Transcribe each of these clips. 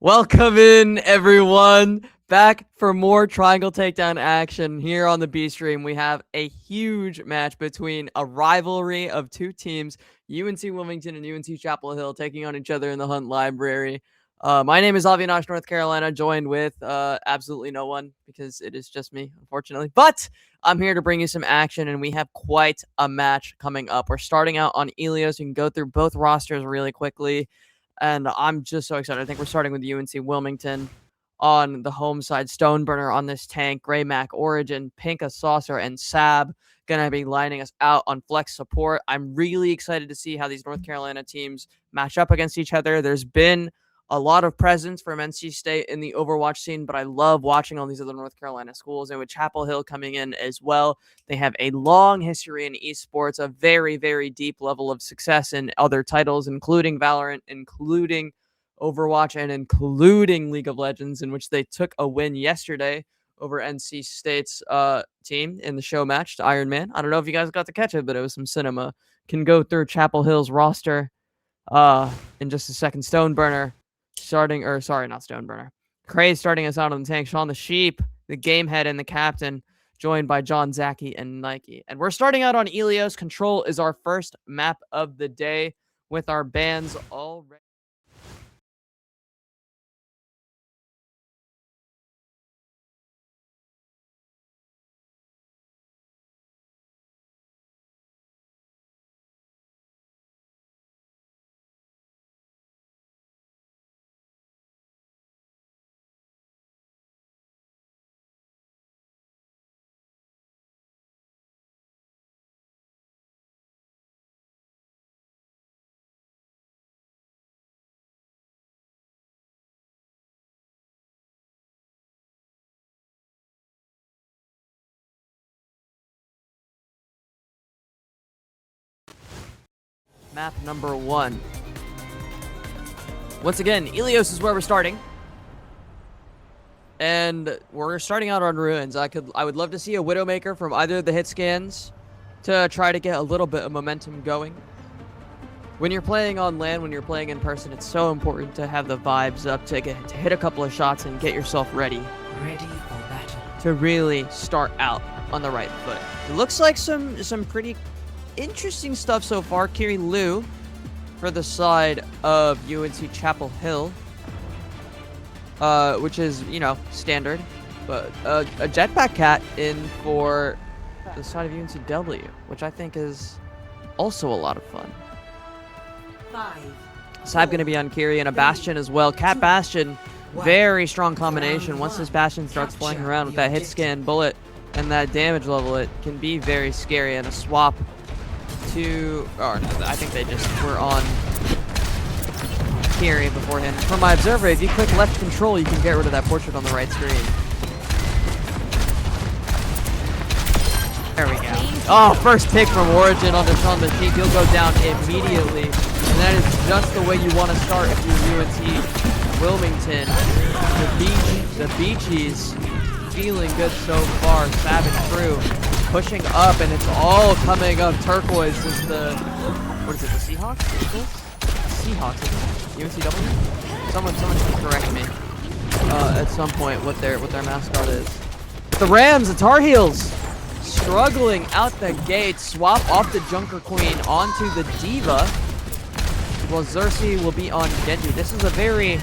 Welcome in, everyone. Back for more Triangle Takedown action here on the B stream. We have a huge match between a rivalry of two teams, UNC Wilmington and UNC Chapel Hill, taking on each other in the Hunt Library. My name is Avinash, North Carolina, joined with absolutely no one because it is just me, unfortunately. But I'm here to bring you some action, and we have quite a match coming up. We're starting out on Elios. You can go through both rosters really quickly. And I'm just so excited. I think we're starting with UNC Wilmington on the home side. Stoneburner on this tank. Grey Mac, Origin, Pinka, Saucer, and Sab going to be lining us out on flex support. I'm really excited to see how these North Carolina teams match up against each other. There's been a lot of presence from NC State in the Overwatch scene, but I love watching all these other North Carolina schools. And with Chapel Hill coming in as well, they have a long history in esports, a very, very deep level of success in other titles, including Valorant, including Overwatch, and including League of Legends, in which they took a win yesterday over NC State's team in the show match to Iron Man. I don't know if you guys got to catch it, but it was some cinema. Can go through Chapel Hill's roster in just a second. Stoneburner starting, or sorry, not Stoneburner. Cray starting us out on the tank. Sean the Sheep, the game head, and the captain, joined by John Zaki and Nike. And we're starting out on Elios. Control is our first map of the day with our bans already. Map number 1. Once again, Elios is where we're starting. And we're starting out on Ruins. I would love to see a Widowmaker from either of the hit scans to try to get a little bit of momentum going. When you're playing on LAN, when you're playing in person, it's so important to have the vibes up, to hit a couple of shots and get yourself ready. Ready for battle. To really start out on the right foot. It looks like some pretty interesting stuff so far. Kiri Liu for the side of UNC Chapel Hill, which is, you know, standard. But a Jetpack Cat in for the side of UNCW, which I think is also a lot of fun. 5. Sab going to be on Kiri, and a Bastion as well. Cat Bastion, very strong combination. Once this Bastion starts playing around with that hit scan bullet and that damage level, it can be very scary. And a swap to, or no, I think they just were on Kiri beforehand. From my observer, if you click left control, you can get rid of that portrait on the right screen. There we go. Oh, first pick from Origin on Sean the Sheep. He'll go down immediately. And that is just the way you want to start if you're UNC Wilmington. The Beachies feeling good so far. Savage crew pushing up, and it's all coming up. Turquoise is the, what is it, the Seahawks? Eagles? Seahawks, UNCW? Someone can correct me at some point what their mascot is. The Rams, the Tar Heels, struggling out the gate. Swap off the Junker Queen onto the Diva. Well, Xerxes will be on Genji. This is a very,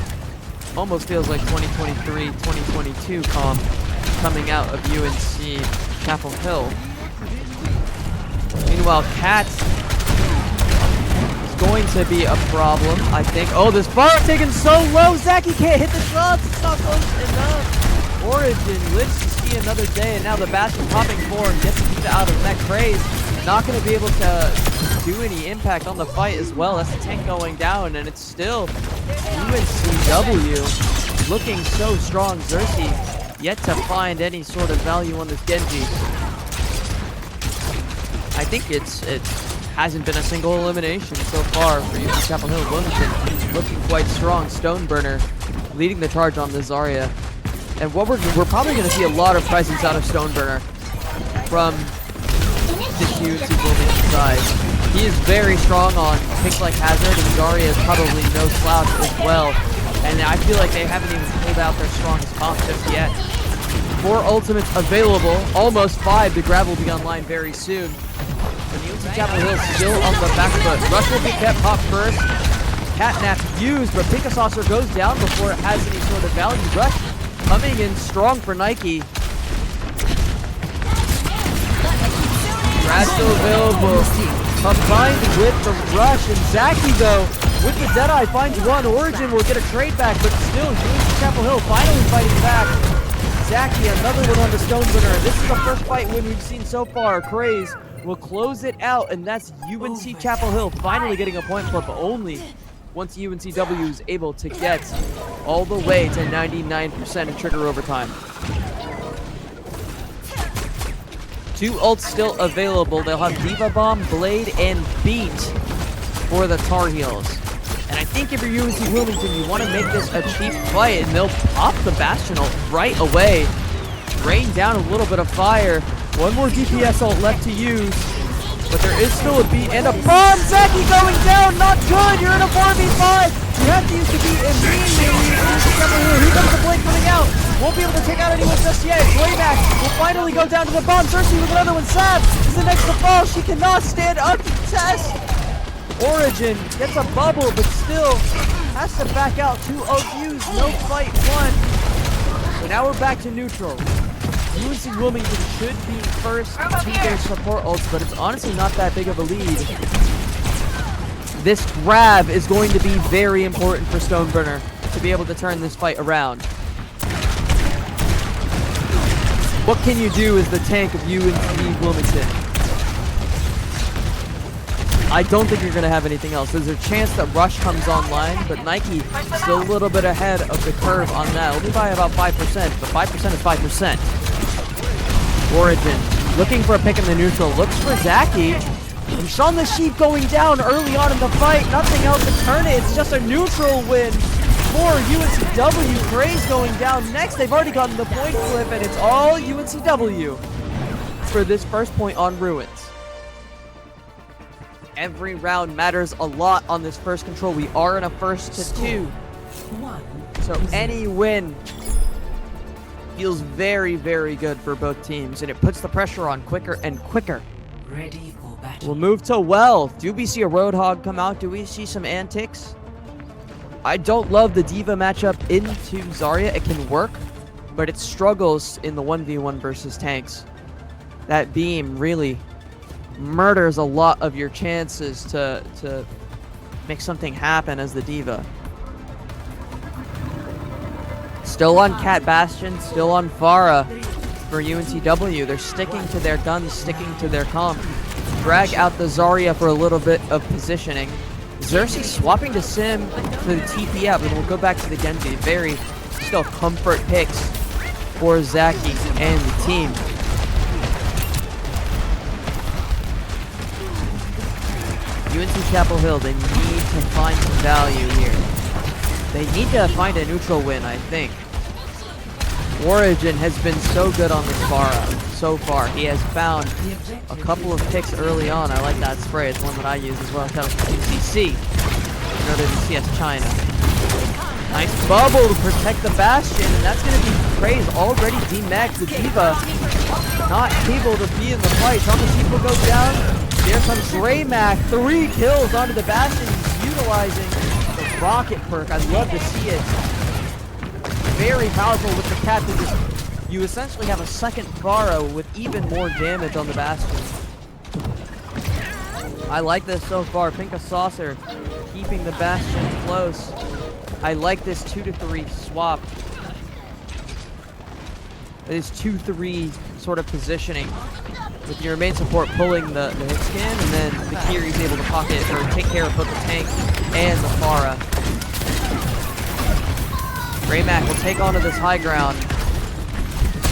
almost feels like 2023, 2022 comp coming out of UNC Chapel Hill. Meanwhile, Cat is going to be a problem, I think. Oh, this fire taken so low. Zaki can't hit the shots. It's not close enough. Origin lives to see another day, and now the Bastion popping forward gets Pizza out of that craze. Not going to be able to do any impact on the fight as well. That's the tank going down, and it's still UNCW looking so strong. Xerxes yet to find any sort of value on this Genji. I think it hasn't been a single elimination so far for UNC Chapel Hill. Wilmington looking quite strong. Stoneburner leading the charge on the Zarya. And what we're probably going to see a lot of presence out of Stoneburner from this UNC Wilmington side. He is very strong on picks like Hazard, and Zarya is probably no slouch as well. and I feel like they haven't even pulled out their strongest comp just yet. 4 ultimates available, almost 5. The grab will be online very soon. And UNC Chapel Hill still on the back foot. Rush will be kept pop first. Catnap used, but Pink Saucer goes down before it has any sort of value. Rush coming in strong for Nike. Grab still available. Combined with the rush, and Zaki though, with the Deadeye finds one. Origin will get a trade back, but still UNC Chapel Hill finally fighting back. Zaki, another one on the Stone winner. This is the first fight win we've seen so far. Craze will close it out, and that's UNC Chapel Hill finally getting a point flip, but only once UNCW is able to get all the way to 99% and trigger overtime. 2 ults still available. They'll have Diva Bomb, Blade, and Beat for the Tar Heels. And I think if you're UNC Wilmington, you want to make this a cheap fight, and they'll pop the Bastion ult right away. Rain down a little bit of fire. One more DPS ult left to use, but there is still a beat and a bomb. Zaki going down, not good. You're in a 4v5. You have to use the beat immediately. Here comes the blade coming out. Won't be able to take out anyone just yet. Grayback will finally go down to the bomb. Cersei with another one. Sab is the next to fall. She cannot stand up to test. Origin gets a bubble, but still has to back out. 2 OQs, no fight won. So now we're back to neutral. UNC Wilmington should be first to their support ults, but it's honestly not that big of a lead. This grab is going to be very important for Stoneburner to be able to turn this fight around. What can you do as the tank of UNC Wilmington? I don't think you're going to have anything else. There's a chance that Rush comes online, but Nike still a little bit ahead of the curve on that. Only by about 5%, but 5% is 5%. Origin looking for a pick in the neutral. Looks for Zaki. And Shaun the Sheep going down early on in the fight. Nothing else to turn it. It's just a neutral win for UNCW. Craze going down next. They've already gotten the point flip, and it's all UNCW for this first point on Ruins. Every round matters a lot on this first control. We are in a 1-2. So any win feels very, very good for both teams, and it puts the pressure on quicker and quicker. Ready for battle. We'll move to well. Do we see a Roadhog come out? Do we see some antics? I don't love the Diva matchup into Zarya. It can work, but it struggles in the 1v1 versus tanks. That beam really murders a lot of your chances to make something happen as the Diva. Still on Cat Bastion, still on Pharah for UNCW. They're sticking to their guns, sticking to their comp. Drag out the Zarya for a little bit of positioning. Xerxes swapping to Sim for the TP up, and we'll go back to the Genji. Very still comfort picks for Zaki and the team. UNC Chapel Hill, they need to find some value here. They need to find a neutral win, I think. Origin has been so good on this so far. He has found a couple of picks early on. I like that spray. It's one that I use as well. Shout out to UCC. Another than CS China. Nice bubble to protect the Bastion, and that's going to be Craze already demaxed. The Diva not able to be in the fight. Shaun the Sheep will go down. Here comes Graymac. 3 kills onto the Bastion. He's utilizing the rocket perk. I'd love to see it. Very powerful with the captain. You essentially have a second Pharah with even more damage on the Bastion. I like this so far. Pinka Saucer keeping the Bastion close. I like this 2-3 swap. This 2-3 sort of positioning, with your main support pulling the hit scan, and then the Kiri's able to pocket or take care of both the tank and the Pharah. Graymac will take onto this high ground.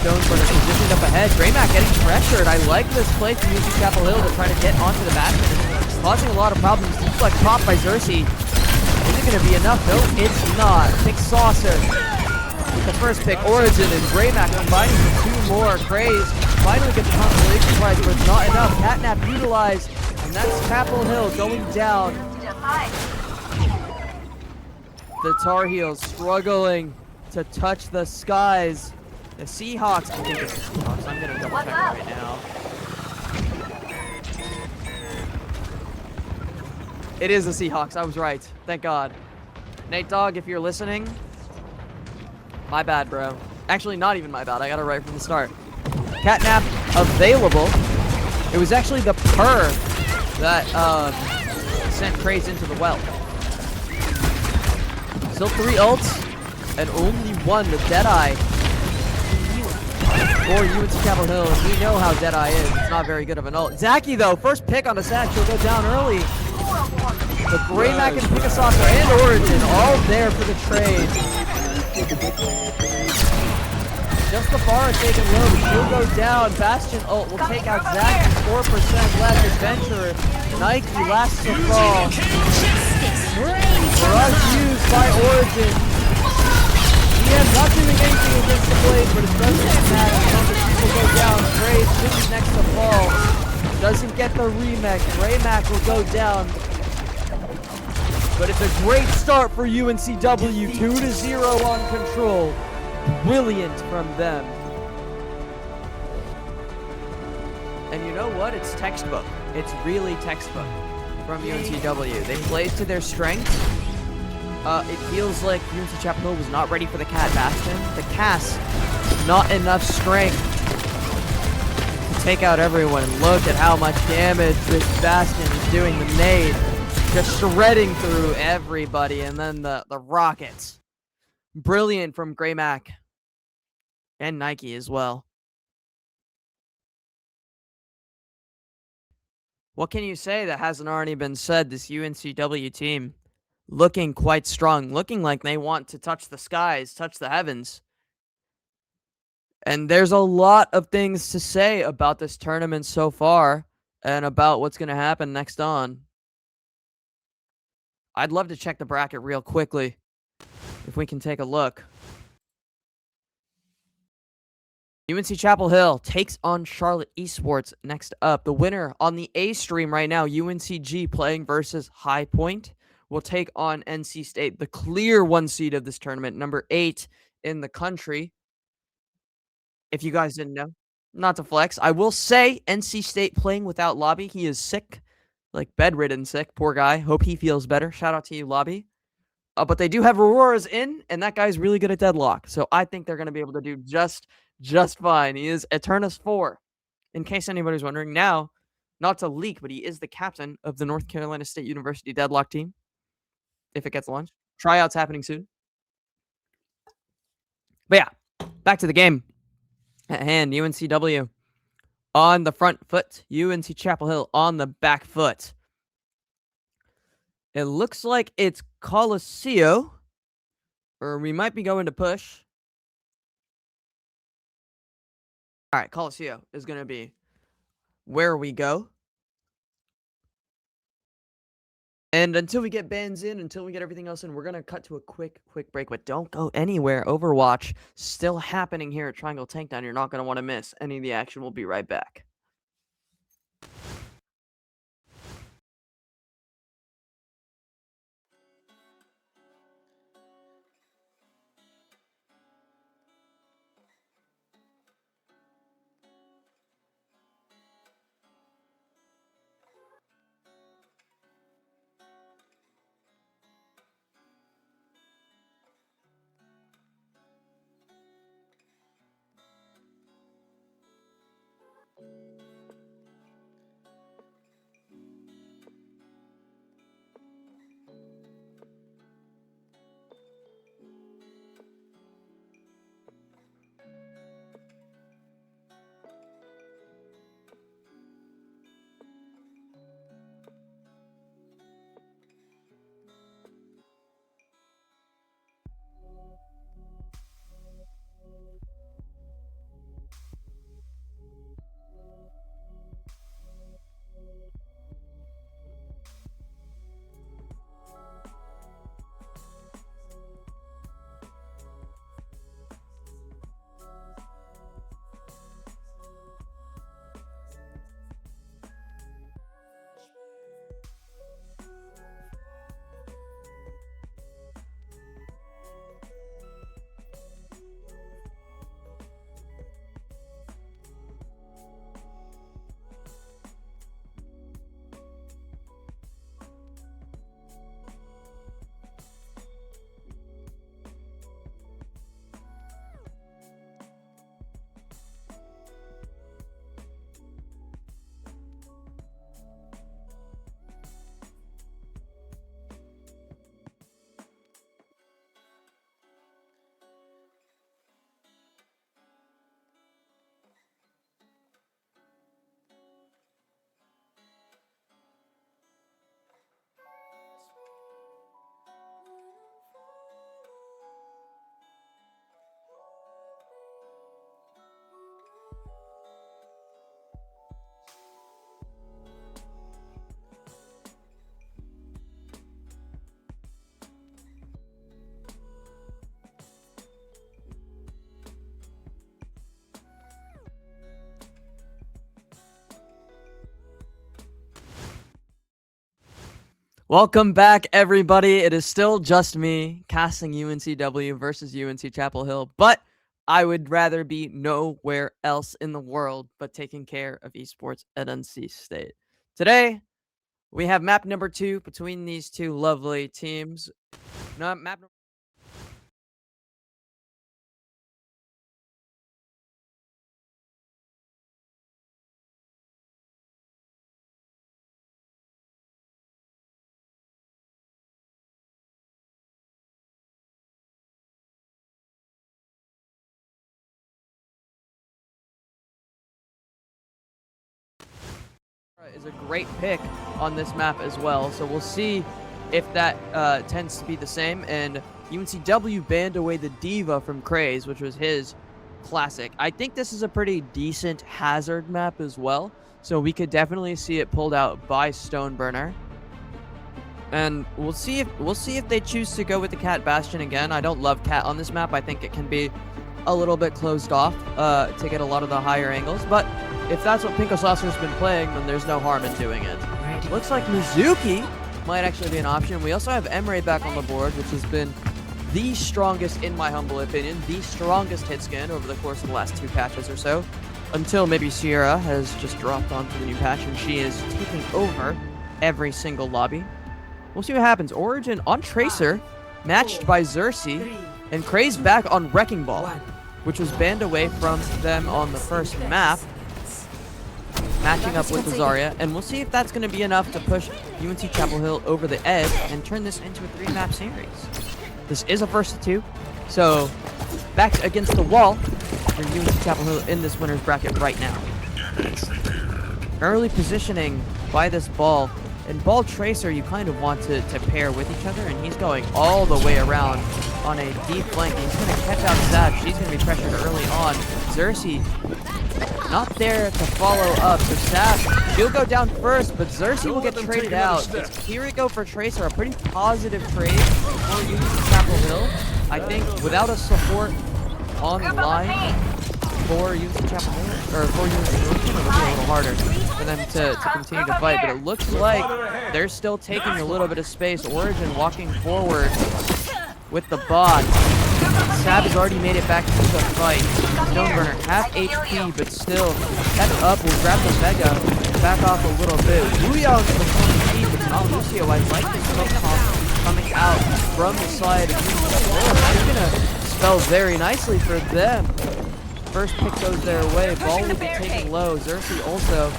Stoneburner positioned up ahead. Graymac getting pressured. I like this play from UC Chapel Hill to try to get onto the Bastion. It's causing a lot of problems. Deflect pop by Xerxes. Is it going to be enough? No, it's not. Pick Saucer with the first pick. Origin and Graymac combining for 2 more. Craze finally gets the consolation prize, but it's not enough. Catnap utilized, and that's Chapel Hill going down. The Tar Heels struggling to touch the skies. The Seahawks, I think it's the Seahawks. I'm gonna double check right now. It is the Seahawks. I was right. Thank God. Nate Dogg, if you're listening, my bad, bro. Actually, not even my bad. I got it right from the start. Catnap available. It was actually the Purr that sent Craze into the well. Still 3 ults and only 1 with Deadeye for UNC Capitol Hill. And we know how Deadeye is. It's not very good of an ult. Zaki, though, first pick on the sack. She'll go down early. The Greymac and Pikasaka and Origin all there for the trade. Justifara taken low. She'll go down. Bastion ult will take out Zaki. 4% left. Adventurer. Nike last to fall. Rush used by Origin. EM not doing anything against the Blade, but it doesn't matter. People go down. Graves should be next to fall. Doesn't get the remake. Greymac will go down. But it's a great start for UNCW. 2-0 on control. Brilliant from them. And you know what? It's textbook. It's really textbook from UNCW. They played to their strengths. It feels like UNC Chapel Hill was not ready for the Cat Bastion. The cast, not enough strength to take out everyone. And look at how much damage this Bastion is doing. The nade just shredding through everybody. And then the rockets. Brilliant from Greymac and Nike as well. What can you say that hasn't already been said? This UNCW team looking quite strong, looking like they want to touch the skies, touch the heavens. And there's a lot of things to say about this tournament so far and about what's going to happen next on. I'd love to check the bracket real quickly if we can take a look. UNC Chapel Hill takes on Charlotte Esports next up. The winner on the A stream right now, UNCG playing versus High Point, will take on NC State, the clear 1 seed of this tournament, number 8 in the country. If you guys didn't know, not to flex, I will say NC State playing without Lobby. He is sick, like bedridden sick. Poor guy. Hope he feels better. Shout out to you, Lobby. But they do have Aurora's in, and that guy's really good at deadlock. So I think they're going to be able to do just fine. He is Eternus 4, in case anybody's wondering. Now, not to leak, but he is the captain of the North Carolina State University deadlock team, if it gets launched. Tryouts happening soon. But yeah, back to the game at hand. UNCW on the front foot. UNC Chapel Hill on the back foot. It looks like it's Coliseum, or we might be going to push. All right, Coliseum is going to be where we go. And until we get bans in, until we get everything else in, we're going to cut to a quick break. But don't go anywhere. Overwatch still happening here at Triangle Takedown. You're not going to want to miss any of the action. We'll be right back. Welcome back, everybody. It is still just me casting UNCW versus UNC Chapel Hill, but I would rather be nowhere else in the world but taking care of esports at NC State. Today, we have map number 2 between these two lovely teams. Map is a great pick on this map as well, so we'll see if that tends to be the same. And UNCW banned away the Diva from Craze, which was his classic. I think this is a pretty decent hazard map as well, so we could definitely see it pulled out by Stoneburner. And we'll see if they choose to go with the Cat Bastion again. I don't love Cat on this map. I think it can be a little bit closed off to get a lot of the higher angles, but if that's what Pinko Saucer's been playing, then there's no harm in doing it. Looks like Mizuki might actually be an option. We also have Emre back on the board, which has been the strongest, in my humble opinion, the strongest hit scan over the course of the last 2 patches or so, until maybe Sierra has just dropped onto the new patch and she is taking over every single lobby. We'll see what happens. Origin on Tracer, matched by Xerxes, and Craze back on Wrecking Ball, which was banned away from them on the first map, matching up with Zarya, and we'll see if that's going to be enough to push UNC Chapel Hill over the edge and turn this into a 3-map series. This is a first to 2, so back against the wall for UNC Chapel Hill in this winner's bracket right now. Early positioning by this ball, and Ball Tracer you kind of want to pair with each other, and he's going all the way around on a deep flank. He's going to catch out Sab. She's going to be pressured early on. Xerxes not there to follow up. So Sab, she'll go down first, but Xerxes will get traded out. Here we go for Tracer, a pretty positive trade for UNC Chapel Hill. I think without a support on the line for UNC Chapel Hill, or for UNC Wilmington, it'll be a little harder for them to continue to fight, but it looks like they're still taking a little bit of space. Origin walking forward with the bot. Sab has already made it back to the fight. Stoneburner, half HP, but still kept up. Will grab the Mega, back off a little bit. Wuyong's the point, but not Lucio. I like this smoke comp coming out from the side of UNC. That's gonna spell very nicely for them. First pick goes their way. Ball will be taken low. Xerxes also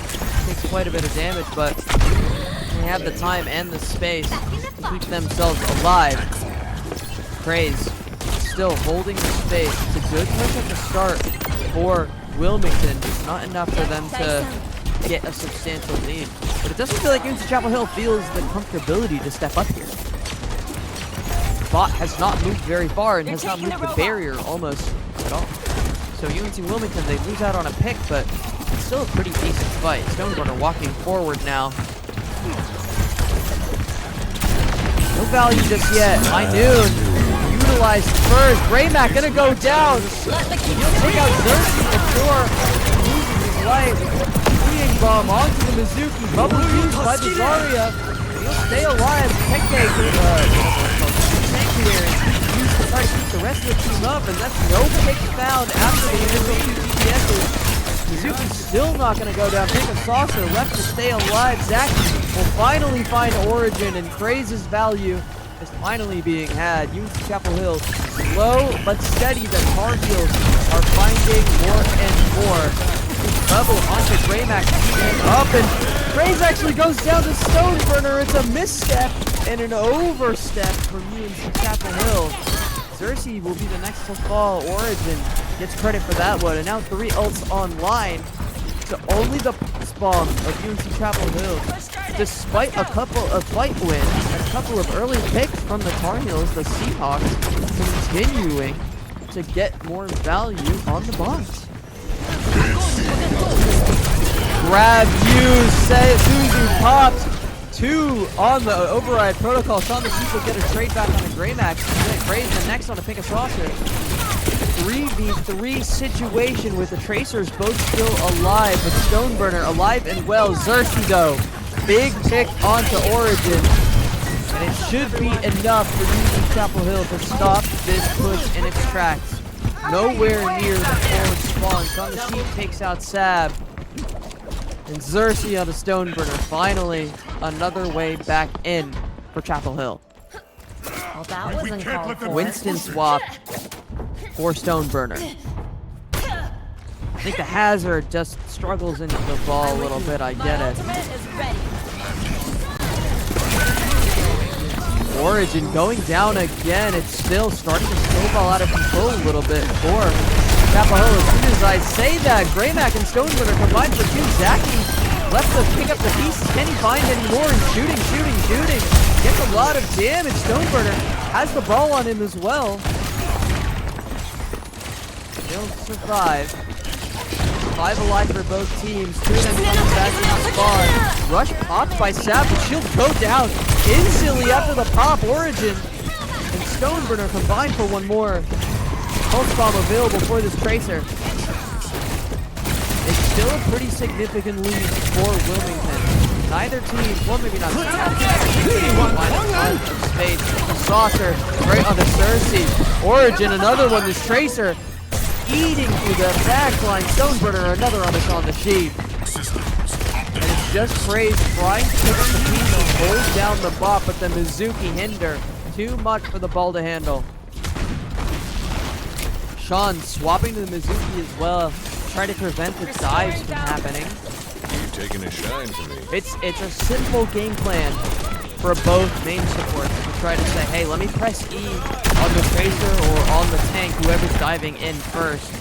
takes quite a bit of damage, but they have the time and the space to keep themselves alive. Craze still holding the space. It's a good push at the start for Wilmington. Not enough for them to get a substantial lead. But it doesn't feel like UNC Chapel Hill feels the comfortability to step up here. Bot has not moved very far and has not moved the barrier almost at all. So UNC Wilmington, they lose out on a pick, but it's still a pretty decent fight. Stoneburner walking forward now. No value just yet. High Noon utilized first. Graymac gonna go down. He'll take out Xerxes before losing his life. Fleeing bomb onto the Mizuki. Bubble used by the Zarya. He'll stay alive. Sanctuary. Try to keep the rest of the team up, and that's no pick found after the initial 2 TPSs. Mizuki's still not going to go down. Pinko Saucer left to stay alive. Zach will finally find Origin, and Craze's value is finally being had. UNC Chapel Hill, slow but steady. The Tar Heels are finding more and more. Level onto Graymac, up, and Craze actually goes down to Stoneburner. It's a misstep and an overstep from UNC Chapel Hill. Xerxes will be the next to fall. Origin gets credit for that one. And now 3 ults online to only the spawn of UNC Chapel Hill. Despite a couple of fight wins and a couple of early picks from the Tar Heels, the Seahawks continuing to get more value on the bots. Grab you, say Suzu pops. 2 on the override protocol. Saw the people get a trade back on the Graymax. Craze the next on a Pinko Saucer. 3v3 situation with the Tracers both still alive, but Stoneburner alive and well. Xerxes though, big pick onto Origin. And it should be enough for UNC Chapel Hill to stop this push in its tracks. Nowhere near the forward spawn. Son the Sheep takes out Sab. And Xerxes on the Stoneburner. Finally, another way back in for Chapel Hill. Well, that wasn't called for. Winston swap for Stoneburner. I think the Hazard just struggles into the ball a little bit. I get it. Origin going down again. It's still starting to snowball out of control a little bit for Chapel Hill. As soon as I say that, Greymac and Stoneburner combined for 2. Zaki left to pick up the pieces. Can he find any more? And shooting. Gets a lot of damage. Stoneburner has the ball on him as well. He'll survive. 5 alive for both teams. 2 of them coming back to the spawn. Rush popped by Sap. The shield go down instantly after the pop. Origin and Stoneburner combined for 1 more. Pulse bomb available for this Tracer. It's still a pretty significant lead for Wilmington. Neither team, well maybe not of space. Saucer right on the Cersei. Origin, another one, this Tracer eating through the backline. Stoneburner, another on the sheep. And it's just Praise trying to get the team to hold down the bot, but the Mizuki hinder. Too much for the ball to handle. Sean swapping to the Mizuki as well. Try to prevent the dives from happening. You're taking a shine to me. It's a simple game plan for both main supports to try to say, hey, let me press E on the Tracer or on the tank, whoever's diving in first.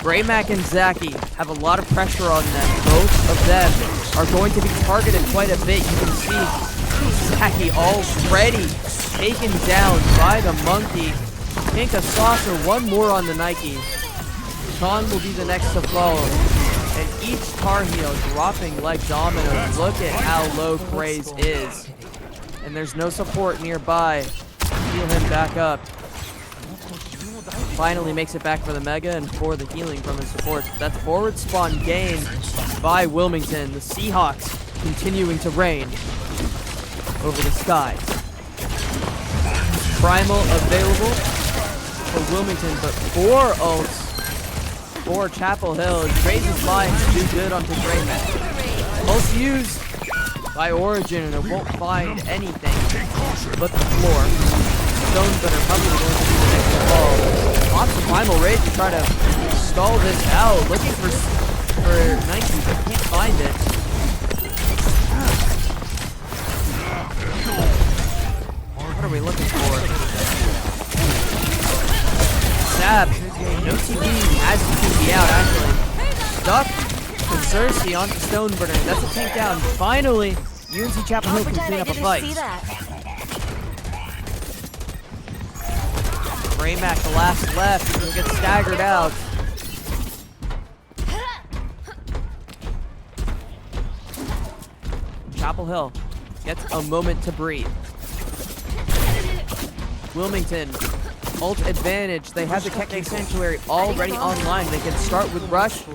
Greymac and Zaki have a lot of pressure on them. Both of them are going to be targeted quite a bit. You can see Zaki already taken down by the Monkey. Pinka Saucer, 1 more on the Nike. Sean will be the next to follow. And each Tar Heel dropping like dominoes. Look at how low Praise is. And there's no support nearby to heal him back up. Finally makes it back for the Mega and for the healing from his supports. That's forward spawn gain by Wilmington. The Seahawks continuing to reign over the skies. Primal available for Wilmington, but 4 ults for Chapel Hill. Praise's mind to do good onto Greymac. Pulse used by Origin, and it won't find anything but the floor. Stoneburner probably going to be the next ball. Lots of Primal Rage to try to stall this out. Looking for Nike, but can't find it. What are we looking for? Sab, no TP, has to TP out actually. Stuck with Cersei onto Stoneburner. That's a tank down. Finally, UNC Chapel Hill can clean up a fight. Greymac, the last left, he'll get staggered out. Chapel Hill gets a moment to breathe. Wilmington, ult advantage. They have the Keke Sanctuary already online. They can start with Rush.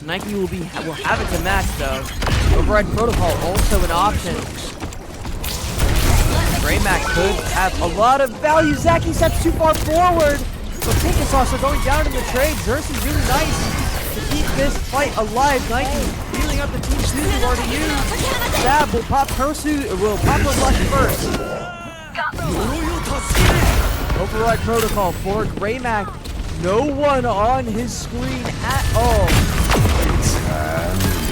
Nike will have it to match though. Override Protocol also an option. Greymac could have a lot of value. Zaki steps too far forward. But Pinkus also going down in the trade. Xerxes really nice to keep this fight alive. Nike healing up the team Suzu already used. Sab will pop the Rush first. Override Protocol for Greymac. No one on his screen at all.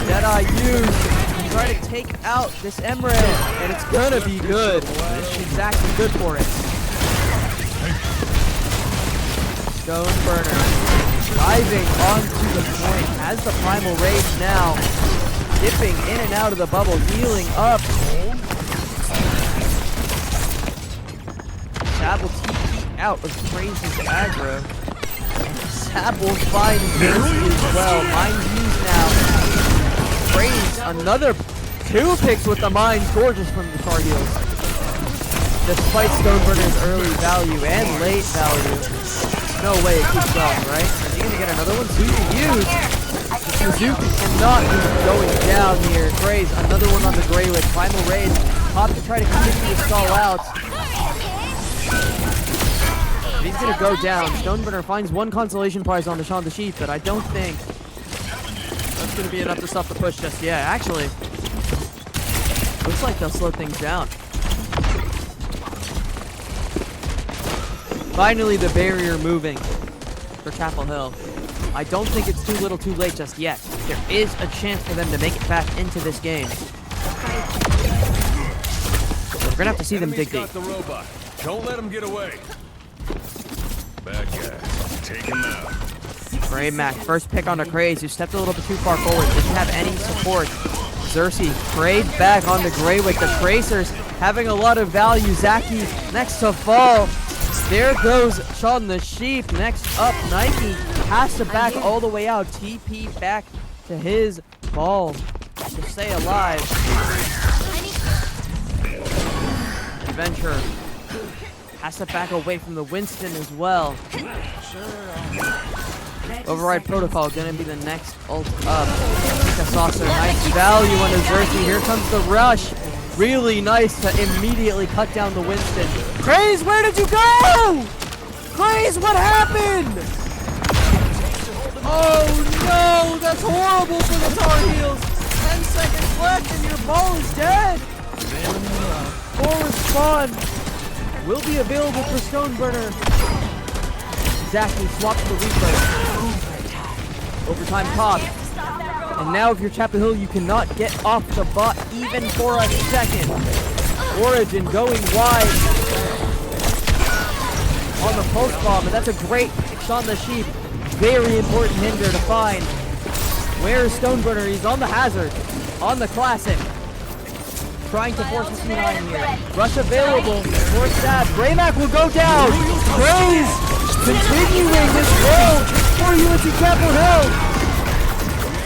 Deadeye used. Try to take out this Emran, and it's gonna be good. It's exactly good for it. Stoneburner diving onto the point, has the Primal Rage now. Dipping in and out of the bubble, healing up. Sab will TP out of Praise's aggro. Sab will find Xerxes as well. Mind used now. Praise, another 2 picks with the mine. Gorgeous from the Tar Heels. Despite Stoneburner's early value and late value, no way it keeps going, right? Is he gonna get another one? Suzu used. Suzuki cannot be going down here. Graze, another one on the Greywick. Primal Rage. Pop to try to continue to stall out. But he's going to go down. Stoneburner finds one consolation prize on the Shaun the Sheep, but I don't think that's going to be enough to stop the push just yet. Actually, looks like they'll slow things down. Finally, the barrier moving for Chapel Hill. I don't think it's too little too late just yet. There is a chance for them to make it back into this game. We're going to have to see them dig deep. The robot. Don't let him get away. Bad guy. Take him out. Brave Mac, first pick on the Craze, who stepped a little bit too far forward. Didn't have any support. Xerxes prayed back on the Greywick. The Tracers having a lot of value. Zaki next to fall. There goes Shaun the Sheep. Next up, Nike has to back all the way out. TP back to his ball to stay alive. Adventure has to back away from the Winston as well. Override Protocol gonna be the next ult up. Saucer, nice value on the Xerxes. Here comes the rush. Really nice to immediately cut down the Winston. Craze, where did you go? Craze, what happened? Oh no, that's horrible for the Tar Heels. 10 seconds left and your ball is dead. Forward spawn will be available for Stoneburner. Zaki swaps the Reaper. Overtime pop. And now if you're Chapel Hill, you cannot get off the bot even for a second. Origin going wide on the pulse bomb, and that's a great Shaun the Sheep. Very important hinder to find. Where is Stoneburner? He's on the hazard, on the classic. Trying to force the C9 here. Rush available for Stab. Braymac will go down. Graze continuing his roll for UNC Chapel Hill.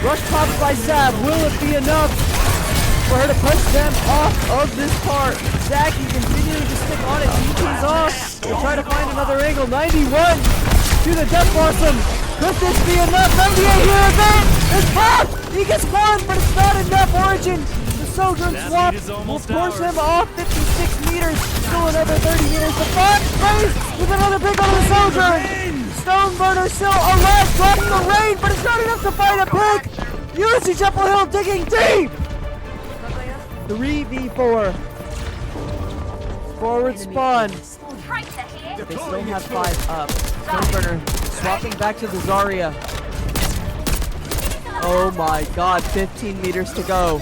Rush pops by Sab. Will it be enough for her to push them off of this part? Zaki continuing to stick on it. DP's off. We'll try to find another angle. 91 to the Death Blossom. Could this be enough? 98 here again. It's popped. He gets one, but it's not enough. Origin. The Sojourn swap will force him off 56 meters. Still another 30 meters. The Fox plays with another pick on the Sojourn. Stoneburner still alive, dropping the rain, but it's not enough to find a pick. UNC Chapel Hill digging deep. 3v4. Forward spawn. They still have 5 up. Stoneburner swapping back to the Zarya. Oh my god, 15 meters to go.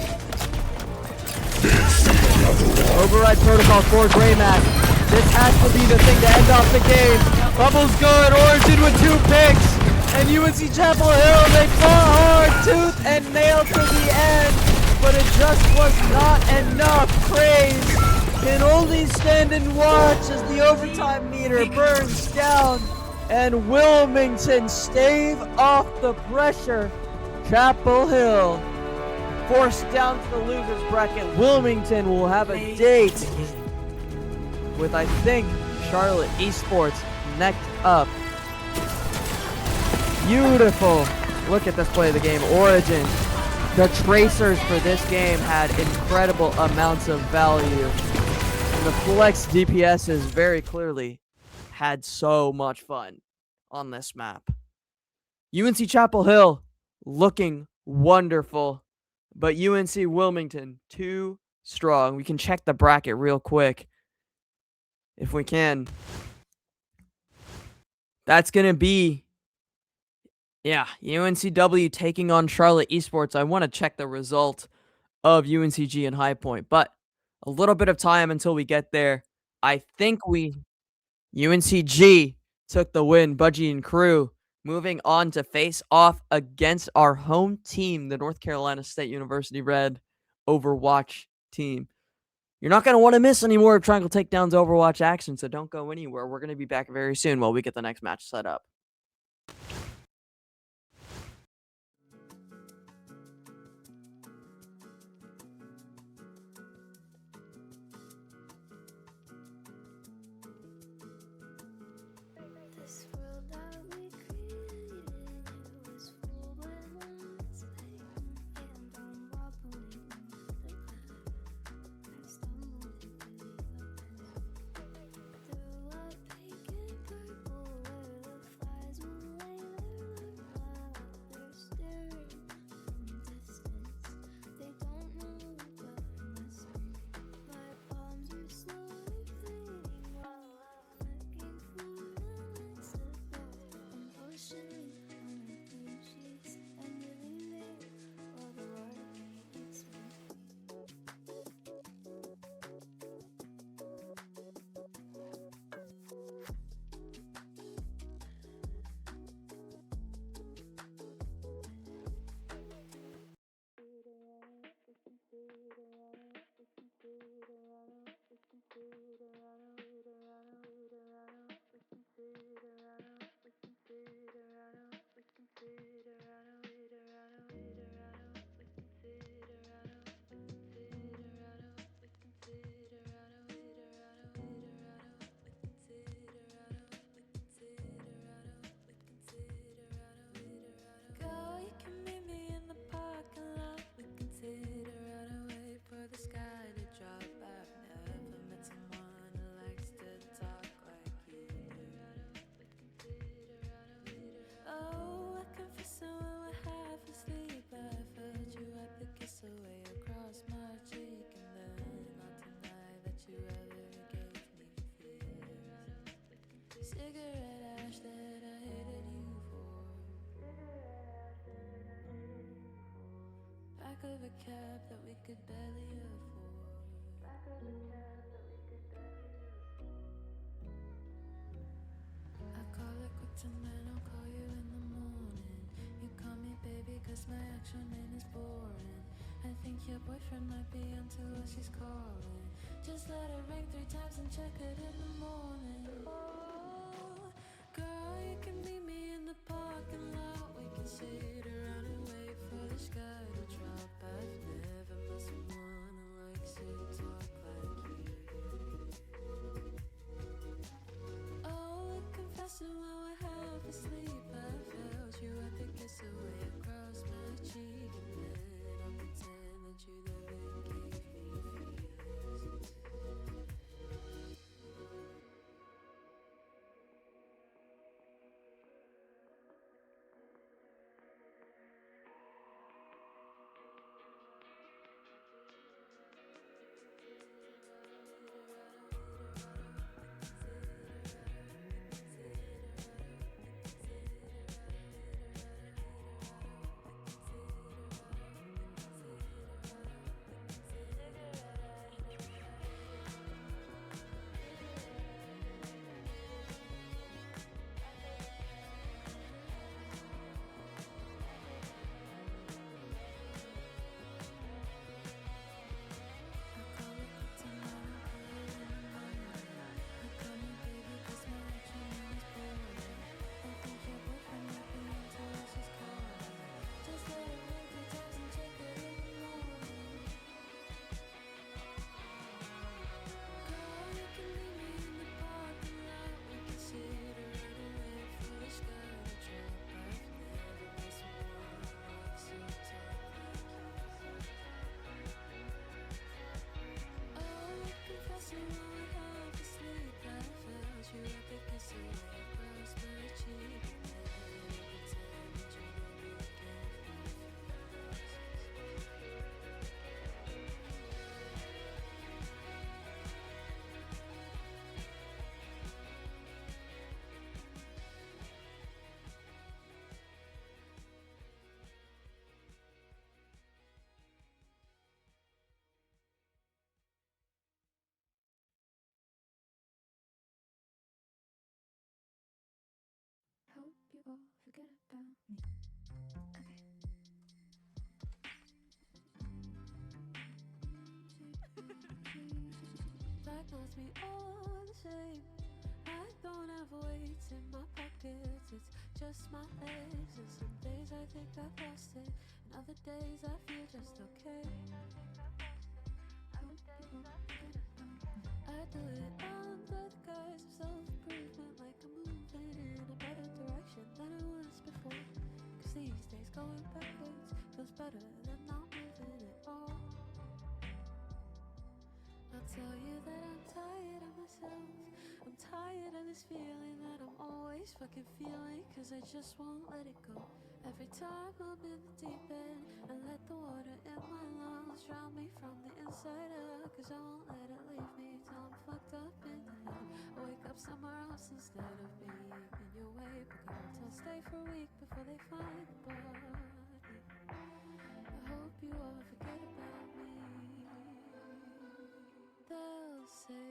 Override Protocol for Greymac. This has to be the thing to end off the game. Bubbles good, Origin with 2 picks, and UNC Chapel Hill, they fought hard, tooth and nail to the end, but it just was not enough. Craze can only stand and watch as the overtime meter burns down, and Wilmington stave off the pressure. Chapel Hill forced down to the losers bracket. Wilmington will have a date with, I think, Charlotte Esports next up. Beautiful. Look at this play of the game. Origin. The Tracers for this game had incredible amounts of value. And the Flex DPSs very clearly had so much fun on this map. UNC Chapel Hill looking wonderful. But UNC Wilmington too strong. We can check the bracket real quick if we can. That's going to be, yeah, UNCW taking on Charlotte Esports. I want to check the result of UNCG and High Point, but a little bit of time until we get there. I think UNCG took the win. Budgie and crew moving on to face off against our home team, the North Carolina State University Red Overwatch team. You're not going to want to miss any more of Triangle Takedown's Overwatch action, so don't go anywhere. We're going to be back very soon while we get the next match set up. This world that we created was full with of a cab that we could barely afford. I call it quits and then I'll call you in the morning. You call me baby cause my actual name is boring. I think your boyfriend might be onto us, he's calling. Just let it ring 3 times and check it in the morning. Oh, girl, you can meet me in the parking lot. We can sit around and wait for the sky to drop. I've never met someone who likes to talk like you. Oh, confessing while we're half asleep, I felt you at the kiss away across my cheek. And then I'll pretend that you never gave me feelings. Hope you all forget about me. Okay. Life knows me all the same. I don't have weights in my pockets, it's just my legs. And some days I think I've lost it, and other days I feel just okay. Hope you all forget about me. I do it under the guise of self-improvement, like I'm moving in a better direction than I was before. Cause these days going backwards feels better than not moving at all. I'll tell you that I'm tired of myself. I'm tired of this feeling that I'm always fucking feeling, cause I just won't let it go. Every time I'm in the deep end and let the water in my lungs drown me from the inside out, cause I won't let it leave me till I'm fucked up in the head. I wake up somewhere else instead of being in your way. But girls will stay for a week before they find the body. I hope you all forget about me. They'll say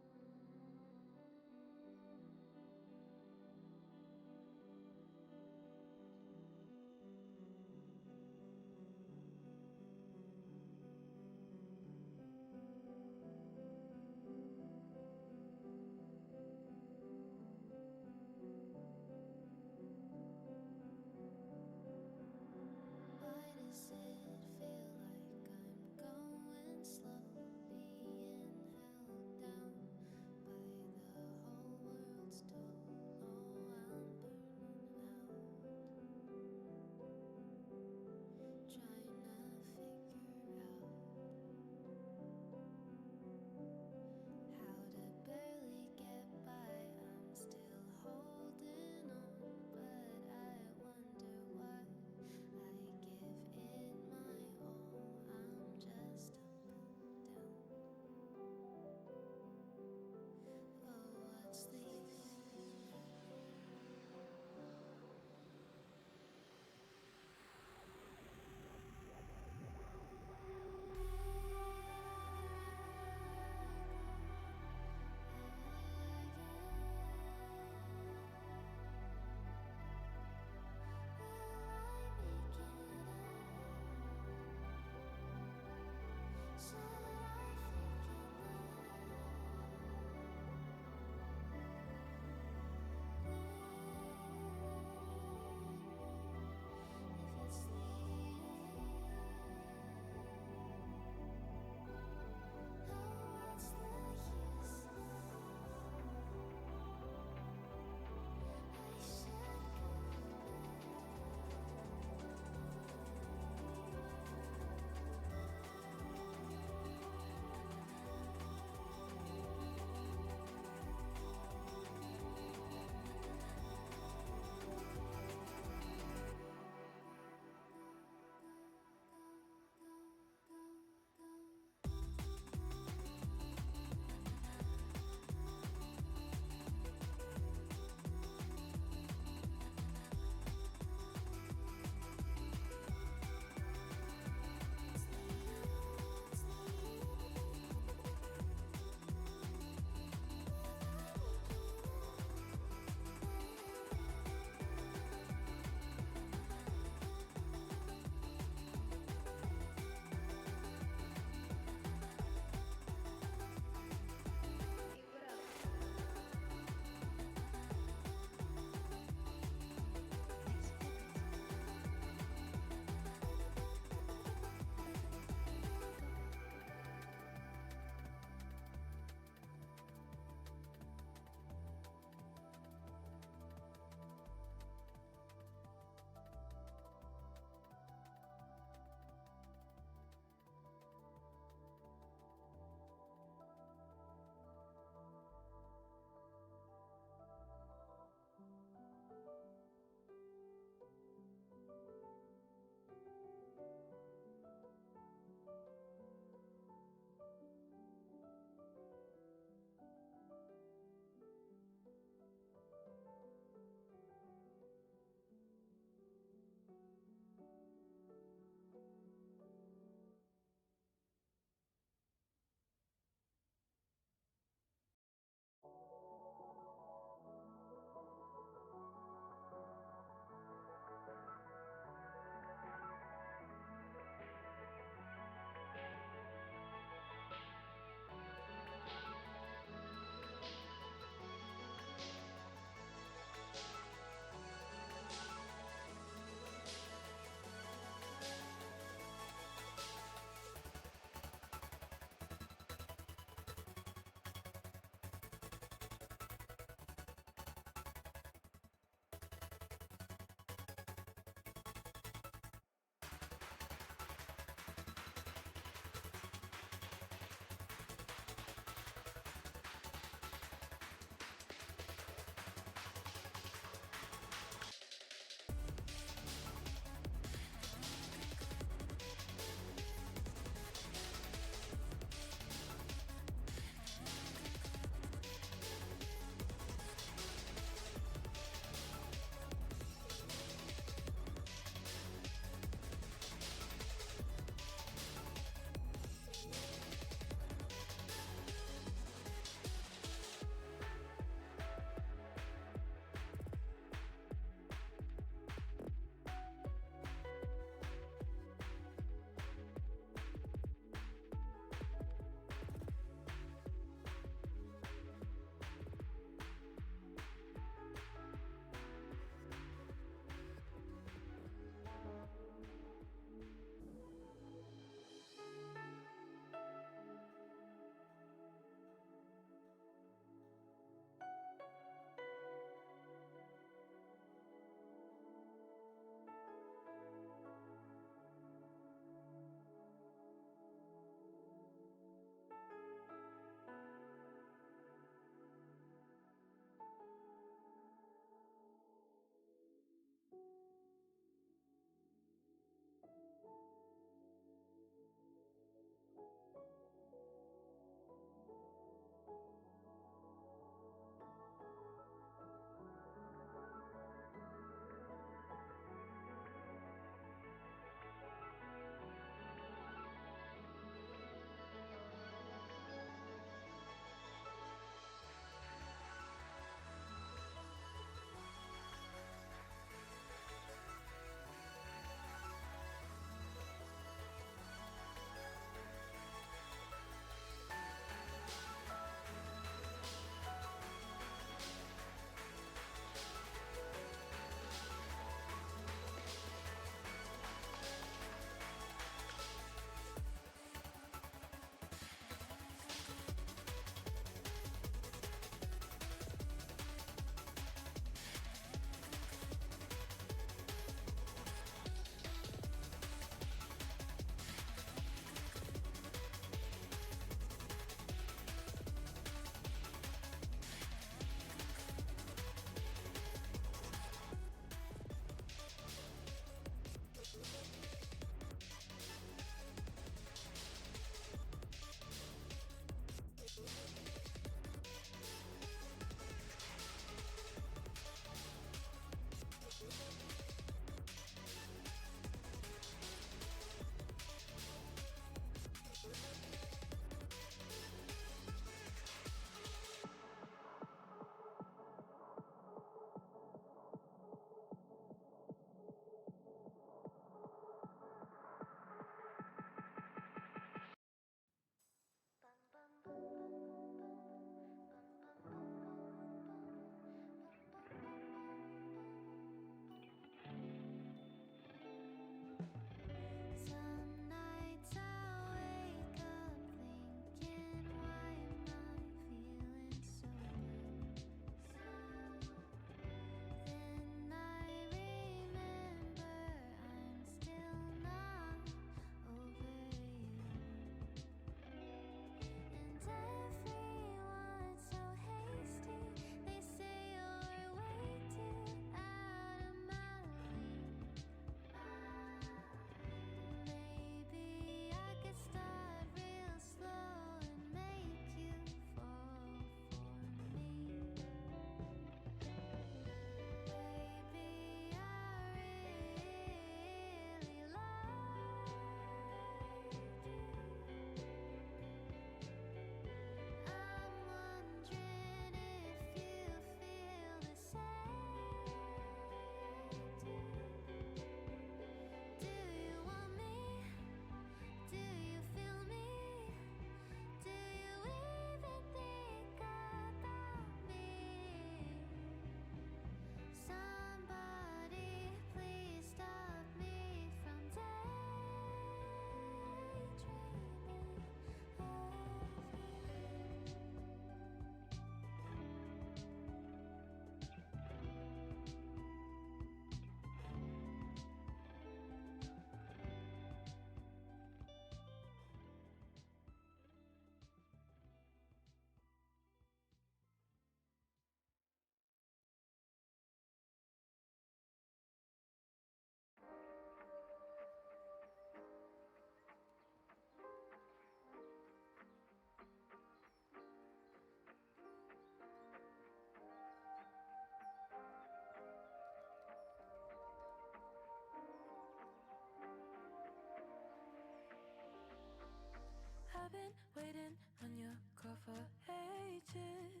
I've been waiting on your call for ages.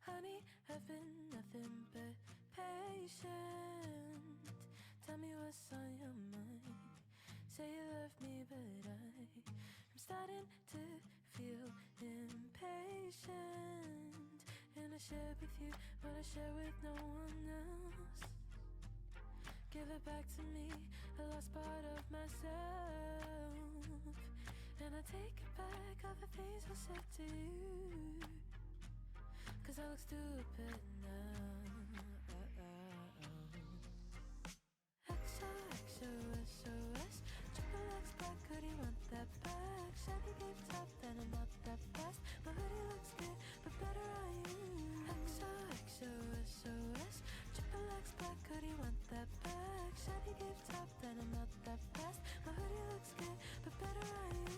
Honey, I've been nothing but patient. Tell me what's on your mind. Say you love me, but I'm starting to feel impatient. And I share with you what I share with no one else. Give it back to me, a lost part of myself. And I take it back, all the things I said to you. 'Cause I look stupid now. XOXO, triple X black hoodie, want that back. Shiny gave top, then I'm not that fast. My hoodie looks good, but better on you. XOXO, triple X black hoodie, want that back. Shiny gave top, then I'm not that fast. My hoodie looks good, but better on you.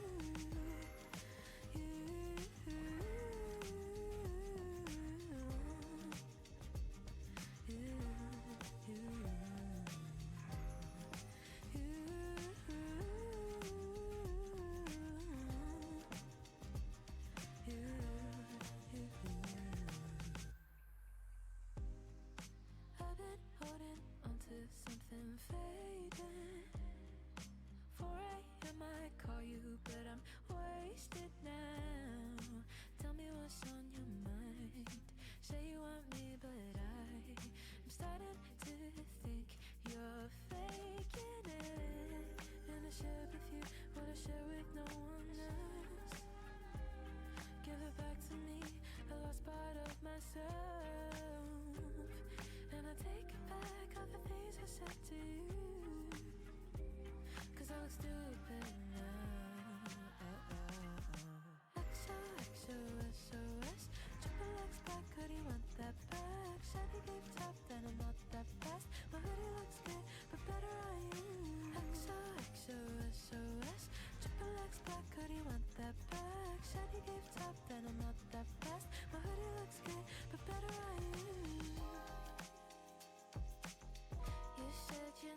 I've been holding onto something fading. 4 a.m. I call you, but I'm wasted now. Tell me what's on your mind. Say you want me, but I'm starting to think you're faking it. And I share with you what I share with no one else. Give it back to me, a lost part of myself. And I take it back, all the things I said to you. 'Cause I look stupid now. XOXO, triple X black hoodie, want that back. Shiny gave top, then I'm not that fast. My hoodie looks good, but better on you. XOXO, triple X black hoodie, want that back. Shiny gave top, then I'm not that fast. My hoodie looks good, but better on you. You said you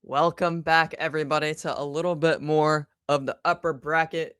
Welcome back, everybody, to a little bit more of the upper bracket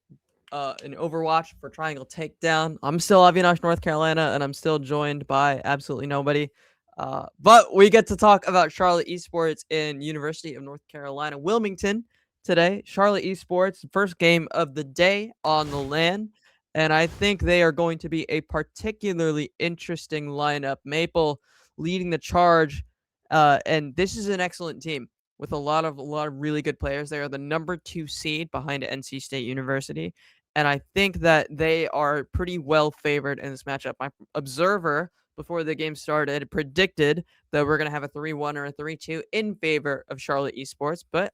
in Overwatch for Triangle Takedown. I'm still Avinash, North Carolina, and I'm still joined by absolutely nobody. But we get to talk about Charlotte Esports in University of North Carolina, Wilmington today. Charlotte Esports, first game of the day on the LAN, and I think they are going to be a particularly interesting lineup. Maple leading the charge, and this is an excellent team with a lot of really good players. They are the number 2 seed behind NC State University, and I think that they are pretty well favored in this matchup. My observer before the game started predicted that we're going to have a 3-1 or a 3-2 in favor of Charlotte Esports, but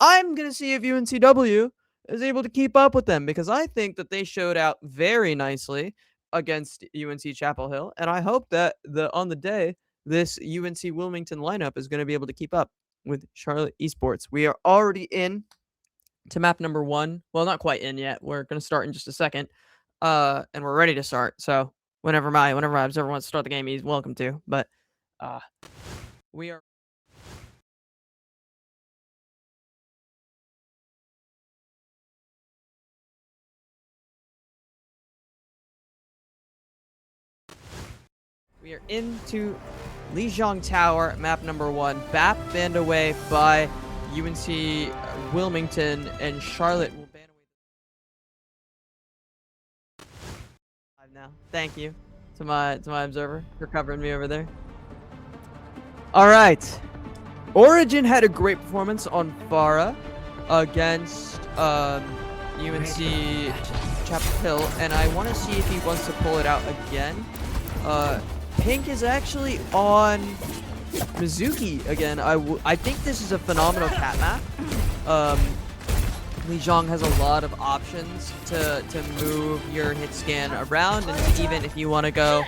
I'm going to see if UNCW is able to keep up with them because I think that they showed out very nicely against UNC Chapel Hill, and I hope that on the day this UNC Wilmington lineup is going to be able to keep up with Charlotte Esports. We are already in to map number 1. Well, not quite in yet. We're going to start in just a second. And we're ready to start. So whenever my observer wants to start the game, he's welcome to. But we are into Lijiang Tower, map number 1. BAP banned away by UNC Wilmington, and Charlotte will ban away now. Thank you to my observer for covering me over there. All right, Origin had a great performance on Farah against UNC Chapel Hill, and I want to see if he wants to pull it out again. Pink is actually on Mizuki again. I think this is a phenomenal cat map. Lijiang has a lot of options to move your hit scan around, and even if you want to go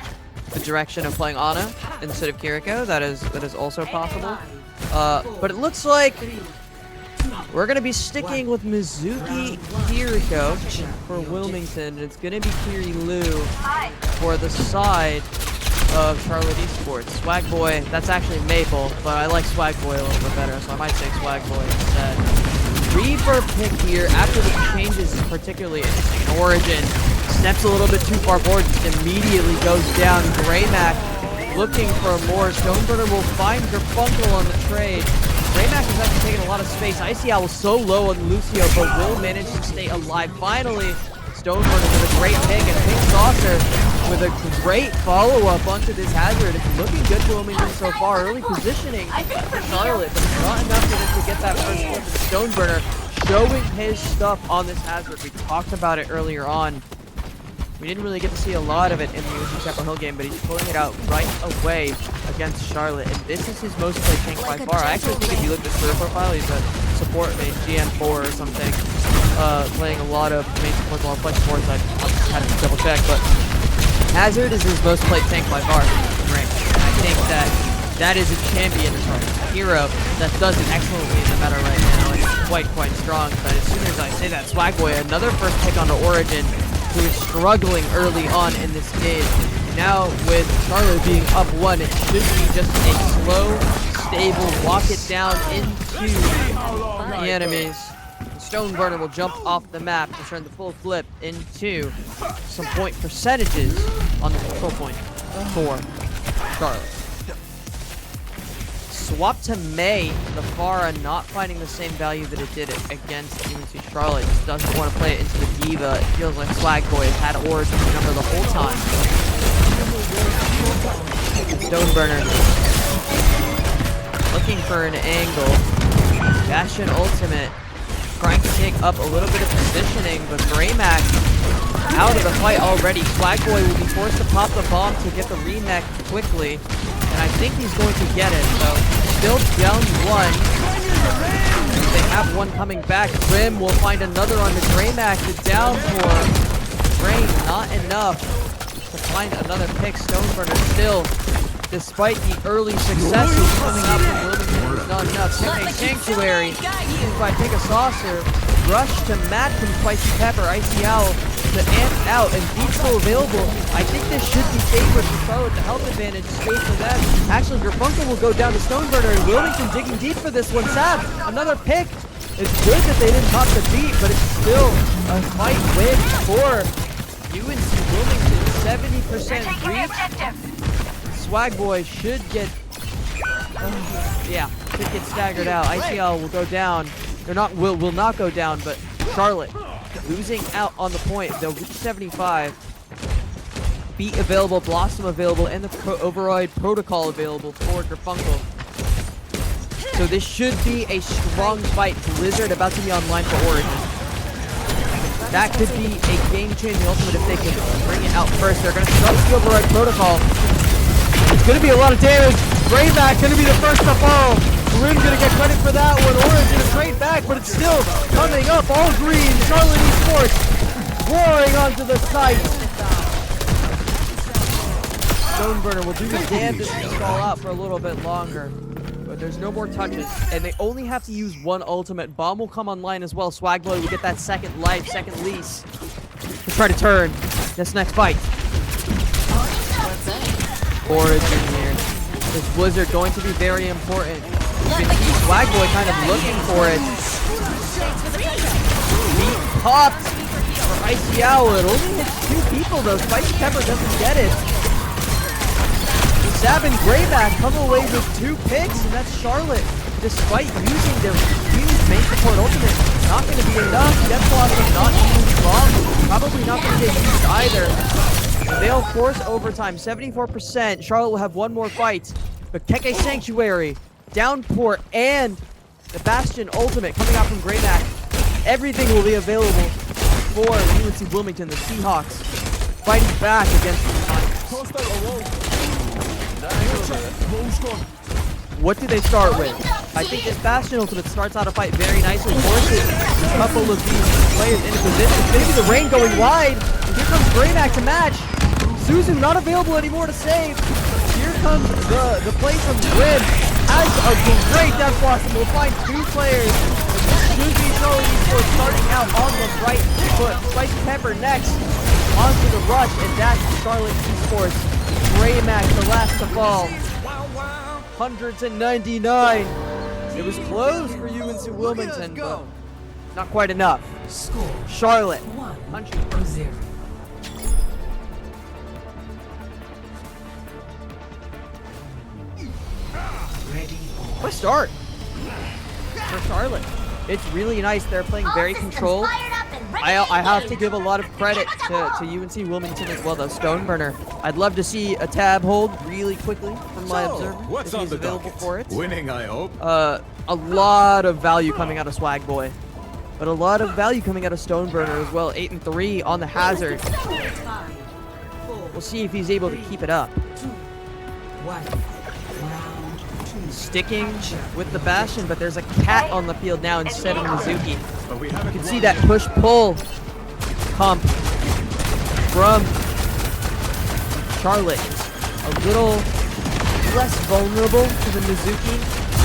the direction of playing Ana instead of Kiriko, that is also possible. But it looks like we're gonna be sticking with Mizuki Kiriko for Wilmington. It's gonna be Kiri Lu for the side of Charlotte Esports. Swag Boy, that's actually Maple, but I like Swag Boy a little bit better, so I might take Swag Boy instead. Reaper pick here after the changes is particularly interesting. And Origin steps a little bit too far forward, just immediately goes down. Greymac looking for more. Stoneburner will find Garfunkel on the trade. Greymac is actually taking a lot of space. Icy Owl so low on Lucio, but will manage to stay alive. Finally, Stoneburner with a great pick, and Pink Saucer with a great follow-up onto this hazard. It's looking good for Wilmington so far. Early positioning for Charlotte, but it's not enough for them to get that first clip. Stoneburner showing his stuff on this hazard. We talked about it earlier on. We didn't really get to see a lot of it in the UNC Chapel Hill game, but he's pulling it out right away against Charlotte, and this is his most played tank by far. I actually think if you look at his career profile, he's a support main, GM4 or something, playing a lot of main support, a lot of flex supports. I had to double check, but Hazard is his most played tank by far in rank. I think that is a champion, a hero that does it excellently in the meta right now. It's quite strong, but as soon as I say that, Swagboy, another first pick onto Origin, who is struggling early on in this game. Now with Charlotte being up 1, it should be just a slow, stable walk it down into the enemies. Stoneburner will jump off the map to turn the full flip into some point percentages on the control point for Charlotte. Swap to May, the Pharah not finding the same value that it did against UNC Charlotte. Just doesn't want to play it into the Diva. It feels like Swagboy has had Origin number the whole time. Stoneburner looking for an angle. Bastion ultimate. Trying to take up a little bit of positioning, but Greymac out of the fight already. Swagboy will be forced to pop the bomb to get the remake quickly, and I think he's going to get it. So still down 1. They have one coming back. Grim will find another on the Greymac. The downpour. Rain not enough to find another pick. Stoneburner still, despite the early successes coming up from Wilmington, it's not enough. Take a Sanctuary by Take a Saucer. Rush to Matt from Spicy Pepper. Icy Owl the amp out and Beat still available, I think this should be favored for Charlotte. The health advantage stays for them. Actually, Garfunkel will go down to Stoneburner, and Wilmington digging deep for this one. Sab, another pick. It's good that they didn't pop the Beat, but it's still a fight win for UNC Wilmington. 70% reach. Swag Boy should get, should get staggered out. ICL will go down. They're not will not go down, but Charlotte losing out on the point. They'll reach 75. Beat available, Blossom available, and the Override Protocol available for Garfunkel. So this should be a strong fight. Blizzard about to be online for Origin. That could be a game-changing ultimate if they can bring it out first. They're going to start with the Override Protocol. It's going to be a lot of damage. Grayback going to be the first to fall. Rim going to get credit for that one. Origin is right back, but it's still coming up. All green. Charlotte Esports roaring onto the site. Stoneburner will do the damnedest to stall out for a little bit longer. But there's no more touches, and they only have to use one ultimate. Bomb will come online as well. Swagboy will get that second life, second lease to try to turn this next fight. Origin here. This Blizzard going to be very important. You can see Swagboy kind of looking for it. Beat popped for ICL. It only hits 2 people though. Spicy Pepper doesn't get it. Sab and Grayback come away with 2 picks, and that's Charlotte. Despite using their huge main support ultimate, not going to be enough. Death Blossom not even strong. Probably not going to get used either. They'll force overtime, 74%. Charlotte will have one more fight. But Keke Sanctuary, Downpour, and the Bastion ultimate coming out from Grayback. Everything will be available for UNC Wilmington, the Seahawks, fighting back against the What do they start with? I think this Bastion ultimate starts out a fight very nicely, forces a couple of these players into position. It's going to be the rain going wide. And here comes Grayback to match. Susan not available anymore to save. Here comes the play from Grim. Has a great Death Blossom. We'll find 2 players. Should be Charlotte Esports starting out on the right foot. Spicy Pepper next onto the rush, and that's Charlotte Esports. Graymax, the last to fall. 199. It was close for UNC Wilmington, but not quite enough. Score Charlotte. 1-0. Ready. What a start for Charlotte. It's really nice. They're playing very controlled. I have to give a lot of credit to UNC Wilmington as well, though. Stoneburner. I'd love to see a tab hold really quickly from my observer. What's if on he's the available docket? for it. Winning, I hope. A lot of value coming out of Swag Boy, but a lot of value coming out of Stoneburner as well. 8-3 on the hazard. We'll see if he's able to keep it up. 1. Sticking with the Bastion, but there's a cat on the field now instead of Mizuki. You can see that push-pull comp from Charlotte. A little less vulnerable to the Mizuki.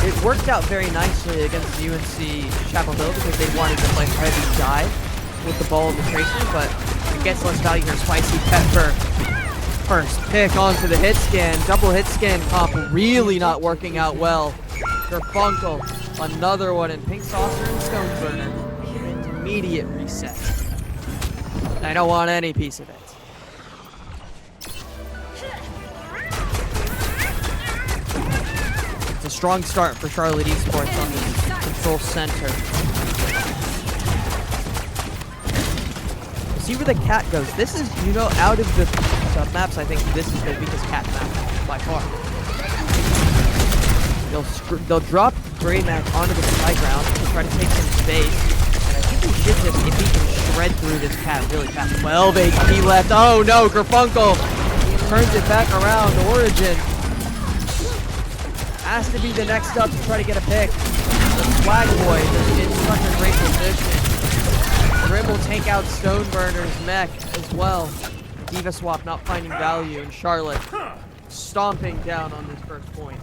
It worked out very nicely against UNC Chapel Hill because they wanted to play heavy dive with the ball and the tracer, but it gets less value here. Spicy Pepper. First pick onto the hit scan. Double hit scan comp really not working out well. Garfunkel, another one, and Pink Saucer and Stoneburner. Intermediate reset. I don't want any piece of it. It's a strong start for Charlotte Esports on the control center. See where the cat goes. This is, out of the maps, I think this is the weakest cat map by far. They'll drop Graymax onto the high ground to try to take some space. And I think he should just, if he can shred through this cat really fast. 12 HP left. Oh no, Garfunkel turns it back around. Origin has to be the next up to try to get a pick. The Swag Boy is in such a great position. Grim will take out Stoneburner's mech as well. Diva Swap not finding value, and Charlotte stomping down on this first point.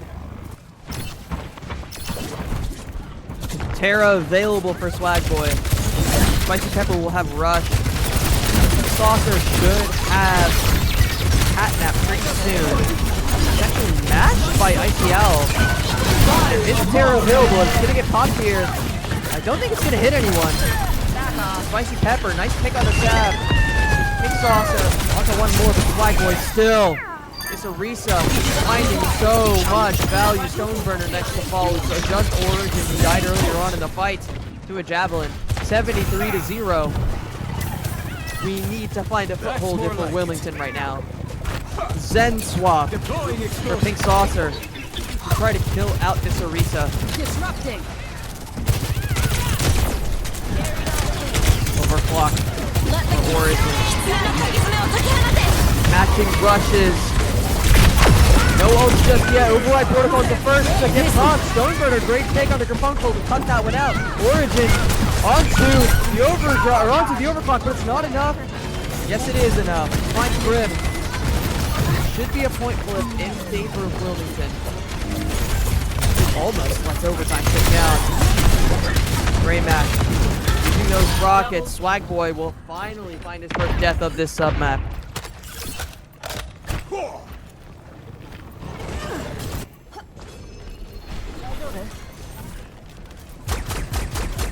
Terra available for Swag Boy. Spicy Pepper will have Rush. Saucer should have catnap pretty soon. It's actually matched by ICL. There is a Terror available. It's gonna get popped here. I don't think it's gonna hit anyone. Spicy Pepper, nice pick on the stab. Pink Saucer, onto one more, but Flag Boy still. It's Orisa finding so much value. Stoneburner next to fall. It's a just Origin. He died earlier on in the fight to a Javelin. 73-0. We need to find a foothold here for Wilmington right now. Zen swap for Pink Saucer to try to kill out this Orisa. Disrupting. Overclock for Origin. Matching rushes. No ults just yet. Override Protocol's the first to get caught. Stoneburner, great take on the Carbuncle to cut that one out. Origin onto the overclock, but it's not enough. Yes, it is enough. Finds Grim. Should be a point flip in favor of Wilmington. Almost lets overtime kick down. Gray match. Using those rockets, Swag Boy will finally find his first death of this submap.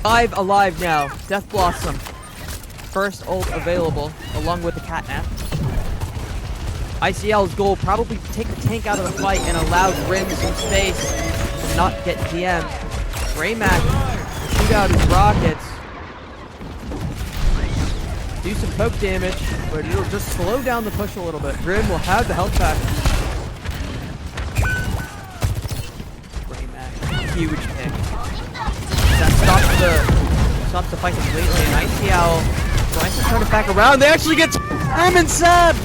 Five alive now. Death Blossom. First ult available, along with the catnap. ICL's goal probably to take the tank out of the fight and allow Grim some space to not get DM'd. Graymac shoot out his rockets. Do some poke damage, but it'll just slow down the push a little bit. Grim will have the health pack. Graymac, huge pick. That stops the fight completely, and ICL tries to turn it back around. They actually get Grim and Sab!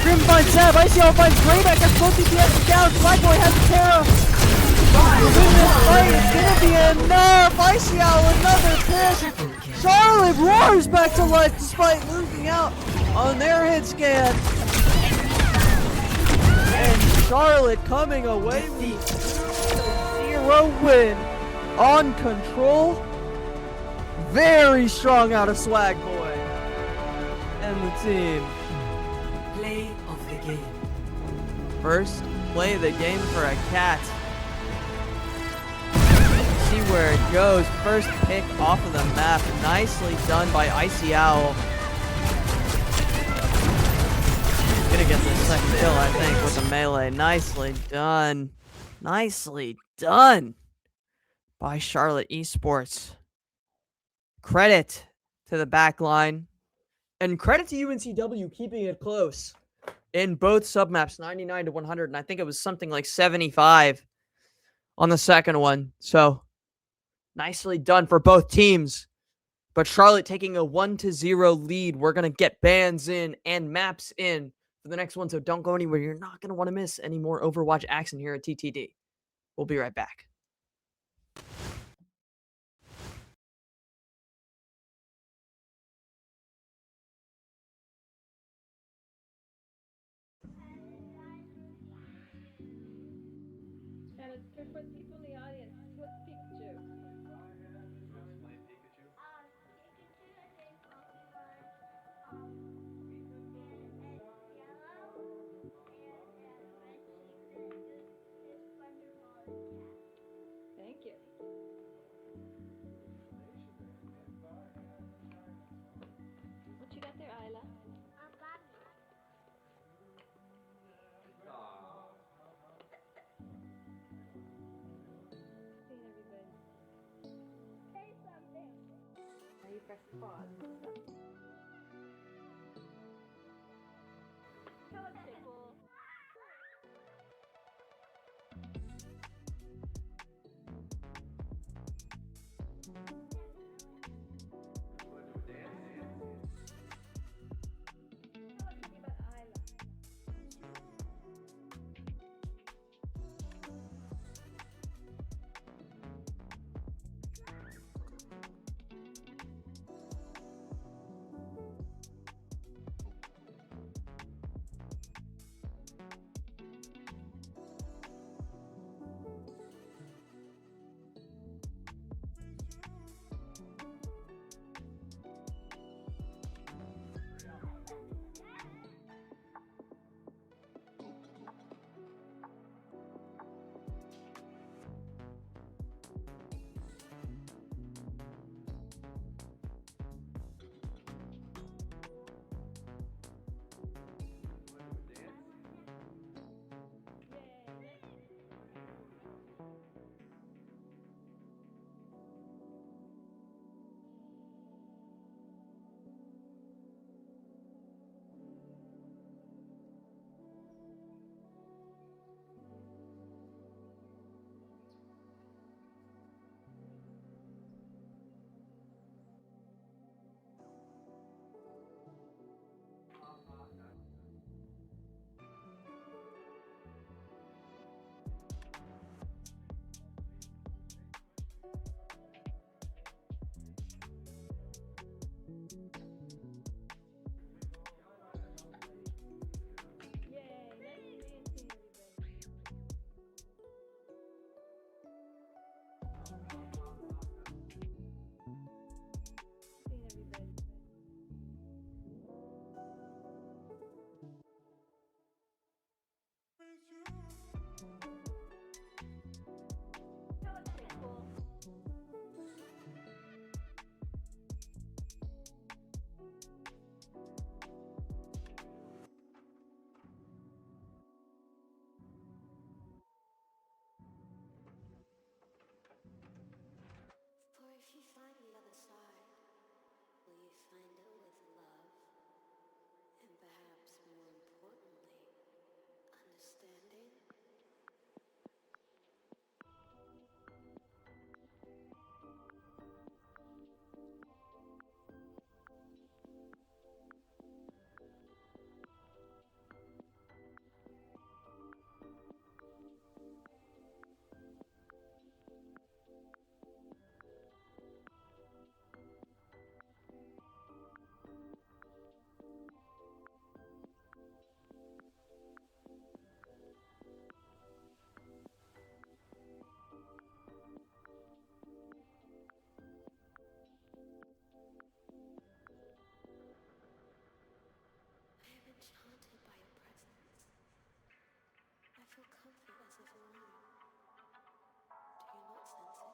Grim finds Sab, ICL finds Grayback, that's both DPS down, Flag Boy has the Terra! To win this fight, it's gonna be enough! ICL, another pick! Charlotte roars back to life despite losing out on their hit scan! And Charlotte coming away with a 0 win on Control. Very strong out of Swag Boy and the team. Play of the game. First play of the game for a cat. Let's see where it goes. First pick off of the map. Nicely done by Icy Owl. Gonna get the second kill, I think, with the melee. Nicely done. Nicely done by Charlotte Esports. Credit to the back line. And credit to UNCW keeping it close in both submaps, 99 to 100. And I think it was something like 75 on the second one. So nicely done for both teams. But Charlotte taking a 1-0 lead. We're going to get bans in and maps in for the next one. So don't go anywhere. You're not going to want to miss any more Overwatch action here at TTD. We'll be right back. And for people in the audience, what's Pikachu? Thank you. What you got there, Isla? Seen everybody. Say something. Now you press pause. Hello, people. For if you find the other side, will you find it with love? And perhaps more importantly, understanding? I am enchanted by your presence. I feel comfort as if alone. Do you not sense it too?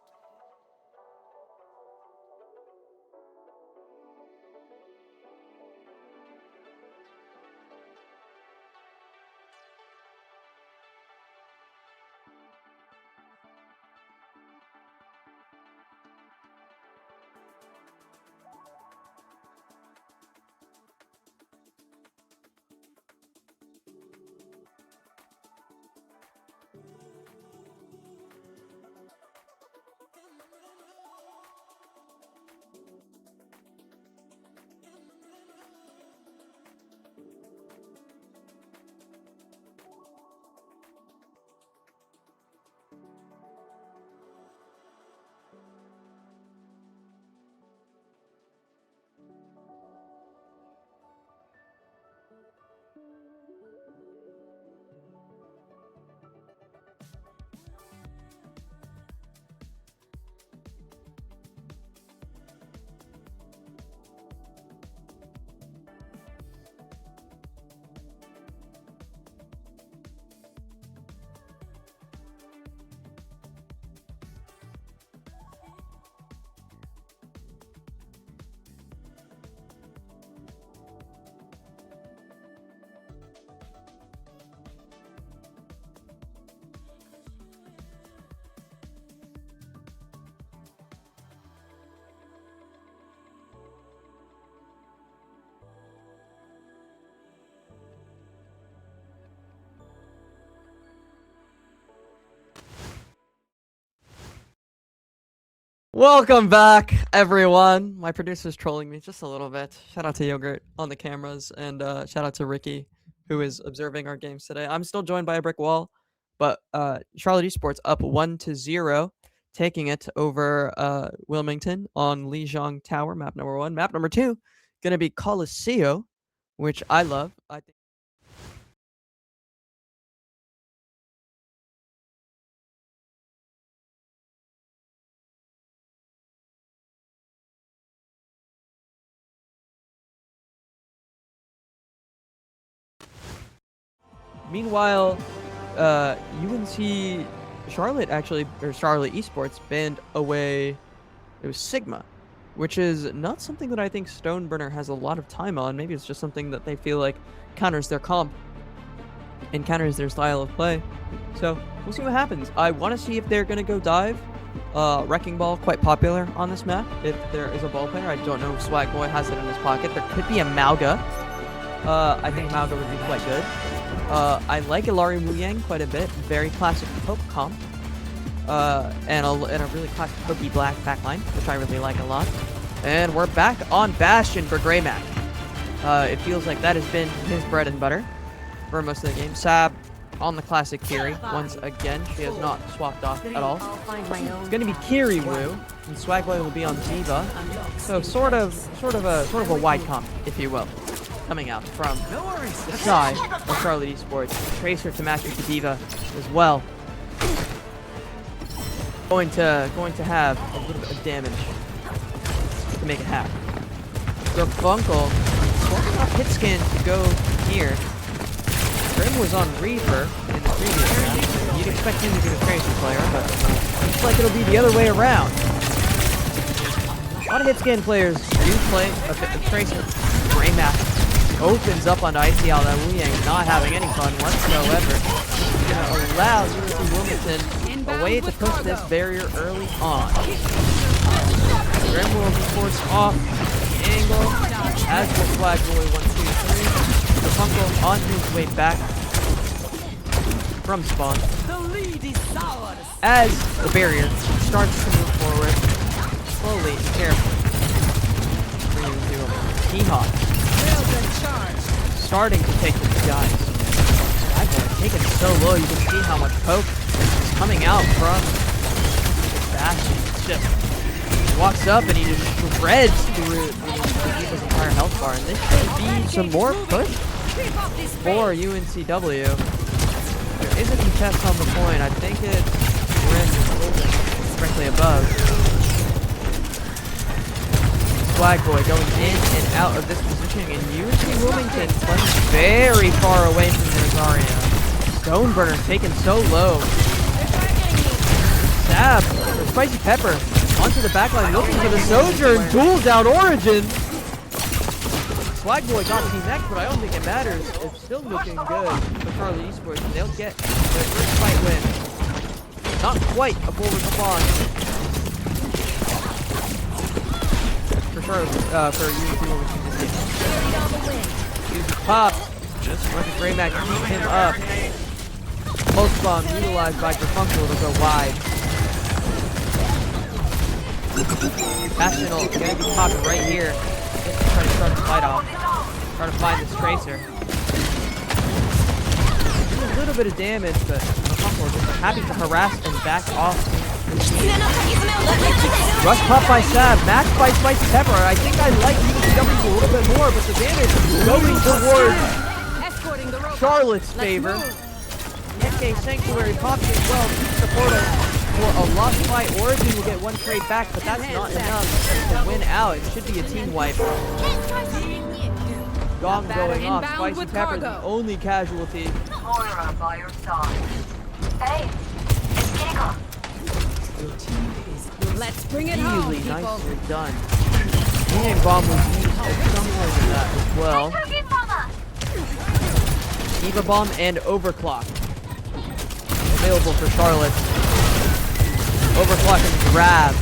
Welcome back, everyone. My producer's trolling me just a little bit. Shout out to Yogurt on the cameras, and shout out to Ricky, who is observing our games today. I'm still joined by a brick wall, but Charlotte Esports up 1-0, taking it over Wilmington on Lijiang Tower, map number 1. Map number 2, gonna be Coliseo, which I love. I think. Meanwhile, UNC Charlotte Charlotte Esports banned away. It was Sigma, which is not something that I think Stoneburner has a lot of time on. Maybe it's just something that they feel like counters their comp and counters their style of play. So we'll see what happens. I want to see if they're gonna go dive. Wrecking Ball quite popular on this map. If there is a ball player, I don't know if Swag Boy has it in his pocket. There could be a Mauga. I think Mauga would be quite good. I like Ilari Wu Yang quite a bit. Very classic Poke comp. And a really classic Pokey Black backline, which I really like a lot. And we're back on Bastion for Greymac. It feels like that has been his bread and butter for most of the game. Sab on the classic Kiri once again. She has not swapped off at all. It's going to be Kiri Wu, and Swagboy will be on Diva. So sort of a wide comp, if you will, coming out from the side of Charlotte Esports. Tracer to match with the Diva as well. Going to have a little bit of damage to make it happen. Garfunkel, swapping off hit scan to go here. Grim was on Reaper in the previous round. You'd expect him to be the Tracer player, but looks like it'll be the other way around. A lot of hit scan players do play a Tracer. Greymac opens up onto ICL. That Wu Yang not having any fun whatsoever. Gonna allow UNC Wilmington a way to push this barrier early on. Grim will be forced off the angle, as will Flag Boy 1, 2, 3. The Funko on his way back from spawn. As the barrier starts to move forward, slowly and carefully. T-Hawk starting to take the guys. Flag Boy taken so low, you can see how much poke is coming out from Bastion. It's just walks up and he just shreds through the entire health bar. And this should be some more push for UNCW. There is a contest on the point. I think it's directly above. Flag Boy going in and out of this positioning, and UNC Wilmington playing very far away from their Zarya. Stoneburner taken so low. Stab, or Spicy Pepper, onto the backline, looking for the Sojourn, duels out Origin. Flag Boy got Team X, but I don't think it matters. It's still looking good for Charlie Esports. They'll get their first fight win. Not quite a full response for Charlie, for UNC Wilmington. Use pop, just let the Greymac keep him up. Pulse bomb utilized by Garfunkel to go wide. Bastion ult gonna be popped right here. Try to start the fight off. Try to find this Tracer. A little bit of damage, but Garfunkel is just happy to harass and back off. Rush pop by Sab, matched by Spicy Pepper. I think I like UNCW a little bit more, but the damage going towards Charlotte's favor. NK Sanctuary pops as well, keeps the portal for a lost fight. Origin will get one trade back, but that's not enough to win out. It should be a team wipe. Gong going off. Spicy Pepper the only casualty. Moira by your side. Hey, it's Giga. Let's bring it home, Really people. nicely done. Wu Bomb was used at some point in that as well. Eva Bomb and Overclock available for Charlotte. Overclock and grab.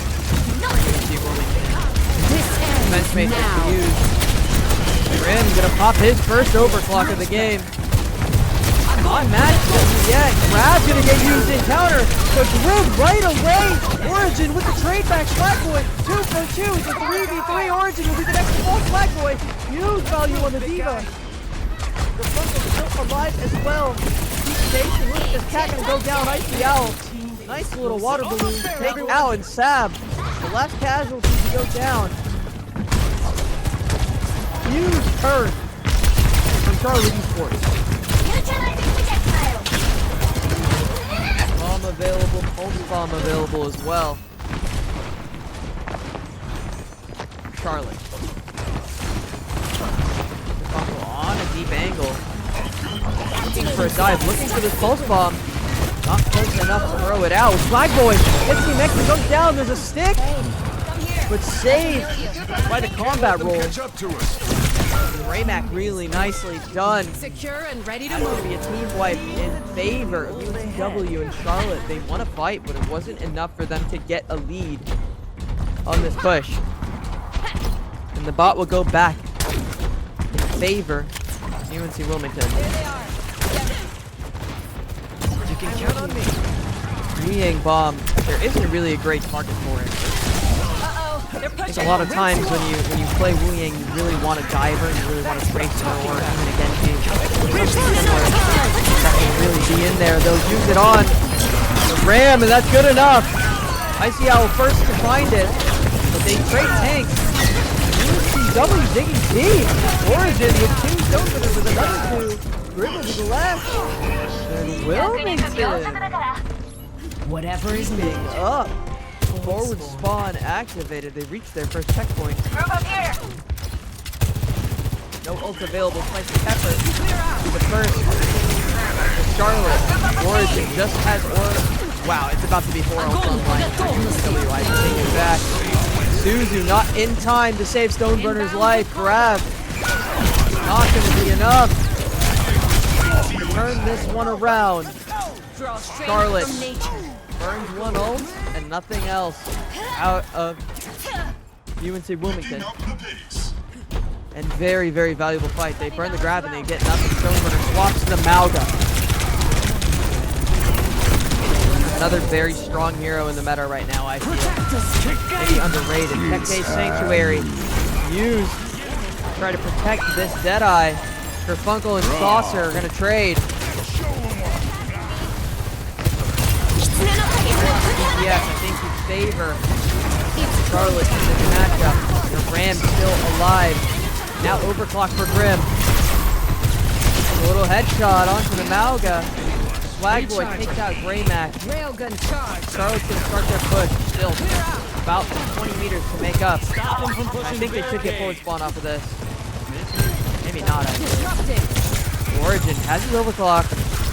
Defense matrix to use. Grim gonna pop his first overclock of the game. On match yet. Grab's gonna get used in counter. But Grim right away. Origin with the trade back. Flag Boy 2 for 2. It's a 3v3. Origin will be the next full Flag Boy. Huge value on the Diva. The Funko is still alive as well. Keep look at this cat gonna go down. Icy Owl. Nice little water balloon to take out and Sab. The last casualty to go down. Huge turn from Charlie Esports. Bomb available, pulse bomb available as well. Charlotte. On a deep angle. Looking for a dive, looking for this pulse bomb. Not close enough to throw it out. Flag Boy hits the next and goes down. There's a stick, but saved by the combat roll. Raymac really nicely done. Secure and ready to That's going move. to be a team wipe in favor of UNCW and Charlotte. They want to fight, but it wasn't enough for them to get a lead on this push. And the bot will go back in favor of UNC Wilmington. You can count on me. Wu Yang Bomb, there isn't really a great target for it. I think a lot of times when you play Wu Yang, you really want a diver, you really want a tracer, or even a Genji. That can really be in there. They'll use it on the Ram, and that's good enough. Icy Owl first to find it, but they trade tanks. UNCW digging deep. Origin with 2 Stonefitters with another 2. Grim with the left. And Wilmington Whatever is needed. Up. Forward spawn activated. They reached their first checkpoint. Move up here. No ult available. Spicy Pepper. The first. Charlotte. Origin just has Wow, it's about to be 4 ults online. WI take it back. Suzu not in time to save Stoneburner's life. Grab. Not going to be enough. Turn this one around. Charlotte burns 1 ult and nothing else out of UNC Wilmington. And very, very valuable fight. They burn the grab and they get nothing. Stoneburner swaps to the Malga. Another very strong hero in the meta right now, I feel. Maybe underrated. Tekke's Sanctuary used to try to protect this Deadeye. Kerfunkel and Saucer are going to trade. Yes, I think you favor Charlotte in this matchup. The Ram still alive. Now overclock for Grim. A little headshot onto the Malga. Swagboy takes out Greymac. Railgun charge. Charlotte's going to start their push. Still about 20 meters to make up. I think they should get forward spawn off of this. Maybe not, actually. Origin has his overclock.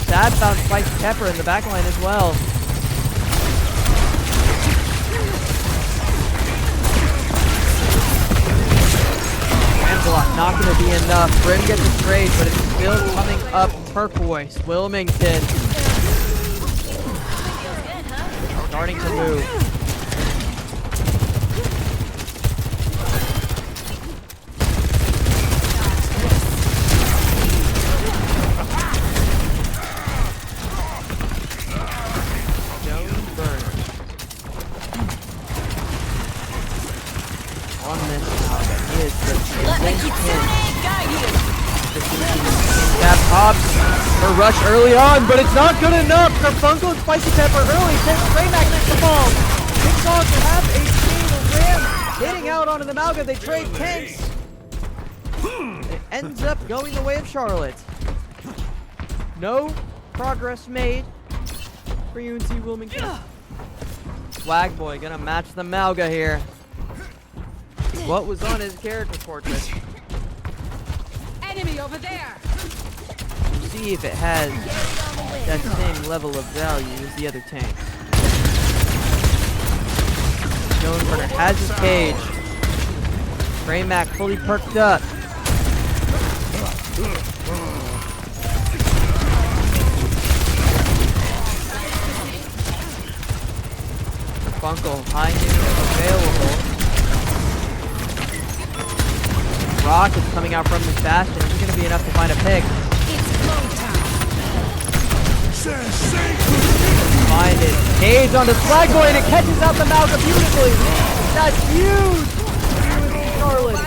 Sad found Spicy Pepper in the backline as well. Block not going to be enough. Grim gets a trade, but it's still coming up turquoise. Wilmington starting to move. Stoneburner on this now is the Stab Hobbs for rush early on, but it's not good enough. Kerfunkel and Spicy Pepper early. Greymac makes the ball. Kicks on to have a single Ram hitting out onto the Malga. They trade tanks. It ends up going the way of Charlotte. No progress made for UNC Wilmington. Swagboy gonna match the Malga here. What was on his character portrait? Enemy over there. See if it has that same level of value as the other tanks. Stoneburner has his cage. Greymac fully perked up. Funkel, high noon available. Rock is coming out from this bastion. It's going to be enough to find a pick. Find it. Cage on the Swagboy and it catches out the Malga beautifully. That's huge. Charlotte.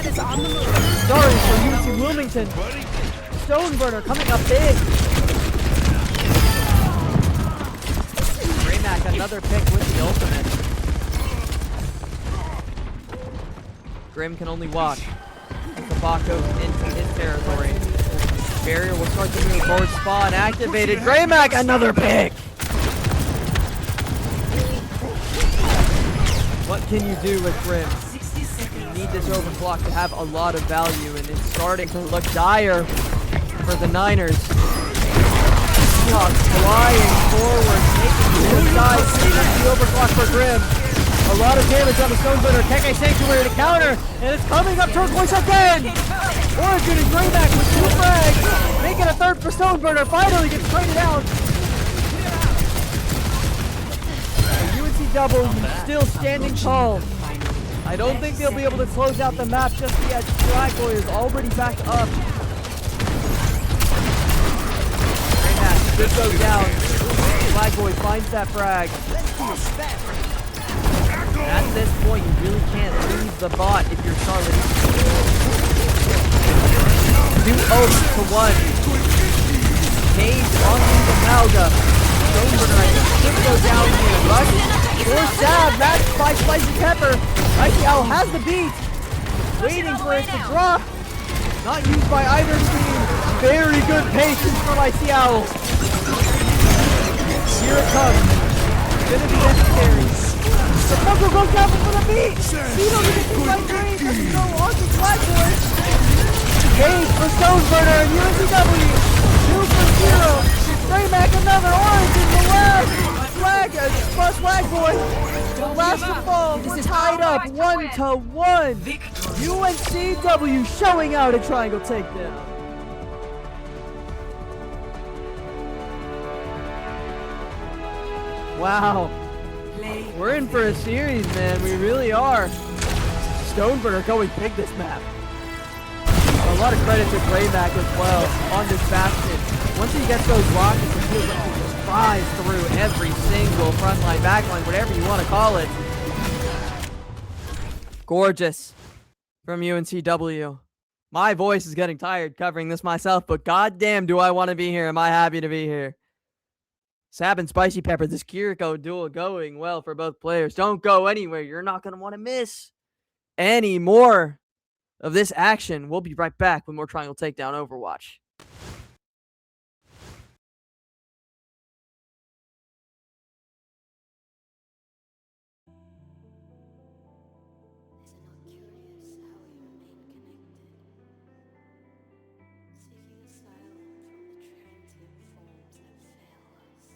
Sorry for UNC Wilmington. Stoneburner coming up big. Greymac another pick with the ultimate. Grim can only walk. Kabak goes into his territory. Barrier will start to move forward. Spawn activated. Greymac, another pick. What can you do with Grim? You need this overclock to have a lot of value, and it's starting to look dire for the Niners. Flying forward, taking to the side, the overclock for Grim. A lot of damage on the Stoneburner. Tekke's Sanctuary to counter, and it's coming up turquoise again! Origin and Greymac with 2 frags, making a third for Stoneburner. Finally gets traded out. The UNC double still standing tall. I don't think they'll be able to close out the map just yet. Swagboy is already back up. Greymac should go down. Swagboy finds that frag. At this point, you really can't lose the bot if you're Charlotte. 2 ults to 1. Cage onto the Malga. Stoneburner, I think, should go down here. Rush or Sab, matched by Spicy Pepper. Icy Owl has the beat. Waiting for it to drop. Not used by either team. Very good patience from Icy Owl. Here it comes. gonna be necessary. The Funko goes down for the beat. Speed on the right green. Doesn't go on to Blackboard. Cage for Stoneburner and UNCW. 2 for 0. Raymack another orange in the left. Flag plus Flagboy. The last to fall. We're tied up 1-1. UNCW showing out a triangle takedown. Wow. We're in for a series, man. We really are. Stoneburner going big this map. A lot of credit to Raymack as well on this bastion. Once he gets those rockets, it feels like he just flies through every single frontline, backline, whatever you want to call it. Gorgeous from UNCW. My voice is getting tired covering this myself, but goddamn do I want to be here. Am I happy to be here? Sab and Spicy Pepper, this Kiriko duel going well for both players. Don't go anywhere. You're not going to want to miss any more of this action. We'll be right back with more Triangle Takedown Overwatch. Is it not curious how we remain connected? Seeking asylum from the transient forms that fail us.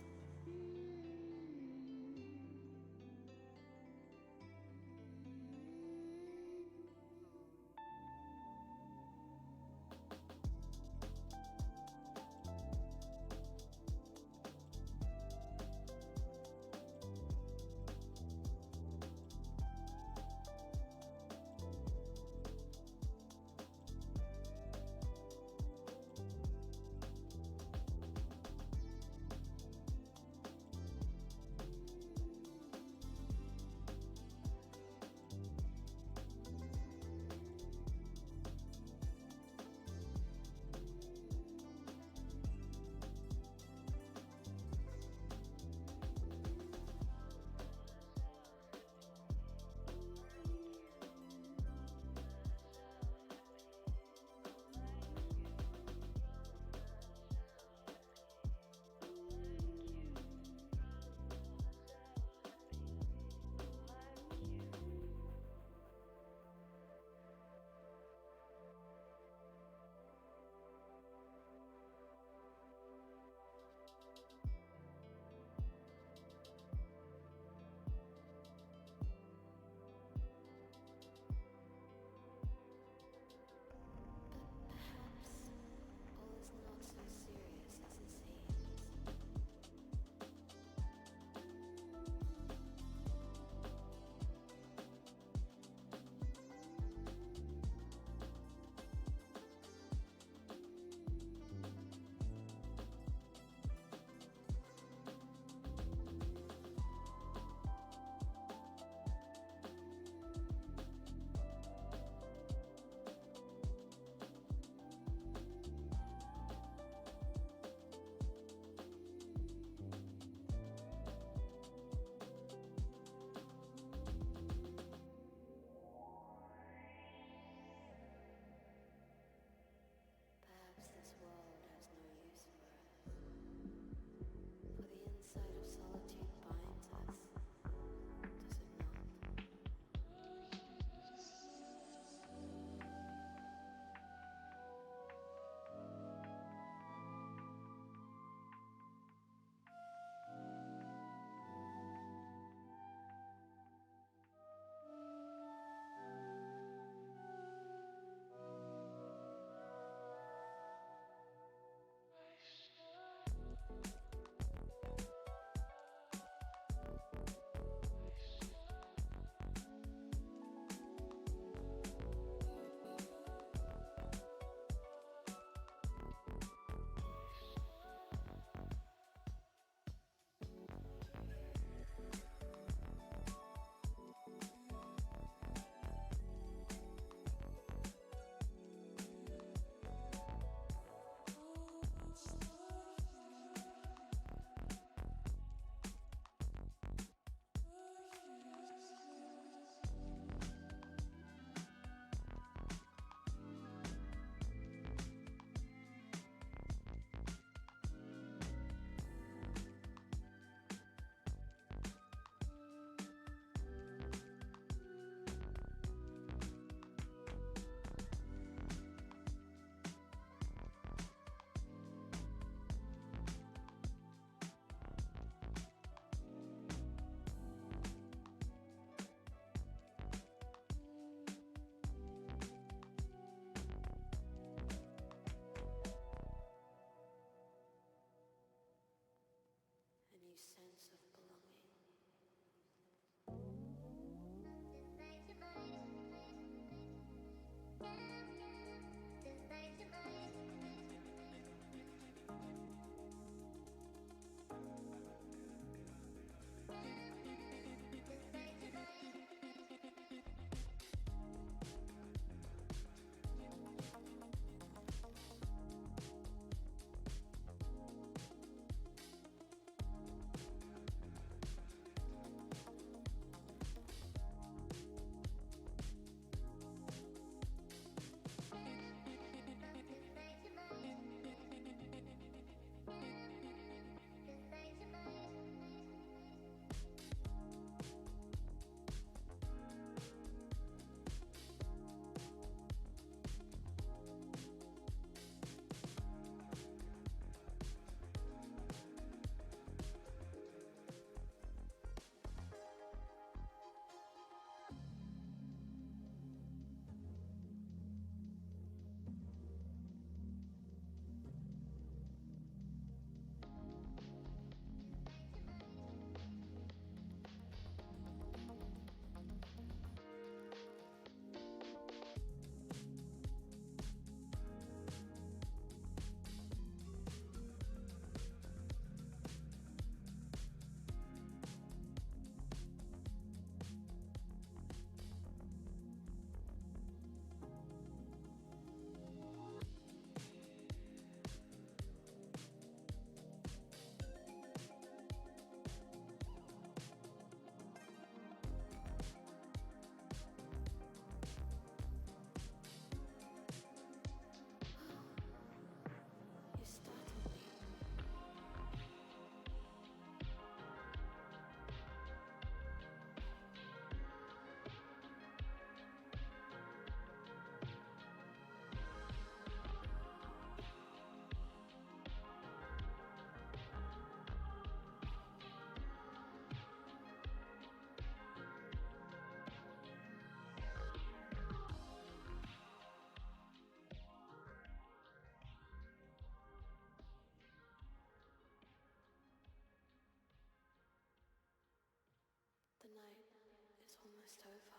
almost over.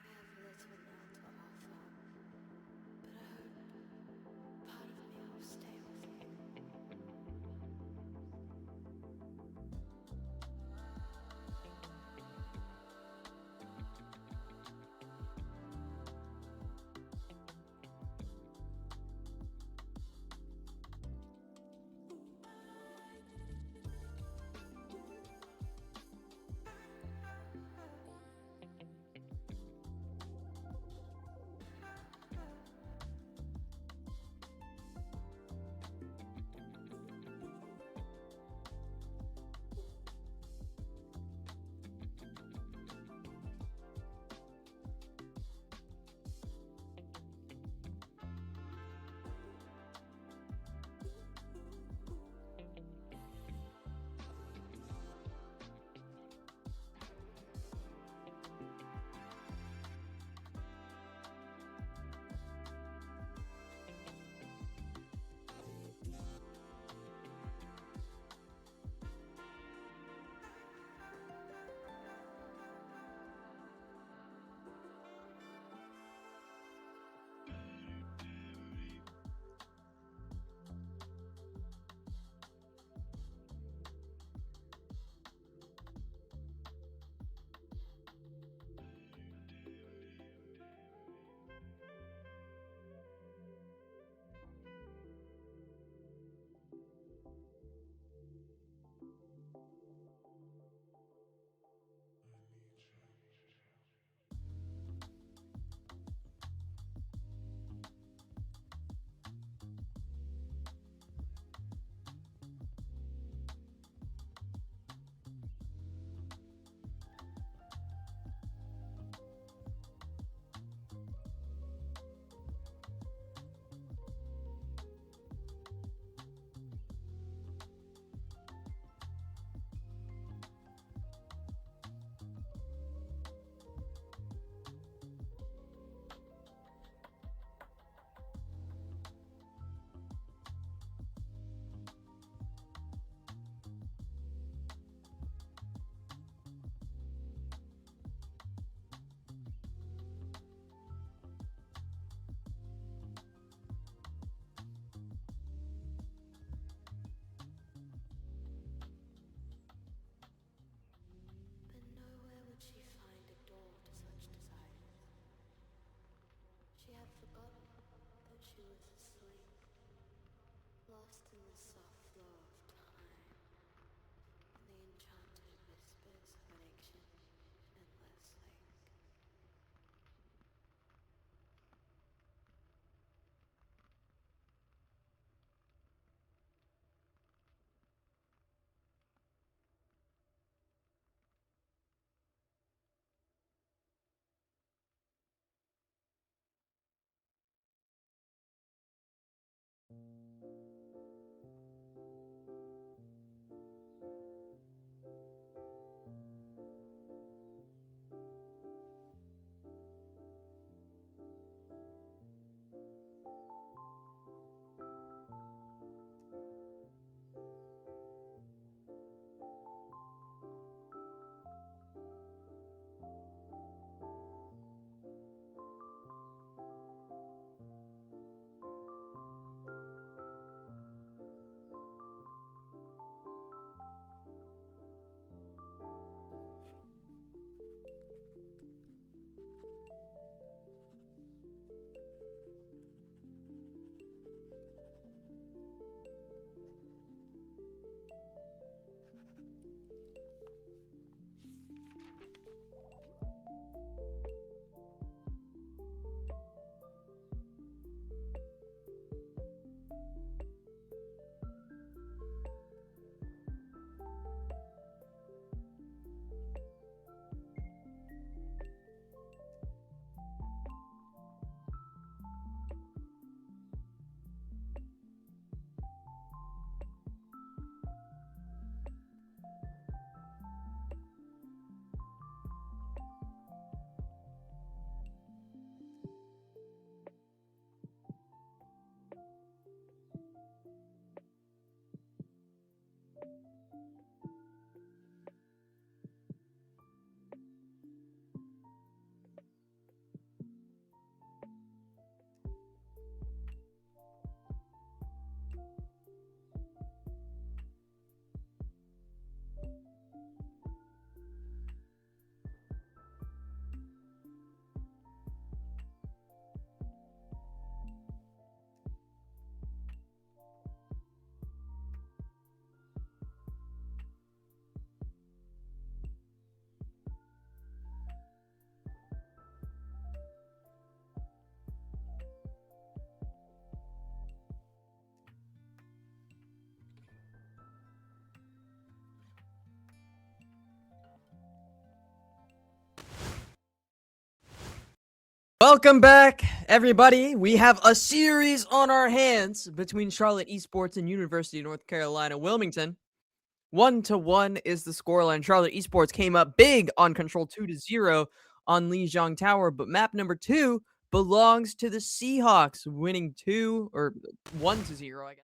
I have little now to offer, but I hope part of me will stay with you. Welcome back, everybody. We have a series on our hands between Charlotte Esports and University of North Carolina Wilmington. 1-1 is the scoreline. Charlotte Esports came up big on Control 2-0 on Lijiang Tower, but map number 2 belongs to the Seahawks, winning 1-0, I guess.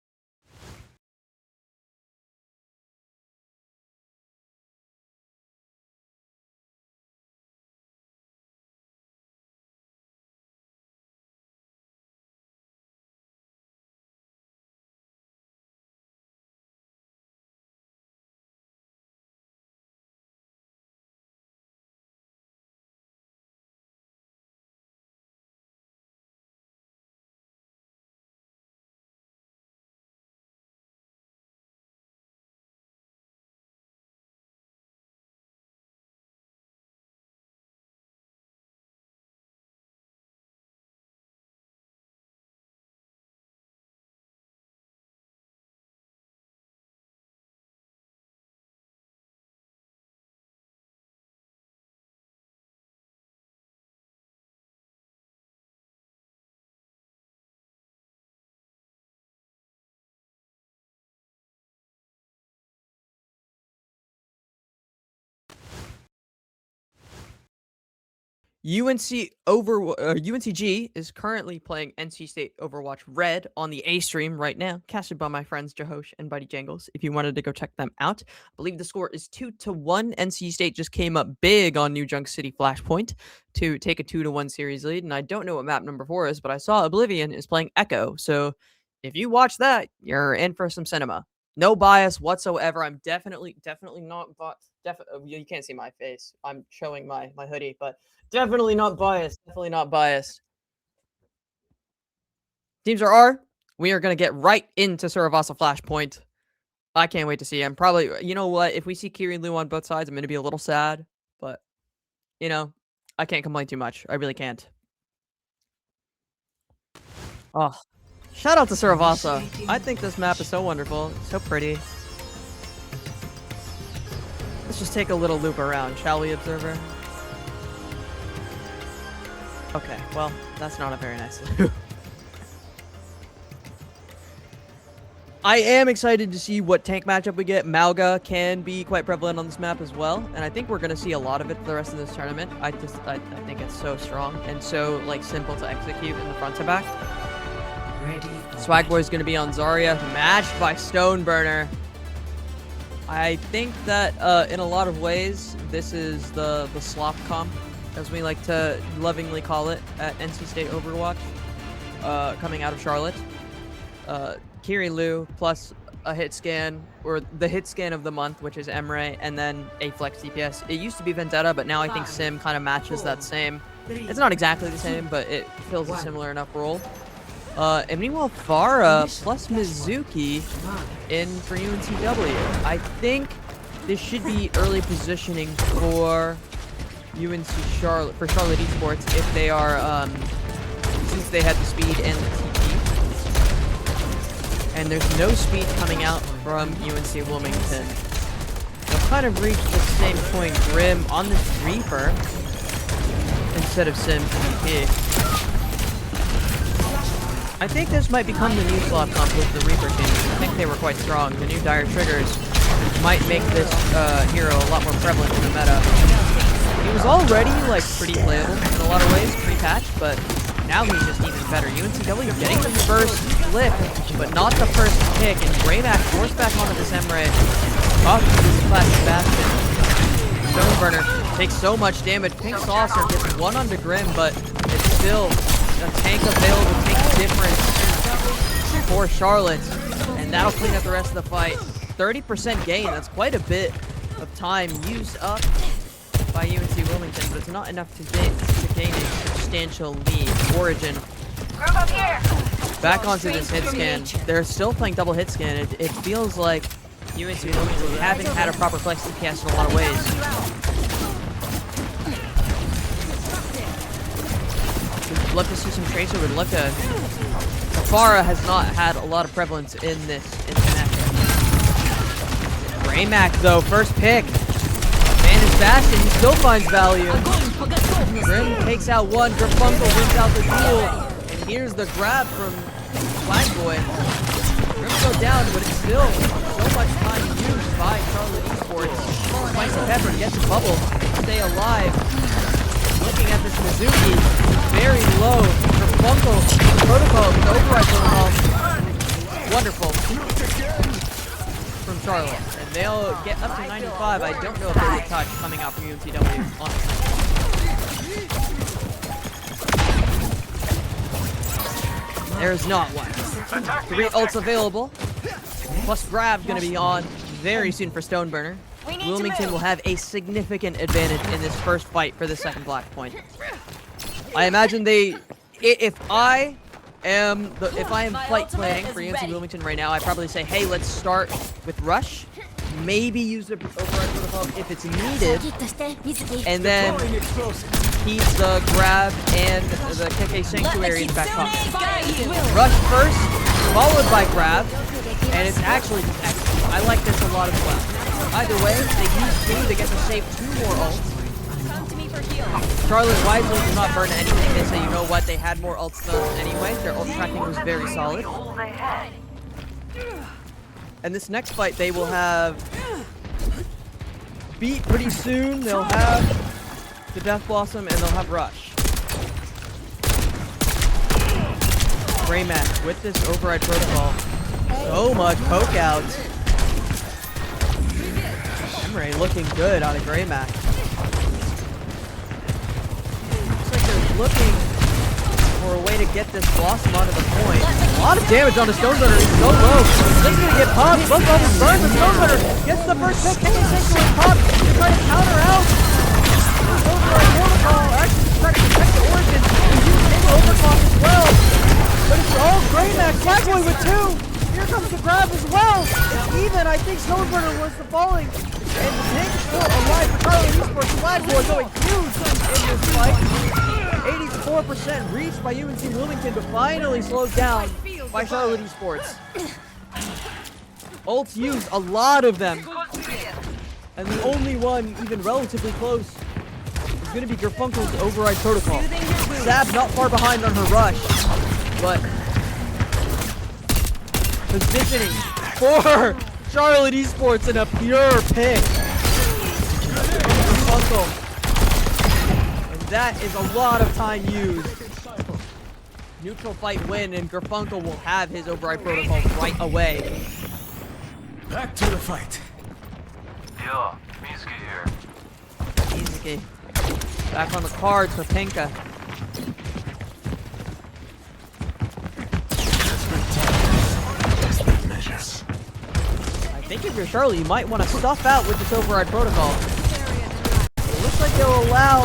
UNCG is currently playing NC State Overwatch Red on the A stream right now, casted by my friends Jahosh and Buddy Jangles. If you wanted to go check them out, I believe the score is 2-1. NC State just came up big on New Junk City Flashpoint to take a 2-1 series lead, and I don't know what map number 4 is, but I saw Oblivion is playing Echo. So if you watch that, you're in for some cinema. No bias whatsoever. I'm definitely not. You can't see my face. I'm showing my hoodie, but definitely not biased. Definitely not biased. Teams are R. We are going to get right into Suravasa Flashpoint. I can't wait to see him. Probably, you know what? If we see Kiri Lu on both sides, I'm going to be a little sad. But, you know, I can't complain too much. I really can't. Oh, shout out to Suravasa. I think this map is so wonderful. So pretty. Let's just take a little loop around, shall we, Observer? Okay, well, that's not a very nice loop. I am excited to see what tank matchup we get. Malga can be quite prevalent on this map as well, and I think we're going to see a lot of it for the rest of this tournament. I think it's so strong and so, like, simple to execute in the front to back. Swag Boy's going to be on Zarya, matched by Stoneburner. I think that in a lot of ways, this is the slop comp, as we like to lovingly call it at NC State Overwatch, coming out of Charlotte. Kiri Lu plus a hit scan, or the hit scan of the month, which is Emre, and then a flex DPS. It used to be Vendetta, but now I think Sim kind of matches that same. It's not exactly the same, but it fills a similar enough role. And meanwhile, Farah plus Mizuki in for UNCW. I think this should be early positioning for Charlotte Esports if they are, since they had the speed and the TP. And there's no speed coming out from UNC Wilmington. They'll kind of reach the same point Grim on this Reaper instead of Sim TP. I think this might become the new slot comp with the Reaper team. I think they were quite strong. The new Dire Triggers might make this hero a lot more prevalent in the meta. He was already, like, pretty playable in a lot of ways, pre-patch, but now he's just even better. UNCW getting the first flip, but not the first pick, and Greyback forced back onto this Emre. Off to this classic Bastion. Stoneburner takes so much damage. Pink Saucer gets one onto Grim, but it's still a tank available to take the difference for Charlotte, and that'll clean up the rest of the fight. 30% gain, that's quite a bit of time used up by UNC Wilmington, but it's not enough to gain a substantial lead. Origin back onto this hit scan. They're still playing double hit scan. It feels like UNC Wilmington haven't had a proper flex DPS in a lot of ways. Would love to see some Tracer. Would love to. Farah has not had a lot of prevalence in this matchup. Greymac though, first pick. Man is Bastion, he still finds value. Grim takes out one. Garfunkel wins out the duel. And here's the grab from Flagboy. Grim go down, but it's still so much time used by Charlotte Esports. Spicy Pepper gets a bubble to stay alive. Looking at this Mizuki, very low. Garfunkel, protocol, with override protocol. Wonderful. From Charlotte. And they'll get up to 95. I don't know if there's a touch coming out from UNCW, honestly. There's not one. 3 ults available. Plus grab's gonna be on very soon for Stoneburner. Wilmington will have a significant advantage in this first fight for the second black point. I imagine if I am fight planning for UNC Wilmington right now, I probably say, hey, let's start with Rush. Maybe use the override protocol if it's needed, and then keep the grab and the KK Sanctuary in the back pocket. Rush first, followed by grab, and it's actually just excellent. I like this a lot as well. Either way, they use 2, they get to save 2 more ults. Charlotte wisely does not burn anything. They say, you know what, they had more ults than us anyway. Their ult tracking was very solid. And this next fight, they will have beat pretty soon. They'll have the Death Blossom, and they'll have Rush. Greymax with this override protocol. So much poke out. Emre looking good on a Greymax. Looks like they're looking for a way to get this Blossom onto the point. A lot of damage on the Stoneburner. He's so low. This is gonna get popped. Both of them burn, but Stoneburner gets the first pick. KK Sanctuary popped. They try to counter out. Override protocol. Actually, try to protect the Origin. And use single overclock as well. But it's all Greymax. Flagboy with 2. Here comes the grab as well. It's even. I think Stoneburner was the falling. And the tank is still alive for Charlotte Esports. Flagboy going huge in this fight. 84% reached by UNC Wilmington, but finally slowed down by Charlotte Esports. Ults used, a lot of them. And the only one even relatively close is going to be Garfunkel's override protocol. Sab not far behind on her rush, but positioning for Charlotte Esports in a pure pick. Garfunkel. And that is a lot of time used. Neutral fight win, and Garfunkel will have his override protocol right away. Back to the fight. Yeah, Mizuki here. Mizuki. Back on the cards for Pinka. I think if you're Charlotte, you might want to stuff out with this override protocol. It looks like they'll allow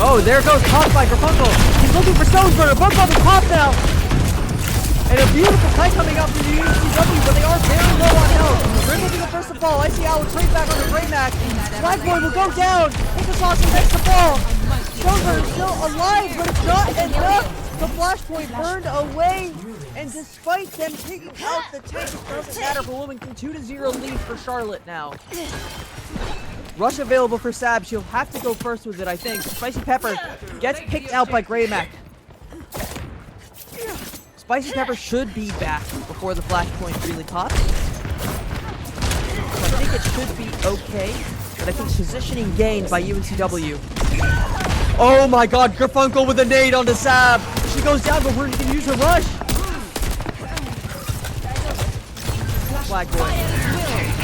Oh, there goes pop by Garfunkel. He's looking for Stoneburner. Both of them pop now. And a beautiful fight coming out from the UNCW, but they are very low on health. Grim will be the first to fall. I see Alex trade back on the Greymax. Flagboy will go down. Hickasaw takes the fall. Stoneburner is still alive, but it's not enough. The flashpoint burned away. And despite them taking out the tank, it doesn't matter for Wilmington. 2-0 lead for Charlotte now. Rush available for Sab. She'll have to go first with it, I think. Spicy Pepper gets picked out by Greymax. Spicy Pepper should be back before the flashpoint really pops. So I think it should be okay. But I think positioning gained by UNCW. Oh my god, Garfunkel with a nade onto Sab. She goes down before she can use her rush. Flagboy.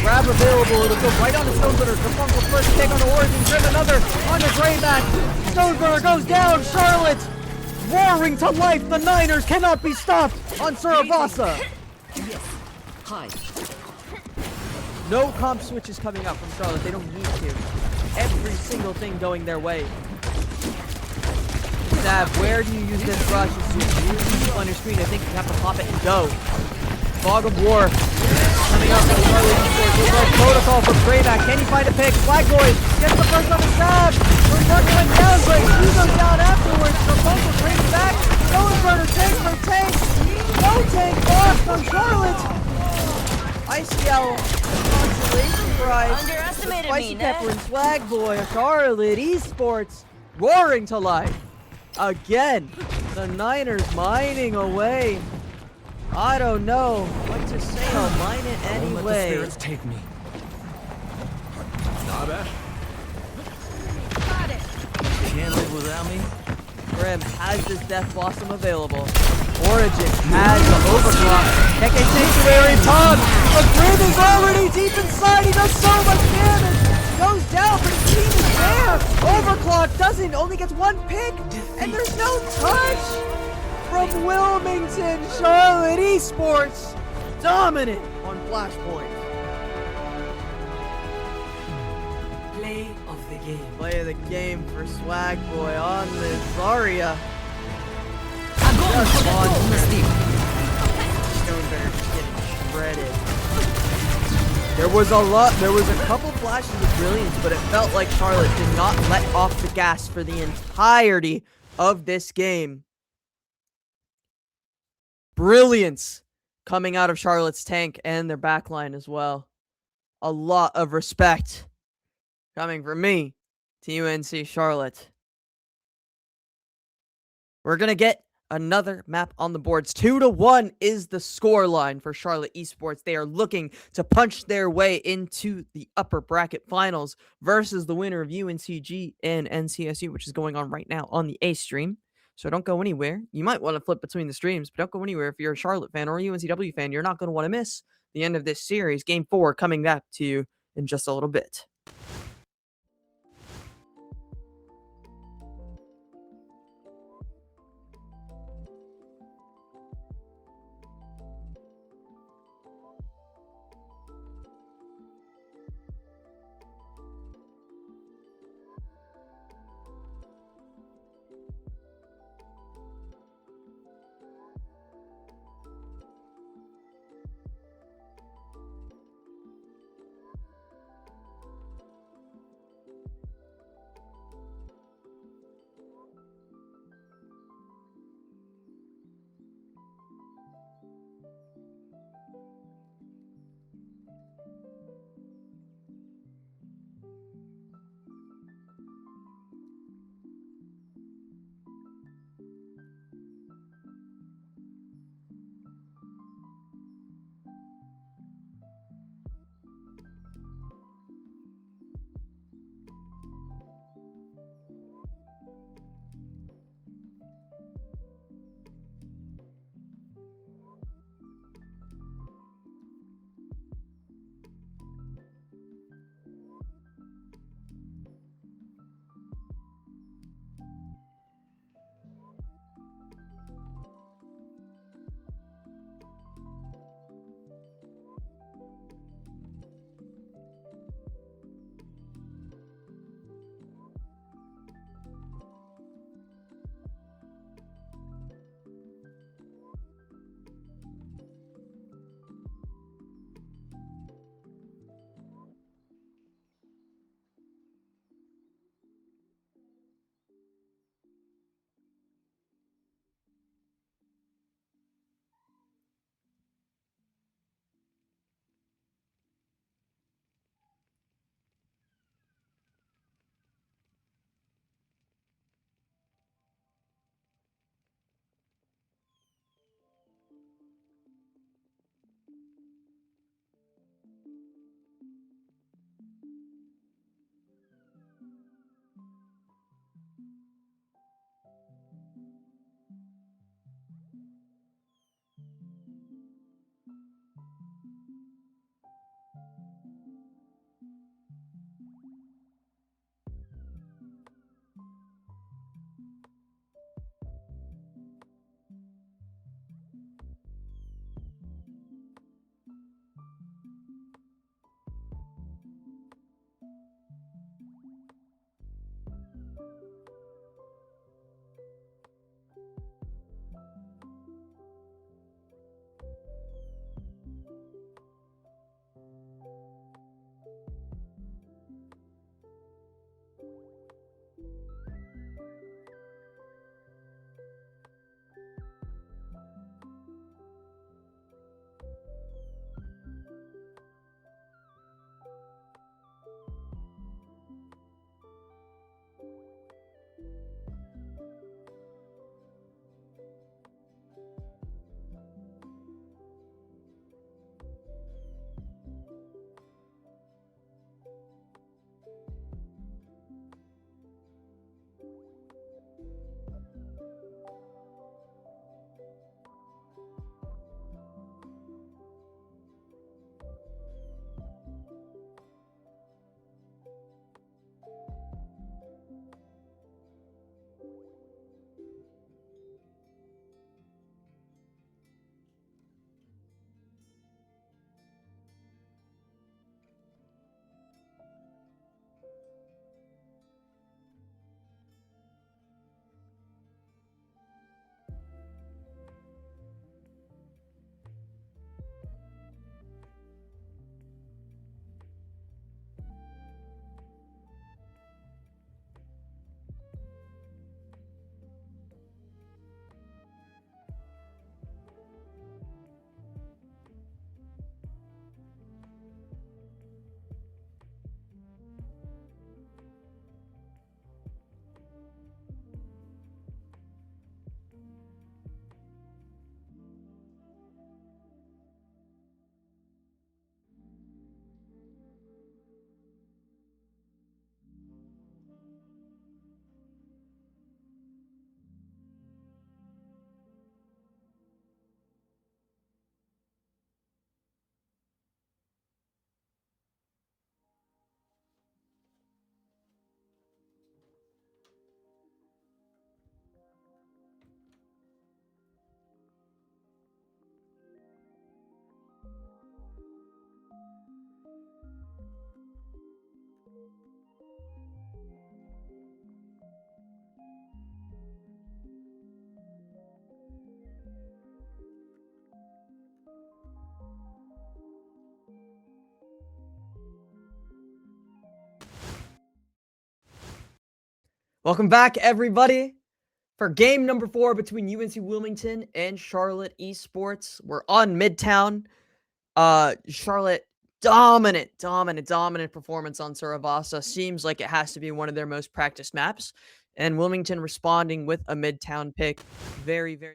Grab available, it'll go right on the Stoneburner. Garfunkel first take on the Origin, Grim another on the Greyback. Stoneburner goes down, Charlotte roaring to life. The Niners cannot be stopped on Surabasa. Hi. No comp switches coming up from Charlotte, they don't need to. Every single thing going their way. Sab, where do you use this rush? It's on your screen, I think you have to pop it and go. Fog of War coming up from Charlotte Esports. Protocol from Greyback. Can he find a pick? Flagboy gets the first on the Sab. Mark went down, but he goes down afterwards. Garfunkel brings back. Stoneburner tank for tank. No tank lost from Charlotte. ICL consolation prize. Underestimated Spicy me, Pepper ne? and Swag Boy, Charlotte Esports, roaring to life. Again, the Niners mining away. I don't know what to say. I'll mine it Don't let the anyway. spirits take me. Nada? Got it. Can't live without me? Grim has this Death Blossom available. Origin has the Overclock. Keke Sanctuary Pog. But Grim is already deep inside. He does so much damage. Goes down, but his team is there. Overclock doesn't. Only gets one pick. And there's no touch. From Wilmington, Charlotte Esports. Dominant on Flashpoint. Play of the game. Play of the game for Swag Boy on the Zarya. Огонь Just по on готовности. Stonebetter just getting shredded. There was a couple flashes of brilliance, but it felt like Charlotte did not let off the gas for the entirety of this game. Brilliance coming out of Charlotte's tank and their backline as well. A lot of respect coming from me to UNC Charlotte. We're going to get another map on the boards. 2-1 is the score line for Charlotte Esports. They are looking to punch their way into the upper bracket finals versus the winner of UNCG and NCSU, which is going on right now on the A stream. So don't go anywhere. You might want to flip between the streams, but don't go anywhere. If you're a Charlotte fan or a UNCW fan, you're not going to want to miss the end of this series. Game 4 coming back to you in just a little bit. Welcome back, everybody, for game number 4 between UNC Wilmington and Charlotte Esports. We're on Midtown. Charlotte, dominant performance on Saravasa. Seems like it has to be one of their most practiced maps. And Wilmington responding with a Midtown pick. Very, very...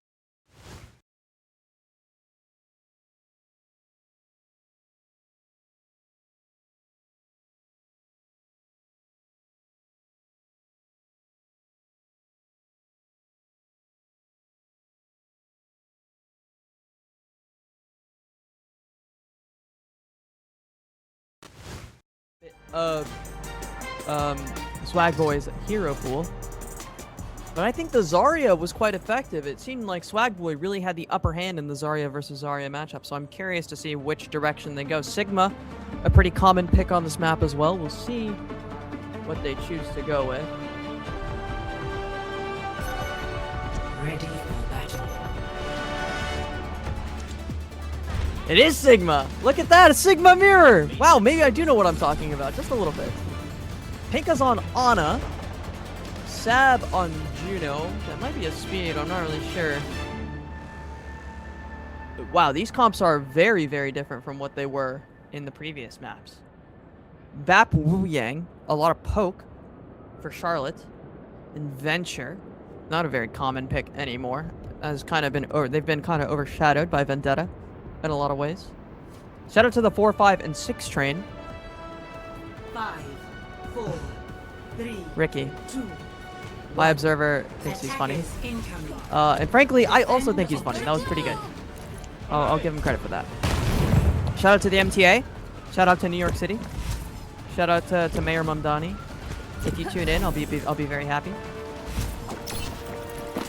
Swag Boy's hero pool. But I think the Zarya was quite effective. It seemed like Swag Boy really had the upper hand in the Zarya versus Zarya matchup, so I'm curious to see which direction they go. Sigma, a pretty common pick on this map as well. We'll see what they choose to go with. Ready for battle. It is Sigma! Look at that, a Sigma mirror! Wow, maybe I do know what I'm talking about, just a little bit. Pinka's on Ana. Sab on Juno. That might be a speed, I'm not really sure. But wow, these comps are very, very different from what they were in the previous maps. Vap Wu Yang, a lot of poke for Charlotte. And Venture, not a very common pick anymore. Has kind of been, or they've been kind of overshadowed by Vendetta in a lot of ways. Shout out to the 4, 5, and 6 train. 5, 4, 3, Ricky. 2. My observer thinks he's funny. Attackers incoming. And frankly, I also think he's funny. That was pretty good. I'll give him credit for that. Shout out to the MTA. Shout out to New York City. Shout out to Mayor Mamdani. If you tune in, I'll be very happy.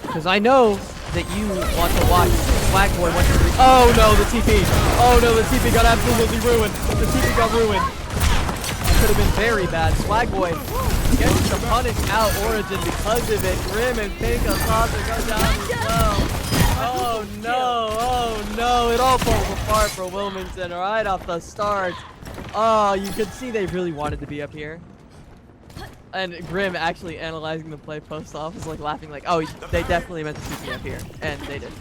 Because I know that you want to watch Swag Boy 123. Oh no, the TP! Oh no, the TP got absolutely ruined. The TP got ruined. That could have been very bad. Swag Boy gets to punish out Origin because of it. Grim and Pinka Sasa go down as well. Oh no, it all falls apart for Wilmington right off the start. Oh, you could see they really wanted to be up here. And Grim actually analyzing the play post off is like laughing like, oh, they definitely meant to TP up here. And they did.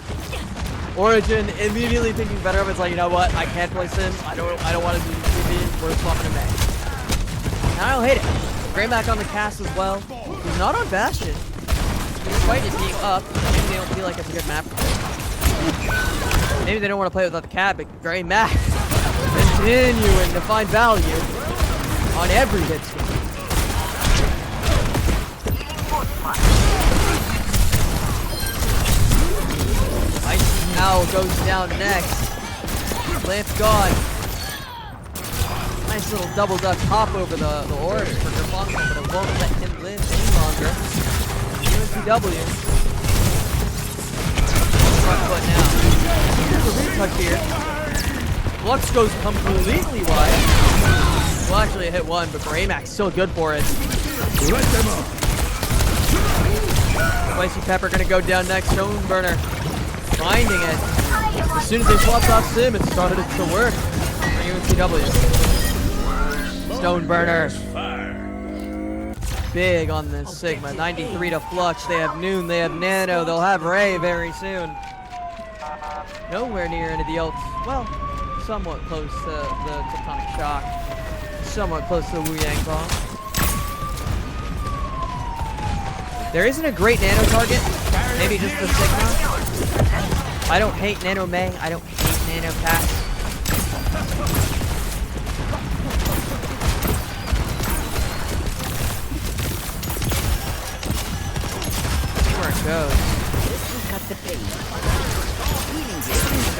Origin immediately thinking better of it. It's like, you know what? I can't play Sim. I don't want to do TP. We're swapping to May. And I don't hate it. Greymack on the cast as well. He's not on Bastion. Despite it being up, maybe they don't feel like it's a good map for them. Maybe they don't want to play without the cat, but Greymack continuing to find value on every hit scheme. Ice Owl goes down next. Lamp gone. Nice little double duck hop over the orange for Gerfonso, but it won't let him live any longer. UNCW. Front foot now. Here's a retouch here. Flux goes completely wide. Well, actually it hit one, but Greymack's still good for it. Let them up. Spicy Pepper gonna go down next. Stone Burner finding it. As soon as they swapped off Sim, it started to work for UNCW. Stone Burner. Big on this Sigma. 93 to Flux. They have Noon. They have Nano. They'll have Ray very soon. Nowhere near into the ults. Well, somewhat close to the Tectonic Shock. Somewhat close to the Wu Yang bomb. There isn't a great Nano target. Maybe just the Sigma. I don't hate Nano May. I don't hate Nano Pass. Goes.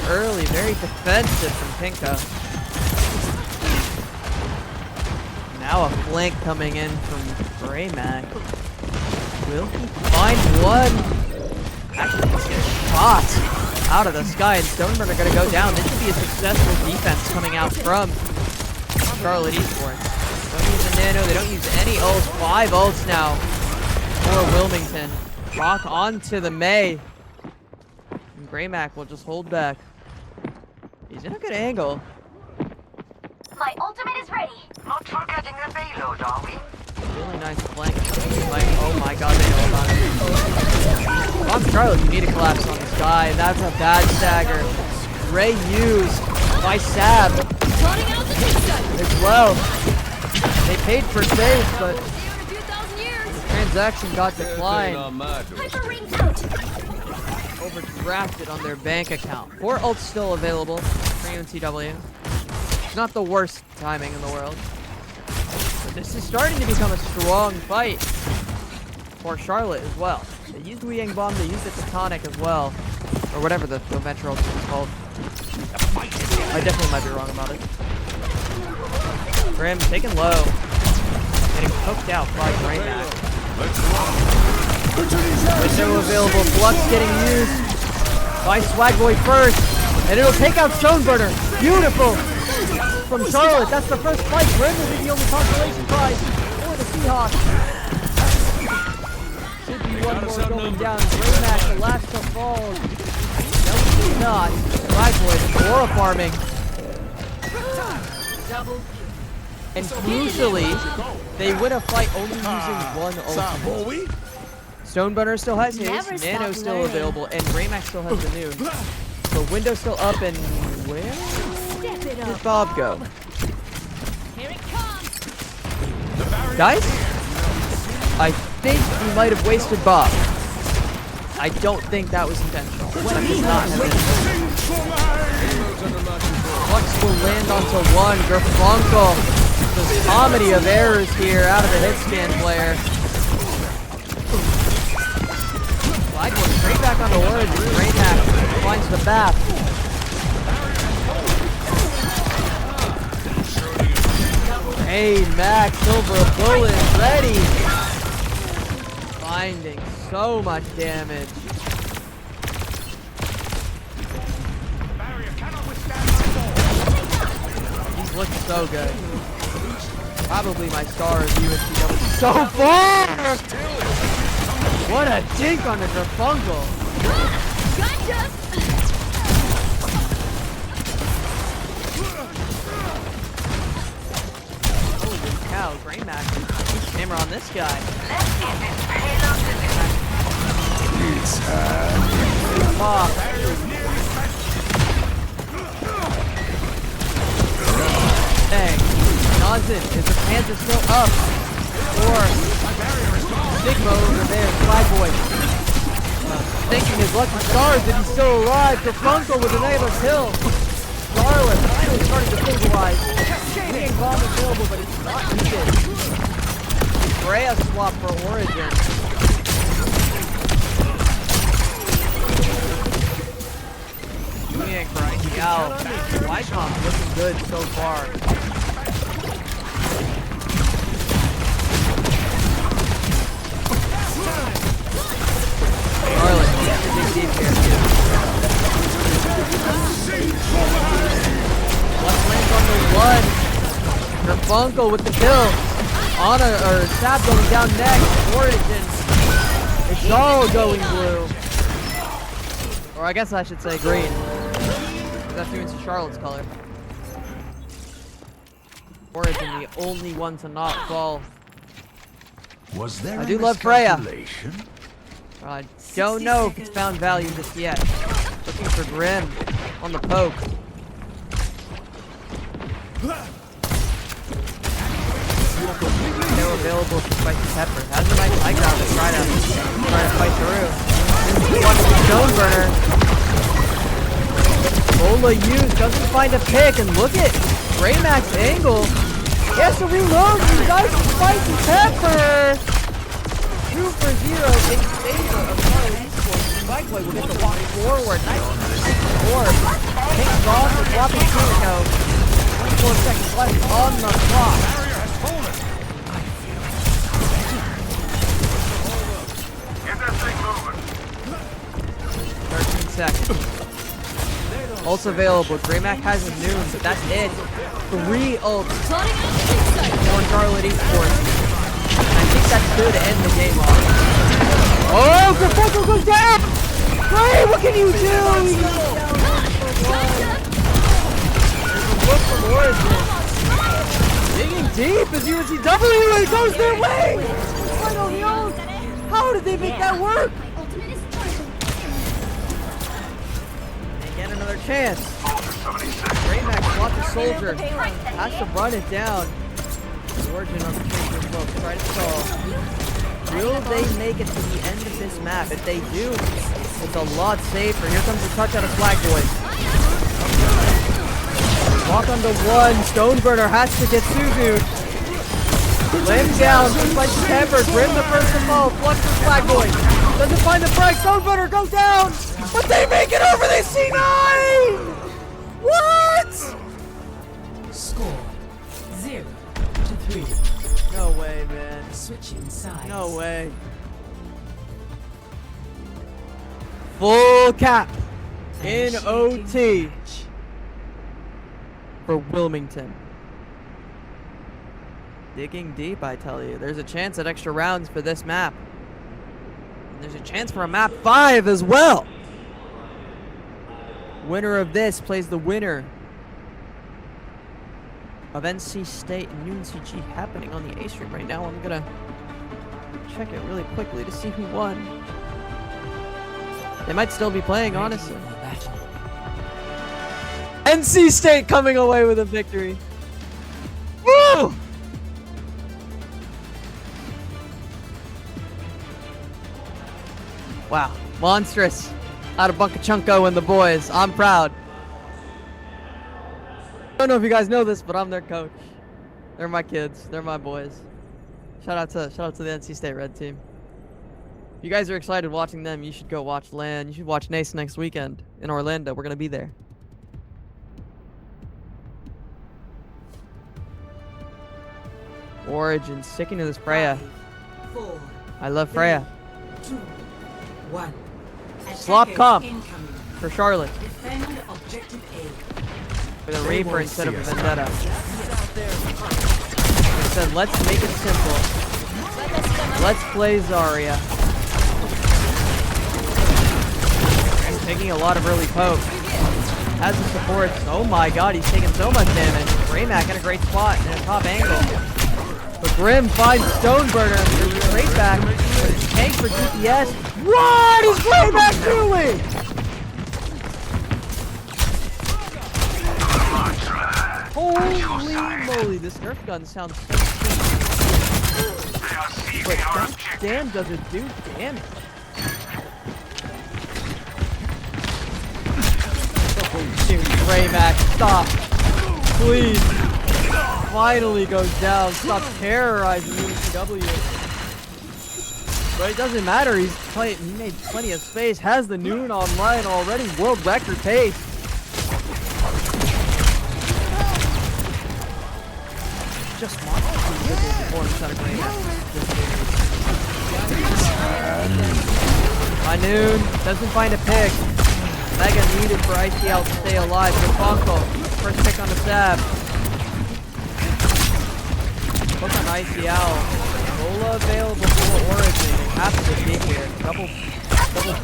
Early, very defensive from Pinka. Now a flank coming in from Greymack. Will he find one? Actually, he's getting shot out of the sky, and Stoneburner gonna go down. This should be a successful defense coming out from Charlotte Esports. Don't use the Nano, they don't use any ults. 5 ults now for Wilmington. Rock onto the May. And Greymack will just hold back. He's in a good angle. My ultimate is ready. Not forgetting the payload, are we? Really nice flank. Like, oh my god, Charlotte, you need to collapse on this guy, and that's a bad stagger. Ray used by Sab Trotting out the big side. as well. They paid for saves, but See you in a few thousand years. the transaction got This ain't declined. on my door. Hyper ring out. Overdrafted on their bank account. 4 ults still available for UNCW. It's not the worst timing in the world. But this is starting to become a strong fight for Charlotte as well. They used Wu Yang Bomb, they used the Tectonic as well. Or whatever the Metro is called. I definitely might be wrong about it. Grim taken low. Getting poked out by Greymack. Window available. Flux getting used by Swagboy first. And it'll take out Stoneburner. Beautiful. From Charlotte. That's the first fight. Grim will be the only consolation prize for the Seahawks. Should be one more going down. Greymack, the last to fall. No, he's not. Swagboy, Aurora farming. And crucially, they win a fight only using one ultimate. Stoneburner still has his, Never Nano stop still learning. available, and Greymack still has the noon. So Window's still up, and where Step it did up. Bob go? Here it comes. Guys, I think we might have wasted Bob. I don't think that was intentional. That does not have been. Flux will land onto one. Garfunkel. The comedy of errors here out of the hit scan player. Slide one straight back onto Origin. Greymack finds the back. Hey, Max, Silver Bullet, ready. Finding so much damage. He's looking so good. Probably my star of USPW so far! What a dink on the Garfunkel! Gotcha. Holy cow, Greymack. Hammer on this guy. Pop. Dang. Nazin, is the Panther still up? Or Sigma over there, Flyboy. Thinking his lucky stars that he's still alive. Garfunkel with another kill. Charlotte finally starting to stabilize. Being bomb available, but it's not needed. Freya swap for Origin. Being grinding out. Wycom's looking good so far. Charlotte, dig deep here. Left lands on the one. Garfunkel with the kill. Anna or Sab going down next. Origin. It's all going blue. Or I guess I should say green. That's UNC Charlotte's color. Origin, the only one to not fall. Was there I do love Freya. I don't 60 know if it's seconds. found value just yet. Looking for Grim on the poke. They're available for Spicy Pepper. Has a nice high ground to try to fight through. Watch the Stoneburner. Bola used, doesn't find a pick, and look at Greymack's angle. He has to reload these guys with Spicy Pepper. 2 for 0 in favor of Charlie Esports. Spikeboy will get the walk forward. Nice orb. Takes off with dropping Kumiko. 24 seconds left on the clock. Get that thing moving. 13 seconds. Ults available. Greymack has a noon, but that's it. 3 ults Trotting out the big side. for Charlotte Esports. I think that's good to end the game off. Oh, Garfunkel goes down! Gray, what can you do? He goes down There's a look from Origin. Digging deep as UNCW, and it goes their way! Right on the ult! How did they make that work? chance. Raymax wants a soldier. Has to run it down. Origin on the chamber smoke. Try to stall. Will they make it to the end of this map? If they do, it's a lot safer. Here comes the touch out of Flag Boy. Walk onto one. Stoneburner has to get Sugu'd. Limb down. Just like the temper. Grim the first to fall. Flux for Flag Boy. Doesn't find the frag. Stoneburner goes down. But they make it over the C9! What? Score 0-3. No way, man. Switching sides. No way. Full cap in OT for Wilmington. Digging deep, I tell you. There's a chance at extra rounds for this map. And there's a chance for a map 5 as well. Winner of this plays the winner of NC State and UNCG happening on the A stream right now. I'm gonna check it really quickly to see who won. They might still be playing, honestly. NC State coming away with a victory. Woo! Wow, monstrous. Out of Bunkachunko and the boys. I'm proud. I don't know if you guys know this, but I'm their coach. They're my kids. They're my boys. Shout out to the NC State Red team. If you guys are excited watching them, you should go watch LAN. You should watch NACE next weekend in Orlando. We're gonna be there. Origin sticking to this Freya. 5, 4, I love Freya. 2, 1. Swap Attackers comp incoming. for Charlotte Defend objective A. with a Reaper instead of a Vendetta. They said, let's make it simple. Let's play Zarya. He's taking a lot of early poke. Has the supports. Oh my god, he's taking so much damage. Raymac in a great spot in a top angle. But Grim finds Stoneburner. Straight back. But it's tank for DPS. What is Raymac doing? Holy moly, this Nerf gun sounds so cheap. But that damn doesn't do damage. Shoot, Raymac, stop. Please. Finally goes down. Stop terrorizing UNCW. But it doesn't matter. He made plenty of space. Has the noon online already. World record pace. Just watch the individual performance out of Raymac. My noon doesn't find a pick. Mega needed for ICL to stay alive. Bonko, first pick on the stab. Look on ICL. Bola available for Origin. They have to be here. Double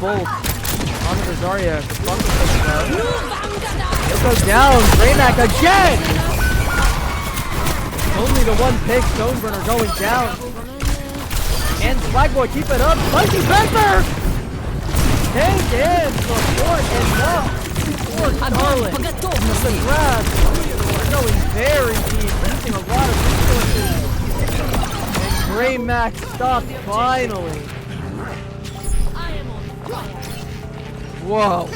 bolt on the Zarya. Bonko takes it out. It goes down. Raymac again. Only the one pick. Stoneburner going down. And Flagboy keep it up. Spicy Pepper. Take in support and up for Charlotte. The grab. We're going very deep, using a lot of resources. And Raymac stopped finally. Whoa.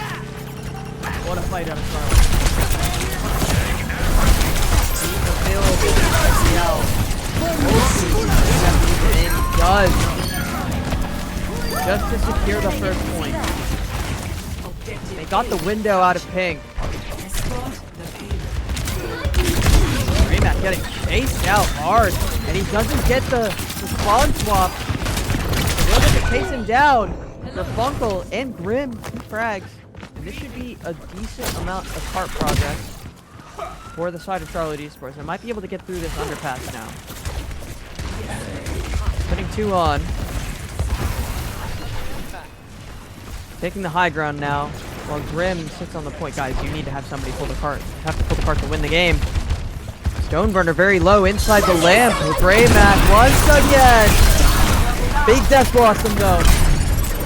What a fight out of Charlotte. He's available to ICL. And he does. Just to secure the first point. They got the window out of pink. Raymac getting chased out hard, and he doesn't get the spawn swap. They're able to chase him down. The Funkle and Grim 2 frags, and this should be a decent amount of cart progress for the side of Charlotte Esports. I might be able to get through this underpass now. Putting 2 on. Taking the high ground now, while Grim sits on the point. Guys, you need to have somebody pull the cart. You have to pull the cart to win the game. Stoneburner very low inside the lamp with Raymac once again. Big death blossom though.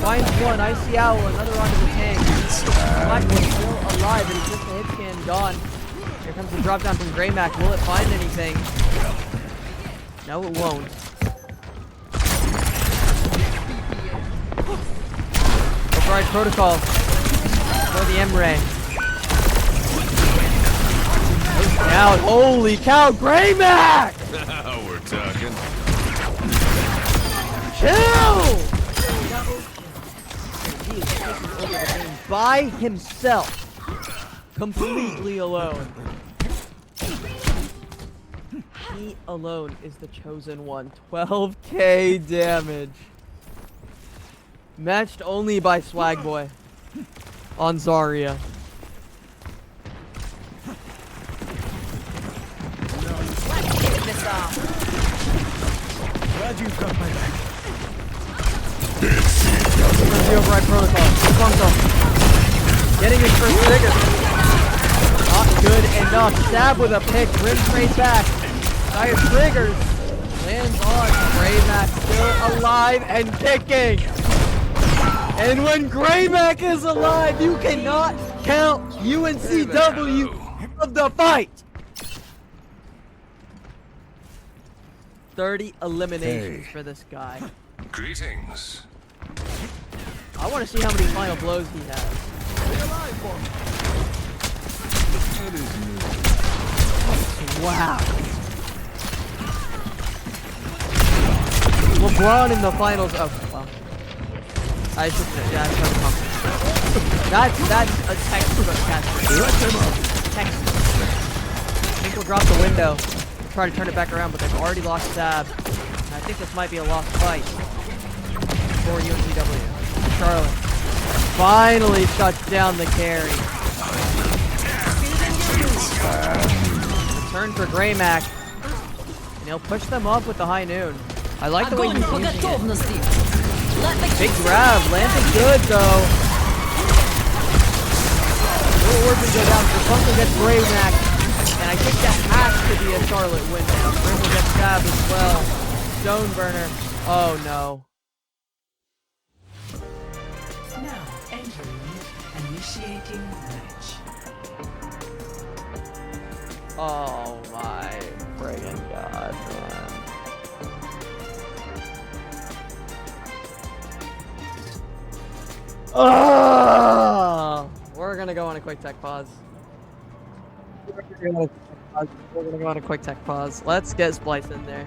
Finds one. Icy Owl. Another onto the tank. Blackboard still alive. It is just a hit scan gone. Here comes the drop down from Greymac. Will it find anything? No, it won't. Override protocol for the M-Ray. Down. Holy cow, Greymac! Now we're talking. Kill! He is taking over the game by himself. Completely alone. He alone is the chosen one. 12k damage. Matched only by Swag Boy on Zarya. Glad you've got my back. Here's the override protocol. Funko. Getting his first trigger. Not good enough. Stab with a pick. Rim straight back. Fire triggers. Lands on. Greymac still alive and kicking. And when Greymac is alive, you cannot count UNCW of the fight. 30 eliminations for this guy. Greetings. I want to see how many final blows he has. Wow. LeBron in the finals. Oh, well. I should say, yeah, I'm trying to pump. That's a textbook catcher. Textbook. I think we'll drop the window. Try to turn it back around, but they've already lost Sab. I think this might be a lost fight for UNCW. Charlotte finally shuts down the carry. Turn for Greymac. And he'll push them up with the high noon. I like the way he's using it. Big grab, landing good though. Little orphan goes out, Funko gets Greymac. And I think that has to be a Charlotte win now. Grim will get stabbed as well. Stone burner. Oh no. Now entering initiating match. Oh my friggin' god, man. Oh! We're gonna go on a quick tech pause. We're gonna go on a quick tech pause. Let's get Splice in there.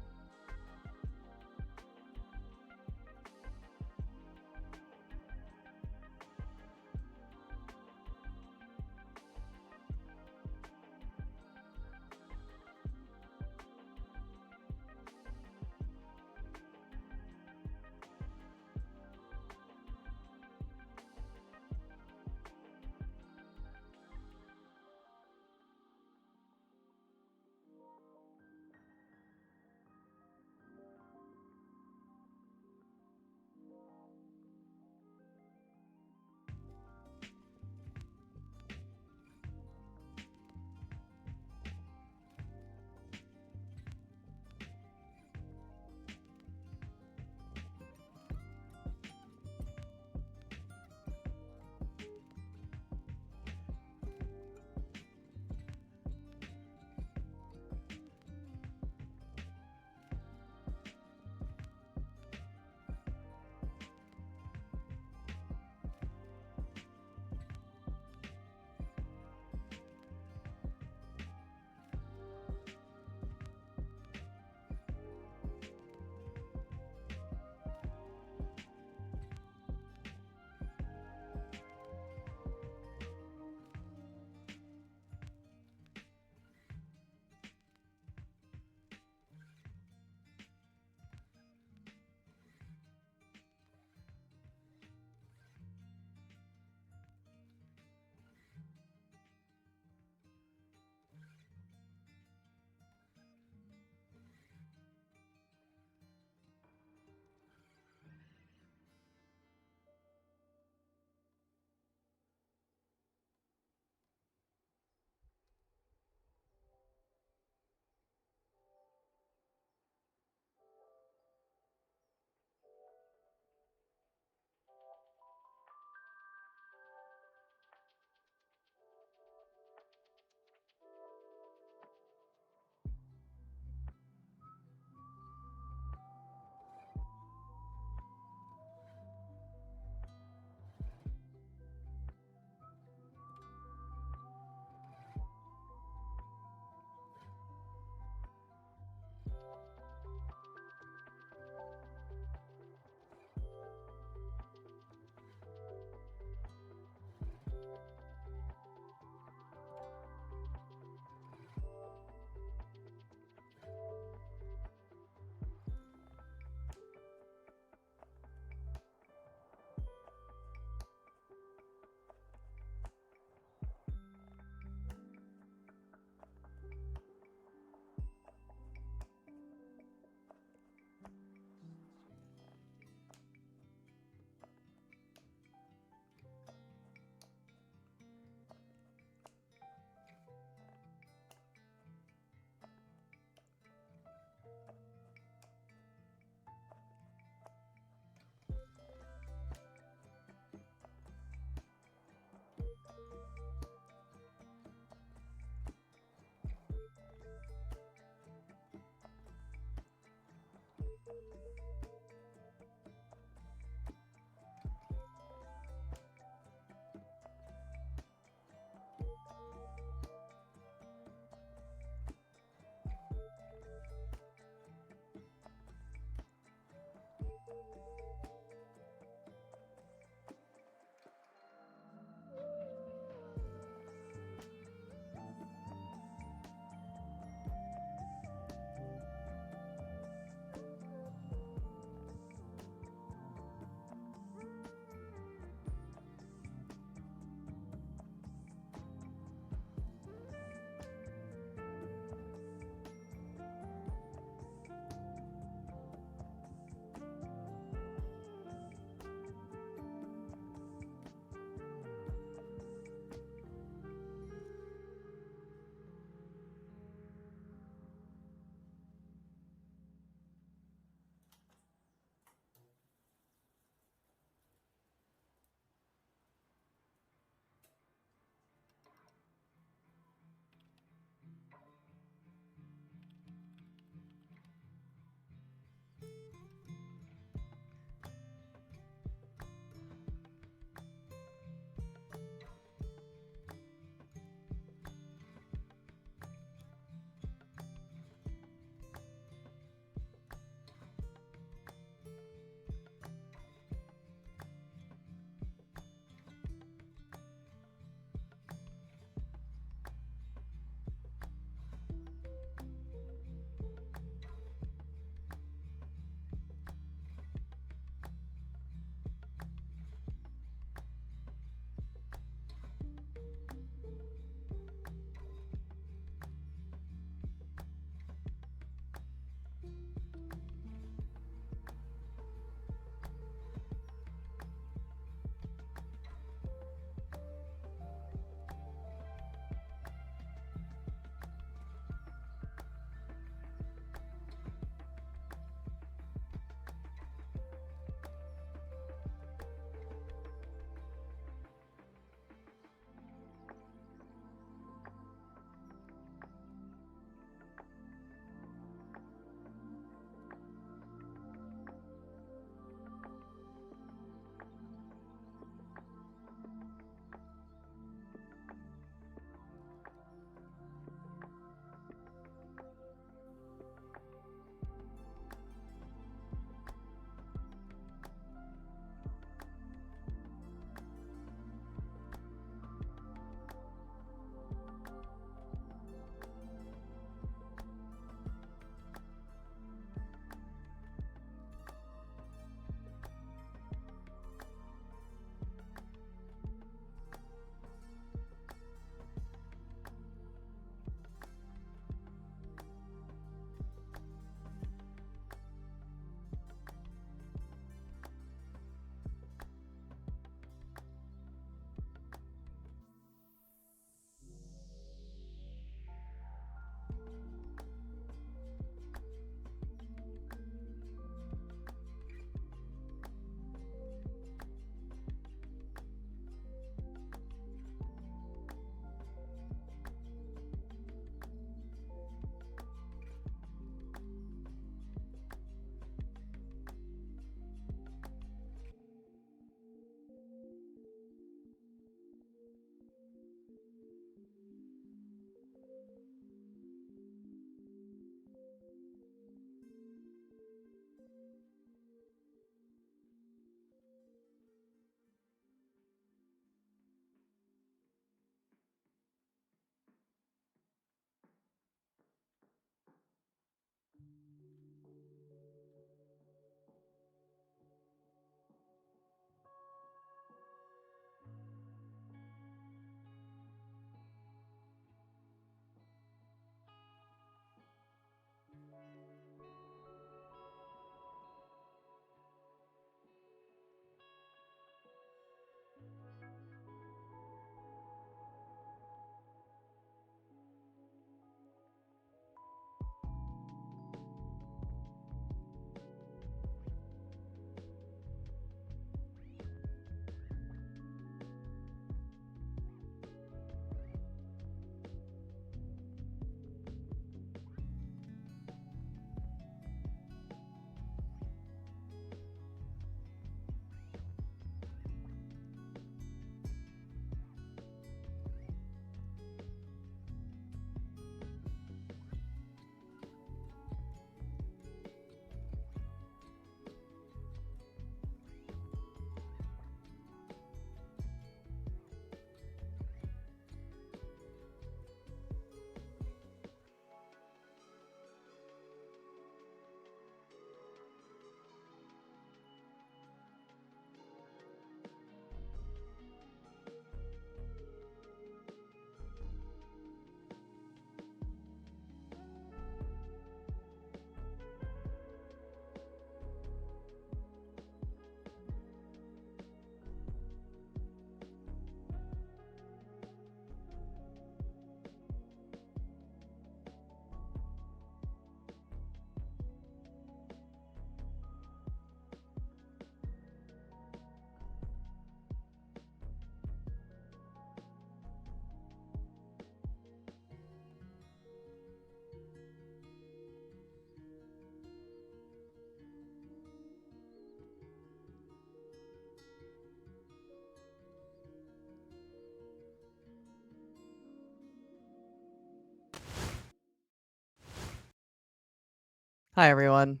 Hi, everyone.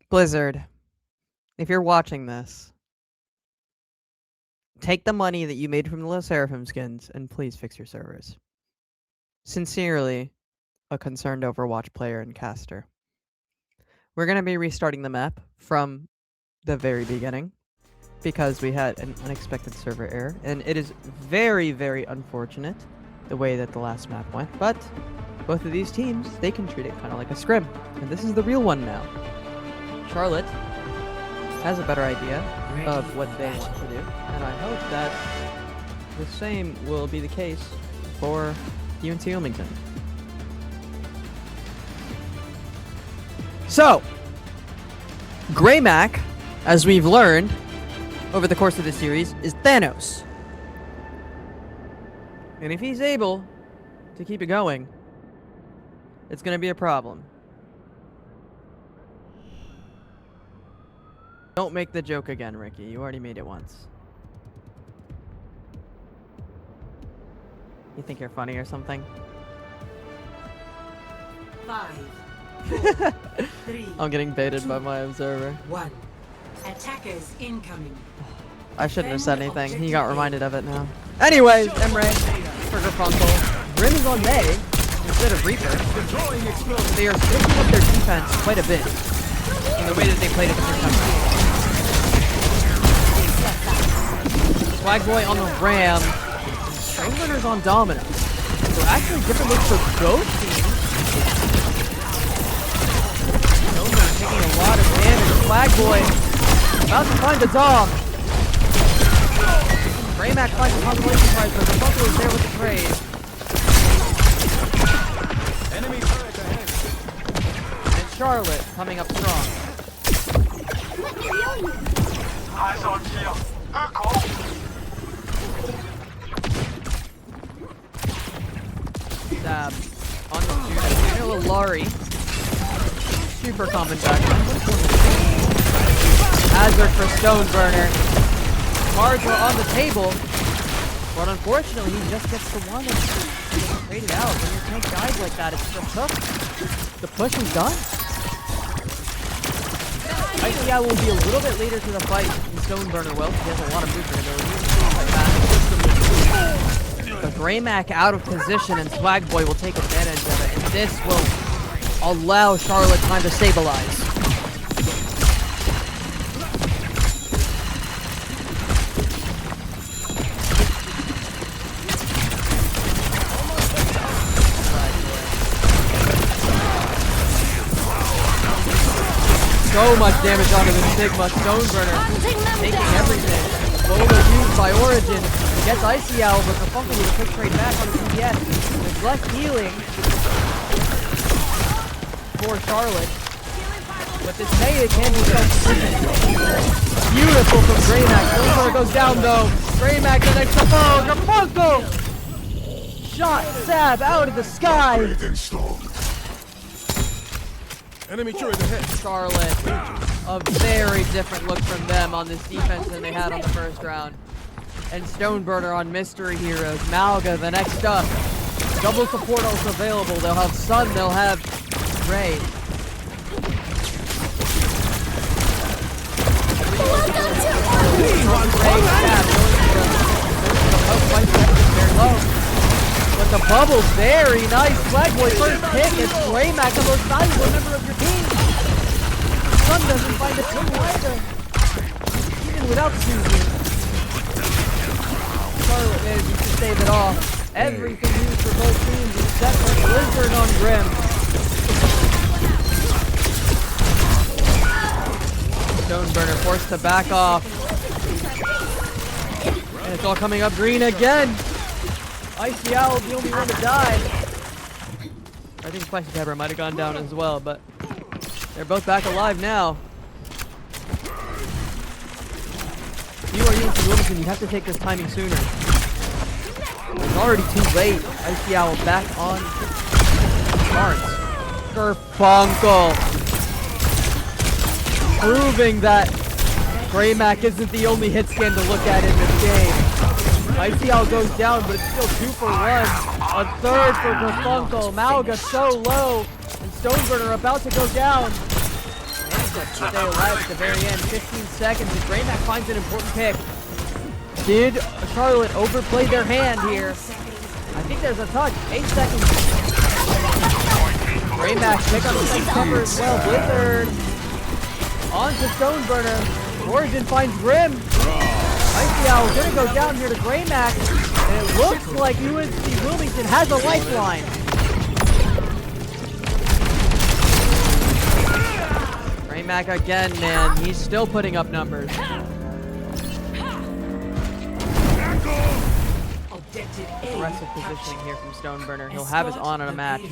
Blizzard, if you're watching this, take the money that you made from the Le Seraphim skins and please fix your servers. Sincerely, a concerned Overwatch player and caster. We're going to be restarting the map from the very beginning because we had an unexpected server error, and it is very, very unfortunate the way that the last map went, but both of these teams, they can treat it kind of like a scrim, and this is the real one now. Charlotte has a better idea of what they want to do, and I hope that the same will be the case for UNC Wilmington. So, Greymac, as we've learned over the course of this series, is Thanos. And if he's able to keep it going, it's going to be a problem. Don't make the joke again, Ricky. You already made it once. You think you're funny or something? 5, 4, 3, I'm getting baited by my observer. 1. Attackers incoming. I shouldn't have said anything. He got reminded of it now. Anyways, Emre, Trigger Frontal, Grim is on May instead of Reaper. They are switching up their defense quite a bit in the way that they played it the first time. Swagboy on the Ram, Stoneburner's on Domino. So actually different looks for both teams. Stoneburner taking a lot of damage. Swagboy about to find the Dom. Greymac finds the consolation prize, but the Buffalo is there with the trade. Enemy turret ahead. And Charlotte coming up strong. Eyes on kill. Echo. Stab on the Juno Lari. Super common background. Hazard for Stoneburner. Cards are on the table, but unfortunately he just gets the one and traded out. When you tank guys like that, it's just tough. The push is done. ICI will be a little bit later to the fight than Stoneburner will. He has a lot of movement ability. The Greymac out of position and Swagboy will take advantage of it, and this will allow Charlotte time to stabilize. So much damage onto the Sigma. Stoneburner taking everything. Lola used by Origin. Gets Icy Owl, but Funkel with a quick trade back on the CBS. There's less healing for Charlotte. But this Maya can be beautiful from Greymac. Stoneburner goes down though. Greymac the next up. Oh, Funkel! Shot Sab out of the sky. Enemy turret ahead. Charlotte, a very different look from them on this defense than they had on the first round. And Stoneburner on Mystery Heroes. Malga, the next up. Double support also available. They'll have Sun, they'll have Ray. But the bubble's very nice. Flagboy first pick. It's Greymac, the most valuable member of your team. Sun doesn't find a team either. Even without Susie. Charlotte manages to save it off. Everything used for both teams except for Blizzard on Grim. Stoneburner forced to back off. And it's all coming up green again. Icy Owl the only one to die. I think Spicy Pepper might have gone down as well, but they're both back alive now. You are UNC Wilmington, you have to take this timing sooner. It's already too late. Icy Owl back on Barnes. Gerfunkel. Proving that Greymac isn't the only hit scan to look at in this game. Icy Owl goes down, but it's still 2 for 1. A third for Gerfunkel. Malga so low. And Stoneburner about to go down. Managed to stay alive at the very end. 15 seconds, and Greymac finds an important pick. Did Charlotte overplay their hand here? I think there's a touch. 8 seconds. Greymac pick on the same cover as well. Blizzard on to Stoneburner. Origin finds Grim. Icy Owl gonna go down here to Greymac. And it looks like UNC Wilmington has a lifeline. Greymac again, man. He's still putting up numbers. Aggressive positioning here from Stoneburner. He'll have his on a match.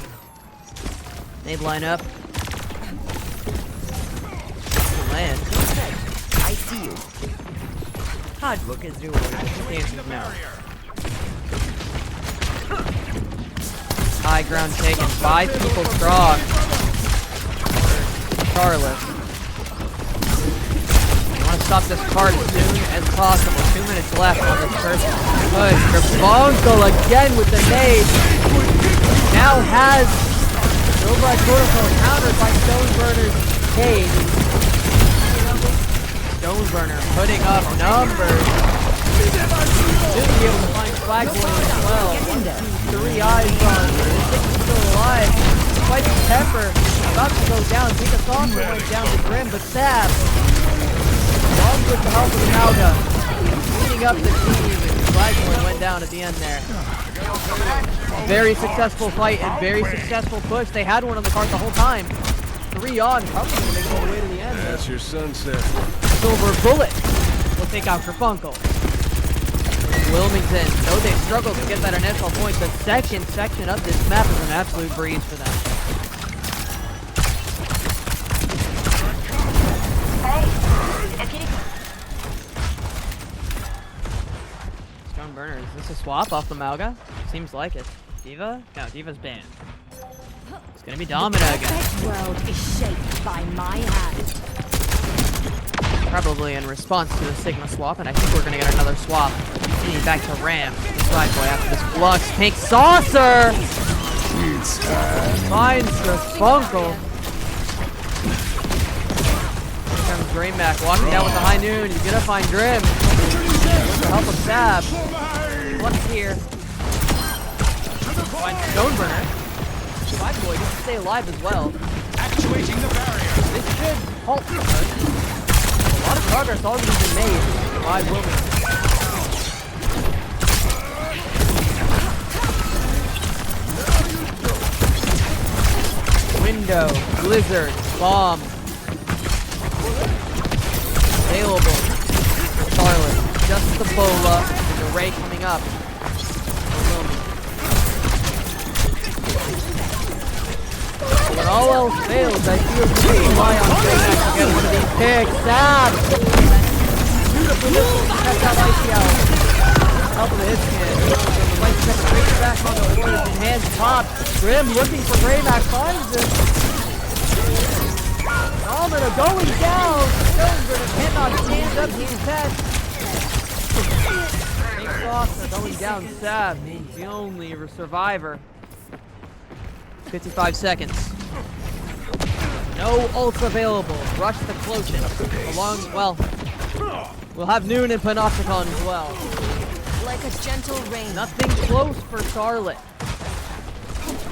Nade line up. Land. I see you. Hard work is rewarded. Dances now. High ground taken. 5 people strong. Charlotte. You want to stop this card as soon as possible. 2 minutes left on this first push. Trabonko again with the nade. Now has the override protocol countered by Stoneburner's cage. Stoneburner putting up numbers. Should be able to find Flagboy as well. 1, 2, 3 eyes on. He's still alive. Fight the Pepper. About to go down. Take a song went down to Grim, but Sab, along with the help of the Mauga, leading up the team. And Flagboy went down at the end there. Very successful fight and very successful push. They had one on the card the whole time. 3 on, probably going to make it all the way to the end. That's your sunset. Silver Bullet will take out Kerfunkel. Wilmington, though they struggled to get that initial point, the second section of this map is an absolute breeze for them. Stoneburner, is this a swap off the Mauga? Seems like it. Diva? No, Diva's banned. It's gonna be Domina again. This world is shaped by my hand. Probably in response to the Sigma swap, and I think we're gonna get another swap. Getting back to Ram. Flagboy after this flux. Pink Saucer! Finds the Funkle. Here comes Greymac walking down with the high noon. He's gonna find Grim. With the help of Sab. Flux here. Finds Stoneburner. Flagboy gets to stay alive as well. Actuating the barrier. This should halt the push. A lot of progress already been made by Wilmington. Window, Blizzard, Bomb. Available for Charlotte. Just the Bola and the Ray coming up for Wilmington. When all else fails, I feel we rely on Greymac to get one of these picks. Sab! Beautiful missile to catch out Icy Owl. Top of the hit scan. Like to check straight back on the Origin. Hands popped. Grim looking for Greymac. Finds him. Domina going down. Stoneburner cannot stand up to the test. Pink Saucer going down. Sab, he's the only survivor. 55 seconds. No ults available. Rush the Cloakin. Along, well, we'll have Noon and Panopticon as well. Like a gentle rain. Nothing close for Charlotte.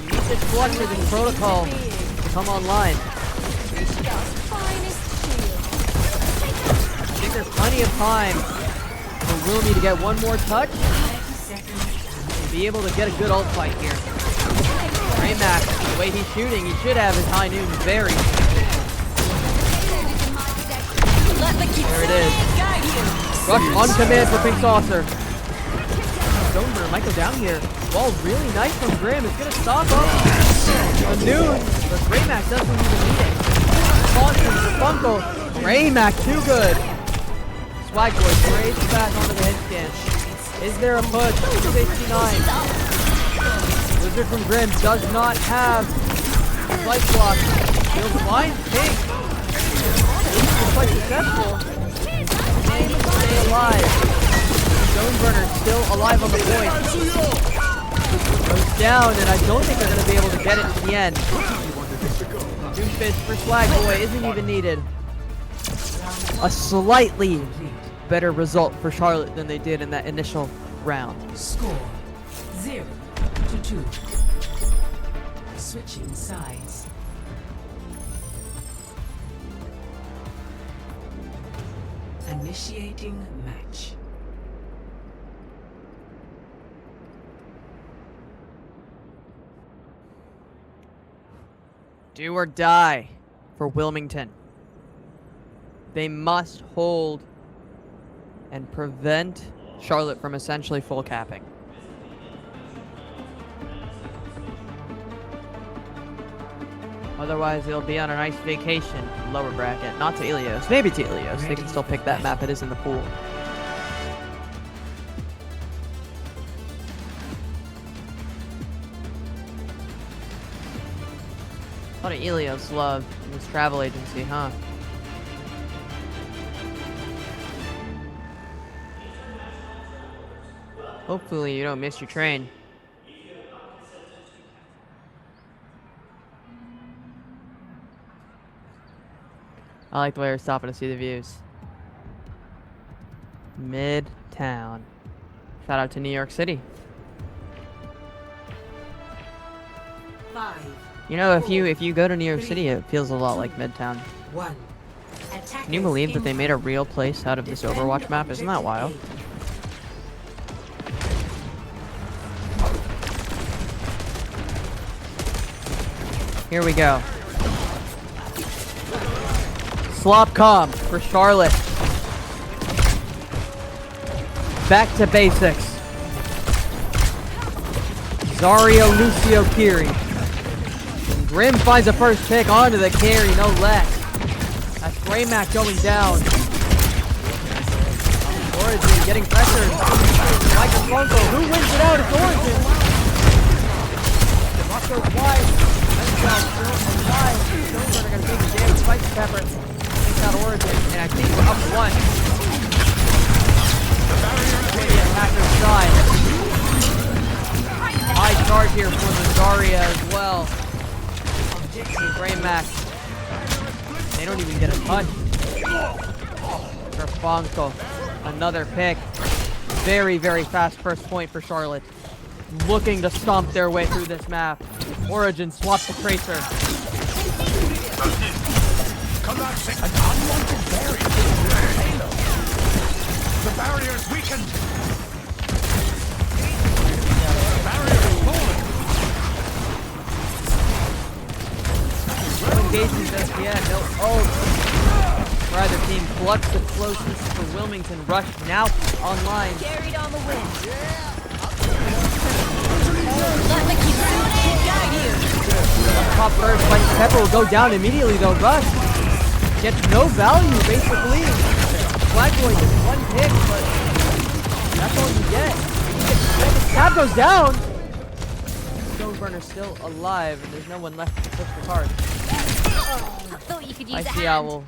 You need this Fluxes and Protocol to come online. I think there's plenty of time for Wilmy to get one more touch and be able to get a good ult fight here. Greymac, the way he's shooting, he should have his high noon very soon. There it is. Rush on command for Pink Saucer. Stoneburner might go down here. Ball really nice from Grim. It's going to stop up a noon, but Greymac doesn't even need it. Constant for Funko. Greymac too good. Swagboy trades back onto the hit scan. Is there a push? 269. Wizard from Grim does not have Light Block. He'll find Pink. He's quite successful. And he can stay alive. Stoneburner still alive on the point. Goes down, and I don't think they're going to be able to get it to the end. Doomfist for Swag Boy isn't even needed. A slightly better result for Charlotte than they did in that initial round. Score 0-2. Switching sides. Initiating match. Do or die for Wilmington. They must hold and prevent Charlotte from essentially full capping. Otherwise, they'll be on a nice vacation, lower bracket. Not to Ilios. Maybe to Ilios. They can still pick that map. It is in the pool. A lot of Ilios love in this travel agency, huh? Hopefully you don't miss your train. I like the way we're stopping to see the views. Midtown. Shout out to New York City. 5. You know, if you go to New York City, it feels a lot like Midtown. 1. Can you believe that they made a real place out of this Overwatch map? Isn't that wild? Here we go. Slop comp for Charlotte. Back to basics. Zario, Lucio, Kiri. And Grim finds a first pick onto the carry, no less. That's Greymac going down. Origin getting pressured. Michael Franco, who wins it out? It's Origin. Rock goes wide. Wide. Stones are going to take the damage. Fight the Pepper. Takes out Origin. And I think we're up one. The attacker's side. High charge here for the Zarya as well. And Greymac. They don't even get a touch. Kerfonko. Another pick. Very, very fast first point for Charlotte. Looking to stomp their way through this map. Origin swaps the Tracer. Collapsing an unwanted barrier. The barrier is weakened. The barrier is falling. No engagement just yet. No ult. For either team. Flux explosives for Wilmington. Rush now online. Carried on the wind. Let me keep guide you. Top first, Fight Pepper will go down immediately though. Rush gets no value basically. Blackboy gets one pick, but that's all you get. Tab goes down. Stoneburner's still alive, and there's no one left to push the card. I thought you could use I see Owl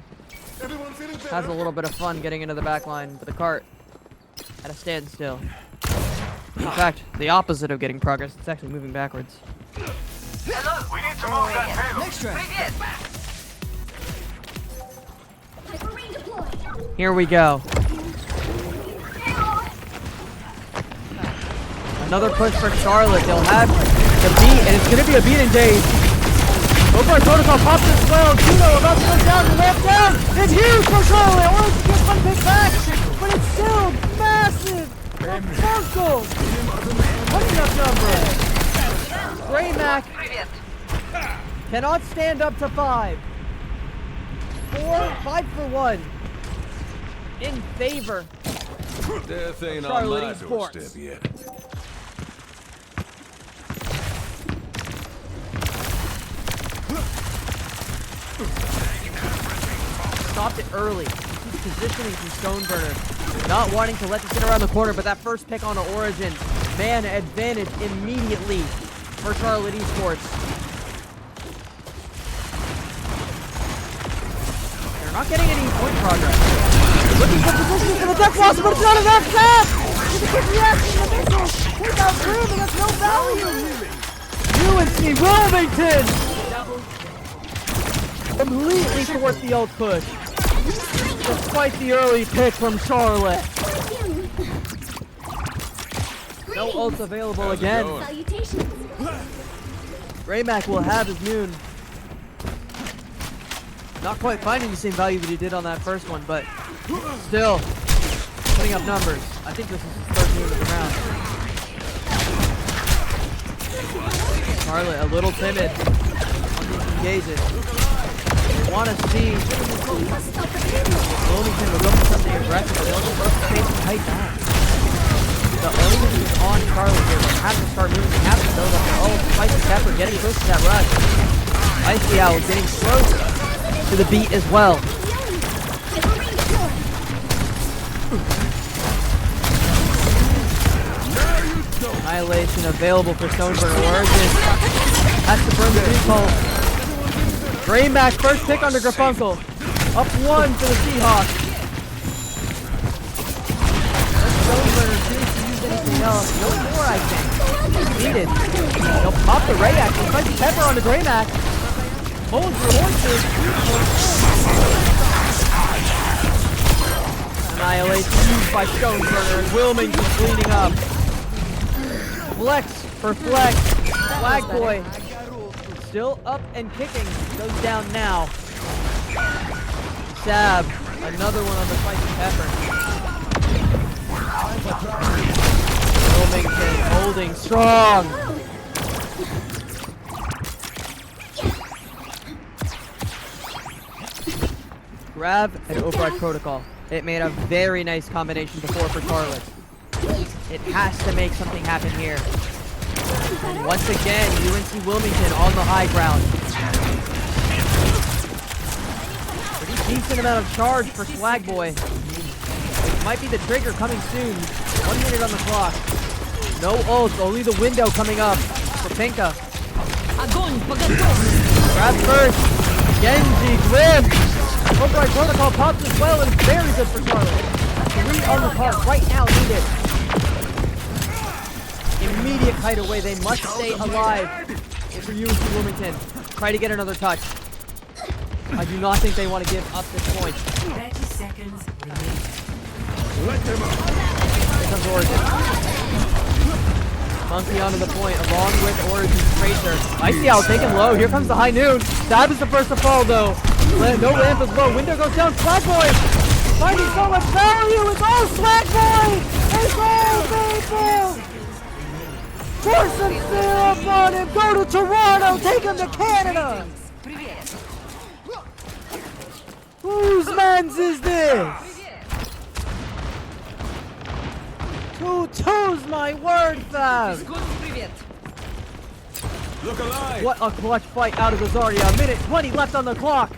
has a little bit of fun getting into the back line, but the cart at a standstill. In fact, the opposite of getting progress, it's actually moving backwards. Hello, we need to move that payload. Here we go. Another push for Charlotte. They'll have the beat, and it's going to be a beat engage. Overwatch Protocol pops as well. Juno about to go down and ramp down. It's huge for Charlotte. Origin gets one pick back, but it's still massive. Circle. Putting up numbers. Greymac cannot stand up to 5. 5 for 1. In favor Death ain't on Charlotte my Esports. doorstep yet. Stopped it early. He's positioning from Stoneburner. Not wanting to let this get around the corner, but that first pick on Origin. Man advantage immediately for Charlotte Esports. They're not getting any point progress. Looking for position for the death loss, but it's not enough tap! With a quick reaction to the missile! Take out Groom, and that's no value! UNC Wilmington! completely thwart the ult push. Despite the early pick from Charlotte. No ults available How's it again. going? Greymack will have his noon. Not quite finding the same value that he did on that first one, but still putting up numbers. I think this is his third noon of the round. Charlotte a little timid on these engages. They want to see Wilmington will go for something aggressive, but they also love to chase and tight back. The only is on Charlotte here. They have to start moving. They have to build up their ult. Spicy Pepper getting close to that rush. Icy Owl getting close to the beat as well. Annihilation available for Stoneburner. Origin has to burn the recall. Greymack first pick on the Grafunkel. Up one for the Seahawks. Stoneburner seems to use anything else. No more, I think. Needed. He'll pop the Ray action. Spicy Pepper on the Greymack. Holds the horses. Annihilation used by Stoneburner. And Wilmington cleaning up. Flex for Flex. Flag Boy still up and kicking. Goes down now. Sab. Another one on the Spicy Pepper. Wilmington holding strong. Grab and Overwatch Protocol. It made a very nice combination before for Charlotte. It has to make something happen here. And once again, UNC Wilmington on the high ground. Pretty decent amount of charge for Swag Boy. It might be the trigger coming soon. 1 minute on the clock. No ult, only the window coming up for Pinka. Grab first. Genji, Glyph. Override Protocol pops as well, and it's very good for Charlotte. 3 on the clock right now needed. Immediate kite away. They must stay alive for UNC Wilmington. Try to get another touch. I do not think they want to give up this point. 30 seconds remaining. Let them up. Here comes Origin. Monkey onto the point along with Origin's Tracer. Icy Owl taken low. Here comes the high noon. Stab is the first to fall though. No ramp is low. Window goes down. Swag Boy finding so much value. It's all Swag Boy. It's all people. Force some syrup on him. Go to Toronto. Take him to Canada. Whose mans is this? Two's my word, fam. Look alive. What a clutch fight out of the Zarya. Minute 20 left on the clock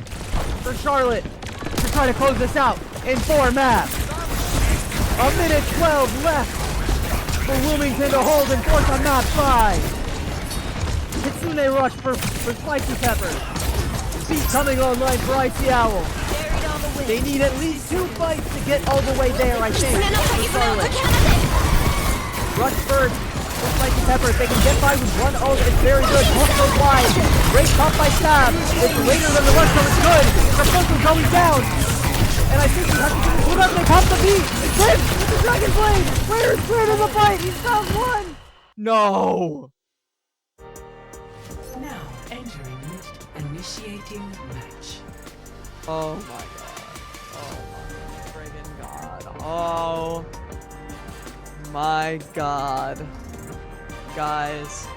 for Charlotte to try to close this out in 4 maps. A minute 12 left for Wilmington to hold and force on map 5. Kitsune rush for Spicy Pepper. Beat coming online for Icy Owl. They need at least 2 fights to get all the way there, I think, for Charlotte. Rush first for Spicy Pepper. If they can get by with 1 ult, it's very good. Pulse goes wide. Great pop by Stab. It's later than the rush, so it's good. The first one's going down. And I think we have to hold up. They pop the beat. Cliff with the Dragon Blade. Where's Cliff in the fight? He's found 1. No. Now entering initiating match. Oh my god. Oh my friggin' god. Oh my god. Guys.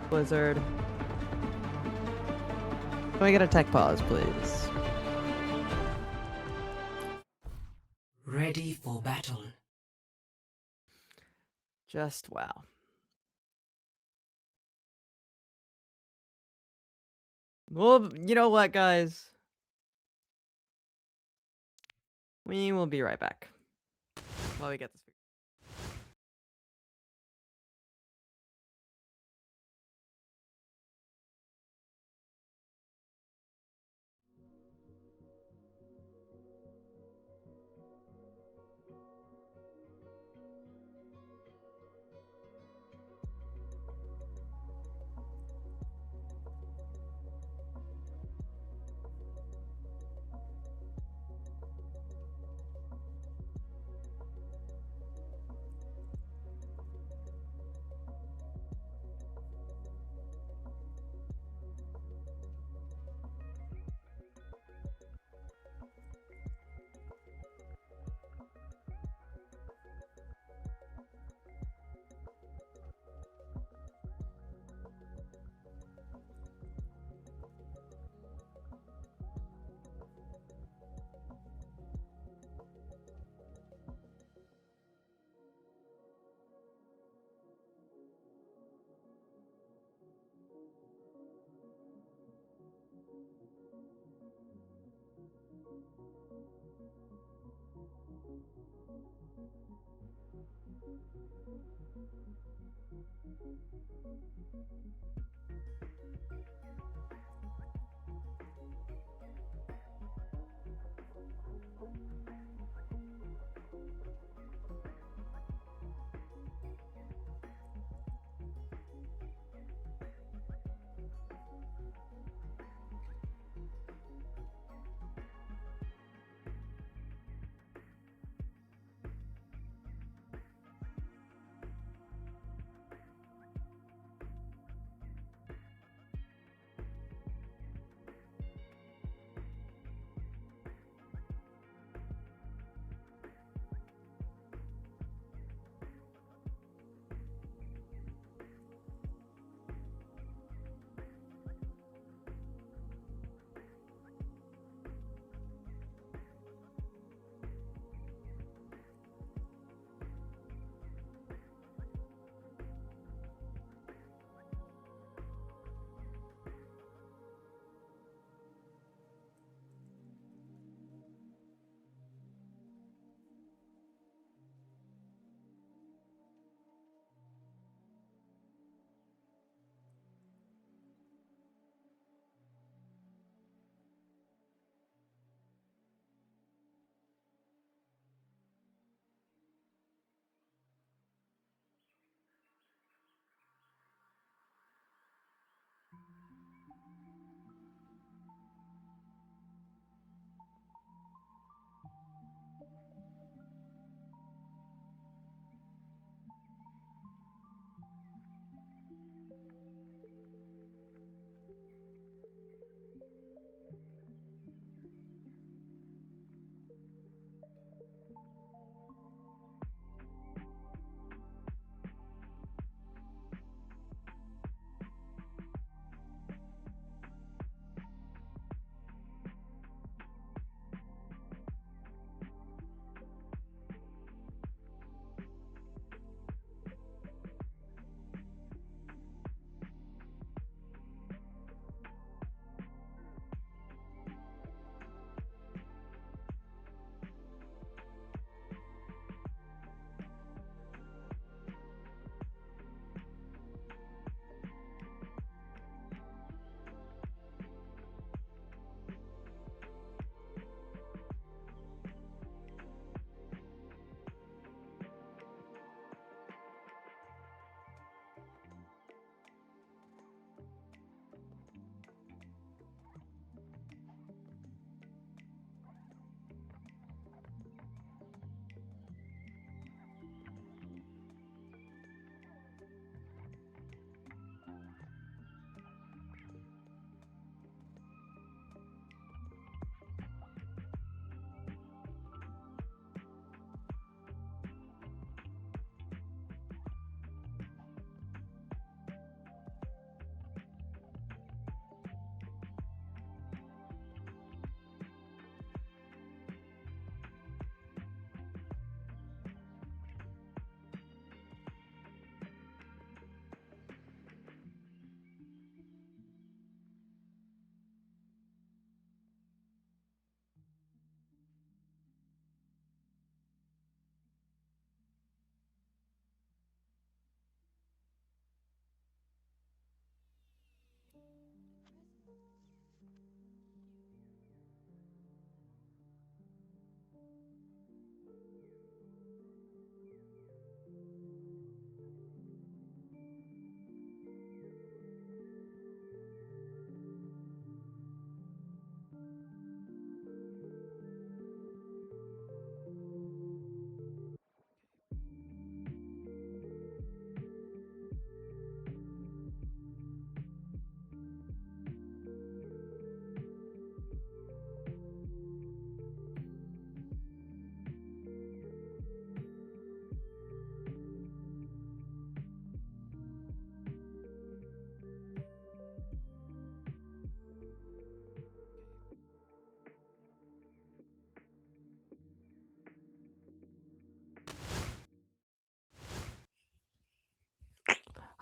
Blizzard. Can we get a tech pause, please? Ready for battle. Just wow. Well, you know what, guys? We will be right back while we get this.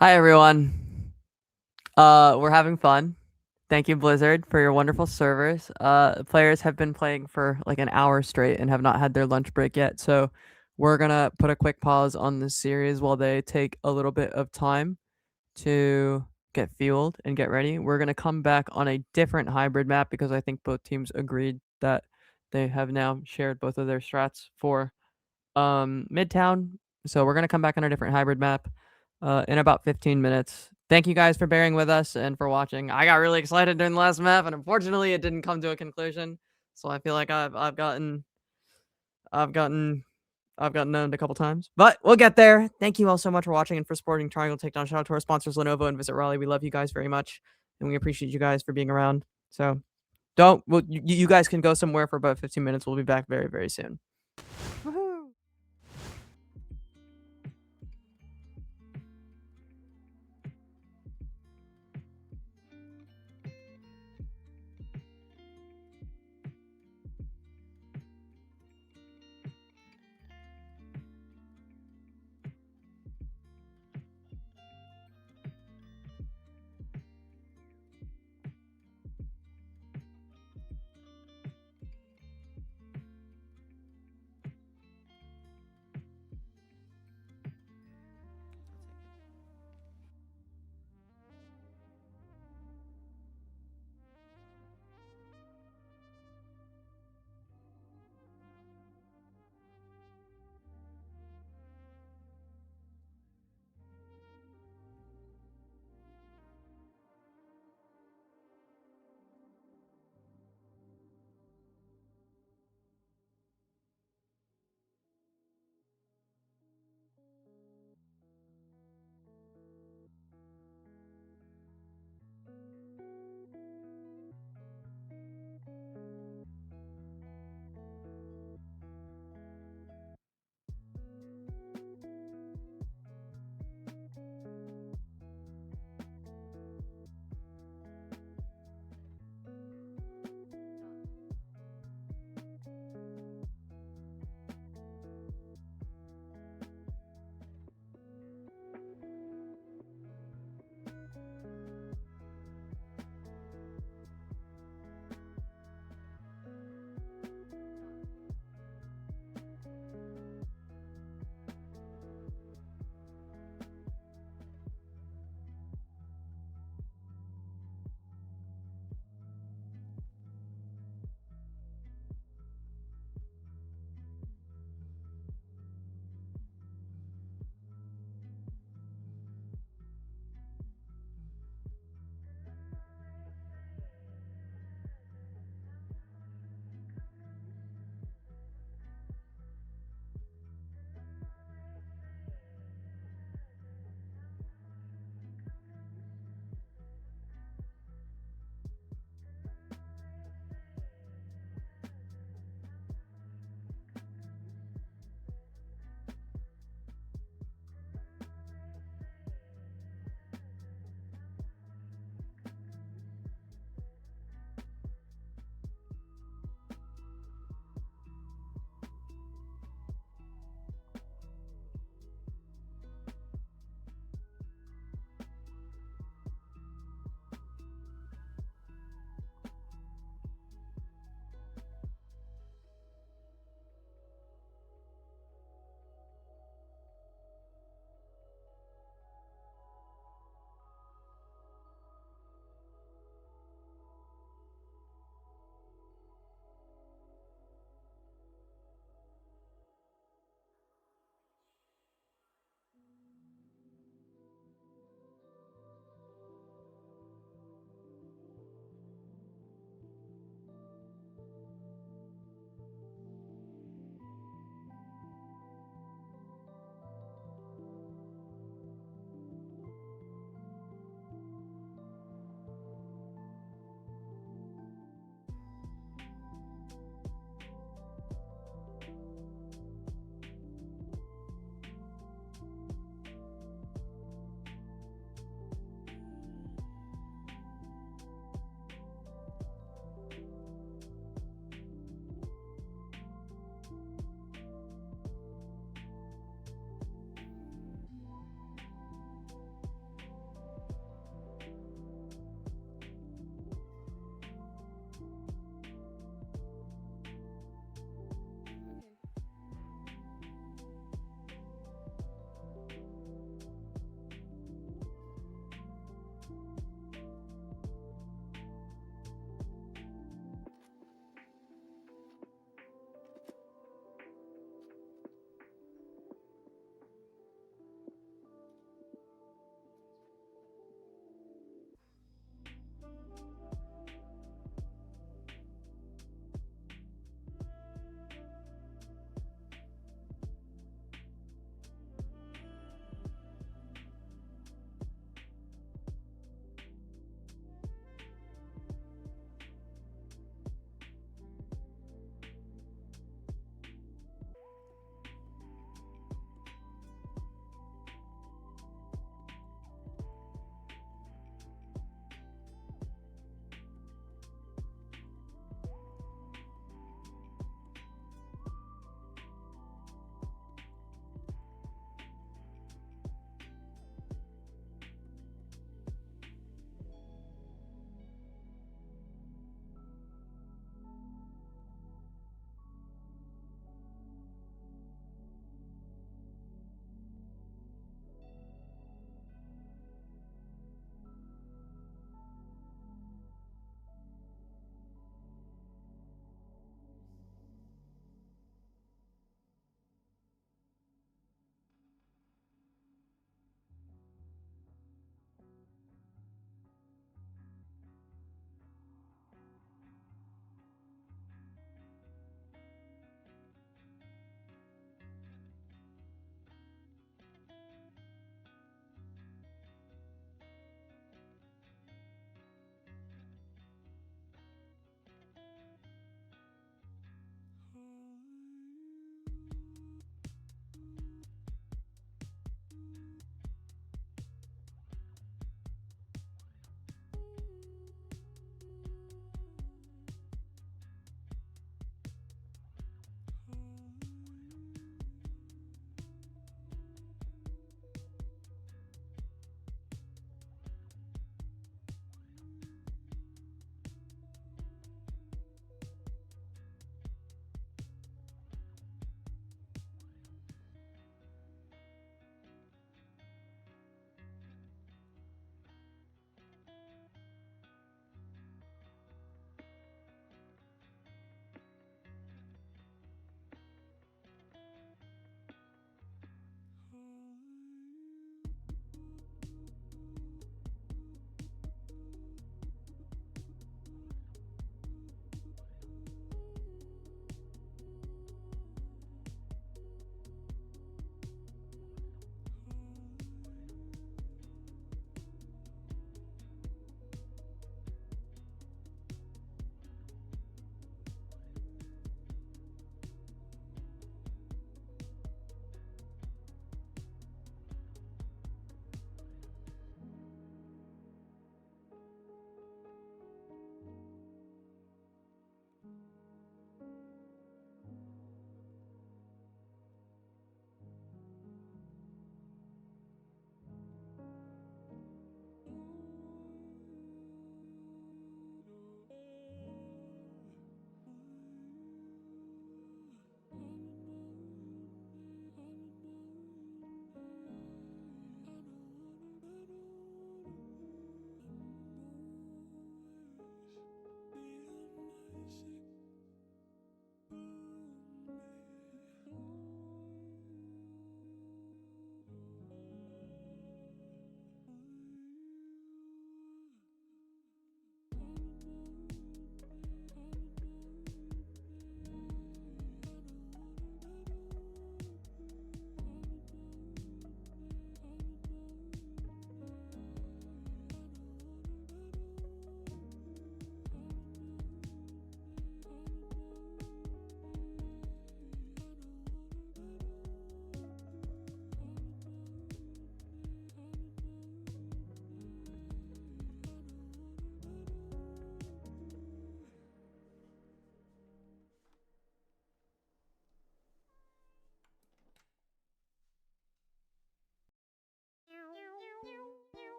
Hi everyone. We're having fun. Thank you, Blizzard, for your wonderful servers. Players have been playing for like an hour straight and have not had their lunch break yet. So we're gonna put a quick pause on this series while they take a little bit of time to get fueled and get ready. We're gonna come back on a different hybrid map because I think both teams agreed that they have now shared both of their strats for Midtown. So we're gonna come back on a different hybrid map in about 15 minutes. Thank you guys for bearing with us and for watching. I got really excited during the last map, and unfortunately, it didn't come to a conclusion. So I feel like I've gotten owned a couple times, but we'll get there. Thank you all so much for watching and for supporting Triangle Takedown. Shout out to our sponsors, Lenovo and Visit Raleigh. We love you guys very much, and we appreciate you guys for being around. So don't, well, you guys can go somewhere for about 15 minutes. We'll be back very, very soon. Woohoo!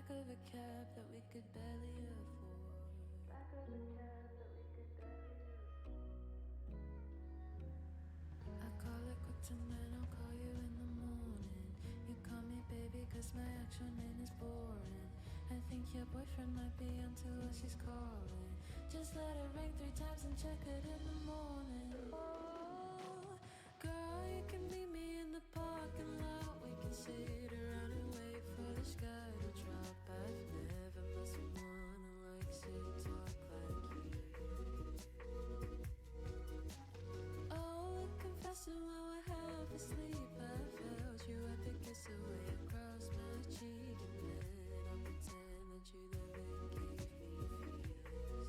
Back of a cab that we could barely afford. Back of a cab that we could barely afford. I call it quits and then I'll call you in the morning. You call me baby cause my actual name is boring. I think your boyfriend might be onto us, he's calling. Just let it ring 3 times and check it in the morning. Oh, girl, you can meet me in the parking lot. We can sit around and wait for the sky to drop. I've never met someone who likes to talk like you. Oh, confessing while we're half asleep, I felt you at the kiss away across my cheek. And then I'll pretend that you never gave me feelings.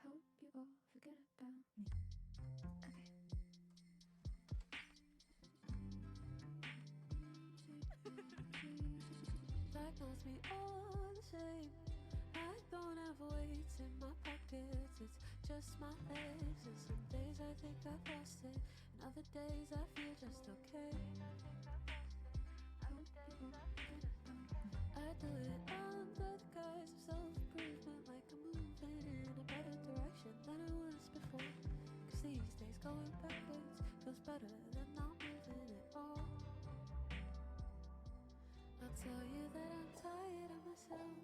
Hope you all forget about me. Okay. Diagnose me all the same. I don't have weights in my pockets, it's just my legs. And some days I think I've lost it, and other days I feel just okay. I do it under the guise of self-improvement, like I'm moving in a better direction than I was before. Cause these days going backwards feels better than not moving at all. I'll tell you that I'm tired of myself.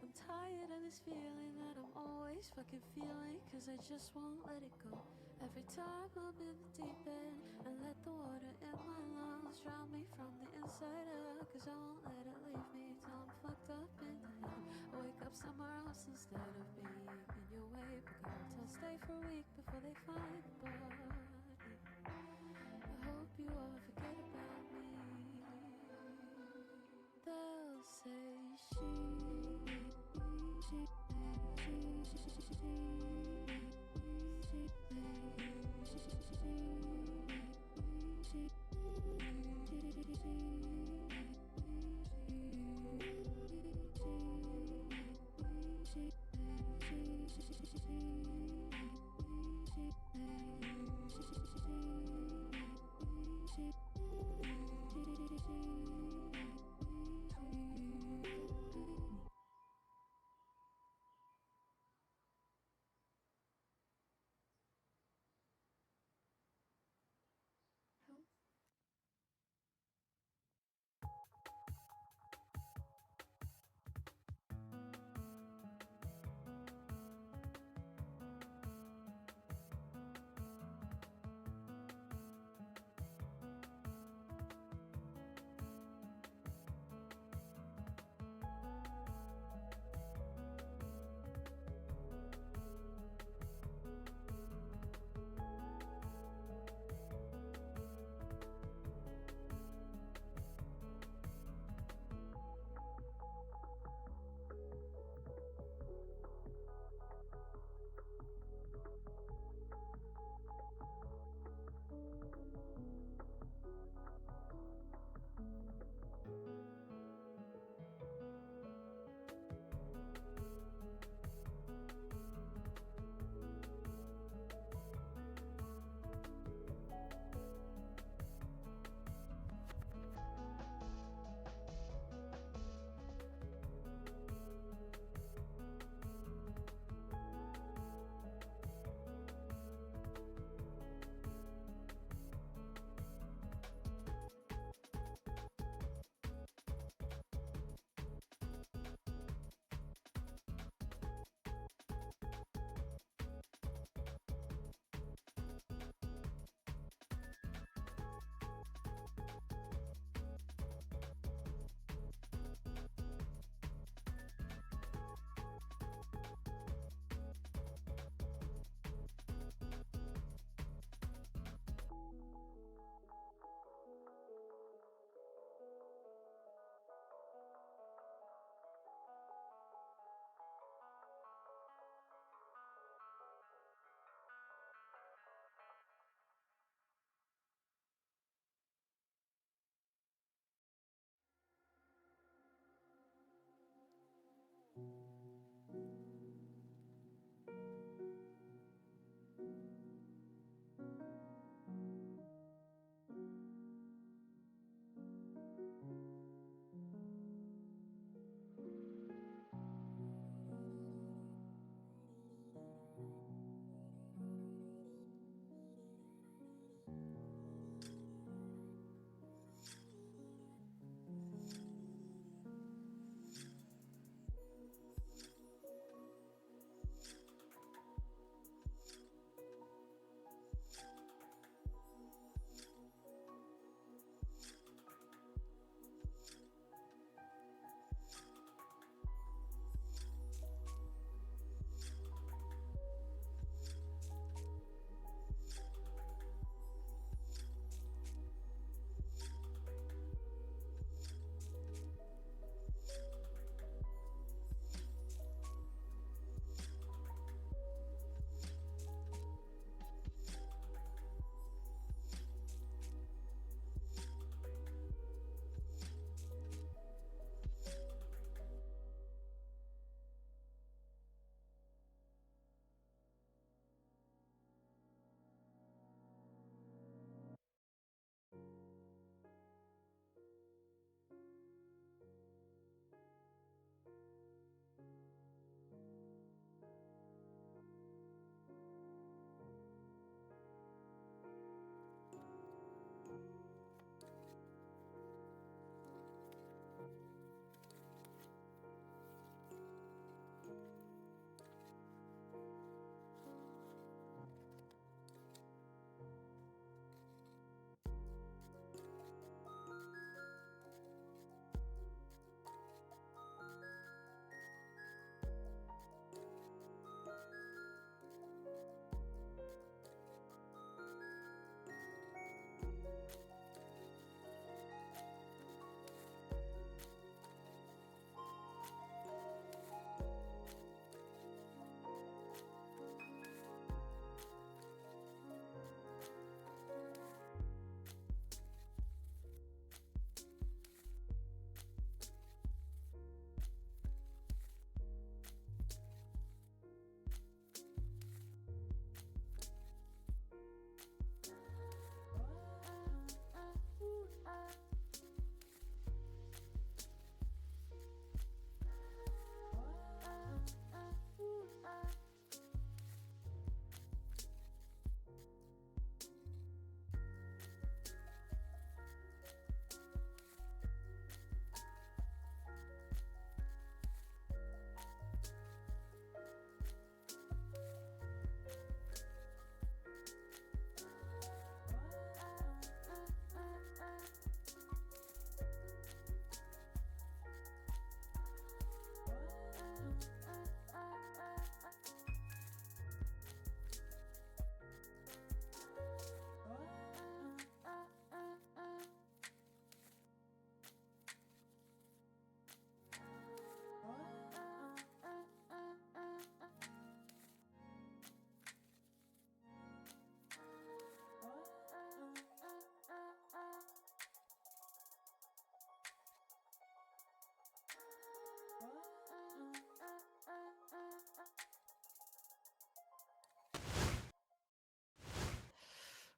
I'm tired of this feeling that I'm always fucking feeling. Cause I just won't let it go. Every time I'm in the deep end and let the water in my lungs drown me from the inside out. Cause I won't let it leave me till I'm fucked up in the head. I wake up somewhere else instead of being in your way. But girls will stay for a week before they find the body. I hope you all forget about me. They'll say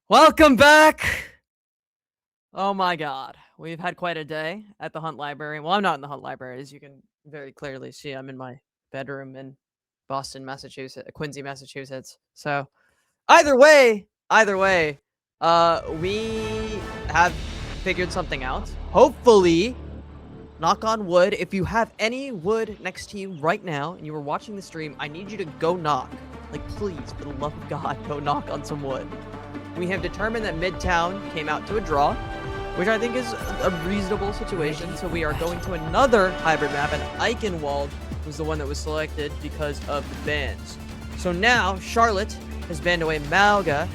Welcome back! Oh my god. We've had quite a day at the Hunt Library. Well, I'm not in the Hunt Library, as you can very clearly see. I'm in my bedroom in Boston, Massachusetts, Quincy, Massachusetts. So, either way, we have figured something out. Hopefully, knock on wood, if you have any wood next to you right now and you are watching the stream, I need you to go knock. Like, please, for the love of God, go knock on some wood. We have determined that Midtown came out to a draw, which I think is a reasonable situation. So we are going to another hybrid map, and Eichenwald was the one that was selected because of the bans. So now Charlotte has banned away Malga,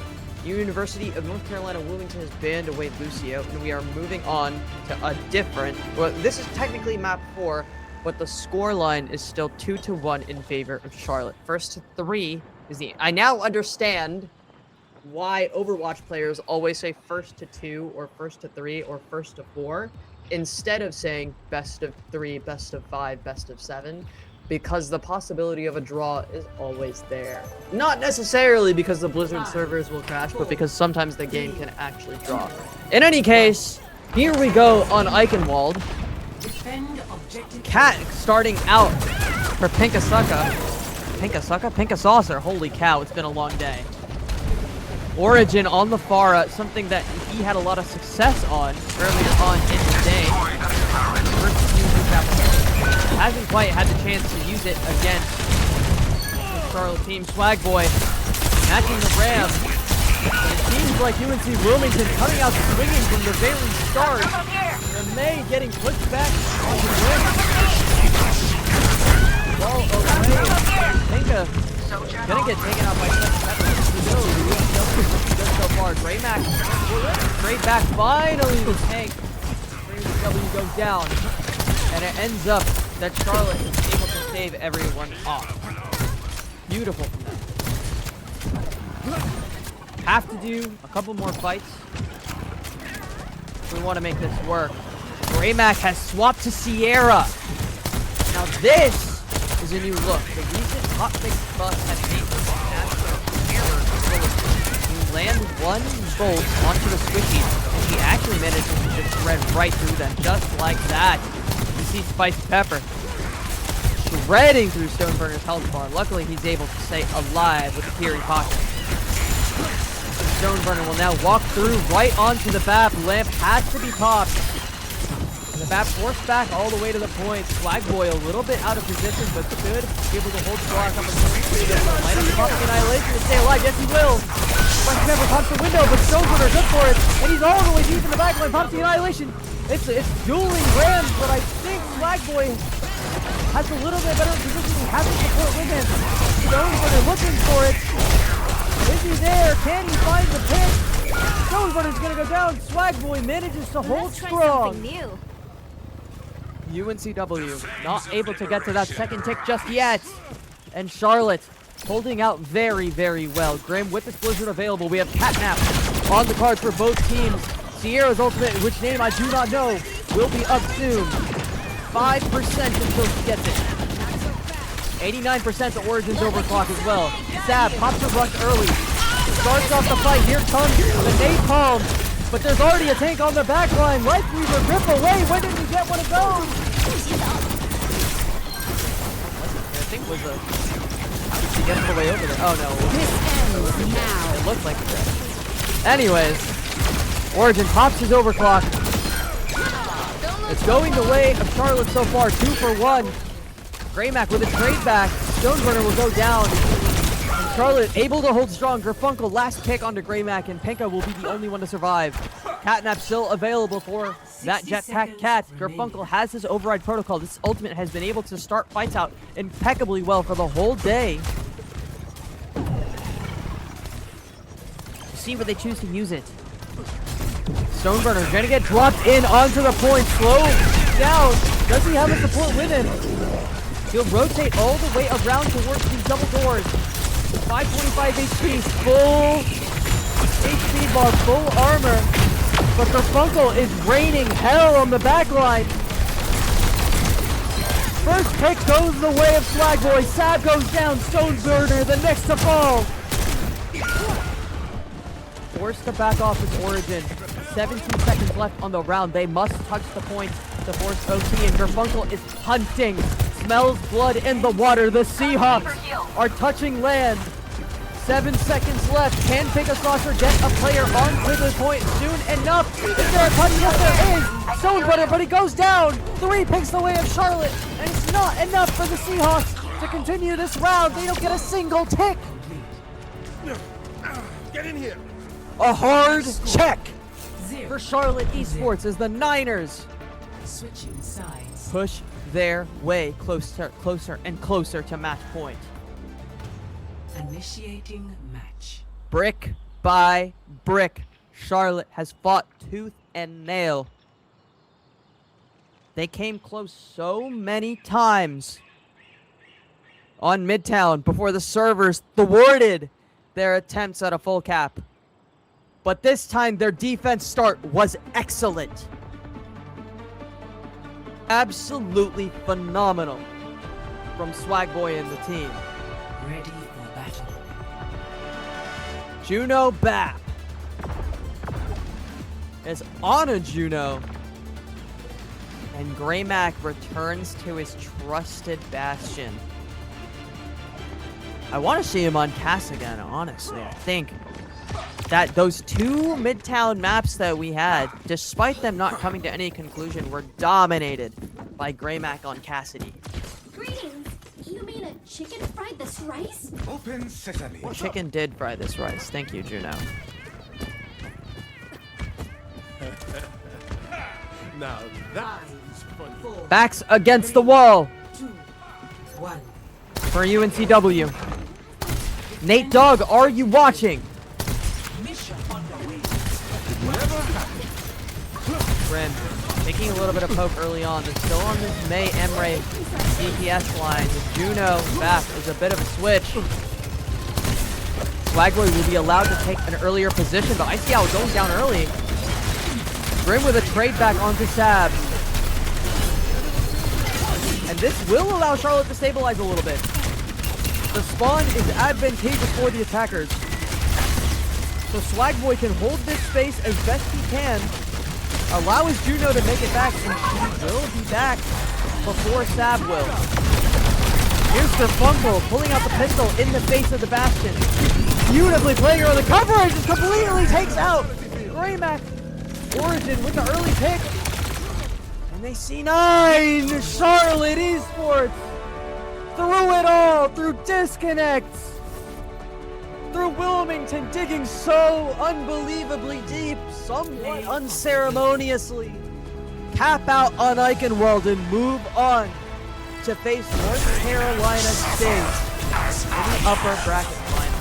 University of North Carolina Wilmington has banned away Lucio, and we are moving on to a different, well, this is technically map 4, but the score line is still 2-1 in favor of Charlotte. First to 3 is the, I now understand why Overwatch players always say first to 2 or first to 3 or first to 4 instead of saying best of 3, best of 5, best of 7, because the possibility of a draw is always there. Not necessarily because the Blizzard servers will crash, but because sometimes the game can actually draw. In any case, here we go on Eichenwald. Cat starting out for Pinkasuka. Pinka Saucer, holy cow, it's been a long day. Origin on the Pharah, something that he had a lot of success on earlier on in the day. Hasn't quite had the chance to use it against the Charlotte team. Swag Boy matching the Ram. It seems like UNC Wilmington coming out swinging from the very start. The May getting pushed back on the rim. Ball away. Pinka gonna get taken out by so far. Graymax straight back. Finally the tank. W goes down. And it ends up that Charlotte is able to save everyone off. Beautiful from them. Have to do a couple more fights if we want to make this work. Graymac has swapped to Sierra. Now this is a new look. The recent hot fix buff has made this natural error ability. You land one bolt onto the squishy, and he actually manages to just thread right through them, just like that. You see Spicy Pepper shredding through Stoneburner's health bar. Luckily, he's able to stay alive with the Kiri pocket. Stoneburner will now walk through right onto the BAP. Lamp has to be popped. And the BAP forced back all the way to the point. Swag Boy a little bit out of position, but should be able to hold the block up. Light up the popping Annihilation to stay alive. Yes, he will. Spicy Pepper pops the window, but Stoneburner good for it. And he's all the way deep in the backline. Pops the Annihilation. It's dueling Rams, but I think Swag Boy has a little bit better position. He has the support with him. Stoneburner looking for it. Is he there? Can he find the pit? Stoneburner's gonna go down. Swag Boy manages to hold strong. New. UNCW not able to get to that second tick just yet. And Charlotte holding out very, very well. Grim with this Blizzard available. We have Catnap on the cards for both teams. Sierra's ultimate, which name I do not know, will be up soon. 5% until she gets it. 89% to Origin's overclock as well. Sab pops a rush early. Starts off the fight. Here comes the napalm. But there's already a tank on the back line. Lifeweaver rip away. When did he get one of those? I think it was a... How did she get all the way over there? Oh no. This ends now. It looked like it did. Anyways. Origin pops his overclock. It's going the way of Charlotte so far. 2 for 1. Graymac with a trade back. Stoneburner will go down. And Charlotte able to hold strong. Gerfunkel last pick onto Graymac, and Pinka will be the only one to survive. Catnap still available for that jetpack cat. Gerfunkel has his override protocol. This ultimate has been able to start fights out impeccably well for the whole day. See where they choose to use it. Stoneburner gonna get dropped in onto the point. Slow down. Does he have a support with him? He'll rotate all the way around towards these double doors. 525 HP, full HP bar, full armor. But Gerfunkel is raining hell on the backline. First pick goes the way of Swag Boy. Sab goes down. Stoneburner, the next to fall. forced to back off his Origin. 17 seconds left on the round. They must touch the point to force OT, and Garfunkel is hunting. Smells blood in the water. The Seahawks are touching land. 7 seconds left. Can Bigga Saucer get a player onto the point soon enough? Is there a touch? Yes, there is. Stone Butter, but he goes down. 3 picks the way of Charlotte, and it's not enough for the Seahawks to continue this round. They don't get a single tick. Get in here. A hard check Zero. for Charlotte Esports as the Niners Switching sides. push their way closer and closer to match point. Initiating match. Brick by brick, Charlotte has fought tooth and nail. They came close so many times on Midtown before the servers thwarted their attempts at a full cap. But this time their defense start was excellent. Absolutely phenomenal from Swagboy and the team. Ready for battle. Juno Bap is on a Juno, and Greymac returns to his trusted Bastion. I want to see him on Cass again, honestly. I think that those 2 Midtown maps that we had, despite them not coming to any conclusion, were dominated by Greymac on Cassidy. Greetings. You mean a chicken fried this rice? Open sesame. Chicken did fry this rice. Thank you, Juno. Now that is fun. 4, Backs against the wall 2, 1. for UNCW. Nate Dogg, are you watching? Mission underway. Grim taking a little bit of poke early on. They're still on this May Emre DPS line. The Juno back is a bit of a switch. Swagboy will be allowed to take an earlier position, but I see how it's going down early. Grim with a trade back onto Sab. And this will allow Charlotte to stabilize a little bit. The spawn is advantageous for the attackers. So Swagboy can hold this space as best he can. Allow his Juno to make it back, and she will be back before Sab will. Here's Garfunkel pulling out the pistol in the face of the Bastion. Beautifully playing her on the coverage, just completely takes out Greymac. Origin with the early pick. And they see 9 Charlotte Esports through it all, through disconnects, through Wilmington digging so unbelievably deep, somewhat unceremoniously, cap out on Eichenwald and move on to face North Carolina State in the upper bracket finals.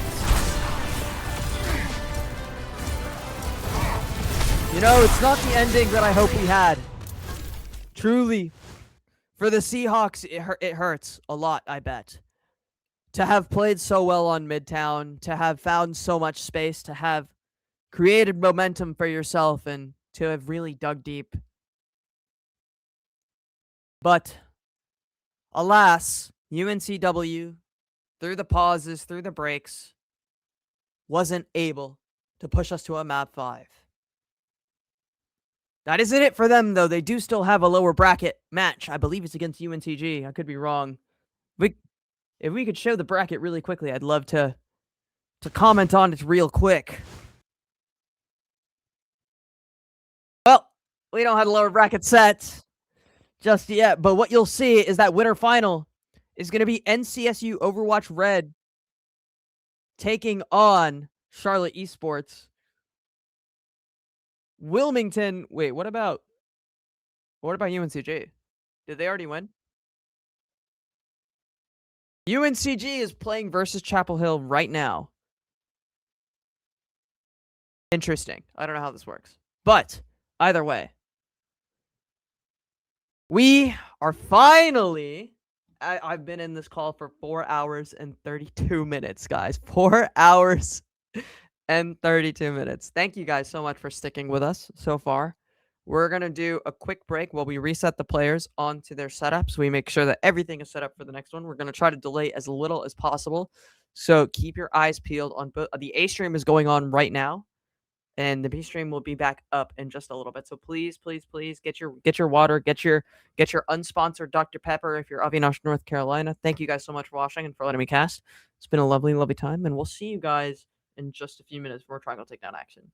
You know, it's not the ending that I hope we had. Truly, for the Seahawks, it hurts a lot, I bet. To have played so well on Midtown, to have found so much space, to have created momentum for yourself, and to have really dug deep. But, alas, UNCW, through the pauses, through the breaks, wasn't able to push us to a map 5. That isn't it for them, though. They do still have a lower bracket match. I believe it's against UNCG. I could be wrong. If we could show the bracket really quickly, I'd love to comment on it real quick. Well, we don't have a lower bracket set just yet, but what you'll see is that winner final is going to be NCSU Overwatch Red taking on Charlotte Esports. Wilmington, wait, what about UNCG? Did they already win? UNCG is playing versus Chapel Hill right now. Interesting. I don't know how this works. But, either way. We are finally... I've been in this call for 4 hours and 32 minutes, guys. 4 hours and 32 minutes. Thank you guys so much for sticking with us so far. We're going to do a quick break while we reset the players onto their setups. We make sure that everything is set up for the next one. We're going to try to delay as little as possible. So keep your eyes peeled on both. The A stream is going on right now. and the B stream will be back up in just a little bit. So please, please, please get your water, get your unsponsored Dr. Pepper if you're of North Carolina. Thank you guys so much for watching and for letting me cast. It's been a lovely, lovely time, and we'll see you guys in just a few minutes for more Triangle Takedown action.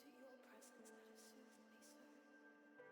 to your presence that has soothed me so.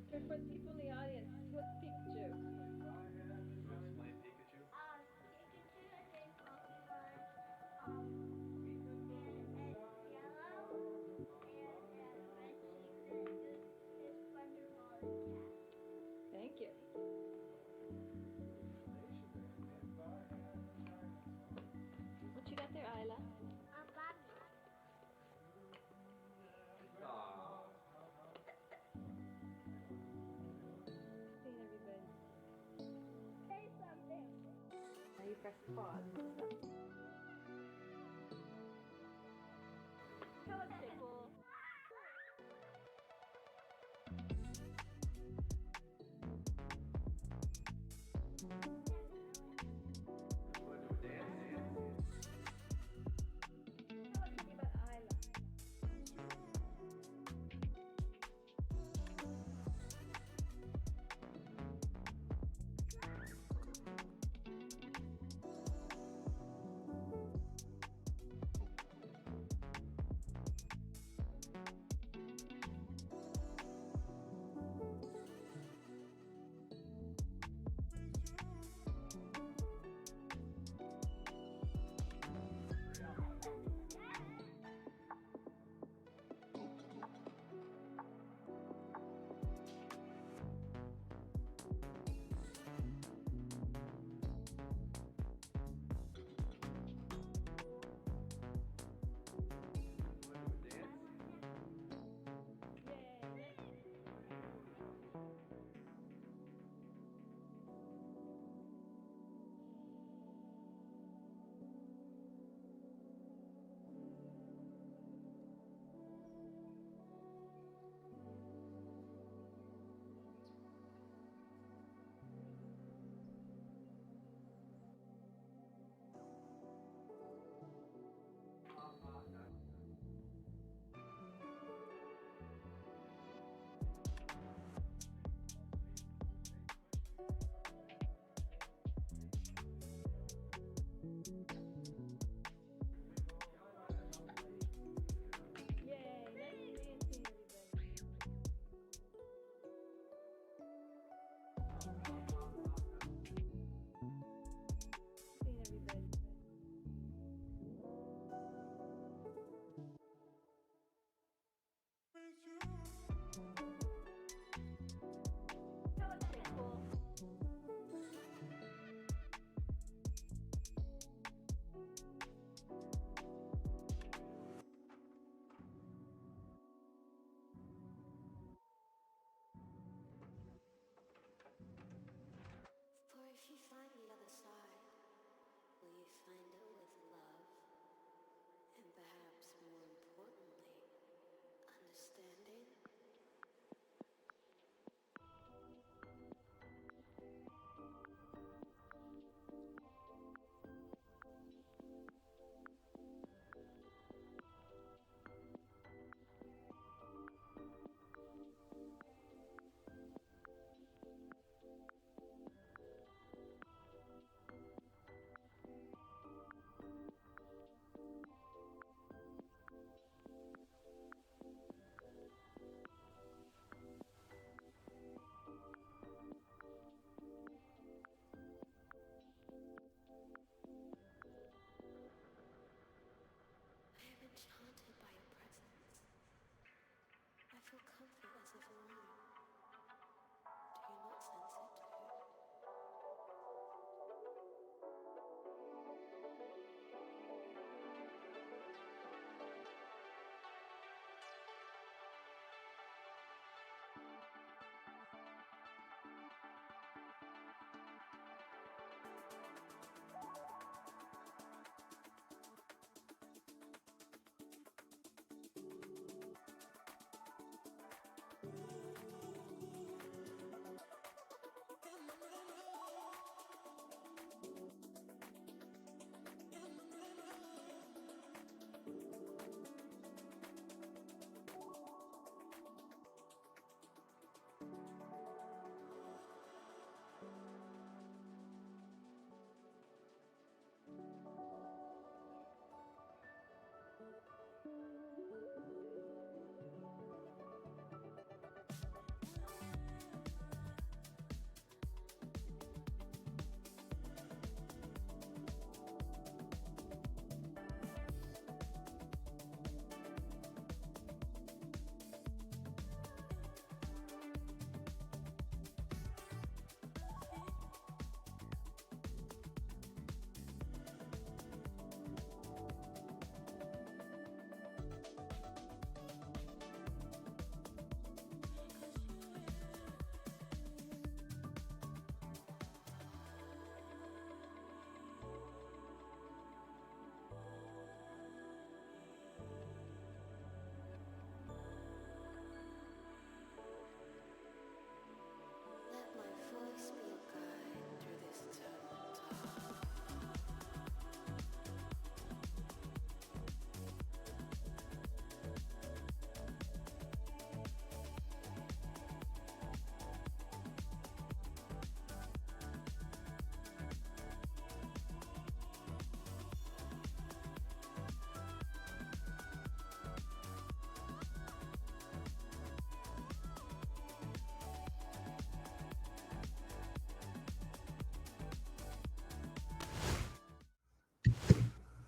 For people in the audience, what's Pikachu? Thank you. What you got there, Isla? Seeing everybody. Say something. Now you press pause. Hello, Pickle. Tell us about Isla.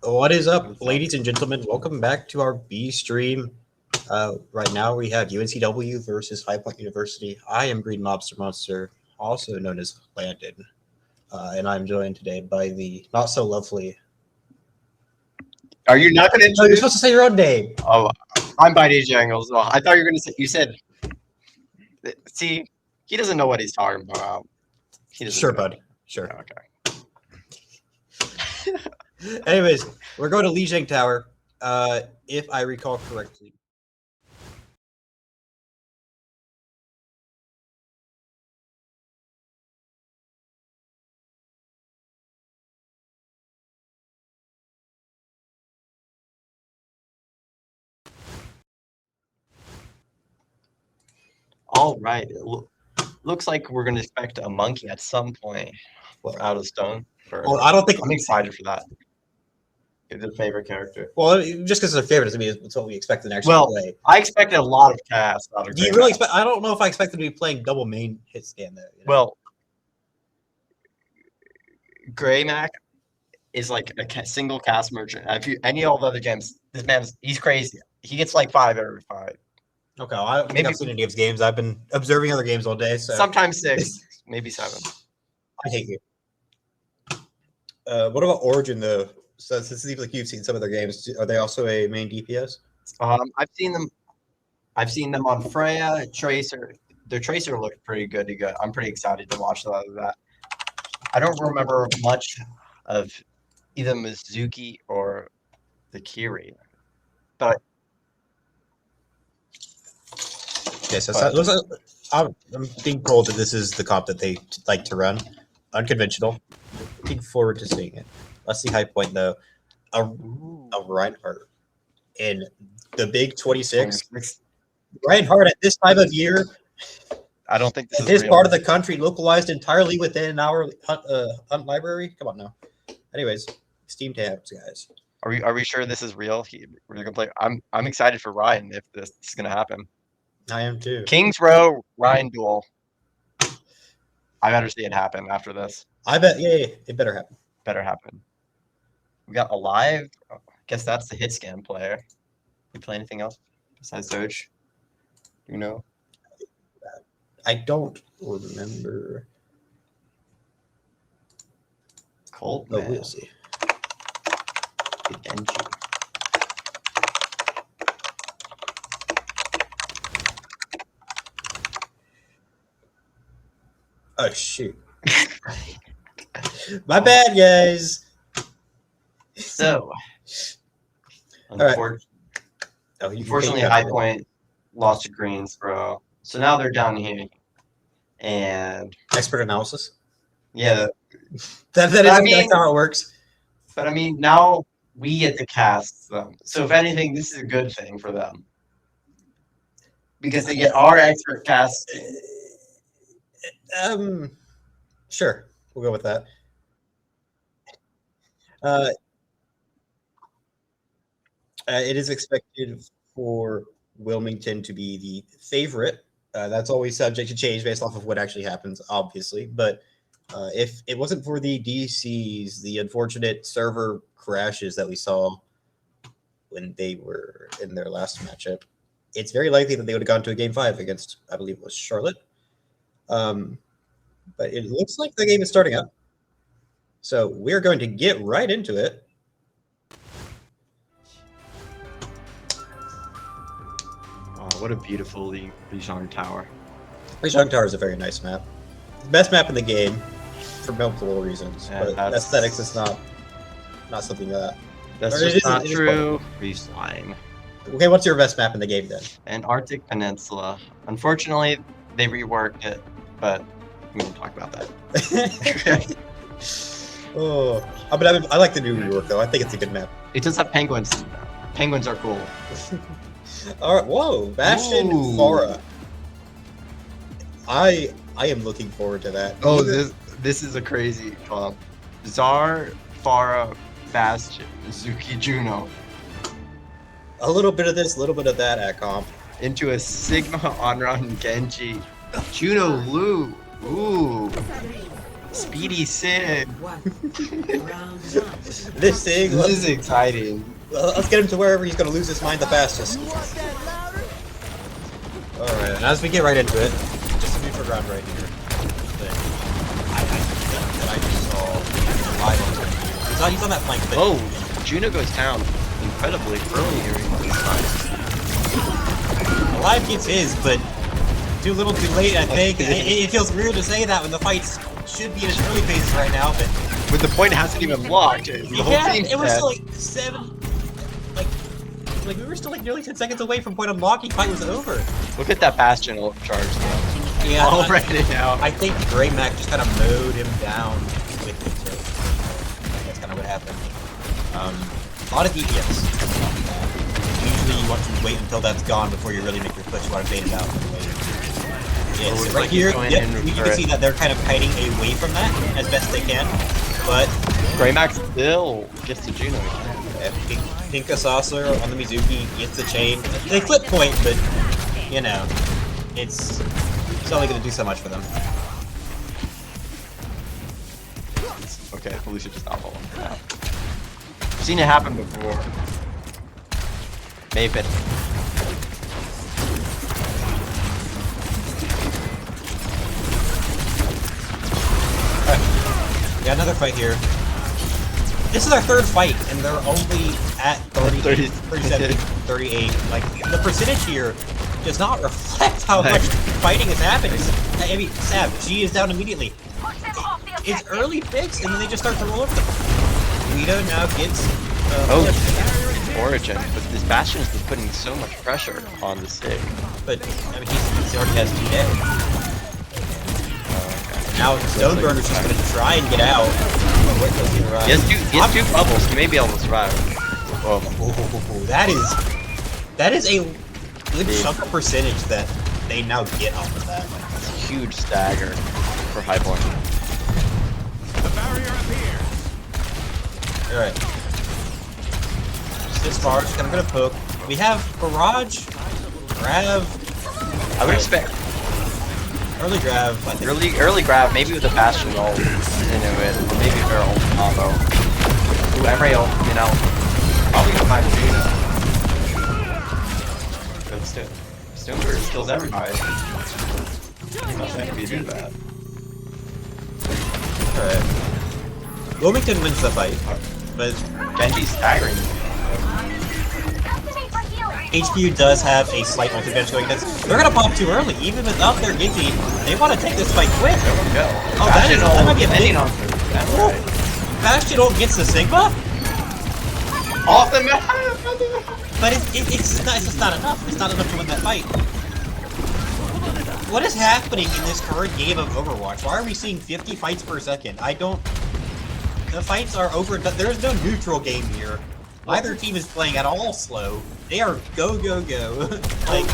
What is up, ladies and gentlemen? Welcome back to our B stream. Right now we have UNCW versus High Point University. I am Green Mobster Monster, also known as Landon, and I'm joined today by the not so lovely. Are you not going to? No, you're supposed to say your own name. Oh, I'm by DJ Angles. Well, I thought you were going to say. You said. See, he doesn't know what he's talking about. He doesn't Sure, know. bud. Sure. Okay. Anyways, we're going to Lijiang Tower, if I recall correctly. All right. Looks like we're going to expect a monkey at some point out of stone. Well, I don't think I'm excited for that. It's a favorite character. Well, just because it's a favorite doesn't mean it's what we expect to actually play. I expected a lot of cast out of. Do you really expect? I don't know if I expect them to be playing double main hit stand there. You know? Well, Grey Mac is like a single cast merchant. If you any all the other games, this man's he's crazy. He gets like 5 every 5. Okay, well, I don't think I've seen any of his games. I've been observing other games all day. So sometimes 6, maybe 7. I hate you. What about Origin though? So it seems like you've seen some of their games. Are they also a main DPS? I've seen them. I've seen them on Freya, Tracer. Their Tracer looked pretty good to go. I'm pretty excited to watch that. I don't remember much of either Mizuki or the Kiri, but yeah. So I'm being told that this is the comp that they like to run, unconventional. Looking forward to seeing it. Let's see High Point though. A Reinhardt in the Big 26. Reinhardt at this time of year. I don't think this part of the country localized entirely within our hunt library. Come on now. Anyways, Steam tabs, guys. Are we sure this is real? We're gonna play. I'm excited for Ryan if this is gonna happen. I am too. Kings Row Ryan duel. I better see it happen after this. I bet. Yeah, it better happen. Better happen. We got Alive. I guess that's the hit scan player. You play anything else besides Doge? Do you know? I don't remember. Colt. Oh, we'll see. Genji. Oh shoot. My bad, guys. So, right. Unfortunately, High Point lost to Greensboro, so now they're down here. And expert analysis. Yeah, that is how it works. But I mean, now we get to cast them. So if anything, this is a good thing for them because they get our expert cast. Sure, we'll go with that. It is expected for Wilmington to be the favorite. That's always subject to change based off of what actually happens, obviously. But if it wasn't for the DCs, the unfortunate server crashes that we saw when they were in their last matchup, it's very likely that they would have gone to a game 5 against, I believe it was Charlotte. But it looks like the game is starting up. So we're going to get right into it. What a beautiful Lijiang Tower. Lijiang Tower is a very nice map. The best map in the game for multiple reasons. Yeah, but aesthetics is not something that... That's just not true. Reslime. Okay, what's your best map in the game then? Antarctic Peninsula. Unfortunately, they reworked it, but we won't talk about that. I like the new rework though. I think it's a good map. It does have penguins. Penguins are cool. All right, whoa, Bastion Farah. I am looking forward to that. Oh, this is a crazy comp. Czar, Farah, Bastion, Zuki, Juno. A little bit of this, a little bit of that at comp. Into a Sigma, Onron, Genji, Juno, Lu. Ooh. Speedy Sig. Round 1. This thing. This is exciting. Let's get him to wherever he's gonna lose his mind the fastest. Alright, and as we get right into it, just a neutral ground right here. I think that I just saw live on TV. He's on that flank. Oh, Juno goes down incredibly early here in this fight. Alive gets his, but too little too late, I think. It feels weird to say that when the fights should be in its early phases right now, but... But the point hasn't even blocked. The whole team's it was dead. still like 7... Like, we were still like nearly 10 seconds away from point unlocking, fight was over. Look at that Bastion ult charge though. Yeah, Already now. I think Grey Mac just kind of mowed him down with it, so that's kind of what happened. A lot of DPS. Usually you want to wait until that's gone before you really make your push. You want to bait it out. Yeah, so right here, yep, you can see that they're kind of kiting away from that as best they can, but... Grey Mac still gets to Juno. Pinka Saucer on the Mizuki gets the chain. They flip point, but, you know, it's only going to do so much for them. Okay, Felicia just outlaw him. I've seen it happen before. Maybe. Alright, we got another fight here. This is our third fight, and they're only at 37, 38. Like, the percentage here does not reflect how much fighting is happening. I mean, Sav, G is down immediately. It's early picks, and then they just start to roll over them. Guido now gets... Origin, but this Bastion is putting so much pressure on the stick. But, I mean, he already has TTD. Now Stoneburner's just going to try and get out. He has two bubbles. He may be able to survive. Oh, that is a good chunk of percentage that they now get off of that. It's a huge stagger for Highborn. The barrier appears. All right. Just this far, just gonna poke. We have Barrage, Grav. I would expect early Grav. I think. Early Grav, maybe with a Bastion ult into it, or maybe their ult combo. Whoever ult, you know, probably gonna find Juno. Good still. Stoneburner kills everybody. Must have to be too bad. Alright. Wilmington wins the fight, but Genji's staggering. HQ does have a slight ult advantage going against. They're gonna pop too early, even without their Genji. They want to take this fight quick. There we go. Oh, that might be a big. That's right. Bastion ult gets the Sigma, Off the map. but it's just not enough. It's not enough to win that fight. What is happening in this current game of Overwatch? Why are we seeing 50 fights per second? I don't... The fights are over... There's no neutral game here. Neither team is playing at all slow. They are go, go, go. Like...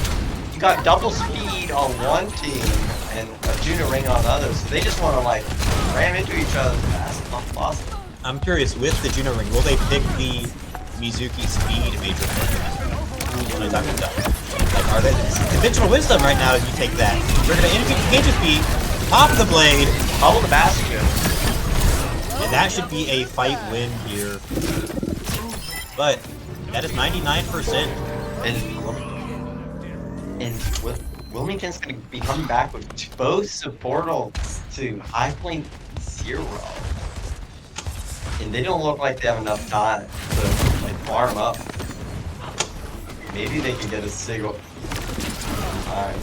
You got double speed on one team and a Juno ring on the other, so they just want to, like, ram into each other as fast as possible. I'm curious, with the Juno ring, will they pick the Mizuki speed major when I talk about that? Like, are they conventional wisdom right now? You take that. We're gonna engage speed, top of the blade, follow the Bastion, and that should be a fight win here. But that is 99%. And Wilmington's gonna be coming back with both support ults to high point 0. And they don't look like they have enough time to like farm up. Maybe they can get a single time.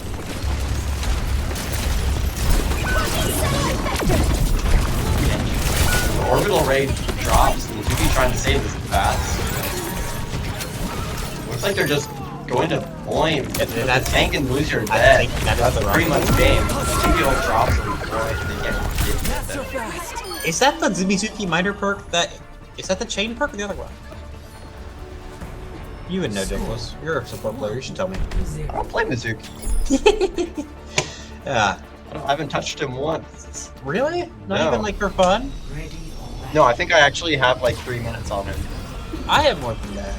The orbital rage drops and Mizuki trying to save this fast. Looks like they're just going to point. And that's tank and lose your dead. That's pretty much game. Mizuki ult drops and point and they can't get that. Is that the Mizuki minor perk that... Is that the chain perk or the other one? You would know, Nicholas. You're a support player, you should tell me. I don't play Mizuki. Yeah. I haven't touched him once. Really? Not No. even like for fun? No, I think I actually have like 3 minutes on him. I have more than that.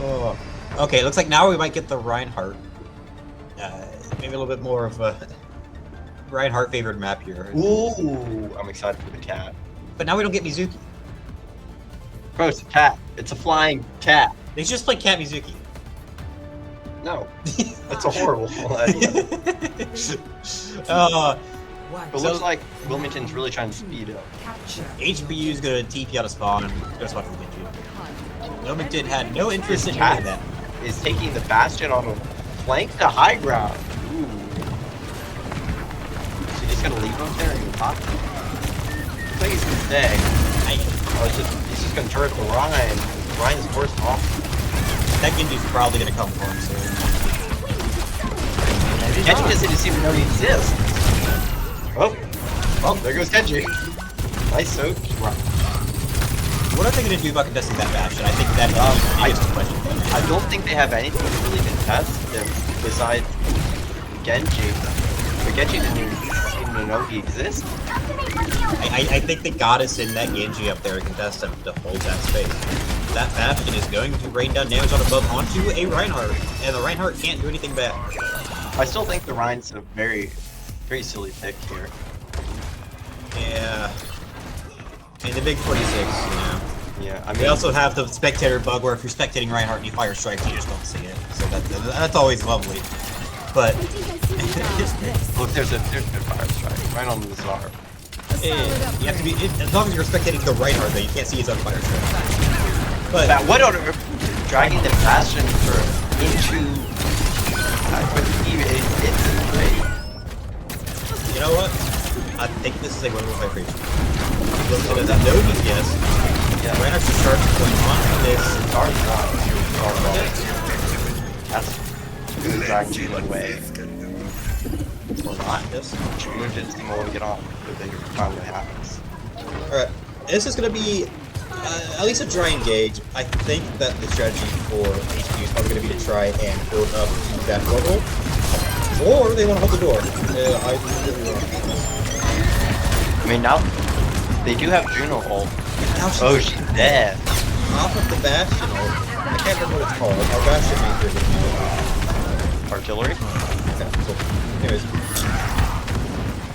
Oh. Okay, looks like now we might get the Reinhardt. Maybe a little bit more of a Reinhardt favored map here. Ooh, I'm excited for the cat. But now we don't get Mizuki. Bro, it's a cat. It's a flying cat. They should just play Cat Mizuki. No, that's a horrible idea. It looks like Wilmington's really trying to speed up. HBU's gonna TP out of spawn and go spot for Genji. Wilmington had no interest in cat doing that. Is taking the Bastion on a flank to high ground. Ooh. So he's just gonna leave him there and go top? Looks like he's gonna stay. He's just gonna turret the Ryan. Ryan's forced off. That Genji's probably gonna come for him soon. Genji doesn't even know he exists. Oh, well, there goes Genji. Nice soak. What are they gonna do about contesting that Bastion? I think that is the question. I don't think they have anything to really contest them besides Genji. But Genji didn't even know he exists. I think the goddess in that Genji up there contest him to hold that space. That Bastion is going to rain down damage on above onto a Reinhardt, and the Reinhardt can't do anything back. I still think the Ryan's a very, very silly pick here. Yeah. And the big 46, you know. Yeah, I mean, we also have the spectator bug where if you're spectating Reinhardt and you fire strikes, you just don't see it. So that's always lovely. But look, there's a good fire strike right on the Tsar. You have to be as long as you're spectating the Reinhardt, though, you can't see his own fire strike. But that what on earth? Dragging the Bastion into it's great. You know what? I think this is a winnable fight for each. Wilson is at no DPS. Yeah. Reinhardt's sharp going on this. That's drag June away. Or not, yes. June didn't seem to get off, but they finally happens. Alright, this is going to be at least a try engage. I think that the strategy for HQ is probably going to be to try and build up to that level. Or they want to hold the door. I mean, now they do have Juno ult. Oh, she's dead. Off of the Bastion ult. I can't remember what it's called. Our Bastion maker. Artillery? Okay, cool. Anyways.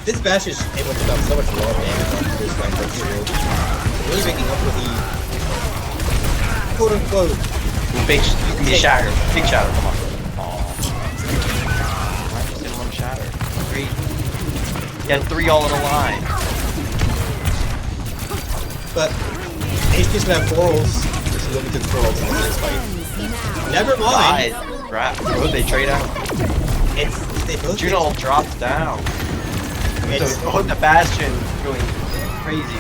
This Bastion is able to put down so much raw damage on this Reinhardt shield. Really making up for the quote-unquote big, you can be shattered. Big shatter, come on. I just didn't want to shatter. 3. He had 3 all in a line. But HP's gonna have 4 ults. This is limited 4 ults in the next fight. Never mind! Crap. Oh, they trade out. They both Juno ult drops down. The Bastion going crazy.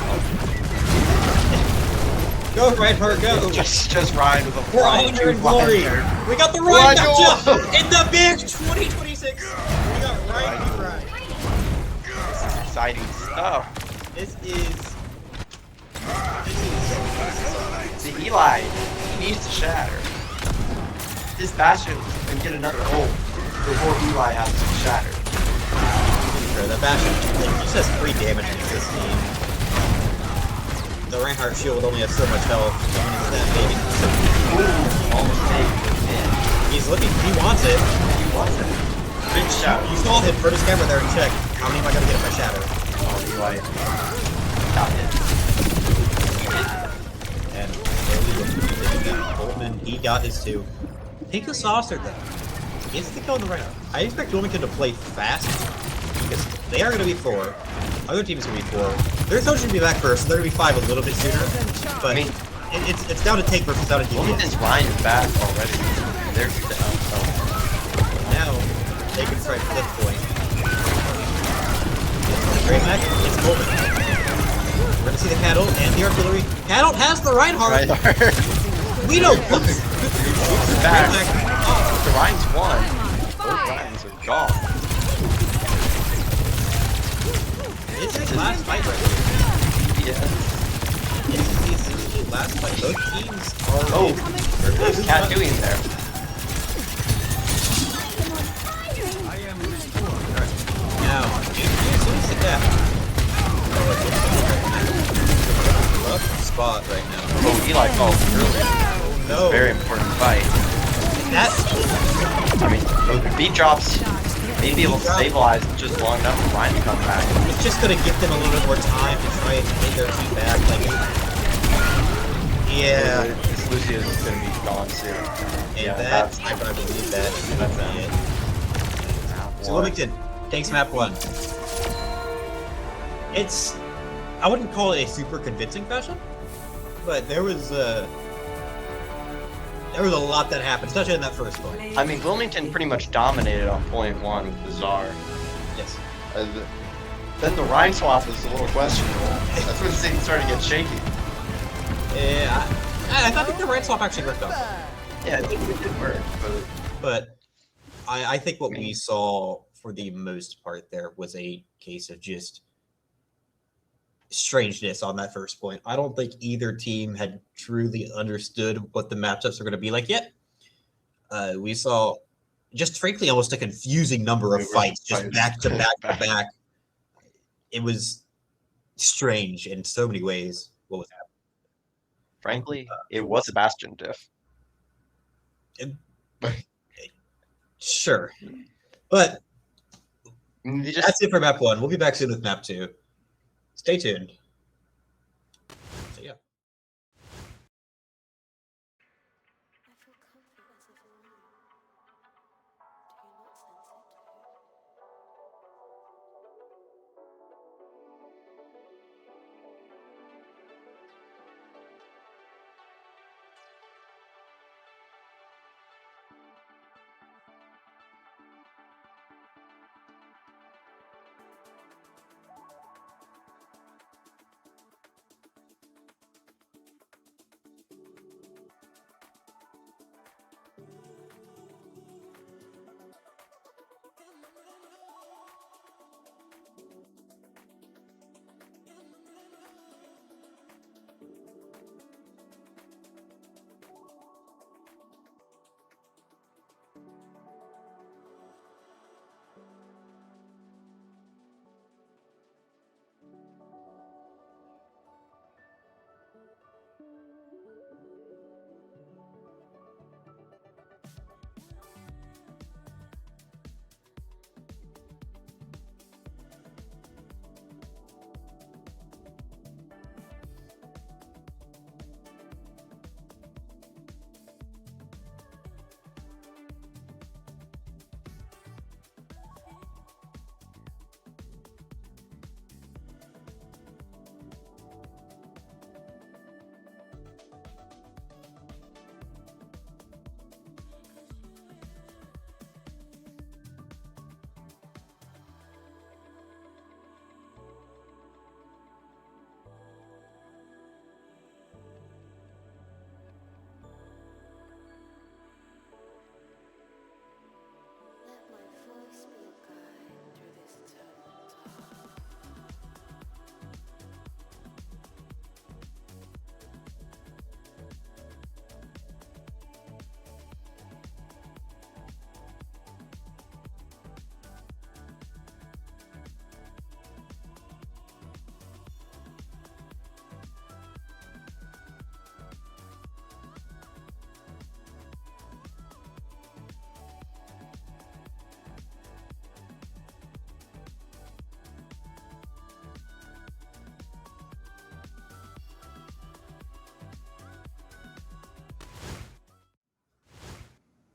Go, Reinhardt, go! Just Ryan with a We're all under in glory! We got the Ryan gotcha! In the big 2026! We got Ryan. This is exciting stuff. This is... The Eli, he needs to shatter. This Bastion can get another ult before Eli has to shatter. Sure, that Bastion just has 3 damage against this team. The Reinhardt shield only has so much health coming into that baby. Ooh, almost saved. He's looking, he wants it. He wants it. Big shatter. You saw him put his camera there and check. How many am I gonna get if I shatter? Oh, Eli got it. And Boltman, he got his 2. Take the saucer though. Gets the kill on the Reinhardt. I expect Wilmington to play fast because they are going to be 4. Other teams are going to be 4. Their coach should be back first, so they're going to be 5 a little bit sooner. But I mean, it's down to take versus down to DPS. Wilmington's Ryan is back already. They're down. Now they can try to flip point. Great match. It's Boltman. We're going to see the Cattle and the Artillery. Cattle has the Reinhardt. We don't. Back. The Ryan's won. Both Ryans are gone. It's his last fight right here. Yeah. It's his last fight. Both teams are. Oh, what's Cat doing there? Now, here's the Cat. Rough spot right now. Oh, Eli falls early. No. Very important fight. That's. I mean, the beat drops Maybe it'll stabilize just long enough for Ryan to come back. It's just gonna give them a little bit more time to try and take their team back. Like, yeah. This Lucius is gonna be gone soon. And Yeah, that's, I believe that. That's it. So Wilmington takes map 1. It's, I wouldn't call it a super convincing fashion, but there was a lot that happened, especially in that first point. I mean, Wilmington pretty much dominated on point 1 with the Czar. Yes. Then the Rhine swap was a little questionable. That's when things started to get shaky. Yeah, I think the right swap actually worked out. Yeah, it did work, but I think what we saw for the most part there was a case of just strangeness on that first point. I don't think either team had truly understood what the matchups are going to be like yet. We saw just frankly almost a confusing number of fights just back to back to back. It was strange in so many ways what was happening. Frankly, it was a Bastion diff. Sure. But that's it for map 1. We'll be back soon with map 2. Stay tuned. So, yeah.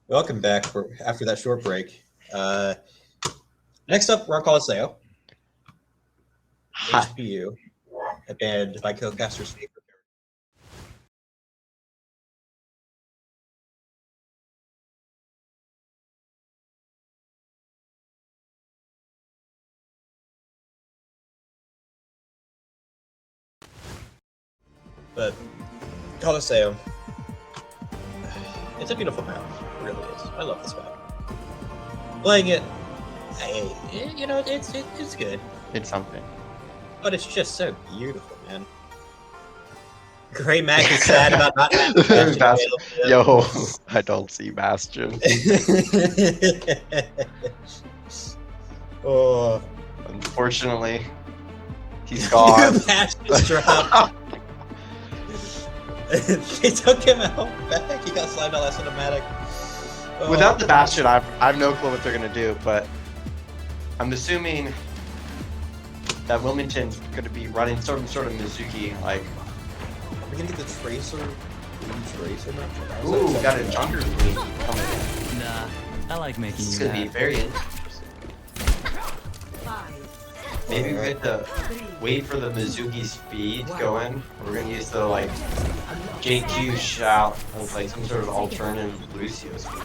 Welcome back after that short break. Next up, we're on Colosseo. HPU, a band by co-caster's favorite. But Colosseo, it's a beautiful map. It really is. I love this map. Playing it, you know, it's good. It's something. But it's just so beautiful, man. Gray Mac is sad about not having Bastion. Yo, I don't see Bastion. Oh. Unfortunately, he's gone. Bastion's dropped. They took him out back. He got slimed out last cinematic. Without the Bastion, I have no clue what they're gonna do, but I'm assuming that Wilmington's going to be running some sort of Mizuki, like. Are we gonna get the Tracer? Tracer match? Ooh, got a Junker Queen coming in. Nah, I like making This is you going to be mad. very interesting. Maybe we have to wait for the Mizuki's speed to go in. We're going to use the, like, JQ shout of, like, some sort of alternative Lucio speed.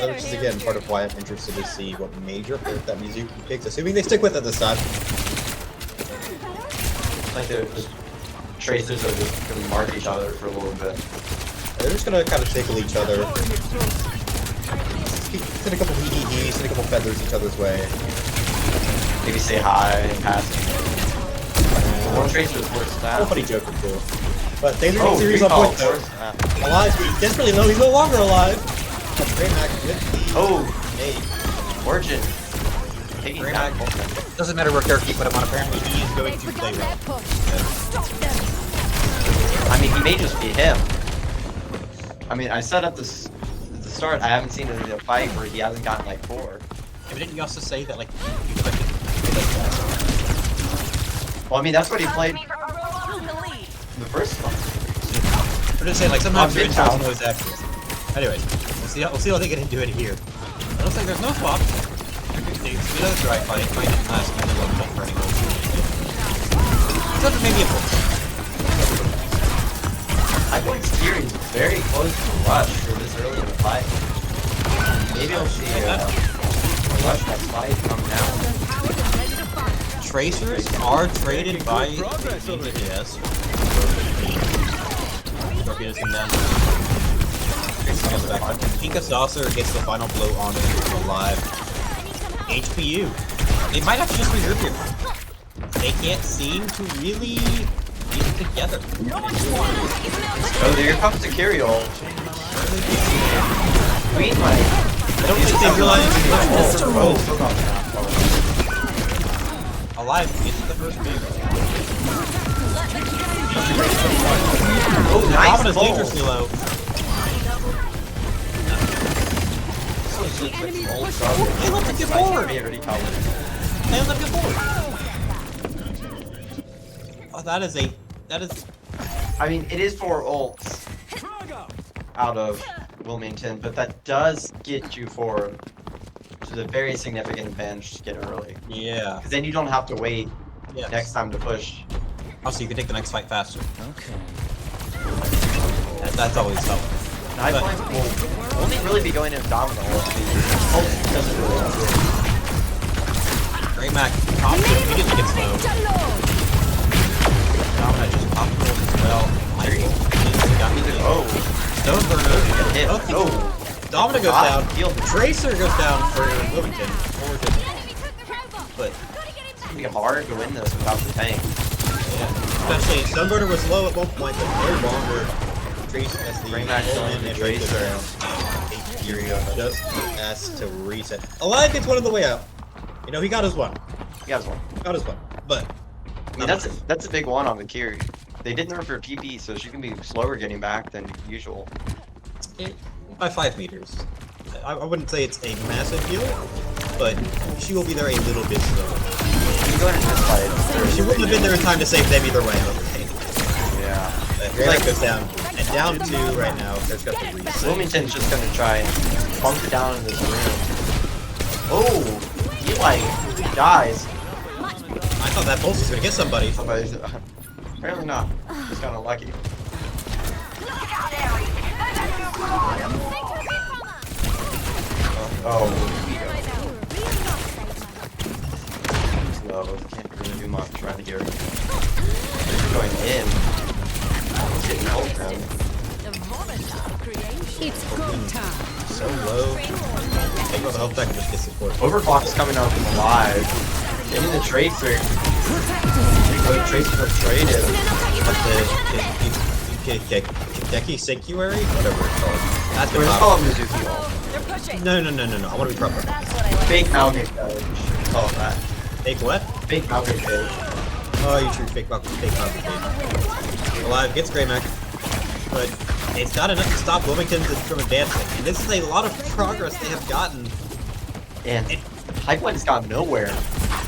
Which is again part of why I'm interested to see what major pick that Mizuki picks, assuming they stick with it this time. Like the Tracers are just gonna mark each other for a little bit. They're just gonna kind of tickle each other. Send a couple EDDs, send a couple feathers each other's way. Maybe say hi and pass. One Tracer's worse than Oh, funny Joker too. But they are Oh, series on recall, point though. worse than that. Alive, he's desperately low, he's no longer alive. That's great Mac, good. Oh, Hey, Origin. Taking Great down Mac. Bolton. Doesn't matter what character you put him on, apparently he is going to play well. I mean, he may just be him. I mean, I said at the start, I haven't seen a fight where he hasn't gotten like 4. And didn't you also say that like you expected to play like that? Well, I mean, that's what he played in the first one. I'm just saying, like sometimes your Big intro isn't Town. always accurate. Anyways, we'll see how they get into it here. It looks like there's no swap. They speed up the dry fight, find it last in the low point running over. Except for maybe a pull. I think Kiri's very close to Rush for this early in the fight. Maybe I'll see Rush that fight come down. Tracers are traded by TTS. Torpedoes come down. Pinka Saucer gets the final blow on it alive. HPU. They might have to just reserve here. They can't seem to really get it together. Oh, here comes the Kiri ult. Queen might. I don't think they realize it's alive gets the first beam. Oh, nice Domina's pull. dangerously low. Hey, let them get forward! Hey, let them get forward! Oh, that is... I mean, it is 4 ults out of Wilmington, but that does get you forward, which is a very significant advantage to get early. Yeah. Because then you don't have to wait Yes. next time to push. Also, you can take the next fight faster. Okay. That's always helpful. Nightblind will only really be going in Domino if the ult doesn't really help. Great Mac pops it immediately gets low. Domino just popped it as well. Oh, Stoneburner. hit. Okay. Oh, Domino goes Ah, down. healed. Tracer goes down for Wilmington. But It's gonna be hard to win this without the tank. yeah, especially Stoneburner was low at one point, but no longer. Tracer as the Bring back Golden the and Tracer. just has to reset. Alive gets one on the way out. You know, he got his one. He has one. Got his one. But I mean, that's a big one on the Kiri. They did nerf her TP, so she can be slower getting back than usual. by 5 meters. I wouldn't say it's a massive deal, but she will be there a little bit slower. You go into this fight. She wouldn't have been there in time to save them either way, I don't think. Yeah. Like goes down. And down 2 right now. There's got the reset. Wilmington's just gonna try and bump it down in this room. Oh, he like dies. I thought that pulse was gonna get somebody. Somebody's apparently not. Just kind of lucky. Oh, slow. Can't really do much right here. Going in. He's getting ult ground. It's go time. So low. Take all the health back and just get support. Overclock is coming out from alive. Getting the Tracer. The Tracer are traded. But the Hideki Sanctuary? Whatever it's called. That's We're just calling Mizuki ult. No. I want to be proper. Fake Malgate Page. Call it that. Fake what? Fake Malgate Page. Oh, you true fake Page. Alive gets Grey Mac. But it's not enough to stop Wilmington from advancing. And this is a lot of progress they have gotten. And High Point has gone nowhere.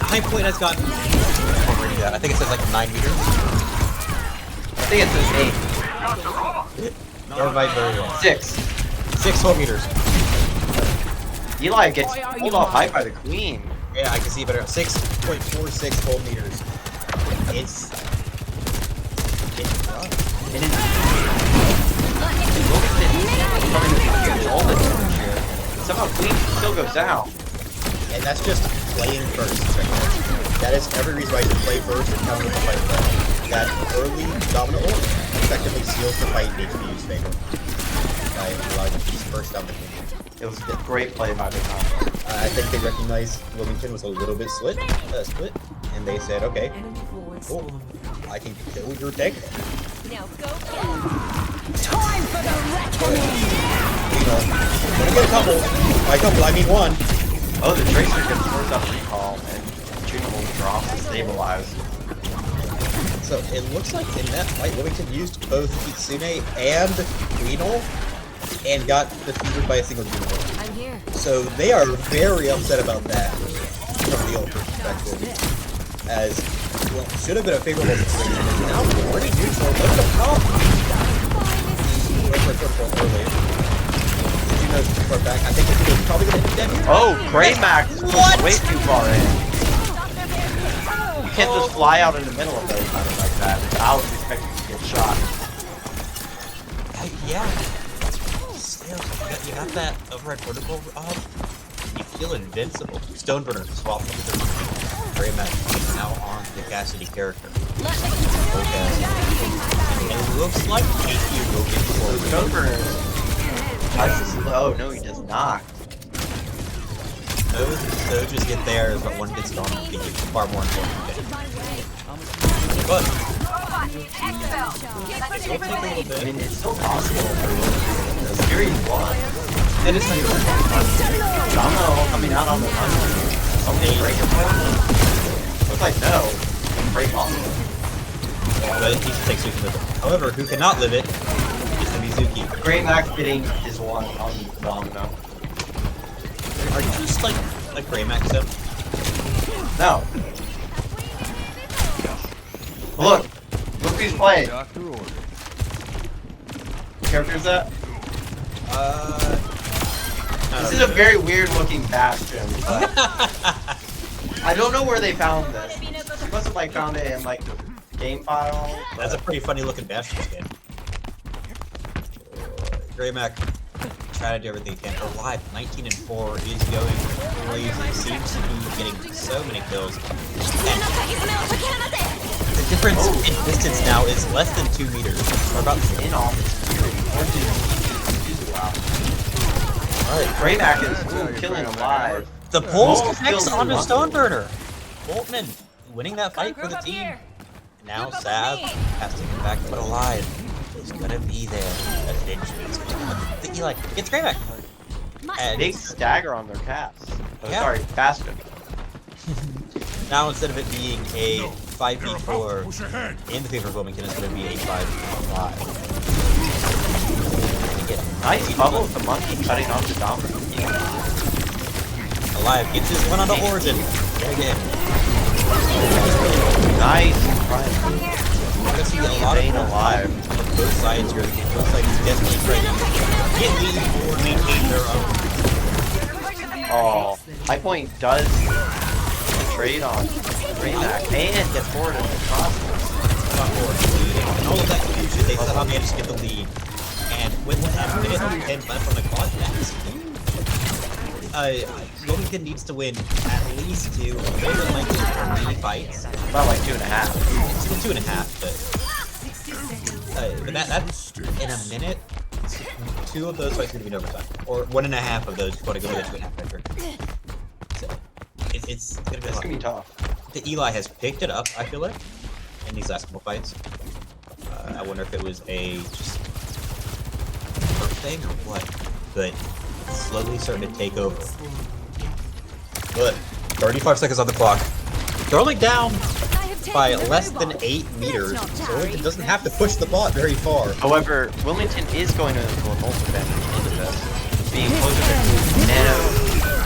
High Point has gotten. I think it says like 9 meters. I think it says 8. Or might very well. 6. 6 whole meters. Eli gets pulled off high by the Queen. Yeah, I can see better. 6.46 whole meters. It's rough. It is. Coming to a huge ult advantage here. Somehow Queen still goes down. And that's just playing first. That is every reason why you should play first and come with the fight first. That early dominant ult effectively seals the fight in HPU's favor. By allowing to first down the Queen. It was a great play by the time. I think they recognized Wilmington was a little bit split, and they said, okay, cool, I can kill your tank. Now go get him. Time for the reckoning. We're gonna get a couple. By couple, I mean one. Oh, the Tracer gets forced up recall, and Juno will drop and stabilize. So it looks like in that fight, Wilmington used both Kitsune and Queenal, and got defeated by a single Juno. I'm here. So they are very upset about that from the ult perspective. As well, should have been a favorable situation. And now pretty neutral. Look at the top. Early. Juno's too far back. I think it's probably gonna be dead. Oh, Grey Max pushed way too far in. You can't just fly out in the middle of those kind of like that without expecting to get shot. Yeah. You got that overhead vertical up. You feel invincible. Stoneburner swapped with the Grey Max now on the Cassidy character. Okay. And it looks like HQ will get forward. Stoneburner. Oh no, he does not. So just get there, but one gets done would be far more important. But I mean, it's still possible for Series 1. it is not even Domino coming out on the run. Something breaker point? Looks like no. Break on. but he should take Suki with it. However, who cannot live it is the Mizuki. Grey Max getting his one on Domino. Are you just like a Grey Max though? No. Look who's playing. Doctor order. What character is that? This is a very weird looking Bastion, but I don't know where they found this. They must have like found it in like the game file. That's a pretty funny looking Bastion skin. Grey Mac try to do everything he can. Alive, 19 and 4 is going crazy. Seems to be getting so many kills. And the difference in distance now is less than 2 meters. Or about in office. Wow. Alright, Grey Mac is killing alive. The pulse Bolt connects kills onto him. Stoneburner. Boltman winning that fight for the team. Now Sav has to come back, but alive. He's gonna be there eventually. The Eli gets Grey Mac. And Big stagger on their cast. Oh, Yeah. sorry, Bastion. now instead of it being a 5v4 in the favor of Wilmington, it's gonna be a 5v5. Nice bubble with the monkey cutting off the Domino. Alive gets his one on the origin. Again. Nice. We're gonna see a lot of alive. on both sides here. It looks like it's definitely trying to get lead or maintain their own. Oh, High Point does trade on Grey Mac and gets forward in the process. And all of that confusion, they somehow managed to get the lead. And with 1 minute and 10 left on the clock, Wilmington needs to win at least 2, maybe like 3 fights. About like 2.5. It's still 2.5, but that's in a minute. 2 of those fights are going to be in overtime, or 1.5 of those going to go to 2.5 measure. So it's going to be tough. The Eli has picked it up, I feel like, in these last couple fights. I wonder if it was a just thing or what, but slowly starting to take over. But 35 seconds on the clock. They're only down by less than 8 meters, so Wilmington doesn't have to push the bot very far. However, Wilmington is going to implement ult advantage into this, being closer to Nano,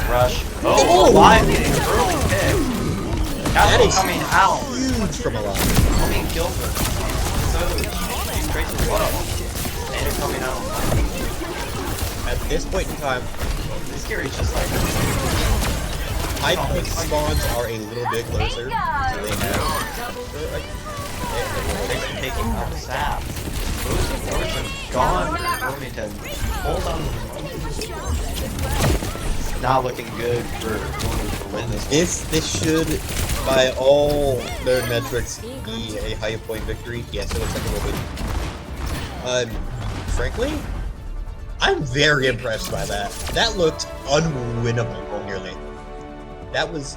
Rush. Oh, Alive getting early pick. That Castle is coming out. huge from Alive. Coming Gilbert. So, Tracer's low. And coming out. At this point in time, This Gary's just like. high point spawns are a little bit closer. So they have. They've been taking out sap. Wilmington gone. Wilmington. Hold on. It's not looking good for Wilmington to win this. This should, by all their metrics, be a high point victory. Yes, it looks like it will be. Frankly, I'm very impressed by that. That looked unwinnable nearly. That was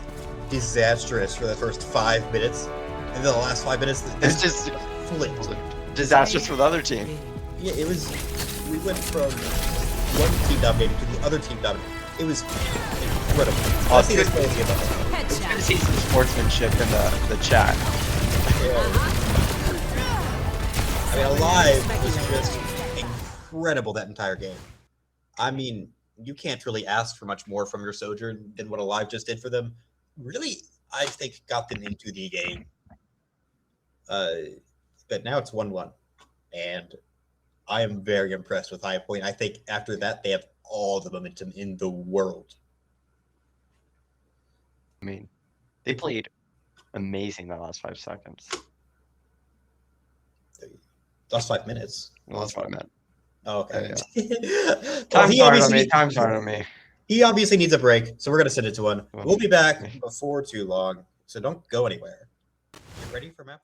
disastrous for the first 5 minutes, and then the last 5 minutes, It's just flipped. disastrous for the other team. Yeah, it was. We went from one team dominating to the other team dominating. It was incredible. Oh, Let's see this good. play again. It's good to see some sportsmanship in the chat. I mean, Alive was just incredible that entire game. I mean, you can't really ask for much more from your Sojourn than what Alive just did for them. Really, I think got them into the game. But now it's 1-1. And I am very impressed with High Point. I think after that, they have all the momentum in the world. I mean, they played amazing the last 5 seconds. Last 5 minutes. The last 5 minutes. Oh, okay. Well, Time's hard on me. He obviously needs a break, so we're going to send it to one. We'll be back before too long, so don't go anywhere. Get ready for map.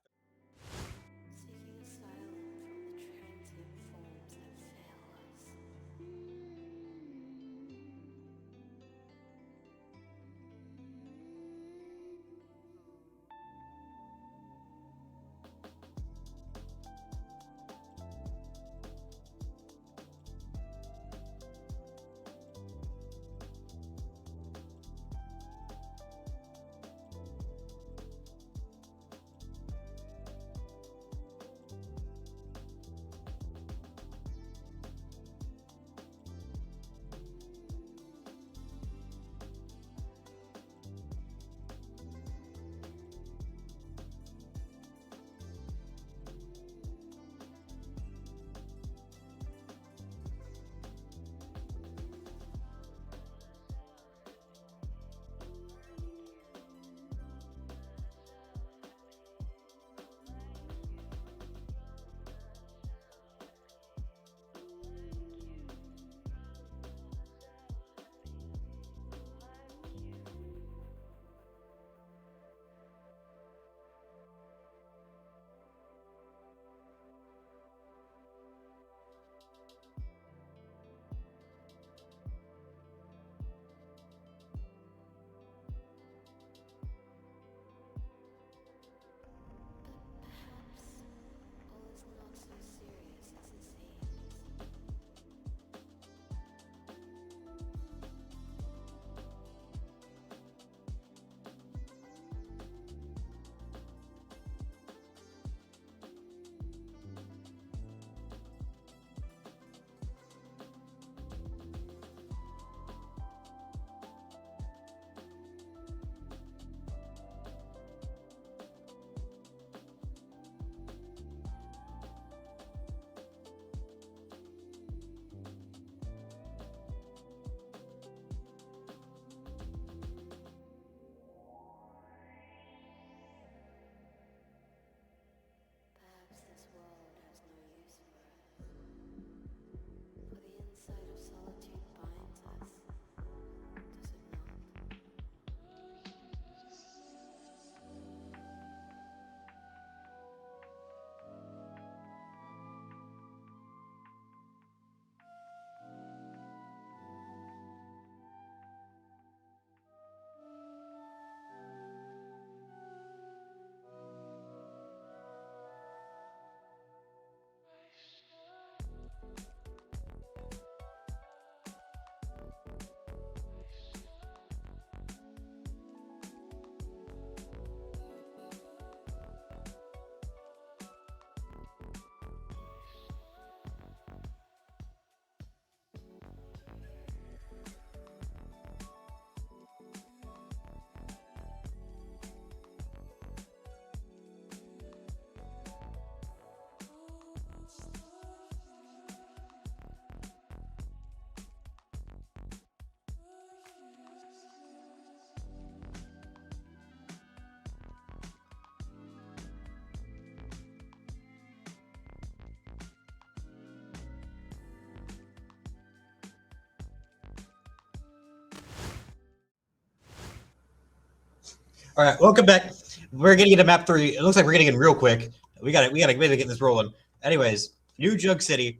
All right, welcome back. We're getting into map 3. It looks like we're getting in real quick. We got to maybe get this rolling. Anyways, New Jug City.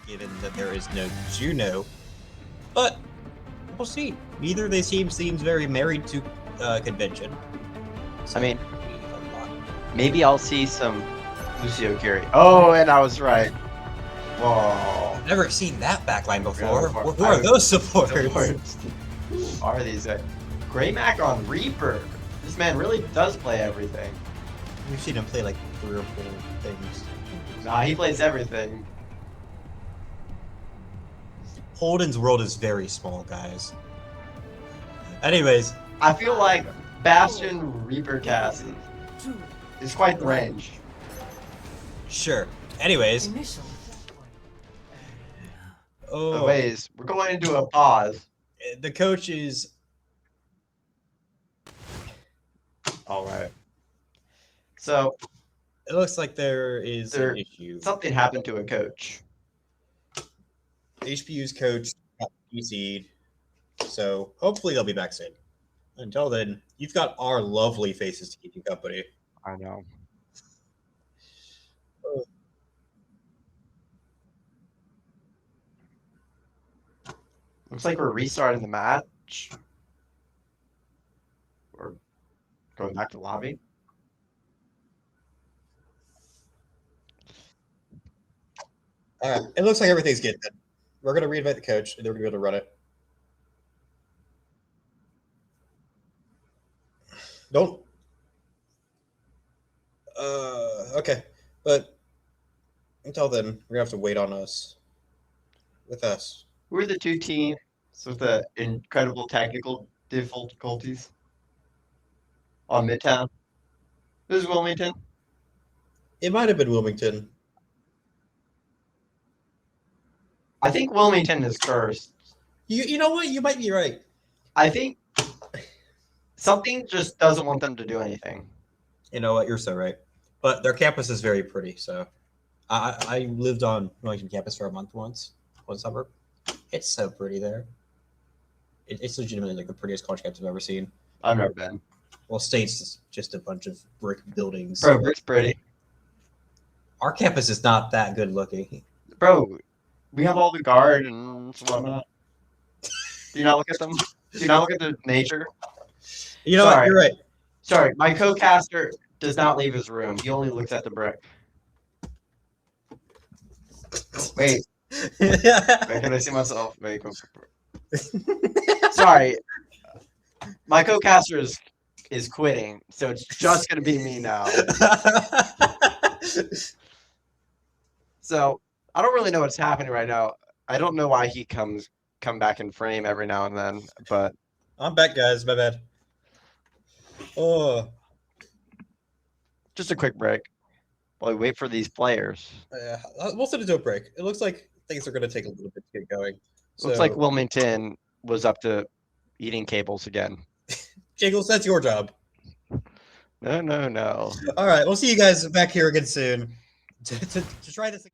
Given that there is no Juno, but we'll see. Neither of these teams seems very married to convention. I mean, maybe I'll see some Lucio Kiri. Oh, and I was right. Whoa. Never seen that backline before. Yeah, Who are those supporters? Who are these guys? Grey Mac on Reaper. This man really does play everything. We've seen him play like 3 or 4 things. Nah, he plays everything. Holden's world is very small, guys. Anyways, I feel like Bastion Reaper cast is quite the range. Sure. Anyways. Initial. Oh, Anyways, we're going into a pause. The coach is. All right. So it looks like there is an issue. Something happened to a coach. HPU's coach got PC'd, so hopefully they'll be back soon. Until then, you've got our lovely faces to keep you company. I know. Looks like we're restarting the match. Or going back to lobby. All right. It looks like everything's good then. We're going to reinvite the coach, and they're going to be able to run it. Don't. Okay. But until then, we're going to have to wait on us. With us. Who are the two teams with the incredible technical difficulties on Midtown? This is Wilmington. It might have been Wilmington. I think Wilmington is cursed. You know what? You might be right. I think something just doesn't want them to do anything. You know what? You're so right. But their campus is very pretty. So I lived on Wilmington campus for a month one summer. It's so pretty there. It's legitimately like the prettiest college campus I've ever seen. I've never been. Well, State's just a bunch of brick buildings. Bro, brick's pretty. Our campus is not that good looking. Bro, we have all the gardens and whatnot. Do you not look at them? Do you not look at the nature? You know what? You're right. Sorry, my co-caster does not leave his room. He only looks at the brick. Wait. Wait, can I see myself? Wait. Sorry. My co-caster is quitting, so it's just gonna be me now. So I don't really know what's happening right now. I don't know why he come back in frame every now and then, but I'm back, guys. My bad. Oh, just a quick break while we wait for these players. We'll send it to a break. It looks like things are going to take a little bit to get going. Looks like Wilmington was up to eating cables again. Jiggles, that's your job. No. All right, we'll see you guys back here again soon to try this again.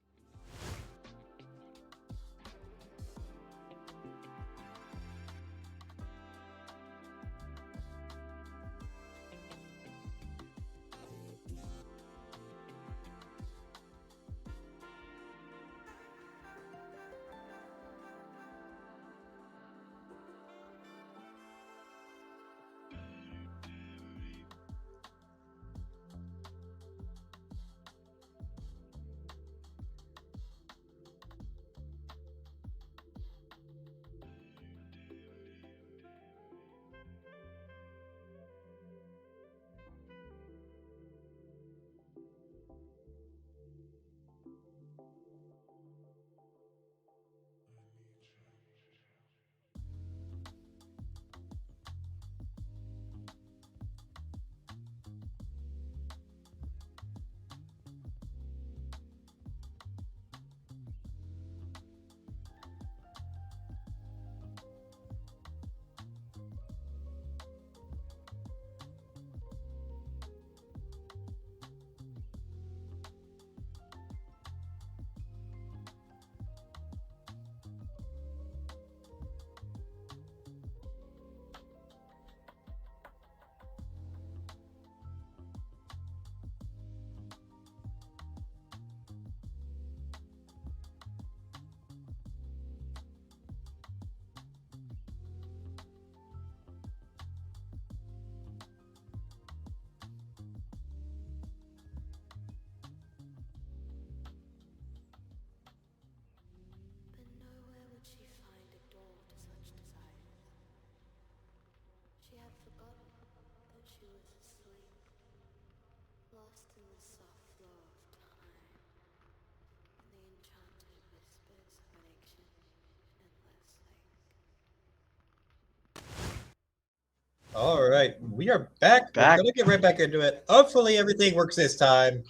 All right, we are back. Back. We're gonna get right back into it. Hopefully, everything works this time.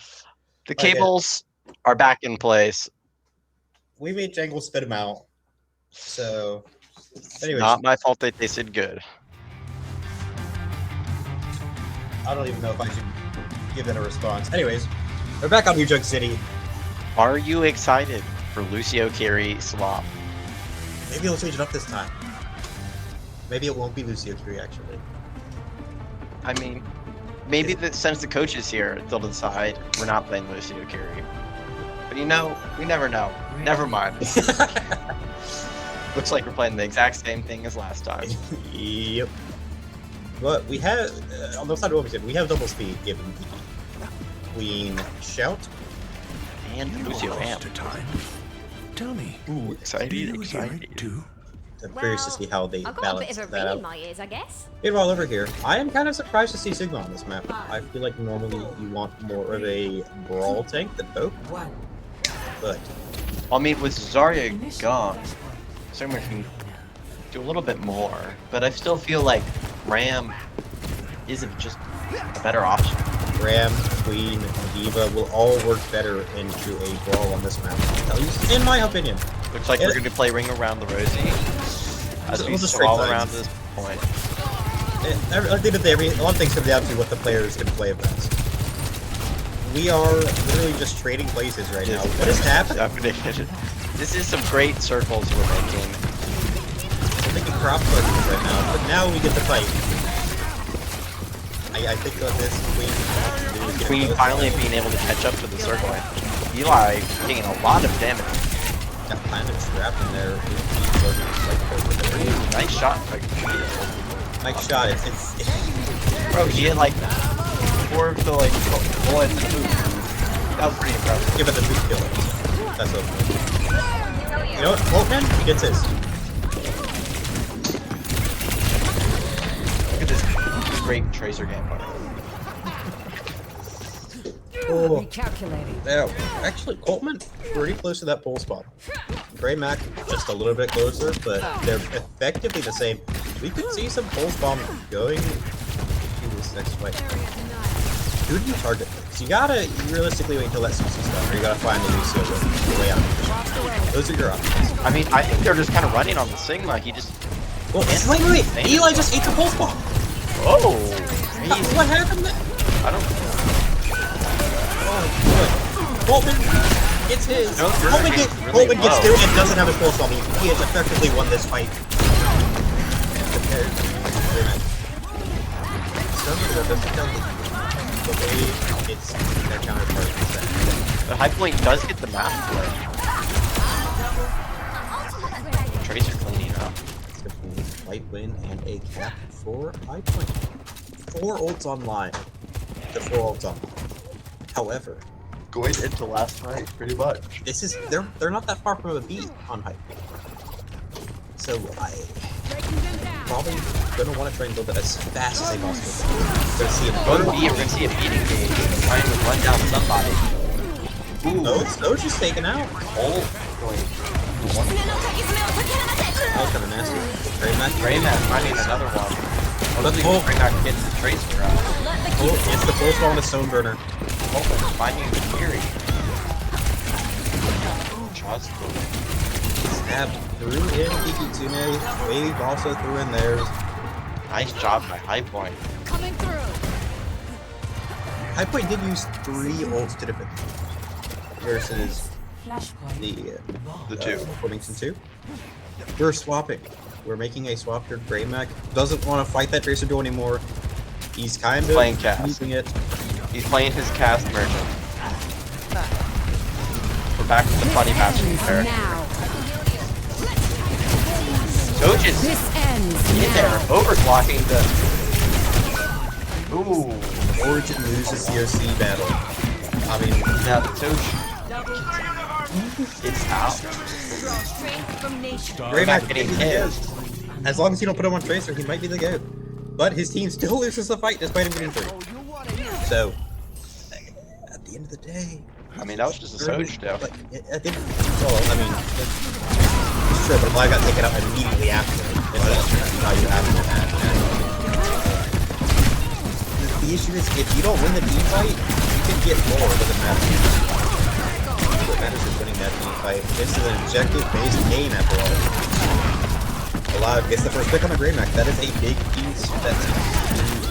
The cables are back in place. We made Jangle spit them out. So, anyways, Not my fault they tasted good. I don't even know if I should give that a response. Anyways, we're back on New Jug City. Are you excited for Lucio Carey swap? Maybe we'll change it up this time. Maybe it won't be Lucio Curie, actually. I mean, maybe since the coach is here, they'll decide we're not playing Lucio Carey. But you know, we never know. Never mind. Looks like we're playing the exact same thing as last time. Yep. But we have, on the side of what we said, we have double speed given the Queen Shout. And Lucio Amp. time. Tell me, Ooh, do excited, you hear excited. it too? I'm curious to see how they I've got a balance bit of a that ring in out. my ears, I guess. Meanwhile, over here, I am kind of surprised to see Sigma on this map. I feel like normally you want more of a brawl tank than both, One. but I mean, with Zarya gone, Sigma can do a little bit more, but I still feel like Ram isn't just a better option. Ram, Queen, and Diva will all work better into a brawl on this map, at least in my opinion. Looks like we're going to play Ring Around the Rosie as we We'll just swirl straight around sides. to this point. At the end of the day, a lot of things come down to what the players can play best. We are literally just trading places right now. What is happening? Definition. This is some great circles we're making. We're making crop circles right now, but now we get to fight. I think that this Queen finally being able to catch up to the circle. Eli taking a lot of damage. Got planted trapped in there. Ooh, nice shot. Nice shot. It's Bro, he hit like 4 of the like bullets. That was pretty impressive. give it the 2 kill. That's okay. You know what? Voltman, he gets his. Look at this great Tracer gameplay. Oh, Recalculating. there. Actually, Coltman pretty close to that pole spot. Grey Mac just a little bit closer, but they're effectively the same. We could see some pulse bomb going to this next fight. Who do you target? Because you gotta realistically wait until that CC stuff, or you gotta find the Lucio the way out. Those are your options. I mean, I think they're just kind of running on the Sigma. He just. Well, wait. Eli just ate the pulse bomb. Oh! What happened there? I don't know. Oh, boy. Boltman, it's his. Boltman gets low. through and doesn't have his pulse bomb. He has effectively won this fight. Compared to Grey Mac. The way it's their counterpart is that. The high point does get the map play. Tracer cleaning up. Light win and a cap for High Point. 4 ults online. The 4 ults online. However, Going into last night, pretty much. this is they're not that far from a beat on High Point. So I probably gonna want to try and build it as fast as they possibly can. Gonna see Go to B, we're gonna see a beating game. Trying to run down somebody. Ooh. No's just taken out. Oh, going. That was kind of nasty. Grey Mac finding another one. Oh, that's Hopefully cool. Grey Mac gets the Tracer out. Oh, it's the pulse bomb and Stone Burner. Hopefully finding the Fury. Just Snap threw in Kikitsune. Wave also threw in theirs. nice job by High Point. Coming through. High Point did use 3 ults to defend versus Flashpoint. The 2. Livingston 2. We're swapping. We're making a swap here. Grey Mac doesn't want to fight that Tracer duel anymore. He's kind of Playing cast. using it. He's playing his cast merchant. We're back to the funny match compare. Now. Coach is This ends in now. there, overclocking the. Ooh. Origin loses COC battle. I mean, Now the Coach. It's out. Strength from nature. Grey Mac getting getting hit. hit. As long as you don't put him on Tracer, he might be the GOAT. But his team still loses the fight despite him getting 3. So, at the end of the day, I mean, that was just a Soch though. But at the end, well, I mean, it's true, but Vlad got taken out immediately after. It's how you have that. the issue is if you don't win the team fight, you can get more, it doesn't matter. What matters is winning that team fight. This is an objective-based game after all. Alive gets the first pick on the Grey Mac. That is a big piece. That's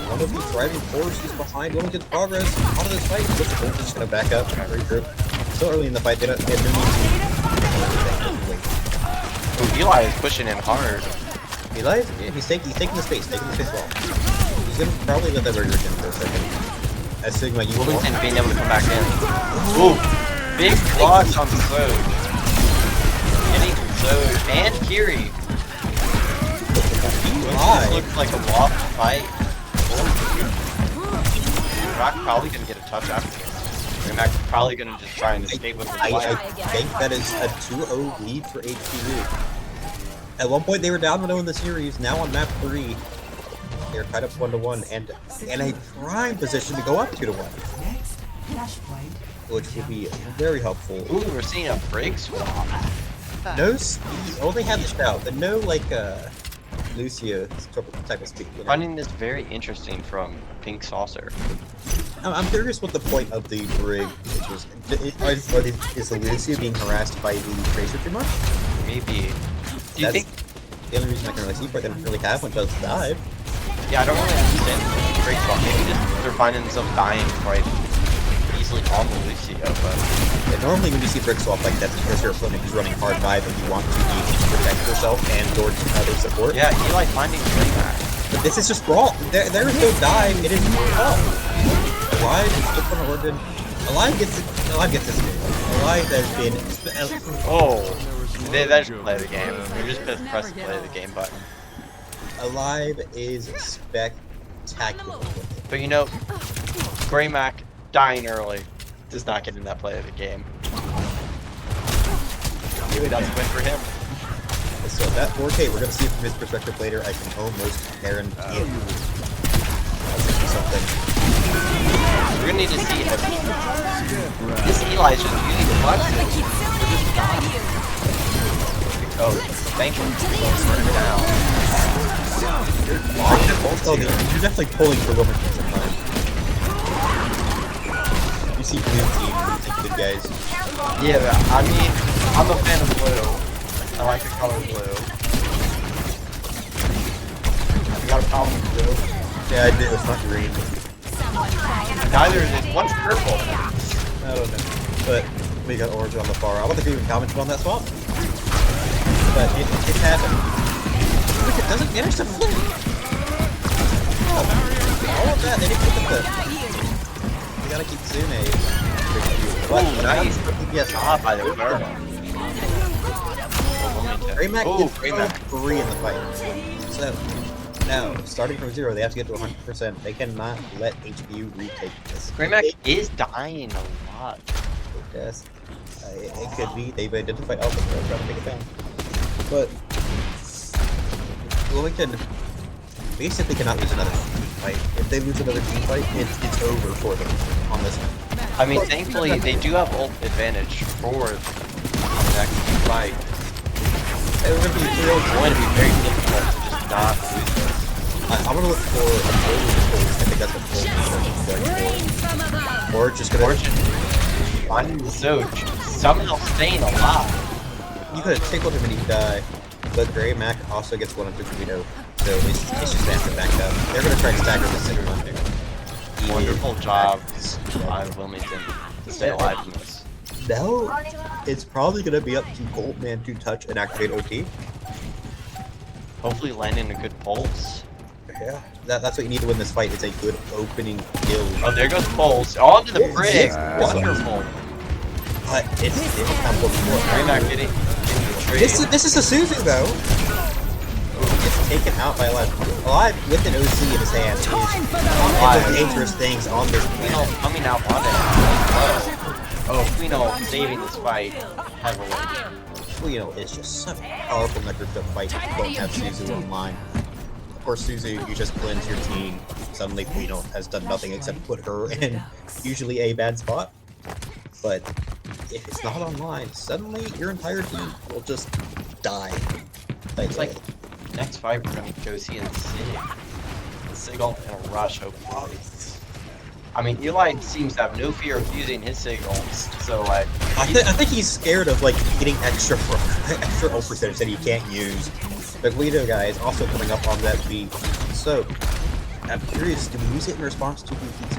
one of the driving forces behind Wilmington's progress out of this fight. Looks like they're just going to back up, regroup. Still early in the fight, they have no need to wait. Ooh, Eli is pushing in hard. Eli, yeah, he's taking the space well. He's going to probably let that burger in for a second. As Sigma, you Wilmington being able to come back in. Ooh, big blocks on Zoj. Getting Zoj and Kiri. This looks like a lost fight. Rock probably gonna get a touch after this. And Mac's probably gonna just try and escape with his life. I think that is a 2-0 lead for HPU. At one point they were down 1-0 in the series. Now on map 3, they're tied up 1-1 and in a prime position to go up 2-1. Which would be very helpful. Ooh, we're seeing a break swap. No speed, only had the shout, but no like Lucio type of speed. You know? Finding this very interesting from Pink Saucer. I'm curious what the point of the brig is. Is the Lucio being harassed by the Tracer too much? Maybe. Do you think the only reason I can really see for it, they don't really have one does dive. Yeah, I don't really understand the break swap. Maybe just they're finding themselves dying quite easily on the Lucio, but normally when you see brick swap like that, it's because your opponent is running hard dive and you want to be able to protect yourself and your other support. Yeah, Eli finding Grey Mac. But this is just brawl. There is no dive. It is brawl. Alive is still going to Oregon. Alive gets this game. Alive has been. They just play the game. They're just press the play the game button. Alive is spectacular. But you know, Grey Mac dying early does not get in that play of the game. Really doesn't win for him. So that 4K, we're gonna see it from his perspective later. I can almost guarantee it. Something. We're gonna need to see if this Eli is just using the boxes. We're just not. Oh, thank you. Down. You're definitely pulling for Wilmington sometimes. You see blue team, good guys. Yeah, I mean, I'm a fan of blue. I like the color blue. You got a problem with blue? Yeah, I did. It's not green. Neither is it. What's purple? I don't know. But we got orange on the far. I wonder if you even commented on that swap. But it happened. Look, it doesn't manage to flip. All of that, they didn't get the flip. We gotta keep Tsune. Oh, nice. Yes, by the way. Grey Mac is 3 in the fight. So, now, starting from 0, they have to get to 100%. They cannot let HBU retake this. Grey Mac is dying a lot. Yes. It could be. They've identified Alpha, so they're trying to take it down. But Wilmington basically cannot lose another team fight. If they lose another team fight, it's over for them on this one. I mean, thankfully, they do have ult advantage for the next fight. It's going to be very difficult to just not lose this. I'm going to look for a goal. I think that's what goal. Or just going to... finding the Zoj, somehow staying alive. You could have tickled him and he'd die. But Grey Mac also gets 1 of 2 torpedo. So it's just have to back up. They're going to try and stagger the center one. Wonderful job by Wilmington to stay alive in this. Now, it's probably going to be up to Goldman to touch and activate OT. Hopefully landing a good pulse. Yeah, that's what you need to win this fight. It's a good opening kill. Oh, there goes pulse. Onto the brig. Wonderful. But it's not Grey Mac getting the trade. This is a Suzu though. Gets taken out by Alive with an OC in his hand. He's one of the dangerous things on this planet. Coming out on it. Oh, Quino saving this fight heavily. Quino is just such a powerful metric to fight if you don't have Suzu online. Of course, Suzu, you just cleanse your team. Suddenly, Quino has done nothing except put her in usually a bad spot. But if it's not online, suddenly your entire team will just die. It's like next fight we're gonna go see in the city. A Sigil and a Rush, hopefully. I mean, Eli seems to have no fear of using his signals. So like, I think he's scared of like getting extra ult percentage that he can't use. The Guido guy is also coming up on that beat. So I'm curious, do we use it in response to BP's?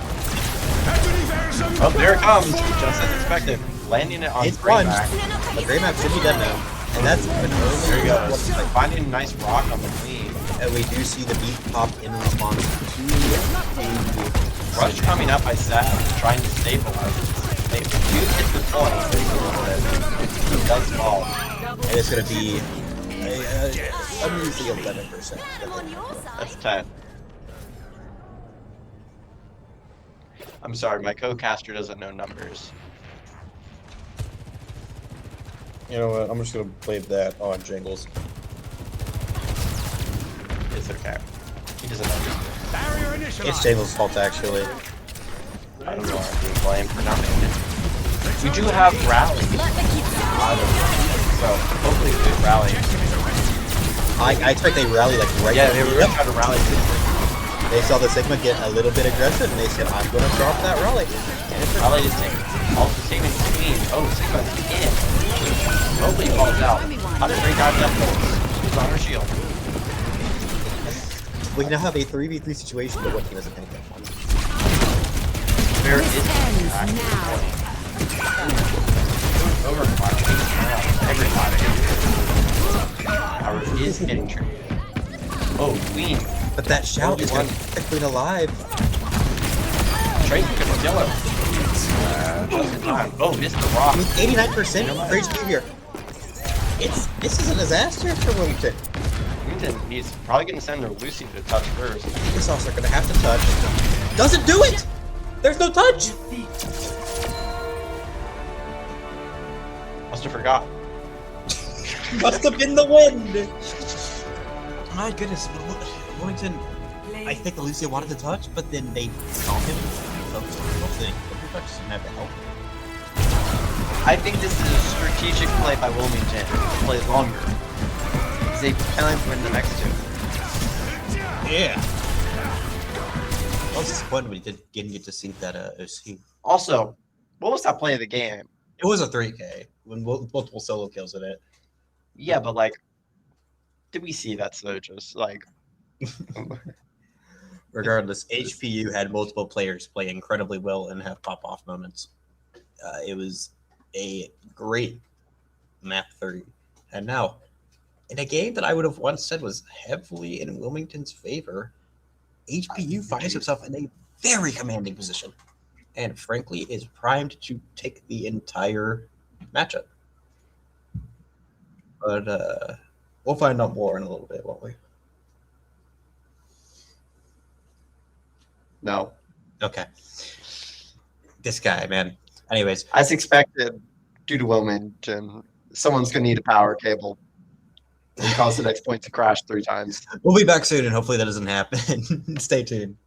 Oh, there it comes, just as expected. Landing it on It's Greymack. The gray map should be dead now. And that's an early. There he goes. Like finding a nice rock on the queen. And we do see the beat pop in response to the Rush coming up by Seth, trying to stabilize. They do hit the point, he does fall. and it's going to be a measly 11%. That's 10. I'm sorry, my co-caster doesn't know numbers. You know what? I'm just going to blame that on Jingles. It's okay. He doesn't know. It's Jingles' fault, actually. I don't know why I'm being blamed for nothing. We do have rally. So hopefully we do rally. I expect they rally like right. Yeah, they were going to try to rally. They saw the Sigma get a little bit aggressive, and they said, "I'm going to drop that rally." Rally is taking, also taking Queen. Oh, Sigma's in. Hopefully he falls out. 103 death bolts. He's on her shield. We now have a 3v3 situation, but what team isn't going to get one? Where is Overwatch. Howard is getting triggered. Oh, Queen. But that shout is going to keep the Queen alive. Trace could kill her. Just in time. Oh, missed the rock. With 89% crazy behavior. This is a disaster for Wilmington. Wilmington, he's probably going to send their Lucy to touch first. This also going to have to touch. Doesn't do it! There's no touch! Must have forgot. Must have been the wind! My goodness, Wilmington, I think Alicia wanted to touch, but then they saw him focused on the thing. The touch doesn't have to help. I think this is a strategic play by Wilmington to play longer. Because they plan to win the next two. Yeah. I was disappointed we didn't get to see that OC. Also, what was that play of the game? It was a 3K when multiple solo kills in it. Yeah, but like, did we see that Sojus? Like, regardless, HPU had multiple players play incredibly well and have pop-off moments. It was a great map 3. And now, in a game that I would have once said was heavily in Wilmington's favor, HPU finds himself in a very commanding position. And frankly, is primed to take the entire matchup. But we'll find out more in a little bit, won't we? No. Okay. This guy, man. Anyways. As expected, due to Wilmington, someone's going to need a power cable and cause the next point to crash 3 times. We'll be back soon, and hopefully that doesn't happen. Stay tuned.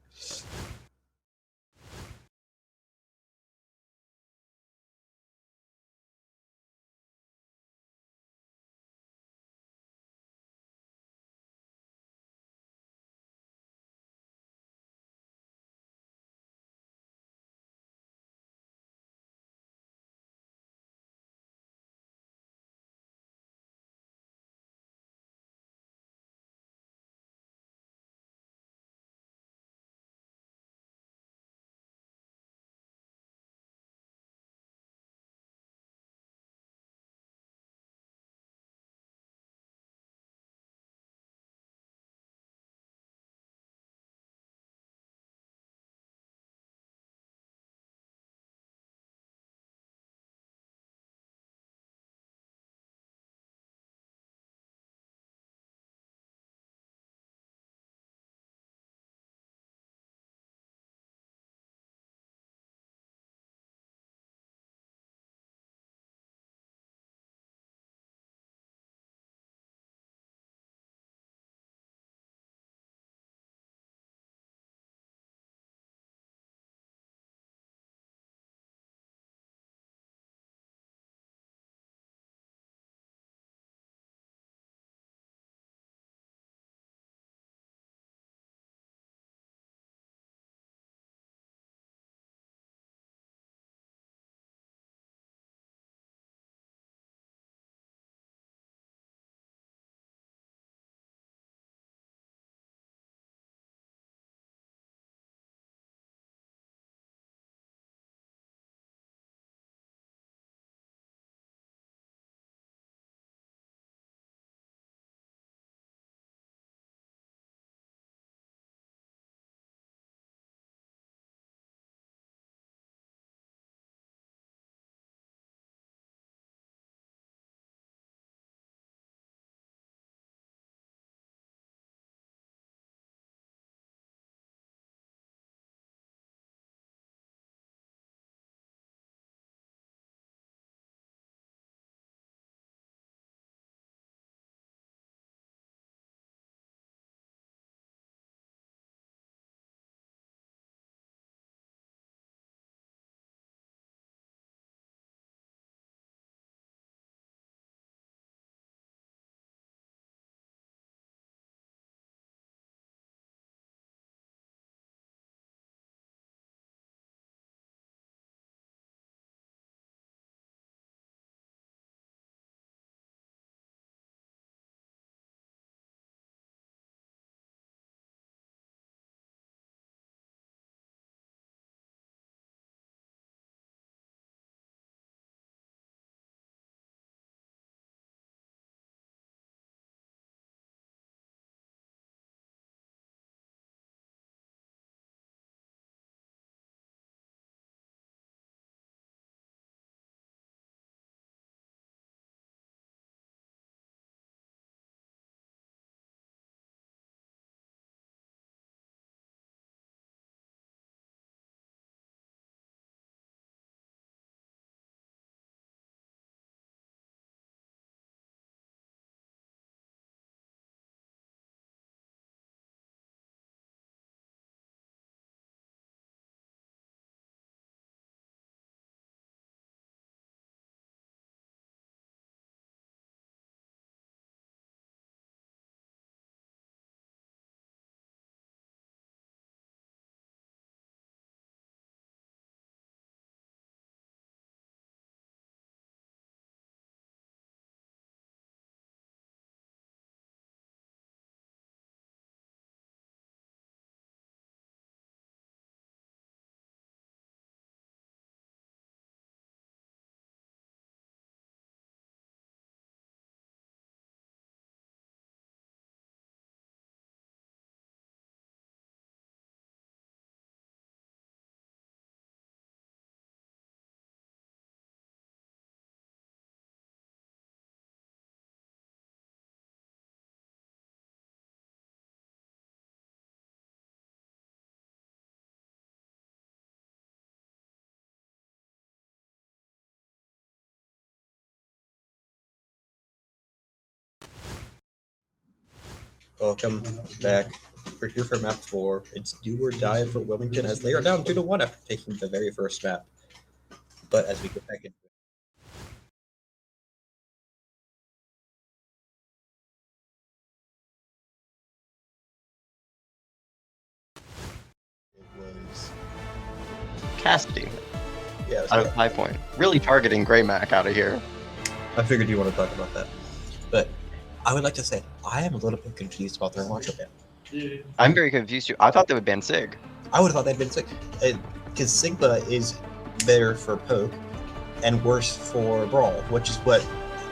Welcome back. We're here for map 4. It's do or die for Wilmington as they are down 2-1 after taking the very first map. But as we get back into it was Cassidy yeah. out of High Point. Really targeting Grey Mac out of here. I figured you want to talk about that, but I would like to say I am a little bit confused about their launcher ban. I'm very confused too. I thought they would ban Sig. I would have thought they'd been sick because Sigma is better for poke and worse for brawl, which is what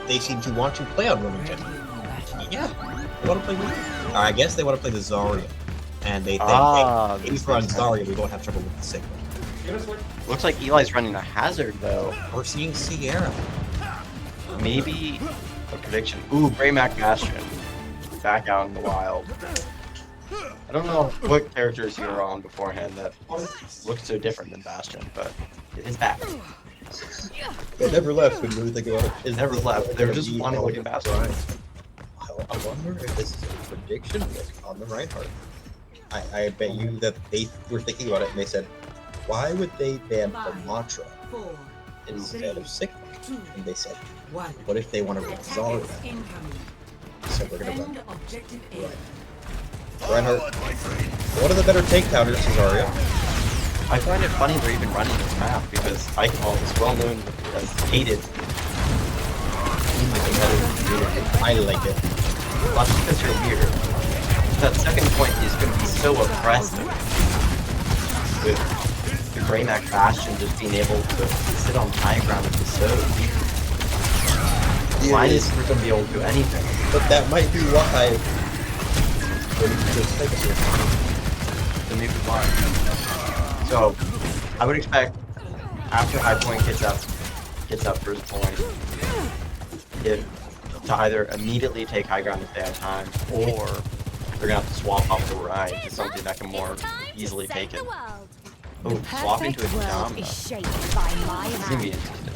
they seem to want to play on Wilmington. Yeah, they want to play Wilmington. I guess they want to play the Zarya, and they think, hey, if we run Zarya, we won't have trouble with the Sigma. Looks like Eli's running a Hazard though. We're seeing Sierra. Maybe a prediction. Ooh, Grey Mac Bastion. Back out in the wild. I don't know what characters you were on beforehand that looked so different than Bastion, but it is back. It never left when you really think about it. It never left. They were just wanting to look at Bastion. I wonder if this is a prediction on the Reinhardt. I bet you that they were thinking about it and they said, why would they ban Mantra instead of Sigma? And they said, what if they want to run Zarya? So we're going to run Reinhardt. One of the better takedowners is Zarya. I find it funny they're even running this map because Icon is well known as hated in the competitive community. I like it. Not because you're weird. That second point is going to be so oppressive with the Grey Mac Bastion just being able to sit on high ground with the Soch. Linus isn't going to be able to do anything. But that might be why the maybe why. So I would expect after High Point gets up first point, if to either immediately take high ground if they have time, or they're gonna have to swap off the right to something that can more easily take it. Oh, swapping to a Domino. It's gonna be interesting.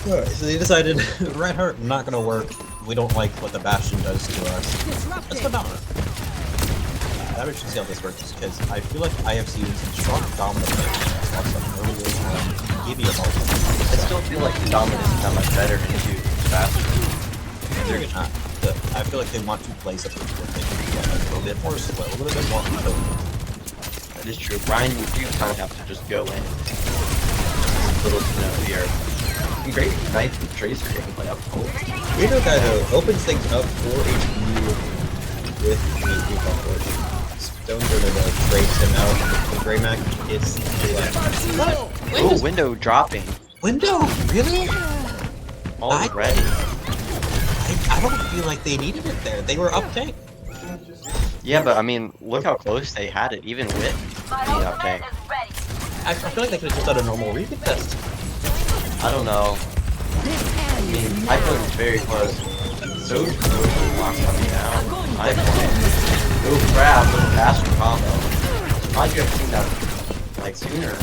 Alright, so they decided Reinhardt not gonna work. We don't like what the Bastion does to us. Let's go Domino. I should see how this works because I feel like I have seen some strong Domino players earlier. I still feel like the Domino is not much better into Bastion. They're not. But I feel like they want to play something where they can get a little bit more slow, a little bit more control. That is true. Brian, you do kind of have to just go in. A little here. Great Knight and Tracer gameplay up close. You know that opens things up for HQ with the Recon. Don't go to the Trace him out with the Grey Mac. It's the left. Oh, window dropping. Window? Really? Already? I don't feel like they needed it there. They were up tank. Yeah, but I mean, look how close they had it, even with the up tank. I feel like they could have just done a normal recon test. I don't know. I mean, I put it very close. So lock coming down. I go grab with a faster combo. How'd you have seen that like sooner?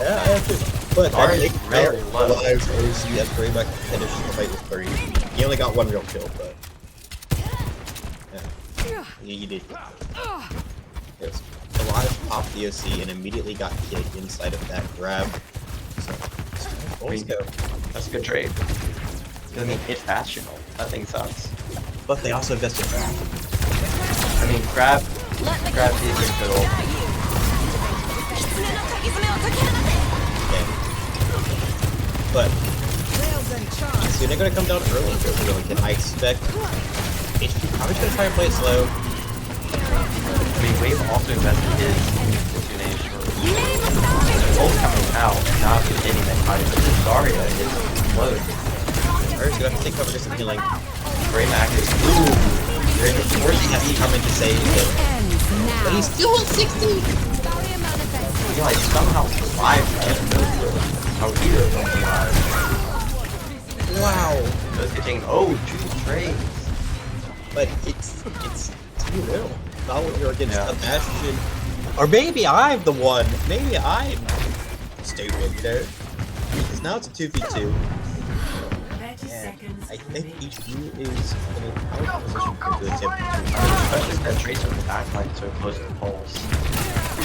Yeah, I have to. But Orange very low. Lives OC as Grey Mac finished the fight with 30. He only got one real kill, but yeah, he did. Yes. Elias popped the OC and immediately got hit inside of that grab. So let's go. That's a good trade. I mean, hit Bastion. That thing sucks. But they also invested Crab. I mean, Crab is a good old. But so they're gonna come down early for Wilmington. I expect HQ probably gonna try and play it slow. I mean, Wave also invested his tunage for both coming out, not hitting that high. But this Zarya is close. Zarya's gonna have to take cover to some healing. Grey Mac is they're forcing him to come in to save him. But he's still at 60! He like somehow survived that. How weird don't survive. Wow. Those getting 2 trades. But it's 2-0. Not when you're against a Bastion. Or maybe I'm the one. Maybe I'm stupid there. Because now it's a 2v2. 30 seconds I think HQ is in a power position for the tip. Especially that Tracer with the backline so close to the poles.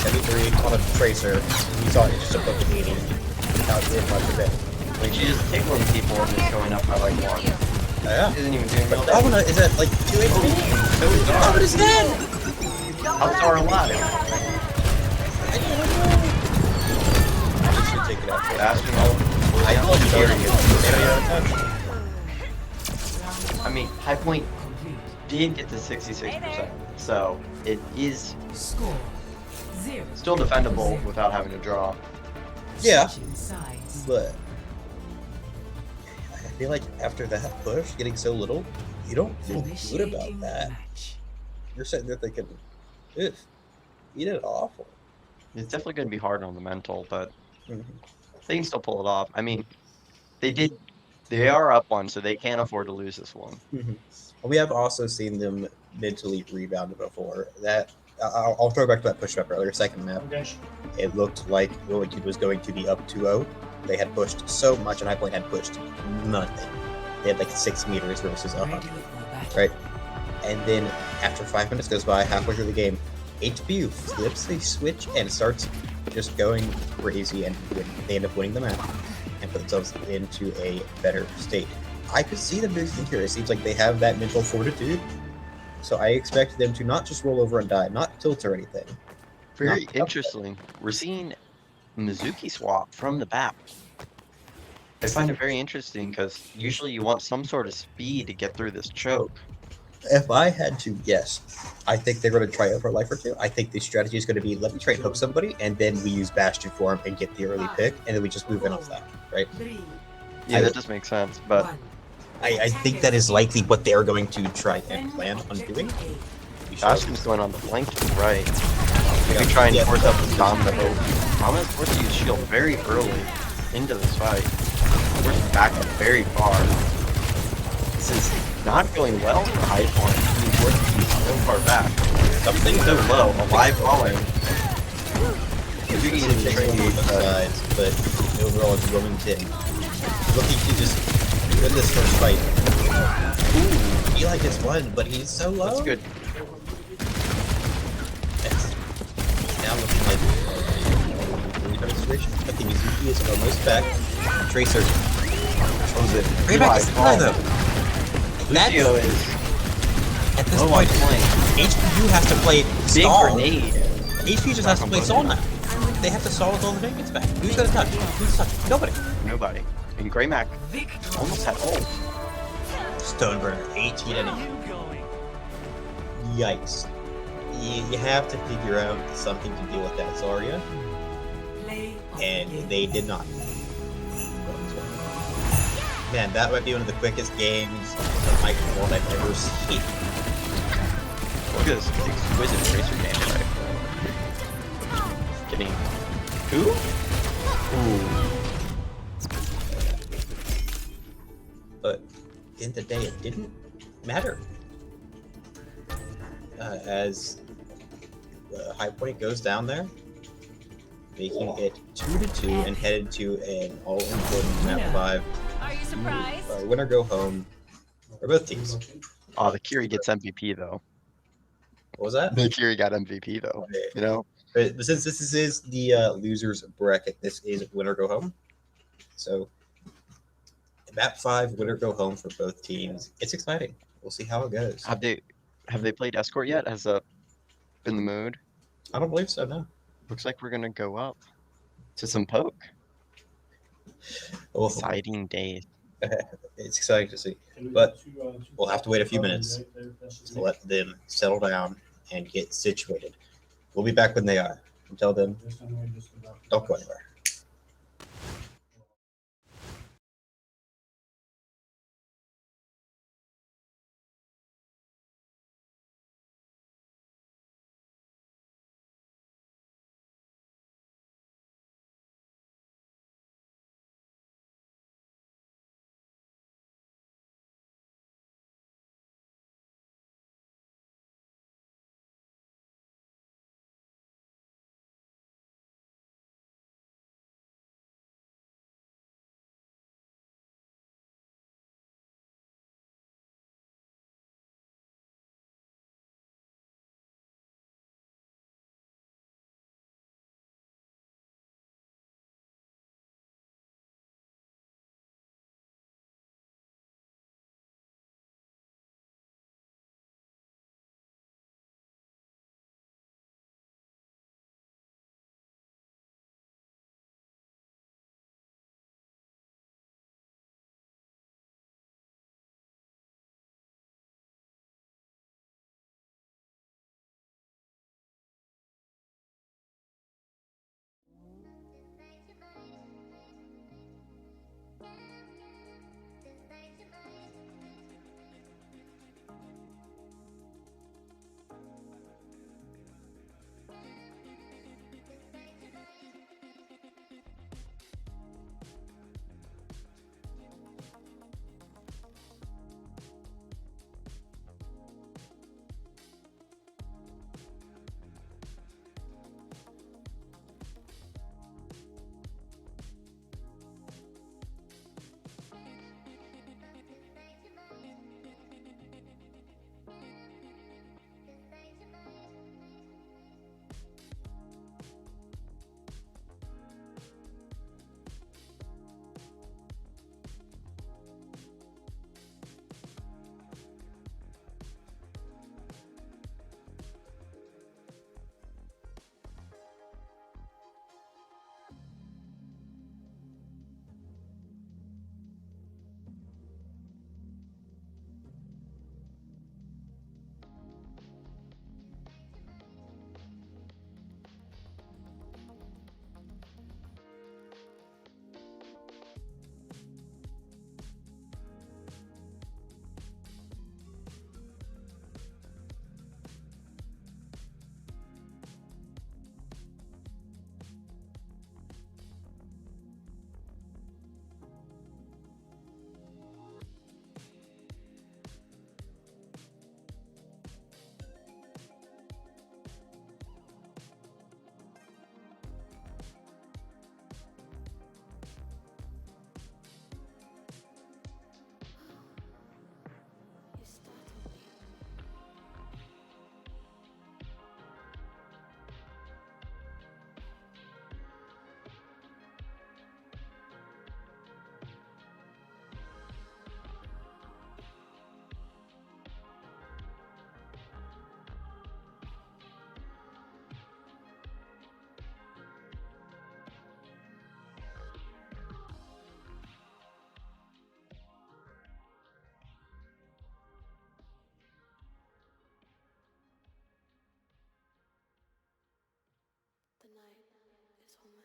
73 on a Tracer. We saw it just above the 80. Without doing much of it. Like, she just tickling people and just going up by like 1. Oh, yeah. Isn't even doing real Domina is at like 2 HP. So is Oh, but it's dead! How far alive? I should take it out. Bastion ult. I Down thought to you Fury. touch. I mean, High Point did get to 66%, so it is Score 0. still defendable without having to draw. Yeah, Switching sides. but I feel like after that push, getting so little, you don't feel good about Initiating that. match. You're sitting there thinking, "Ugh, you did awful." It's definitely going to be hard on the mental, but Mhm. they can still pull it off. I mean, they are up 1, so they can't afford to lose this one. We have also seen them mentally rebound before. That I'll throw back to that push up earlier, second map. It looked like Wilmington was going to be up 2-0. They had pushed so much, and High Point had pushed nothing. They had like 6 meters versus 100, right? And then after 5 minutes goes by, halfway through the game, HBU flips the switch and starts just going crazy, and they end up winning the match and put themselves into a better state. I could see them doing something here. It seems like they have that mental fortitude. So I expect them to not just roll over and die, not tilt or anything. Very interesting. We're seeing Mizuki swap from the back. I find it very interesting because usually you want some sort of speed to get through this choke. If I had to guess, I think they're going to try it for a life or two. I think the strategy is going to be, let me try and hook somebody, and then we use Bastion for him and get the early pick, and then we just move in off that, right? Yeah, that does make sense, but I think that is likely what they are going to try and plan on doing. Bastion's going on the flanking right. Maybe try and force up the Domino. Domino's forced to use shield very early into this fight. Forced back up very far. This is not going well for High Point. Being forced to be so far back. Something so low, alive falling. Mizuki is taking on both sides, but overall it's Wilmington looking to just win this first fight. Ooh, Eli gets one, but he's so low. That's good. Now looking like a really better situation. I think Mizuki is almost back. Tracer controls it. Right back is high though. Lucio is at this low point, on flank. HPU has to play Big stall. grenade. HP just has to play stall now. They have to stall with all the minions back. Who's gonna touch? Who's touching? Nobody. Nobody. And Greymac almost had ult. Stoneburner, 18 and 8. Yikes. You have to figure out something to deal with that Zarya. And they did not. Man, that might be one of the quickest games of Michael World I've ever seen. Look at this exquisite Tracer gameplay. Getting who? Ooh. But in the day, it didn't matter. As High Point goes down there, making it 2-2 and headed to an all-important map 5. Are you surprised? Winner go home for both teams. Oh, the Kiri gets MVP though. What was that? The Kiri got MVP though. You know? But since this is the losers bracket, this is winner go home. So map 5, winner go home for both teams. It's exciting. We'll see how it goes. Have they played Escort yet? Has been the mood? I don't believe so, no. Looks like we're gonna go up to some poke. Well, Exciting days. it's exciting to see. But we'll have to wait a few minutes to let them settle down and get situated. We'll be back when they are. Until then, don't go anywhere.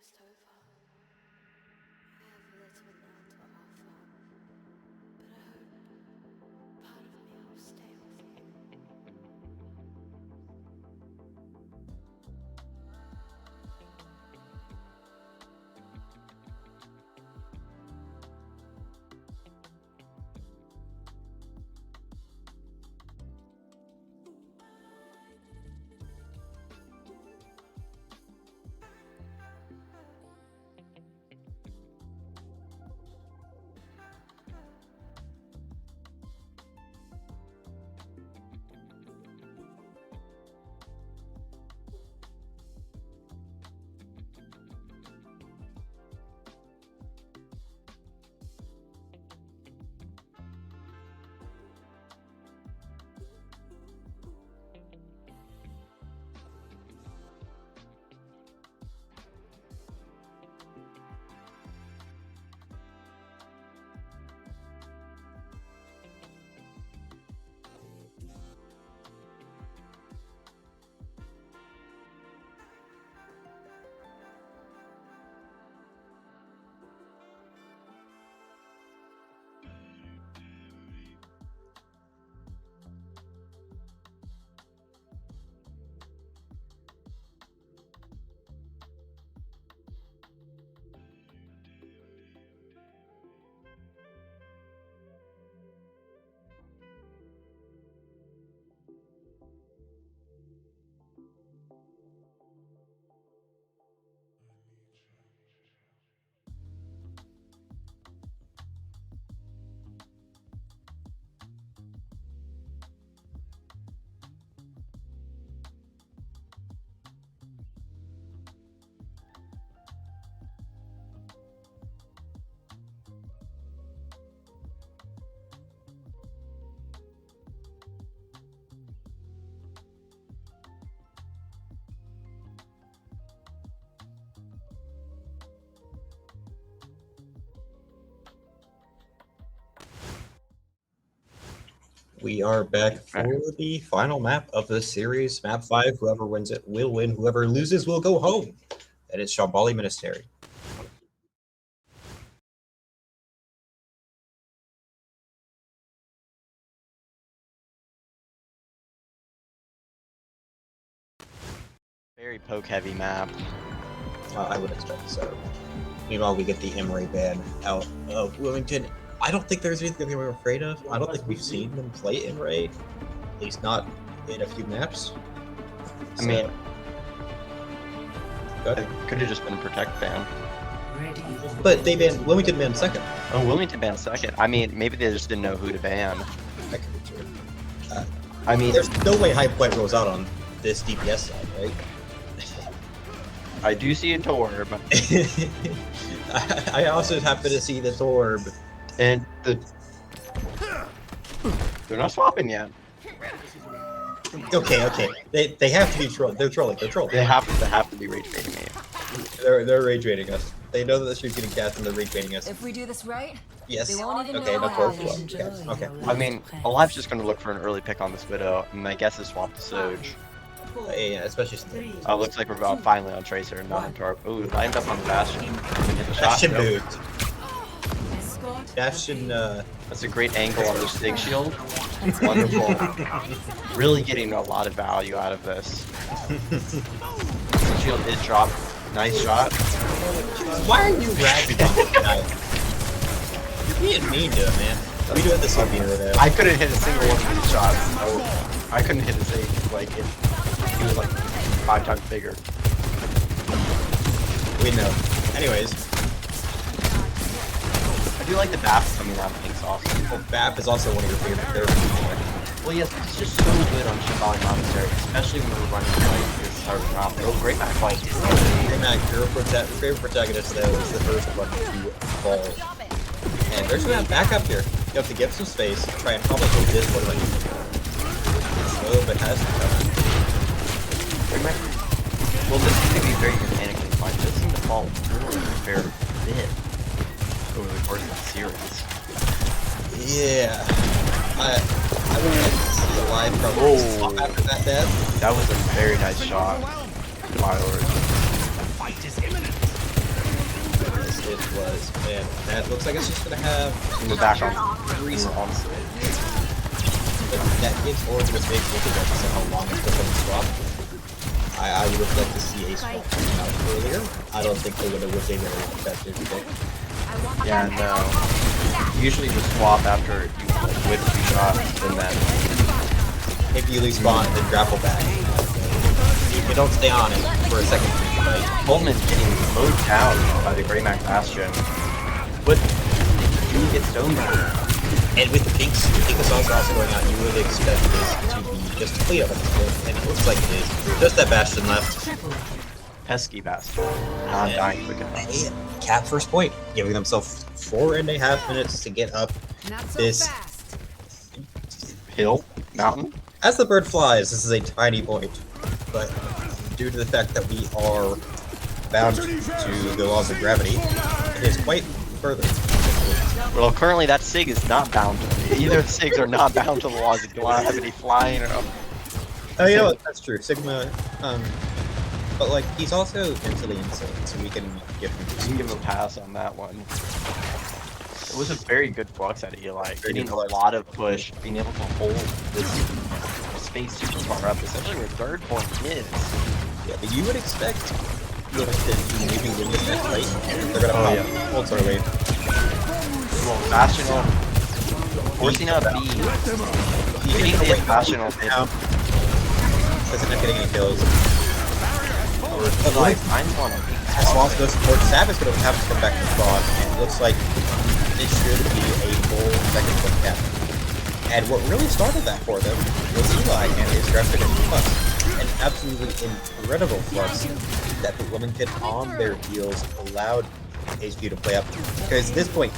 almost over. I have little now to offer, but I hope part of me will stay with you. We are back for the final map of this series, map 5. Whoever wins it will win. Whoever loses will go home. And it's Shambali Ministeri. Very poke-heavy map. I would expect so. Meanwhile, we get the Emre ban out of Wilmington. I don't think there's anything we're afraid of. I don't think we've seen them play Emre, at least not in a few maps. I mean, it could have just been a protect ban. But they banned Wilmington banned second. Oh, Wilmington banned second. I mean, maybe they just didn't know who to ban. That could be true. I mean, there's no way High Point rolls out on this DPS side, right? I do see a Torb. I also happen to see the Torb. And they're not swapping yet. Okay. They have to be trolling. They're trolling. They have to be rage baiting me. They're rage baiting us. They know that the stream's getting cast and they're rage baiting us. If we do this right, yes. they won't even Okay, know that's how worth it. Okay. I mean, Alive's just going to look for an early pick on this Widow, and my guess is swap to Soj. Yeah, especially. Looks like we're about finally on Tracer and not on Torb. Ooh, lined up on the Bastion. Bastion moved. Bastion, That's a great angle on the Stig Shield. Wonderful. Really getting a lot of value out of this. Stig Shield is dropped. Nice shot. Why are you ragging on this guy? You're being mean to him, man. We do have the sub over there. I couldn't hit a single one of these shots. I couldn't hit a single, like, he was like 5 times bigger. We know. Anyways. I do like the BAP coming out of King's awesome. Well, BAP is also one of your favorite characters. Well, yes, it's just so good on Shambali Monastery, especially when we're running like this type of comp. Oh, great map fight. Great map. Your favorite protagonist, though, is the first one to fall. And there's gonna have backup here. You have to give some space, try and probably hold this one like slow, but has to come. Well, this is gonna be very mechanically fine. It does seem to fall through a fair bit over the course of the series. Yeah. I would like to see a live probably stop after that death. That was a very nice shot. My lord. it was. And that looks like it's just gonna have We're back on 3 songs. honestly. But that gives Orange this big advantage of how long it's going to swap. I would have liked to see a swap come out earlier. I don't think they would have was a very effective pick. Yeah, no. Usually just swap after you whip 2 shots and then If you lose spawn and then grapple back. You don't stay on it for a second. Right? Coleman's getting mowed down by the Grey Max Bastion. But you get Stoneburner. And with the pink assaults also going out, you would expect this to be just clean up at this point, and it looks like it is. Just that Bastion left. Pesky Bastion. Not dying quick enough. Cap first point, giving themselves 4.5 minutes to get up this hill, mountain. As the bird flies, this is a tiny point, but due to the fact that we are bound to the laws of gravity, it is quite further. Well, currently that Sig is not bound to either the Sigs are not bound to the laws of gravity flying or Oh, you know what? That's true. Sigma, but like he's also mentally insane, so we can give him a pass on that one. It was a very good flux at Eli, getting a lot of push, being able to hold this space super far up, essentially where third point is. Yeah, but you would expect Livingston to maybe win this next late. They're gonna pop hold our wave. Well, Bastion forcing out B. Getting the Bastion on him. Doesn't end up getting any kills. Eli finds one. Swamps goes support. Sab is gonna have to come back to spawn, and it looks like it should be a full second point cap. And what really started that for them was Eli and his graphic flux. An absolutely incredible flux that put Wilmington on their heels, allowed HQ to play up. Because this point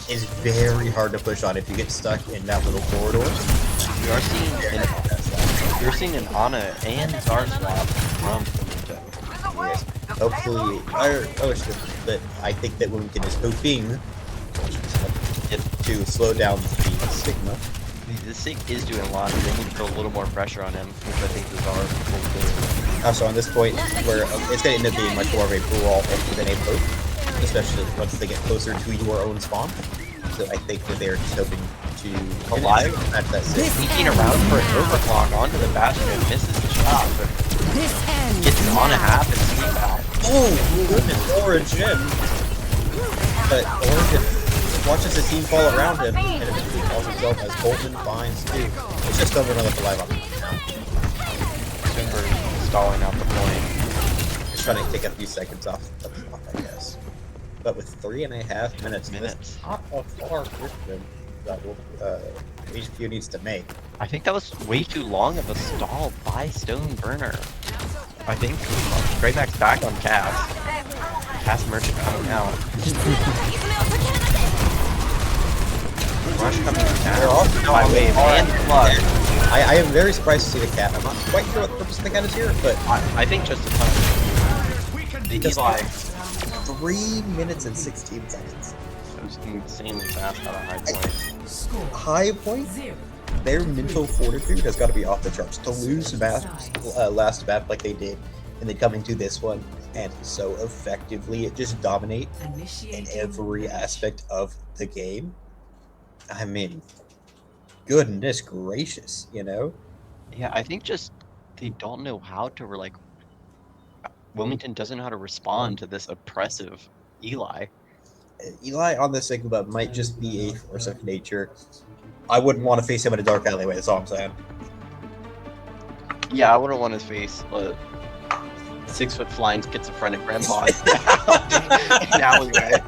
is very hard to push on if you get stuck in that little corridor. You're seeing an Ana and Zar swap from Wilmington. Yes. Hopefully, but I think that Wilmington is hoping to slow down the Sigma. The Sig is doing a lot, but they need to put a little more pressure on him, which I think the Zar will do. Also, on this point, where it's going to end up being much more of a brawl than a poke, especially once they get closer to your own spawn. So I think that they're just hoping to alive at that Sig. Sneaking around for an overclock onto the Bastion and misses the shot, but gets on a half and sweep out. Oh, goodness, Origin! But Origin watches the team fall around him and eventually falls himself as Bolton finds too. It's just over another alive on him now. Timber stalling out the point. Just trying to take a few seconds off the clock, I guess. But with 3.5 minutes, that's not a far distance that HQ needs to make. I think that was way too long of a stall by Stoneburner. I think Grey Max back on Cass. Cass Merchant coming out. Rush coming down. By wave and flood. I am very surprised to see the cat. I'm not quite sure what the purpose of the cat is here, but I think just a touch. The Eli 3 minutes and 16 seconds. It was insanely fast out of high point. High point? Their mental fortitude has got to be off the charts. To lose last map like they did, and then come into this one and so effectively just dominate in every aspect of the game. I mean, goodness gracious, you know? Yeah, I think just they don't know how to Wilmington doesn't know how to respond to this oppressive Eli. Eli on the Sigma might just be a force of nature. I wouldn't want to face him in a dark alleyway, that's all I'm saying. Yeah, I wouldn't want to face a 6 foot flying schizophrenic grandpa. Now is right.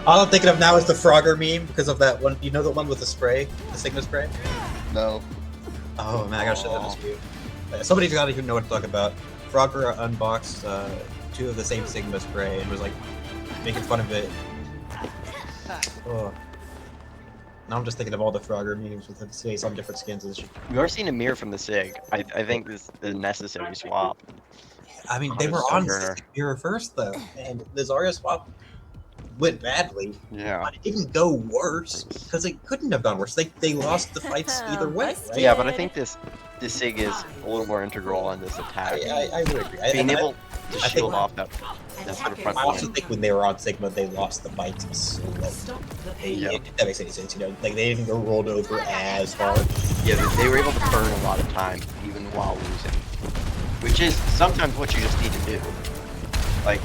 All I'm thinking of now is the Frogger meme because of that one. You know the one with the spray, the Sigma spray? No. Oh man, I gotta show that to you. Somebody's gotta even know what to talk about. Frogger unboxed 2 of the same Sigma spray and was like making fun of it. Oh. Now I'm just thinking of all the Frogger memes with his face on different skins and shit. We are seeing a mirror from the Sig. I think this is a necessary swap. I mean, they were on mirror first though, and the Zarya swap went badly. Yeah. But it didn't go worse because it couldn't have gone worse. They lost the fights either way. Right? Yeah, but I think this Sig is a little more integral on this attack. I would agree. to I shield think- off that sort of front I also line. think when they were on Sigma, they lost the fight so Yeah. if that makes any sense, you know, like they didn't go rolled over as hard. Yeah, they were able to burn a lot of time even while losing, which is sometimes what you just need to do. Like,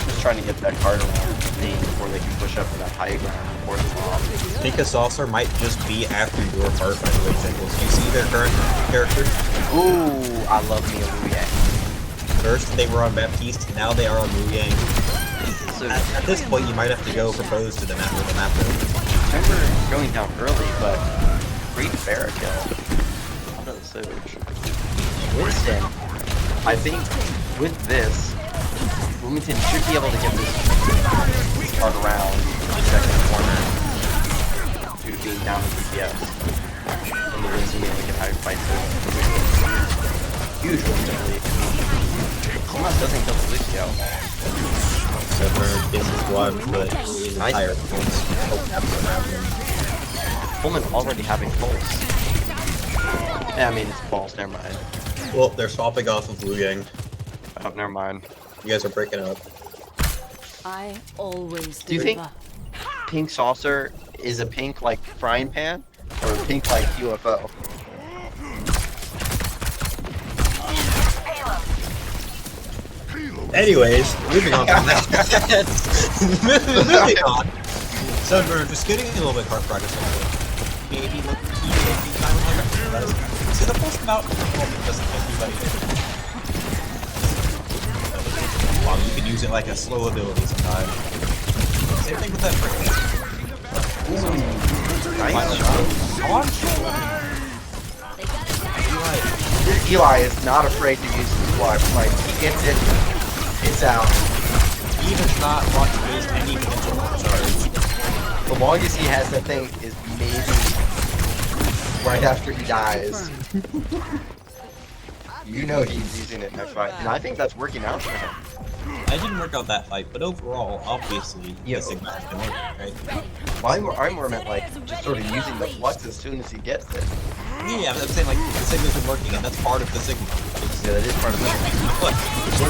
just trying to get that card around main before they can push up to that high ground before the bomb. I think a saucer might just be after your heart, by the way, Jingles. You see their current character? Ooh, I love me a Wu Yang. First they were on Baptiste, now they are on Wu Yang. So, At this point, you might have to go propose to them after the map though. remember going down early, but great Farah kill. Out of the Surge. Winston, I think with this, Wilmington should be able to get this card around the second corner due to being down in DPS. And the Winston being able to get higher fights. Huge Winston lead. Almost doesn't kill Lucio. Except for gets his blood, but his entire Pullman already having pulse. Yeah, I mean, it's false, never mind. Well, they're swapping off of Wu Yang. Oh, never mind. You guys are breaking up. I always Do you think Pink Saucer is a pink like frying pan or a pink like UFO? Anyways, moving on from that. Moving on. So we're just getting a little bit hard progress on it. Maybe look key time on it. See the first amount doesn't everybody. Well, you can use it like a slow ability sometimes. Same thing with that break. Nice shot. Eli, Eli is not afraid to use his watch. Like, he gets it, it's out. he does not want to waste any potential charge. The longest he has that thing is maybe right after he dies. You know he's using it next fight, and I think that's working out for him. I didn't work out that fight, but overall, obviously, Yeah. the Sigma has been working, right? Well, I more meant like just sort of using the flux as soon as he gets it. Yeah, I'm saying like the Sigma's been working, and that's part of the Sigma. Yeah, that is part of the But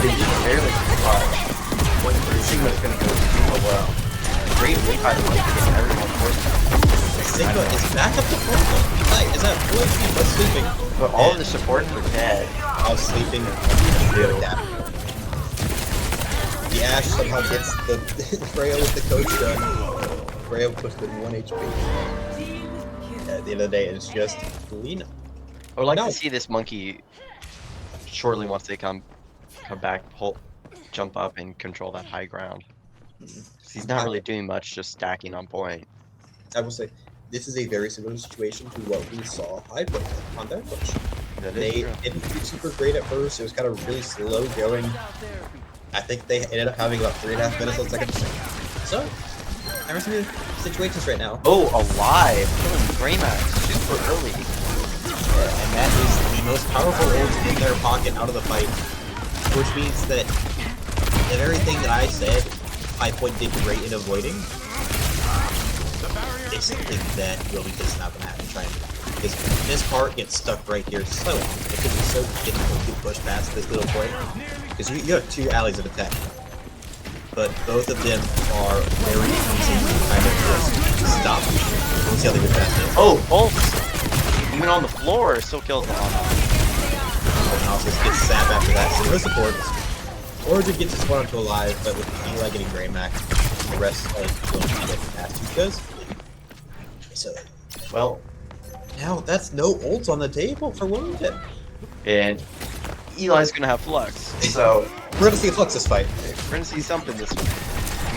They just barely touch. When the Sigma's gonna go super well. Great lead by the way to get everyone forced. the Sigma is back up to full. Nice. Is that full HP but sleeping? But all of the supports are dead. I was sleeping. Really bad. The Ash somehow gets the Freya with the coach gun. Freya puts the 1 HP. At the end of the day, it's just Lena. I would like to see this monkey shortly once they come back, jump up and control that high ground. He's not really doing much, just stacking on point. I will say, this is a very similar situation to what we saw High Point on their push. That is They true. didn't do super great at first. It was kind of really slow going. I think they ended up having about 3.5 minutes on second. So, I'm in situations right now. Oh, alive! Killing Greymax super early. And that is the most powerful ult in their pocket out of the fight. Which means that the very thing that I said High Point did great in avoiding is something that Wilmington's not going to have to try and do. Because this part gets stuck right here so long. It can be so difficult to push past this little point. Because you have two allies of attack. But both of them are very easy to kind of just stop. We'll see how they get past it. Oh, Pulse! Even on the floor, still kills the Honda. And also gets Sap after that, so no supports. Origin gets his one onto alive, but with Eli getting Greymax, the rest of will be getting past because. So, well, now that's no ults on the table for Wilmington. And Eli's gonna have Flux, so we're gonna see a Flux this fight. We're gonna see something this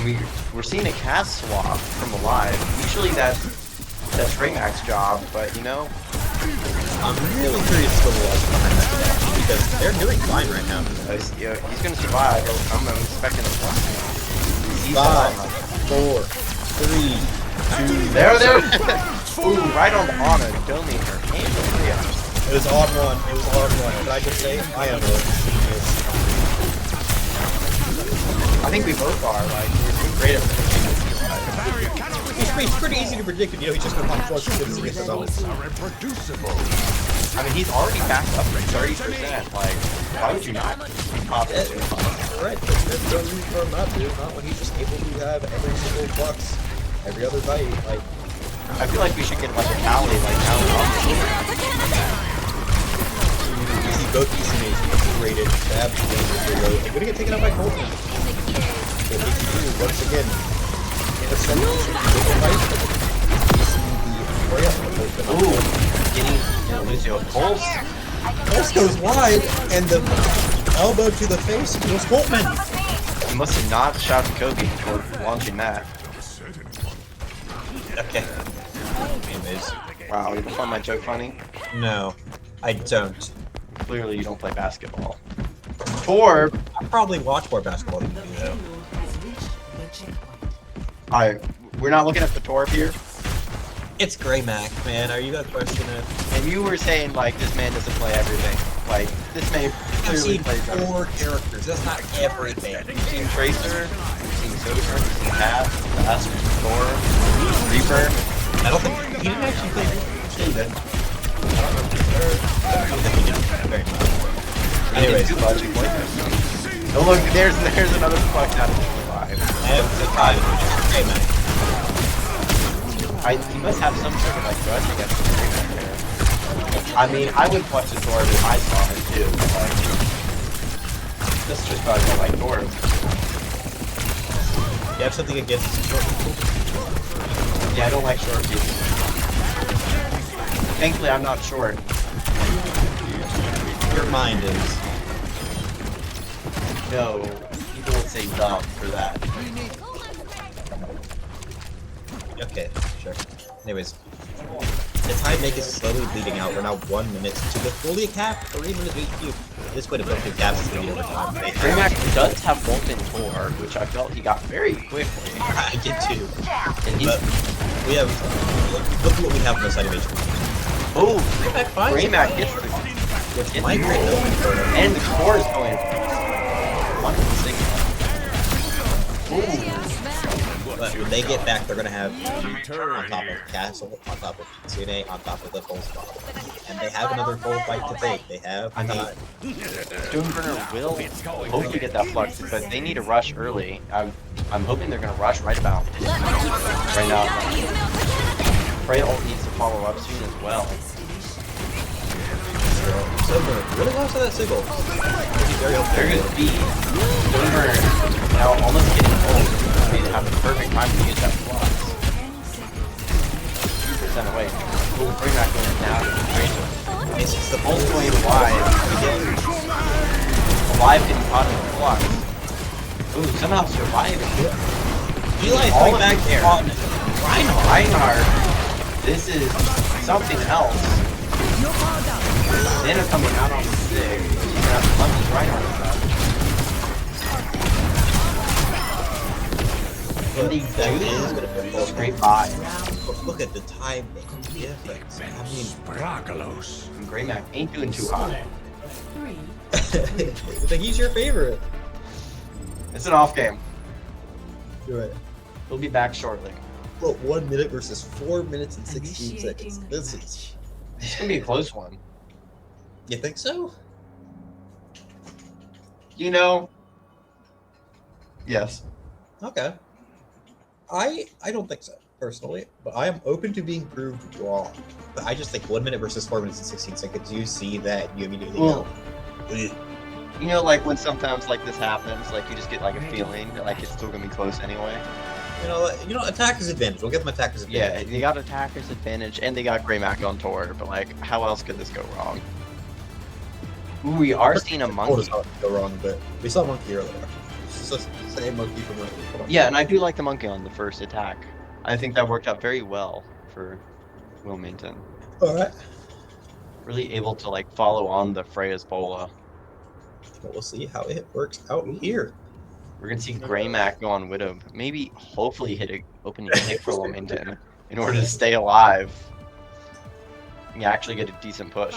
week. We're seeing a cast swap from Alive. Usually that's Greymax's job, but you know. I'm really curious to watch behind that because they're doing fine right now. He's gonna survive. I'm expecting a Flux. 5, 4, 3, 2. There. Ooh, right on the honor. Donate her hand. It was on one. It was on one. Did I just say? I am I think we both are. Like, we're great at predicting this. It's pretty easy to predict, you know, he's just gonna pop flush as soon as he gets the bonus. Are reproducible. I mean, he's already backed up to 30%. Like, why would you not pop it? Right, but there's no reason for him not to. Not when he's just able to have every single flux, every other bite. Like, I feel like we should get like a tally, like tally off. you see both these teammates rated absolutely low. They're gonna get taken out by Colton. So HQ once again in a semi fight. Ooh, getting Lucio Pulse. Pulse goes wide, and the elbow to the face goes Coltman. He must have not shouted Kobe before launching that. Okay. Anyways. Wow, you don't find my joke funny? No, I don't. Clearly you don't play basketball. Torb! I probably watch more basketball than you do, though. Alright, we're not looking at the Torb here. It's Grey Mac, man. Are you gonna question it? And you were saying, like, this man doesn't play everything. Like, this man I've clearly seen plays 4 characters. That's not everything. You've seen Tracer, you've seen Sojourn, you've seen Cat, Asp, Thor, Reaper. I don't think he didn't actually play. He did. I don't think he did very much. Anyways, too much. He played it. Oh look, there's another fuck out of 5. I have the time, which is Grey Mac. He must have some sort of like rush against the Grey there. I mean, I would watch the Torb if I saw him too. But like, this is just because I like Torb. You have something against short people? Yeah, I don't like short people. Thankfully, I'm not short. Your mind is. No, people would say dumb for that. Okay, sure. Anyways, the time make is slowly bleeding out. We're now 1 minute to the fully cap, 3 minutes HQ. This way to build 2 caps is going to be over time. Greymac does have Molten Core, which I felt he got very quickly. I did too. And he's... But we have. Look at what we have on the side of HQ. Oh, Greymac gets the... With migrate and the core is going... But when they get back, they're going to have on top of Castle, on top of CNA, on top of the full spot. And they have another full fight to take. They have time. Stoneburner will hopefully get that flux, but they need to rush early. I'm hoping they're going to rush right about right now. Freya ult needs to follow up soon as well. Stoneburner really lost to that signal. There goes B. Stoneburner now almost getting ult. They have the perfect time to use that flux. 2% away. Ooh, bring that going now to the Tracer. It's the ult going wide. Alive getting caught in the flux. Ooh, somehow surviving. Eli's going back there. Reinhardt. This is something else. Nana coming out on the stick. He's gonna have to punch his Reinhardt with that. And they do straight by. Look at the time difference. I mean, Brakalos. And Greymac ain't doing too hot. like he's your favorite. It's an off game. Do it. We'll be back shortly. Well, 1 minute versus 4 minutes and 16 seconds. This is gonna be a close one. You think so? You know. Yes. Okay. I don't think so, personally, but I am open to being proved wrong. But I just think 1 minute versus 4 minutes and 16 seconds, you see that, you immediately go, You know, like when sometimes like this happens, like you just get like a feeling that like it's still gonna be close anyway. You know, attacker's advantage. We'll give them attacker's advantage. Yeah, they got attacker's advantage, and they got Greymac on tour, but like, how else could this go wrong? Ooh, we are seeing a monkey. Go wrong, but we saw a monkey earlier. It's just the same monkey from earlier. Yeah, and I do like the monkey on the first attack. I think that worked out very well for Wilmington. Alright. Really able to like follow on the Freya's Bola. But we'll see how it works out here. We're gonna see Greymac go on Widow. Maybe, hopefully, hit an opening kick for Wilmington in order to stay alive. And actually get a decent push.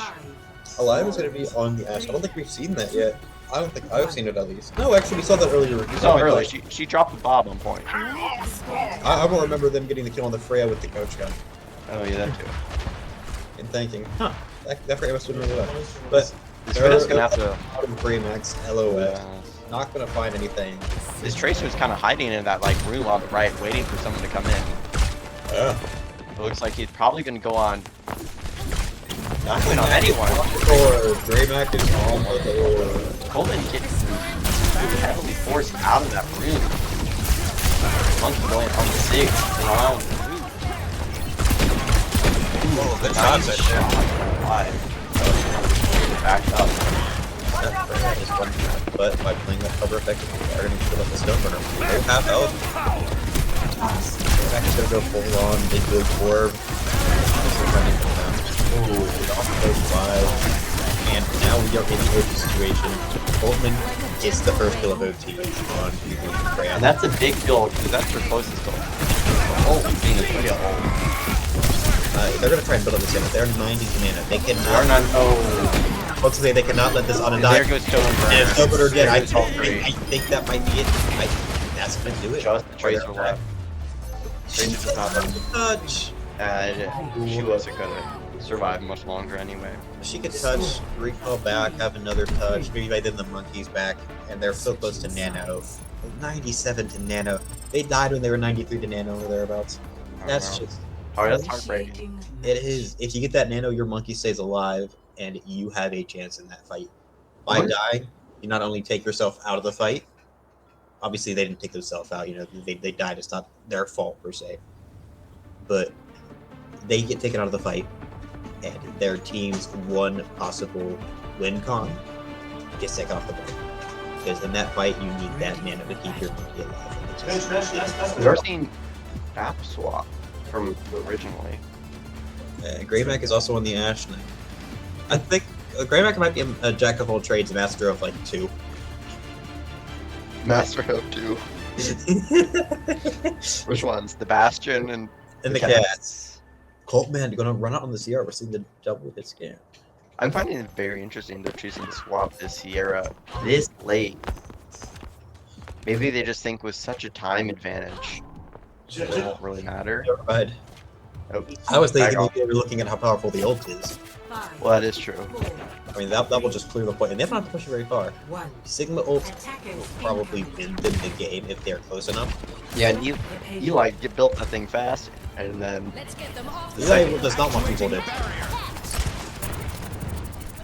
Alive is going to be on the Ash. I don't think we've seen that yet. I don't think I've seen it at least. No, actually, we saw that earlier. We saw it earlier. She dropped the bob on point. I don't remember them getting the kill on the Freya with the coach gun. Oh yeah, that too. and thinking, huh, that pretty much didn't really well. But This Tracer's gonna have to. out of Greymax, LOS. Not gonna find anything. This Tracer's kind of hiding in that like room on the right, waiting for someone to come in. It looks like he's probably gonna go on. Not going on anyone. Or Greymax is on the door. Coleman gets heavily forced out of that room. Monkey going on the 6 and around. Oh, good Nice shots. shot. Live. Backed up. But by playing that cover effectively, they're going to put up a stone burner. They have health. Greymax is going to go full on big blue orb. And now we are in the OT situation. Coleman gets the first kill of OT on Freya. And that's a big kill because that's their closest goal. Oh, being a kill. They're going to try and build up this in. They're 90 mana. They cannot. They're not. Oh. Let's say they cannot let this on a die. There goes Stoneburner. And Stoneburner again. I think that might be it. That's going to do it. Just the Tracer left. Tracer does not let touch. And she wasn't gonna survive much longer anyway. She could touch, recall back, have another touch, maybe by then the monkey's back, and they're so close to Nano. 97 to Nano. They died when they were 93 to Nano or thereabouts. That's just... That's heartbreaking. It is. If you get that Nano, your monkey stays alive, and you have a chance in that fight. By dying, you not only take yourself out of the fight, obviously they didn't take themselves out, they died, it's not their fault per se. But they get taken out of the fight, and their team's one possible win con gets taken off the board. Because in that fight, you need that mana to keep your monkey alive. We've never seen app swap from originally. Greyback is also on the Ash Knight. I think Greyback might be a jack of all trades, master of like 2. Master of 2. Which ones? The Bastion and the Cats. Coltman gonna run out on the Sierra. We're seeing the double hit scan. I'm finding it very interesting they're choosing to swap this Sierra this late. Maybe they just think with such a time advantage, it won't really matter. Right. Oh, I was thinking maybe they were looking at how powerful the ult is. Well, that is true. I mean, that will just clear the point, and they don't have to push it very far. Sigma ult will probably win them the game if they're close enough. Yeah, and you like built that thing fast, and then Eli does not want people to.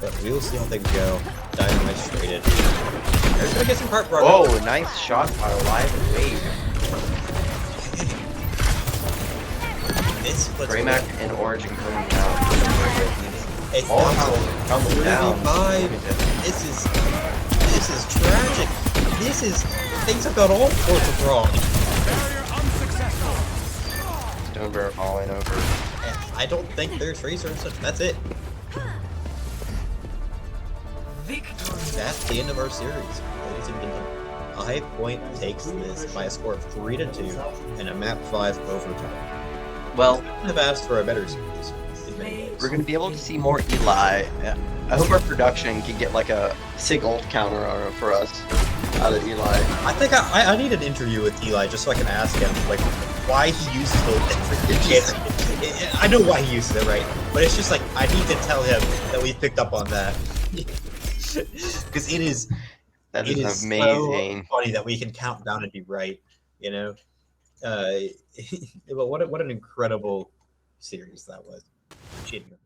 But we will see how things go. Dynamite's traded. They're gonna get some heart progress. Whoa, nice shot by Live and Wave. Greymack and Origin coming down. It's coming down. This is tragic. Things have got all sorts of wrong. Stoneburner falling over. I don't think there's Tracer and such. That's it. That's the end of our series, ladies and gentlemen. High Point takes this by a score of 3-2 and a map 5 overtime. Well, I have asked for a better series. We're going to be able to see more Eli. I hope our production can get like a sig ult counter for us out of Eli. I think I need an interview with Eli just so I can ask him like why he uses ult and freaking I know why he uses it, right? But it's just like I need to tell him that we picked up on that. Because it is amazing. So funny that we can count down and be right, But what an incredible series that was. Genuinely.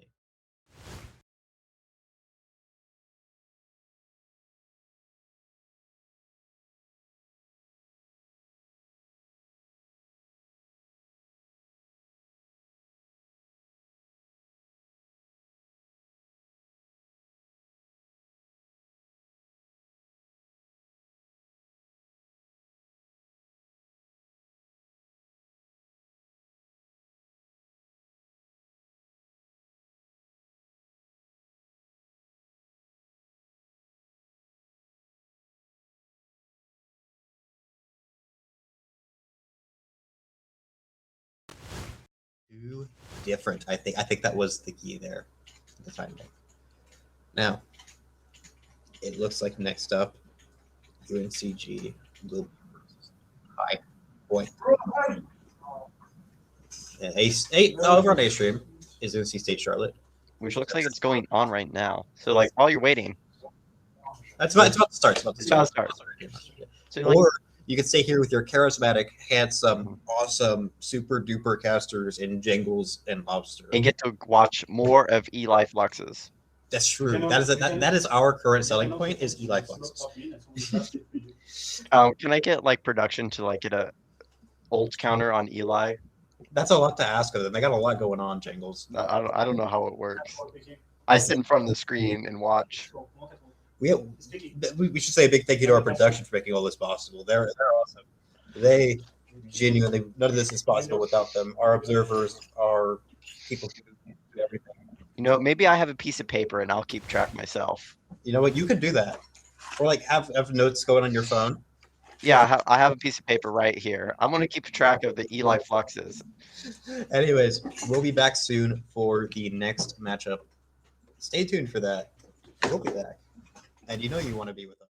Too different. I think that was the key there. The timing. Now, it looks like next up, UNCG will High Point. Over on A stream is NC State Charlotte. which looks like it's going on right now. So like while you're waiting, It's about to start. It's about to it's about start. to start. So like, Or you could stay here with your charismatic, handsome, awesome, super duper casters in Jingles and Lobster. and get to watch more of Eli Fluxes. That's true. That is our current selling point is Eli Fluxes. Can I get like production to like get a ult counter on Eli? That's a lot to ask of them. They got a lot going on, Jingles. I don't know how it works. I sit in front of the screen and watch. We should say a big thank you to our production for making all this possible. They're awesome. They genuinely, none of this is possible without them. Our observers, our people who do everything. You know, maybe I have a piece of paper and I'll keep track myself. You know what? You could do that, or like have notes going on your phone. Yeah, I have a piece of paper right here. I'm gonna keep track of the Eli Fluxes. Anyways, we'll be back soon for the next matchup. Stay tuned for that. We'll be back, and you know you want to be with us.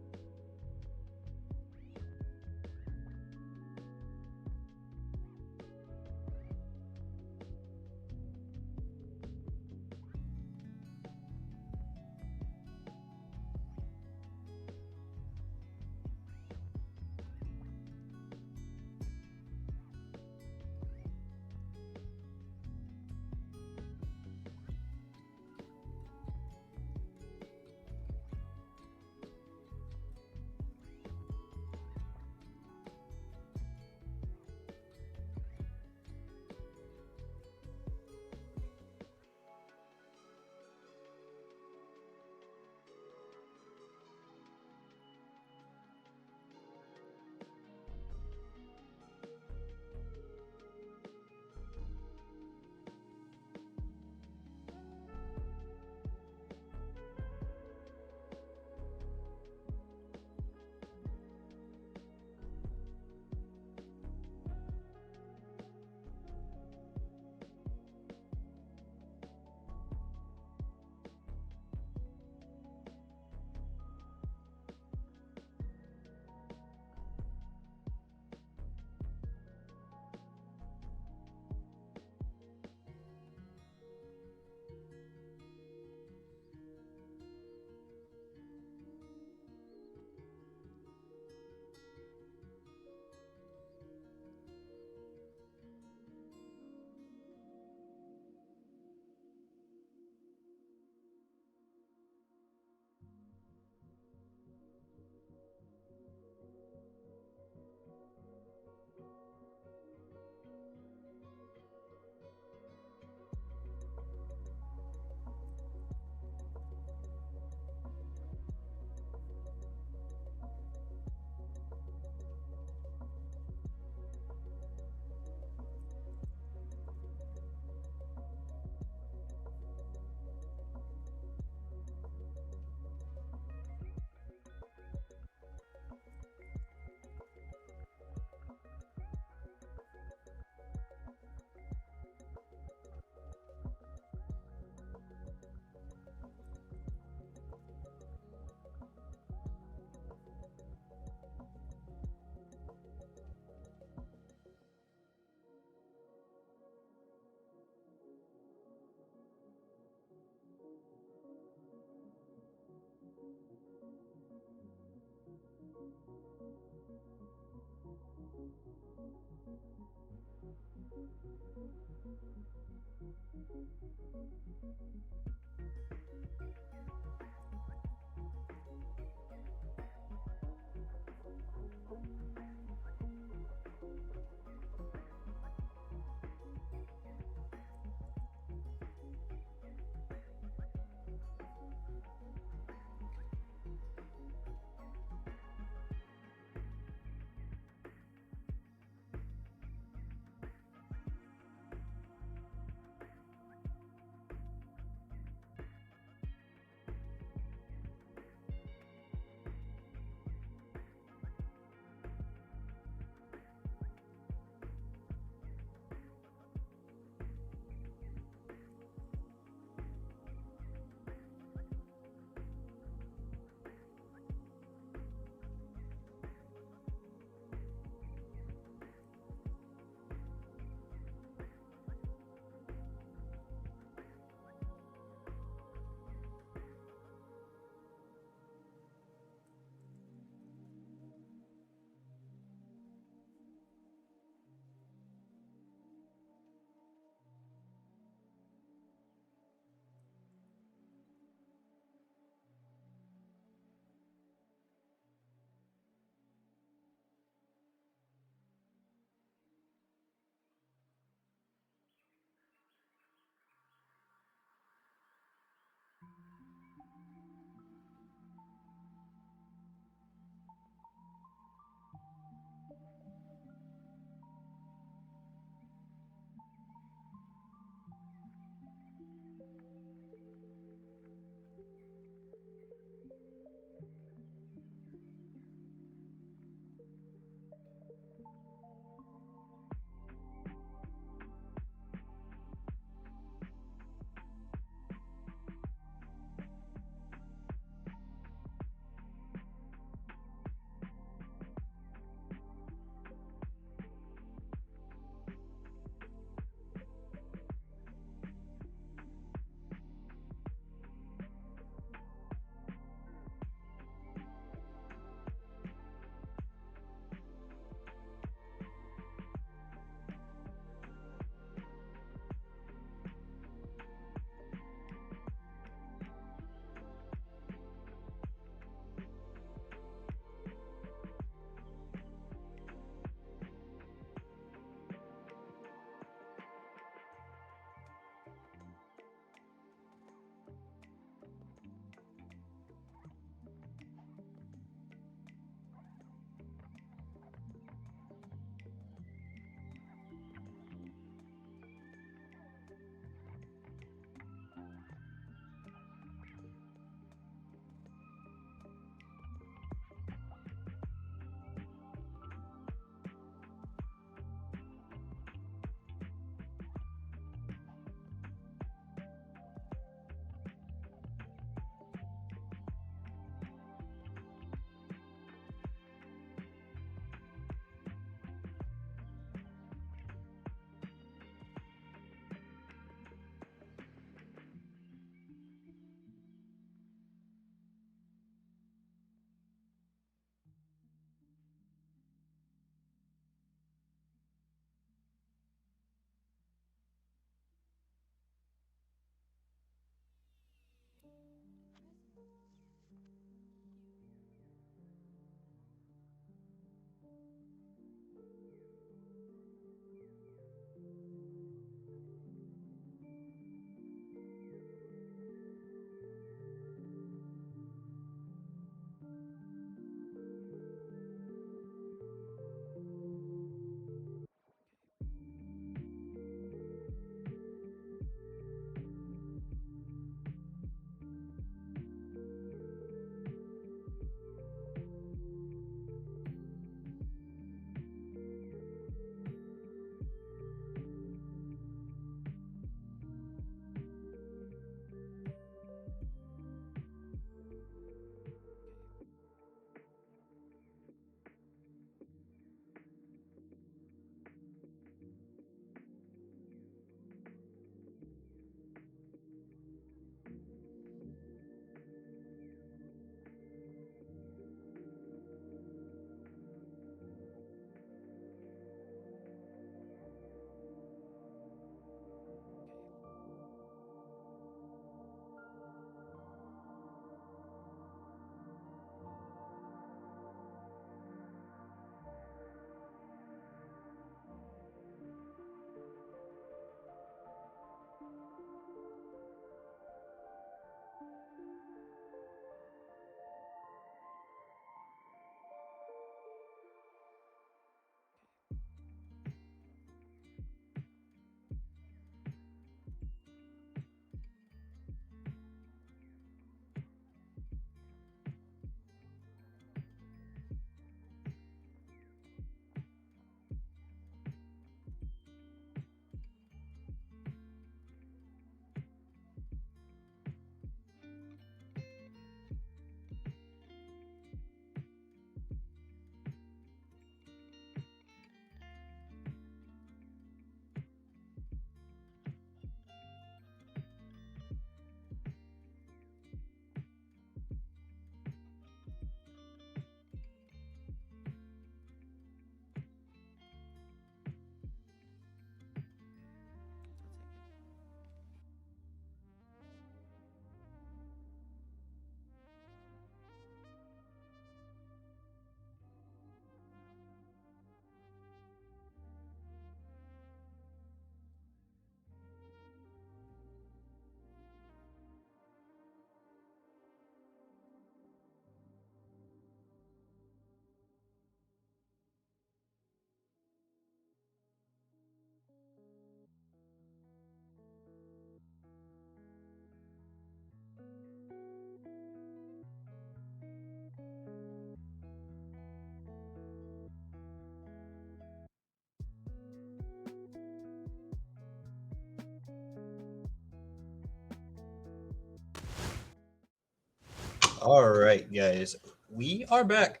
All right, guys, we are back.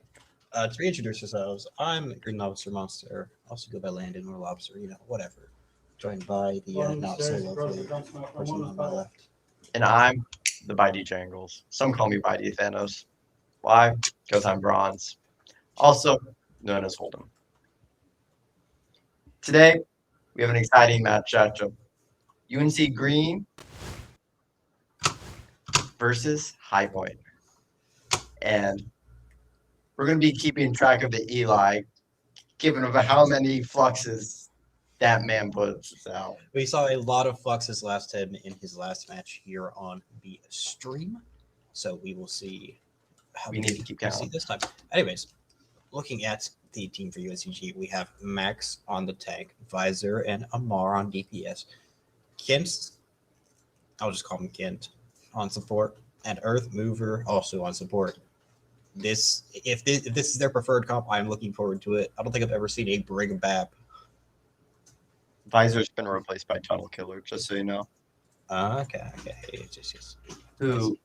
To reintroduce ourselves, I'm Green Lobster Monster. Also go by Landon or Lobster, whatever. Joined by the not so lovely person on my left. And I'm the Bitey Jangles. Some call me Bitey Thanos. Why? Because I'm bronze. Also known as Hold'em. Today, we have an exciting matchup. UNC Green versus High Point. And we're going to be keeping track of the Eli, given of how many fluxes that man puts out. We saw a lot of fluxes last time in his last match here on the stream, so we will see how We need to keep counting this time. Anyways, looking at the team for UNCG, we have Max on the tank, Visor and Amar on DPS, Kent, I'll just call him Kent, on support, and Earth Mover also on support. If this is their preferred comp, I'm looking forward to it. I don't think I've ever seen a Brig Bap. Visor's been replaced by Tunnel Killer, just so you know. Okay. Yes. Who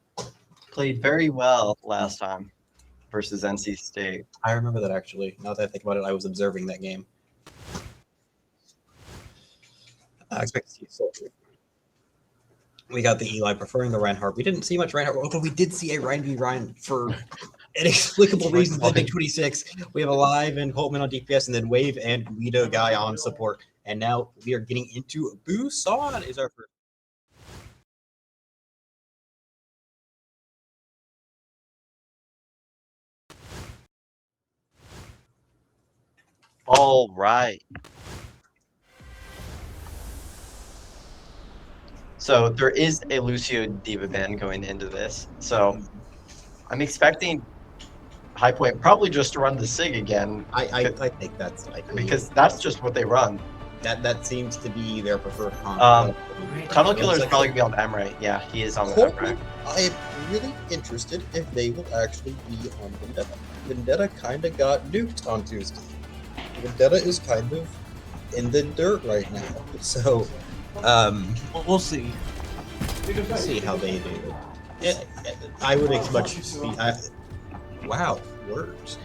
played very well last time versus NC State. I remember that actually. Now that I think about it, I was observing that game. I expect to see Soldier. We got the Eli preferring the Reinhardt. We didn't see much Reinhardt, although we did see a Ryan v Ryan for inexplicable reasons. Ending 26. We have Alive and Holtman on DPS, and then Wave and Guido guy on support. And now we are getting into Busan is our first. All right. So there is a Lucio Diva ban going into this. So I'm expecting High Point probably just to run the SIG again. I think that's likely. Because that's just what they run. That seems to be their preferred comp. Tunnel Killer is probably going to be on the Emre. Yeah, he is on the Emre. I am really interested if they will actually be on Vendetta. Vendetta kind of got nuked on Tuesday. Vendetta is kind of in the dirt right now. So, we'll see. We'll see how they do. I would expect wow, words.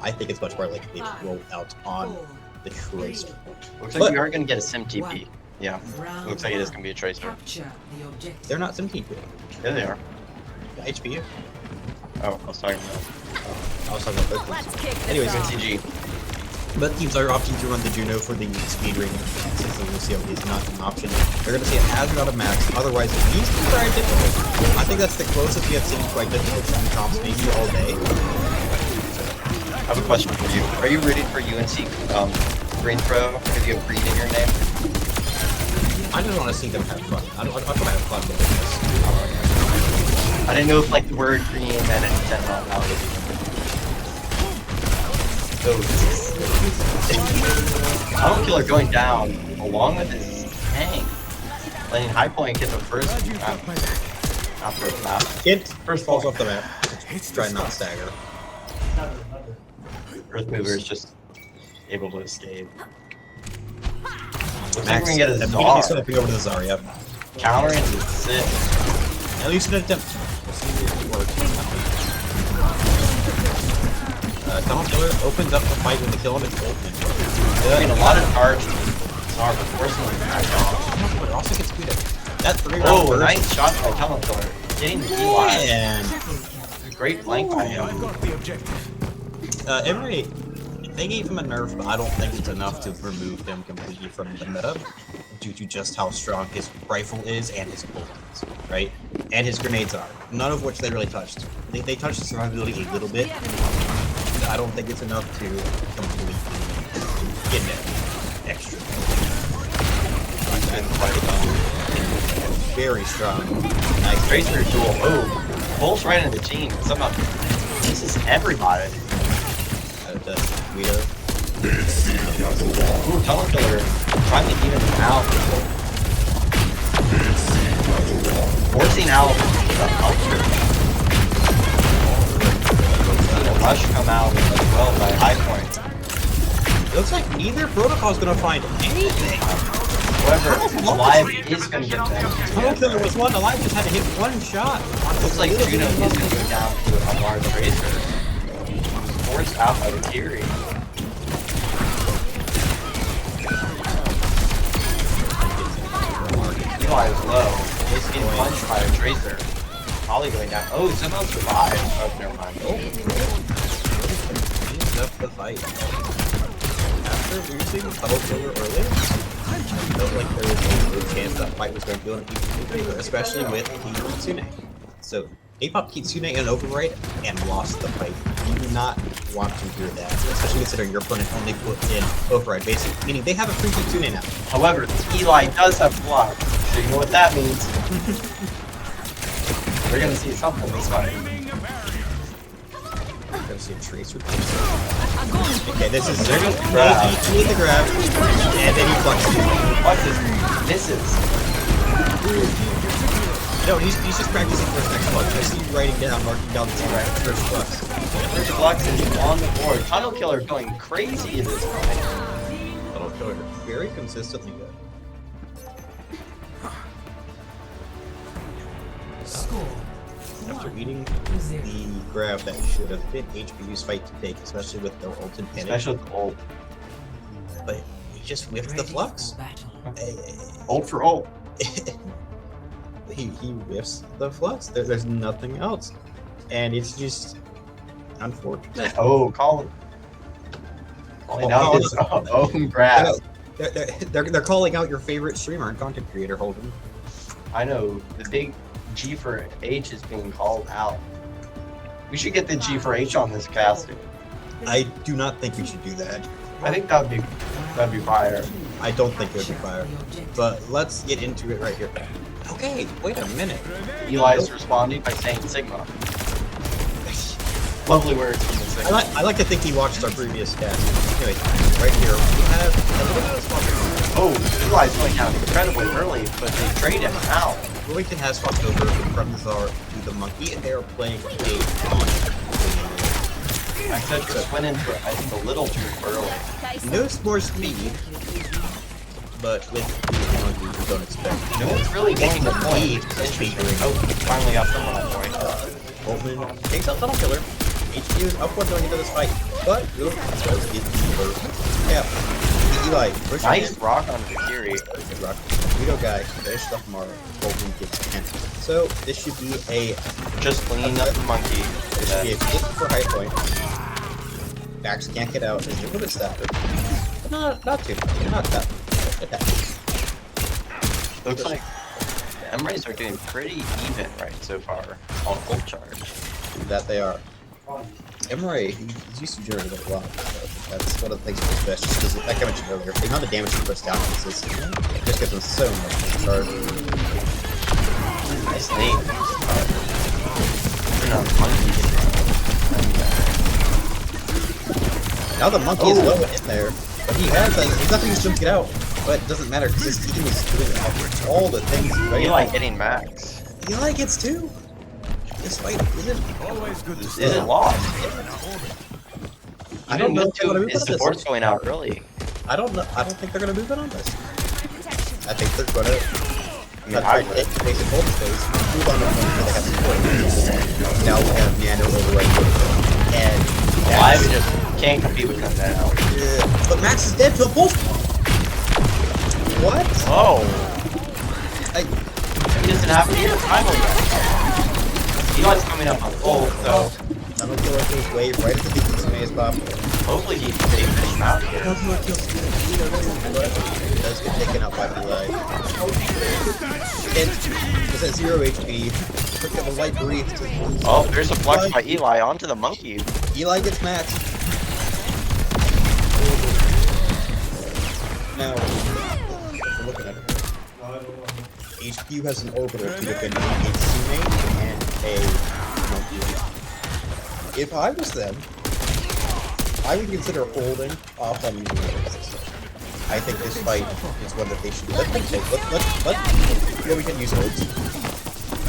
I think it's much more likely to roll out on the Tracer. Looks like we are going to get a Sim TP. Yeah, looks like it is going to be a Tracer. They're not Sim TP. Yeah, they are. HPU. Oh, I was talking about. Anyways, NCG. But teams are opting to run the Juno for the speed ring since the Lucio is not an option. They're going to see a hazard out of Max. Otherwise, it needs to be very difficult. I think that's the closest we have seen to identical team comps maybe all day. I have a question for you. Are you rooting for UNC Green Pro because you have green in your name? I just want to see them have fun. I want to have fun with this. I didn't know if like the word green meant anything on how it is. Tunnel Killer going down along with his tank. Letting High Point get the first not first map. First falls off the map. Try not stagger. Earth Mover is just able to escape. Looks like we can get a Zar. Stepping over to the Zar, yep. Countering the sit. At least an attempt. We'll see if it works. Tunnel Killer opens up the fight with the kill him. It's Holtman. I mean, a lot of charge. Zar, but forcing back off. Tunnel Killer also gets beat up. That 3 round burst. Nice shot by Tunnel Killer. Getting the Eli. And great flank by him. Emery, they gave him a nerf, but I don't think it's enough to remove him completely from the meta due to just how strong his rifle is and his bullets, right? And his grenades are, none of which they really touched. They touched the survivability a little bit. I don't think it's enough to completely get that extra. Very strong. Nice Tracer duel. Oh, Bull's right in the team. Somehow, this is everybody. Guido. Ooh, Tunnel Killer trying to even him out. Forcing out the culture. Seeing a rush come out as well by High Point. It looks like neither protocol is going to find anything. However, Alive is going to get them. Tunnel Killer was one. Alive just had to hit one shot. Looks like Juno is going to go down to gets out by the Kiri. Eli is low. He's getting punched by a Tracer. Ollie going down. Oh, somehow survived. Oh, never mind. Enough the fight. After losing Puddle Killer early, I felt like there was a good chance that fight was going to go in people's favor, especially with Kitsune. So they popped Kitsune in Override and lost the fight. You do not want to hear that, especially considering your opponent only put in Override basic, meaning they have a free Kitsune now. However, Eli does have block, so you know what that means. We're gonna see something this fight. We're gonna see a Tracer. Okay, this is There goes the grab. He the grab, and then he fluxes. Fluxes, misses. No, he's just practicing for his next flux. I see you writing down, marking down the first flux. First flux is on the board. Tunnel Killer going crazy in this fight. Tunnel Killer, very consistently good. After eating the grab that should have been HBU's fight to take, especially with their ult and panic. Especially with the ult. But he just whiffed the flux. Ult for ult. he whiffs the flux. There's nothing else. And it's just unfortunate. Oh, Colin. Calling out his own grab. They're calling out your favorite streamer and content creator, Holden. I know, the big G for H is being called out. We should get the G for H on this cast. I do not think we should do that. I think that'd be fire. I don't think it would be fire. But let's get into it right here. Okay, wait a minute. Eli is responding by saying Sigma. Lovely words from the Sigma. I like to think he watched our previous cast. Anyway, right here we have a little bit of spot. Oh, Eli's going down incredibly early, but they trade him out. Wellington has swapped over from Zar to the Monkey, and they are playing a launch. I said just went into it, I think, a little too early. No more speed, but with the Monkey, you don't expect. No one's really making a point. Oh, finally got someone on point. Holtman takes out Tunnel Killer. HQ is up 1 going into this fight, but Will does get the first. Yeah. Eli, nice rock on Vakiri. Good rock. Guido guy finished off Mara. Holden gets 10. So this should be a just clean up the Monkey. This should be a 50 for high point. Max can't get out. There's a little bit staggered. But not too much. Not that much. It happens. Looks like the Emrays are doing pretty even right so far on ult charge. That they are. Emray, he's used to generate a lot. That's one of the things he's best, just because, like I mentioned earlier, the amount of damage he puts down is just gives him so much charge. Nice name. Now the Monkey is low in there, but he has he's nothing to get out. But it doesn't matter because his team is doing all the things. Eli getting max. Eli gets 2. This fight isn't always good to isn't lost. I don't know if his support's going out early. I don't know. I don't think they're gonna move it on this. I think they're gonna take basic hold space, move on to one where they have support. Now we have Nano overweight, and Live just can't compete with them now. But Max is dead to a pulse. What? Oh. He doesn't have to time yet. Eli's coming up on full, so I'm gonna kill his wave right at the beginning of Maze Pop. Hopefully he can him out here. He does get taken out by Eli. And is at 0 HP. Look at the light breathe. Oh, there's a flux by Eli onto the Monkey. Eli gets maxed. Now, looking at it. HQ has an orbiter to defend a teammate and a Monkey. If I was them, I would consider holding off on using the system. I think this fight is one that they should let them take. We can use ults.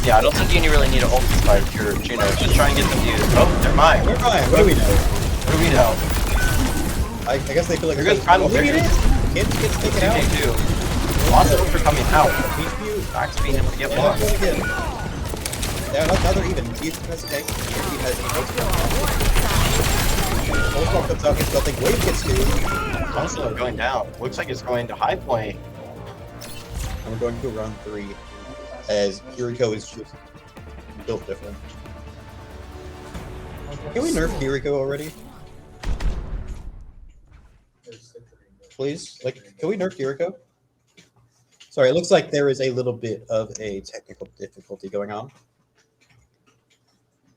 Yeah, I don't think you really need an ult this fight if you're Juno. Just try and get them used. Oh, they're mine. They're mine. What do we know? What do we know? I guess they feel like they're good. Primal Kids gets taken out. Too. Lots of them are coming out. Max being able to get one. Yeah, now they're even. He has a tank. He has a ball comes out, gets nothing. Wave gets two. Also going down. Looks like it's going to high point. And we're going to round 3 as Kiriko is just built different. Can we nerf Kiriko already? Please? Like, can we nerf Kiriko? Sorry, it looks like there is a little bit of a technical difficulty going on.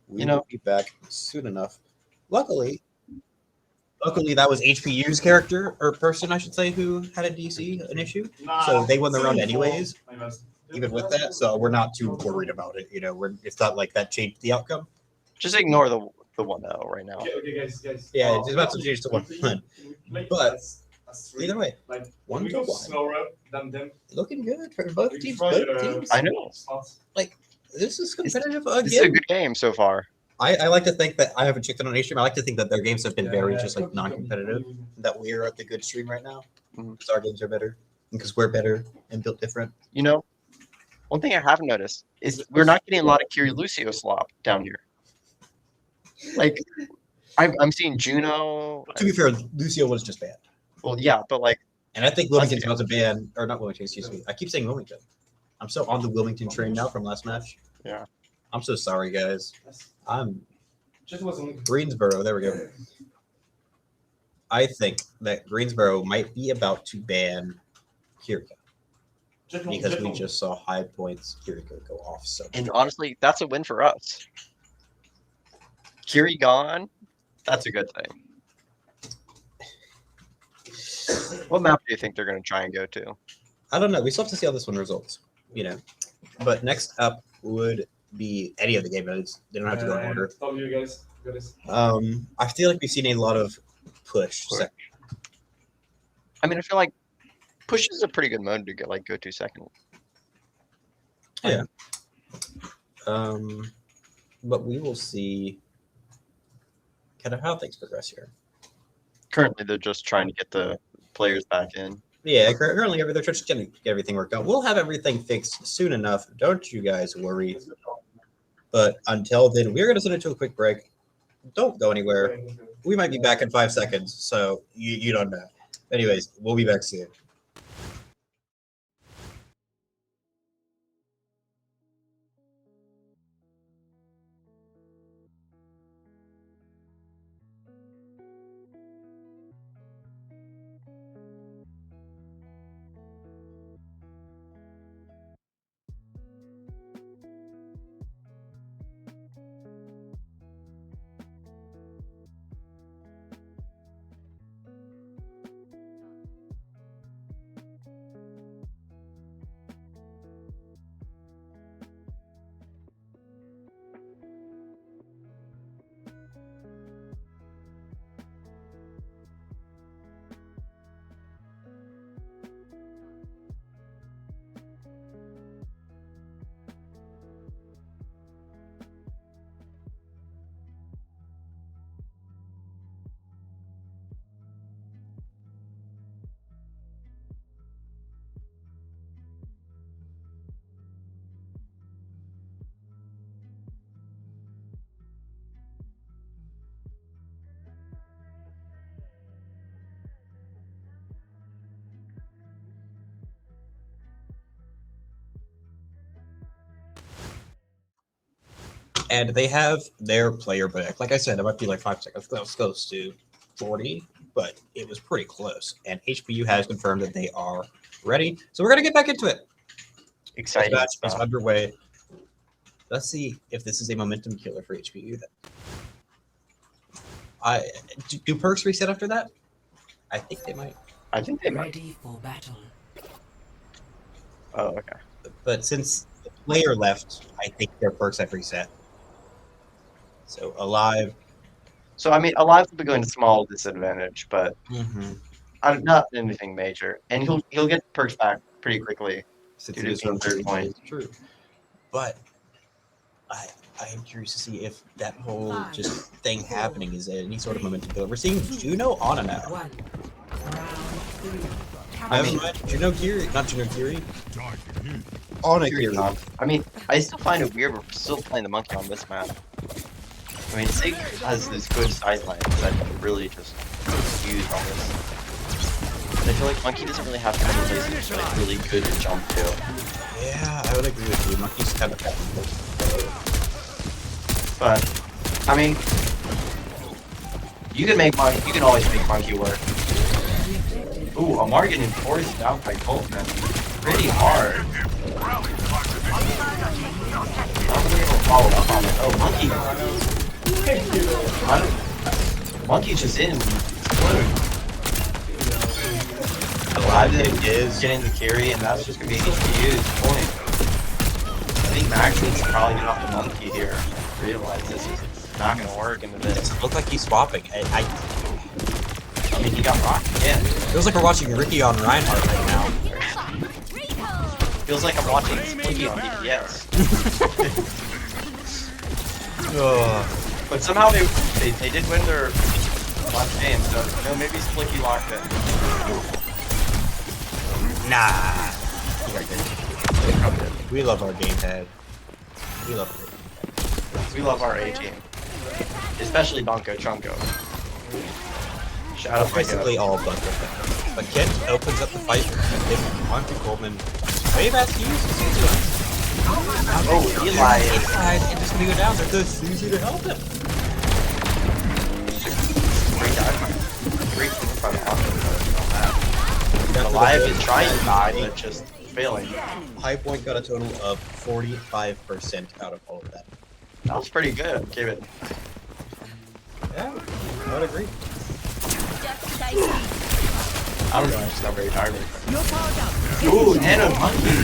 We will be back soon enough. Luckily, that was HPU's character, or person, I should say, who had a DC, an issue. So they won the round anyways, even with that. So we're not too worried about it. You know, it's not like that changed the outcome. Just ignore the 1-0 right now. Okay, guys. Yeah, it's about to change to 1-1. But either way, 1-1. Looking good for both teams. I know. Like, this is competitive again. This is a good game so far. I like to think that I haven't checked it on stream. I like to think that their games have been very just like non-competitive. That we're at the good stream right now because our games are better because we're better and built different. You know, one thing I have noticed is we're not getting a lot of Kiri Lucio slop down here. Like, I'm seeing Juno. To be fair, Lucio was just banned. Well, yeah, but like, and I think Wilmington's about to ban, or not Wilmington, excuse me. I keep saying Wilmington. I'm so on the Wilmington train now from last match. Yeah. I'm so sorry, guys. I'm Greensboro. There we go. I think that Greensboro might be about to ban Kiriko because we just saw High Point's Kiriko go off. So, and honestly, that's a win for us. Kiri gone. That's a good thing. What map do you think they're going to try and go to? I don't know. We still have to see how this one results. You know, but next up would be any of the game modes. They don't have to go in order. I feel like we've seen a lot of push. I mean, I feel like push is a pretty good mode to go to second. Yeah. But we will see kind of how things progress here. Currently, they're just trying to get the players back in. Yeah, currently they're just going to get everything worked out. We'll have everything fixed soon enough. Don't you guys worry. But until then, we're going to send it to a quick break. Don't go anywhere. We might be back in 5 seconds, so you don't know. Anyways, we'll be back soon. And they have their player back. Like I said, it might be like 5 seconds. That was close to 40, but it was pretty close. And HPU has confirmed that they are ready. So we're going to get back into it. Exciting. Match is underway. Let's see if this is a momentum killer for HPU. Do perks reset after that? I think they might. I think they might. Ready for battle. Oh, okay. But since the player left, I think their perks have reset. So Alive. So I mean, Alive will be going to small disadvantage, but not anything major, and he'll get perks back pretty quickly. Since it is on 3 point. It's true. But I am curious to see if that whole just thing happening is any sort of momentum killer. We're seeing Juno on and out. I mean, Juno Kiri, not Juno Kiri. On a Kiri. I mean, I still find it weird we're still playing the monkey on this map. I mean, Sig has this good sidelines that really just use on this. I feel like Monkey doesn't really have too many places to like really good to jump to. Yeah, I would agree with you. Monkey's kind of But I mean, you can always make Monkey work. Ooh, Amar getting forced down by Coltman. Pretty hard. I'm gonna go follow up on it. Oh, Monkey's just in. The live is getting the carry, and that's just gonna be HPU's point. I think Max needs to probably get off the Monkey here. Realize this is not gonna work in the mid. It looks like he's swapping. I mean, he got rocked again. Feels like we're watching Ricky on Reinhardt right now. Feels like I'm watching Splinky on DPS. But somehow they did win their last game, so maybe Splinky locked in. Nah. We love our gamepad. We love it. We love our A team. Especially Donko Chunko. Shout out basically all Bunker fans. But Kent opens up the fight with onto Coleman. Way back to use Suzu. Oh, Eli is just gonna go down. There's the Suzu to help him. Great dive. Great move by the Bunker on that. Alive is trying to die, but just failing. High Point got a total of 45% out of all of that. That was pretty good, Kevin. Yeah, I would agree. I don't know, I just got very tired. Ooh, Nano Monkey!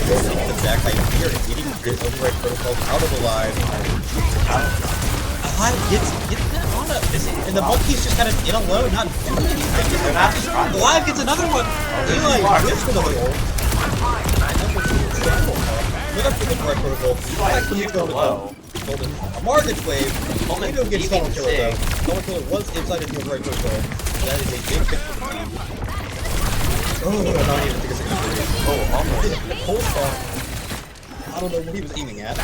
The back I hear it getting good override protocol out of Alive. Alive gets that on up, and the Monkey's just kind of in a low, not doing anything. Alive gets another one! Eli whips for the hole. Look up the override protocol. Eli cleans the low. Amar gets wave. Nino gets Summer Killer though. Summer Killer was inside his override protocol. That is a big pick for the team. Oh, I don't even think it's gonna be. Oh, almost. The pole spot. I don't know what he was aiming at.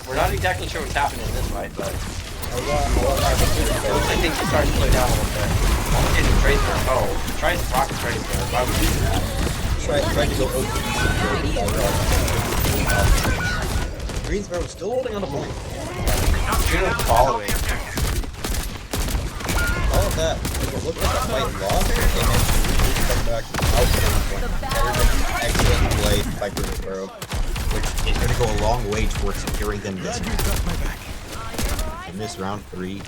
We're not exactly sure what's happening in this fight, but it looks like things are starting to slow down a little bit. I'm getting Tracer. Oh, tries to rock Tracer. Why would you do that? Try to go over. Greensboro still holding on to point. Juno following. All of that. It looked like a fight lost, and then she come back out to the point. Excellent play by Greensboro, which is going to go a long way towards securing them this round. In this round 3,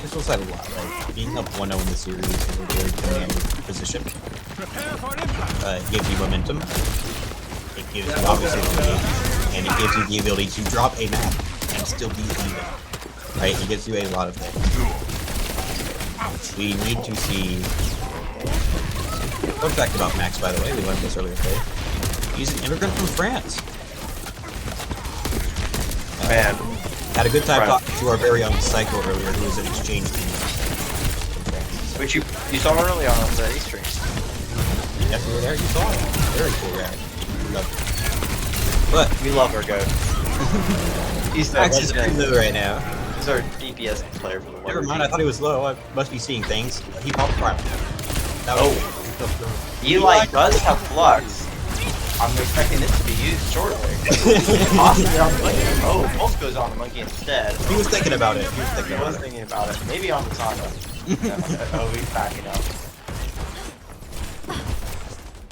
this was a lot, right? Being up 1-0 in the series is a very commanding position. It gives you momentum. It gives you obviously the lead, and it gives you the ability to drop a map and still be even. Right? It gives you a lot of things. We need to see. Fun fact about Max, by the way, we learned this earlier today. He's an immigrant from France. Man. Had a good time talking to our very own Psycho earlier, who was an exchange student from France. Which you saw early on the Easter egg. Yes, you were there, you saw it. Very cool guy. But we love our goat. He's the Max is pretty low right now. He's our DPS player for the world. Never mind, I thought he was low. I must be seeing things. He popped prime. Eli does have flux. I'm expecting this to be used shortly. Possibly on the monkey. Oh, Pulse goes on the monkey instead. He was thinking about it. He was thinking about it. Maybe on the Saga. Oh, he's backing up.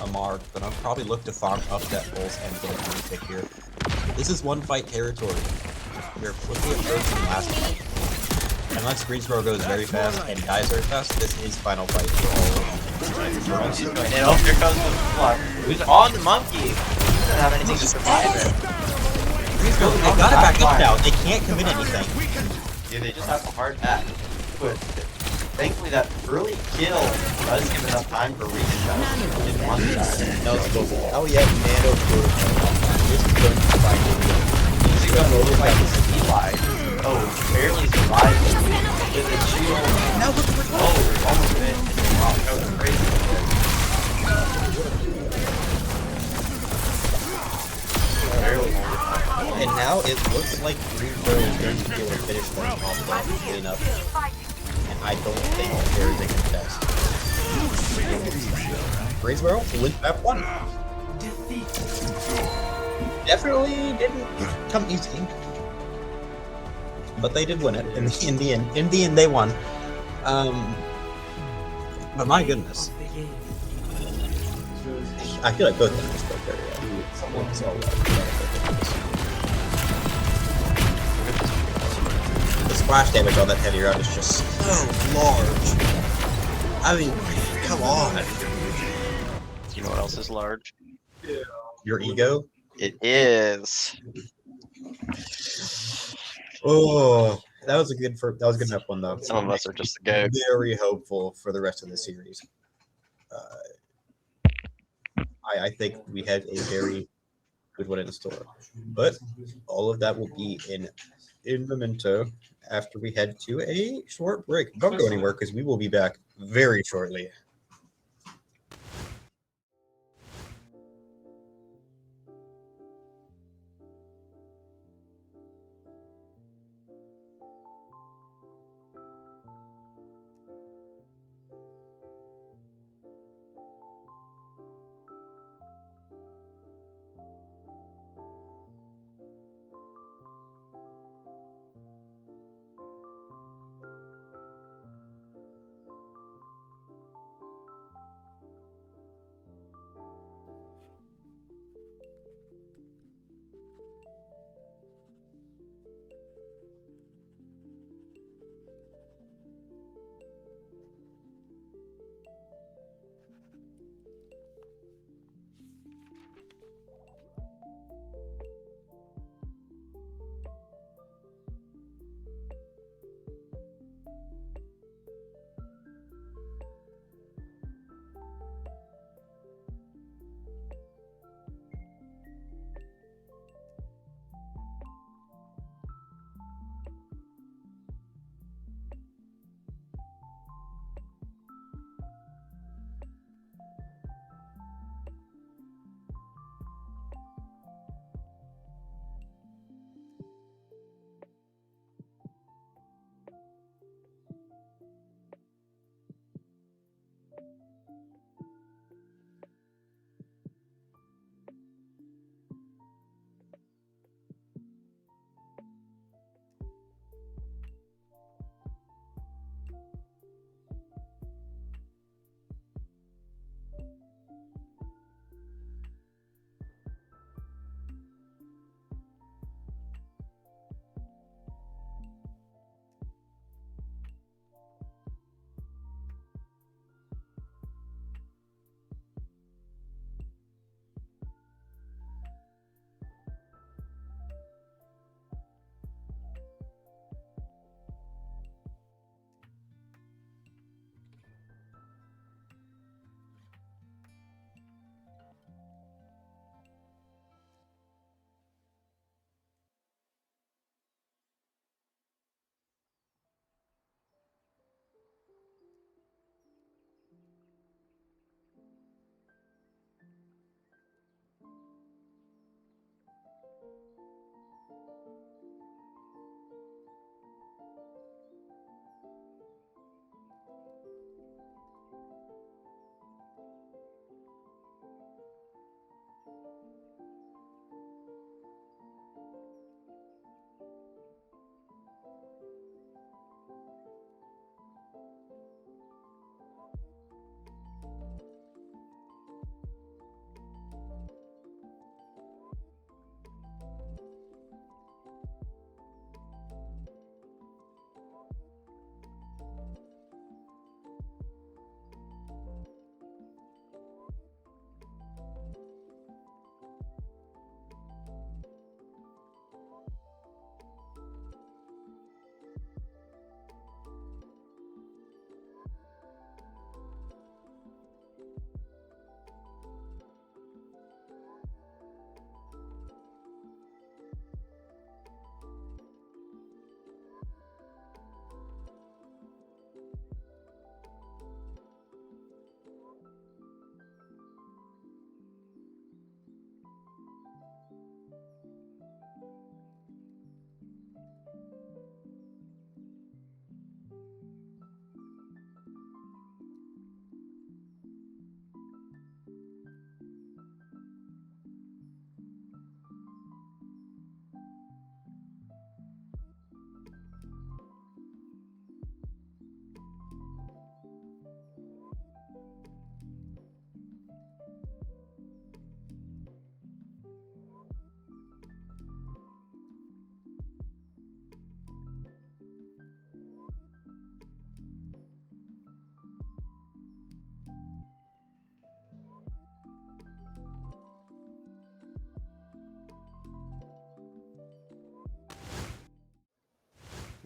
Amar, but I'll probably look to farm up that Pulse and get a free pick here. This is one fight territory. We're quickly approaching last fight. Unless Greensboro goes very fast and dies very fast, this is final fight for all of them. Oh, here comes the flood. Who's on the monkey? He doesn't have anything to survive it. Greensboro, they got it back up now. They can't commit anything. Dude, they just have a hard back. But thankfully, that early kill does give enough time for reshots in one side. No, it's cool. Oh yeah, Nano protocol. This is going to fight. He's going to fight Eli. Oh, barely survived with a shield. Now look at oh, almost mid. Wow, that was crazy. And now it looks Greensboro is going to be able to finish them off well clean up. And I don't think there is a contest. Greensboro wins map 1. Definitely didn't come easy. But they did win it in the end. In the end, they won. But my goodness, I feel like both of them just played very well. The splash damage on that heavy round is just so large. I mean, come on. You know what else is large? Your ego? It is. Oh, that was good enough one though. Some of us are just the goat. Very hopeful for the rest of the series. I think we have a very good one in store, but all of that will be in memento after we head to a short break. Don't go anywhere because we will be back very shortly.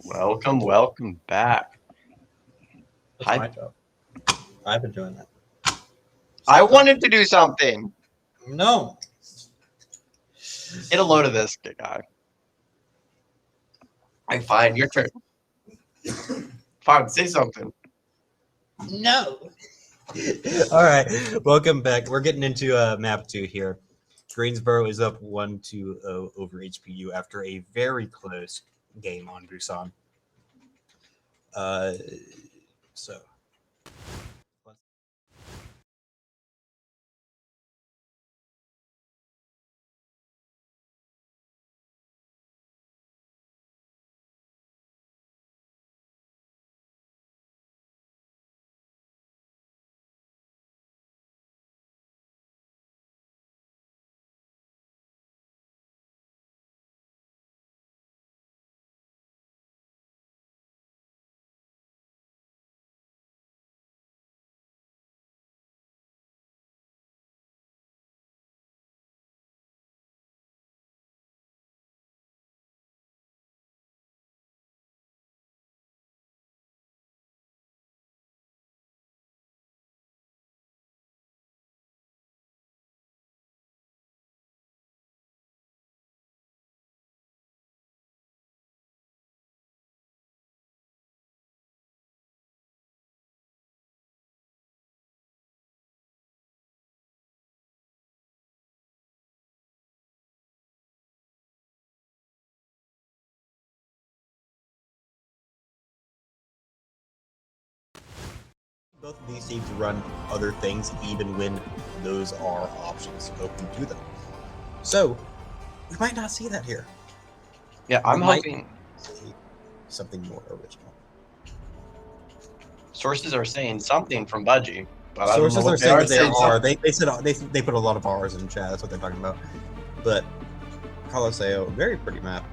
Welcome back. That's my job. I've been doing that. I wanted to do something. No. Get a load of this, guy. I'm fine. Your turn. Fine. Say something. No. All right. Welcome back. We're getting into map 2 here. Greensboro is up 1-2 over HPU after a very close game on Busan. So. Both of these teams run other things even when those are options open to them. So, we might not see that here. Yeah, I'm hoping see something more original. Sources are saying something from Budgie. But Sources are saying that there are. Something. They said they put a lot of R's in chat. That's what they're talking about. But Colosseo, very pretty map.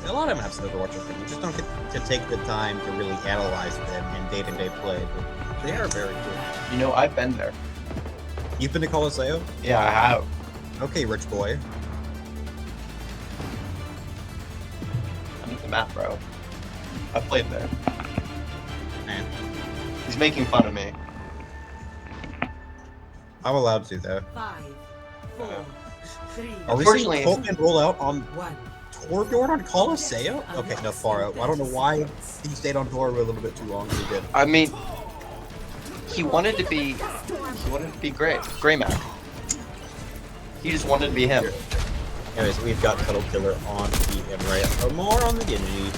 A lot of maps in Overwatch are pretty. You just don't get to take the time to really analyze them in day-to-day play. But they are very good. You know, I've been there. You've been to Colosseo? Yeah, I have. Okay, rich boy. I need the map, bro. I played there. Man. He's making fun of me. I'm allowed to, though. 5, 4, 3. Are we seeing Coltman roll out on Torbjorn on Colosseo? Okay, no, far out. I don't know why he stayed on Tor a little bit too long. He did. I mean, he wanted to be Gray Mac. He just wanted to be him. Anyways, we've got Cuddle Killer on the Emray. More on the Genji.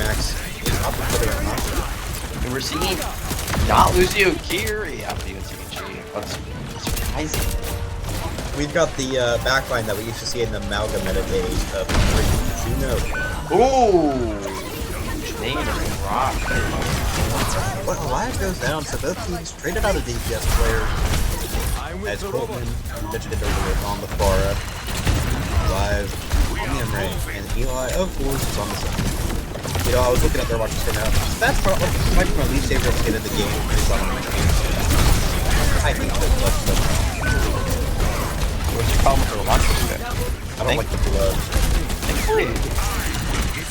Max is up and putting on. And we're seeing not Lucio Kiri after UNCG. That's surprising. We've got the backline that we used to see in the Amalgam meta days of Juno. Ooh! Name rock. What Elias goes down, so both teams traded out a DPS player. As Coltman mentioned it earlier on the Pharah. Live on the Emray. And Eli, of course, is on the side. You know, I was looking at their watches right now. That's probably might be my least favorite skin in the game. Is on the game. I think that's What's your problem with the launcher spin? I don't like the blood. Thankfully,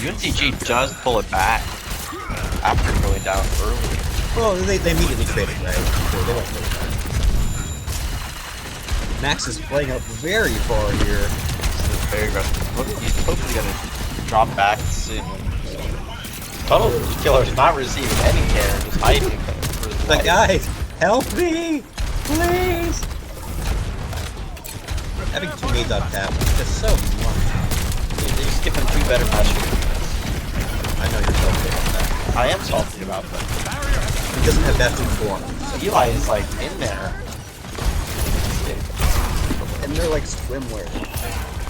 UNCG does pull it back after going down early. Well, they immediately traded, right? So they went really back. Max is playing up very far here. This is very aggressive. Look, he's hopefully going to drop back soon. Tunnel Killer's not receiving any care, just hiding for his But life. guys, help me! Please! Having two nades on tap is just so much. They just give him 2 better matches. I know you're salty about that. I am salty about that. He doesn't have that two form. Eli is like in there. And they're like swimwear.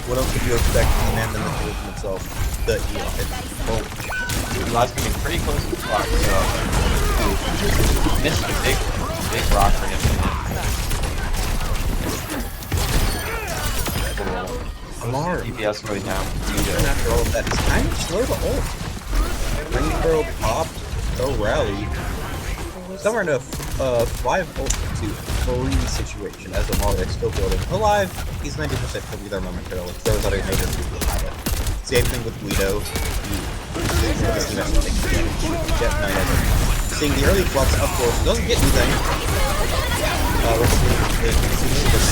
What else could you expect from the man that manipulates himself? The Eli. Well, Eli's gonna be pretty close to the clock, so missed a big rock for him. Alarm. DPS going down. Even after all of that, it's kind of slow to ult. Greensboro popped, no rally. Somewhere in a 5 ult to 3 situation as Amara is still building. Alive, he's 90% could be there momentarily. Throws out a major people have it. Same thing with Guido. This team has to take advantage. Yep, no, he doesn't. Seeing the early flux, of course, doesn't get anything. We're seeing the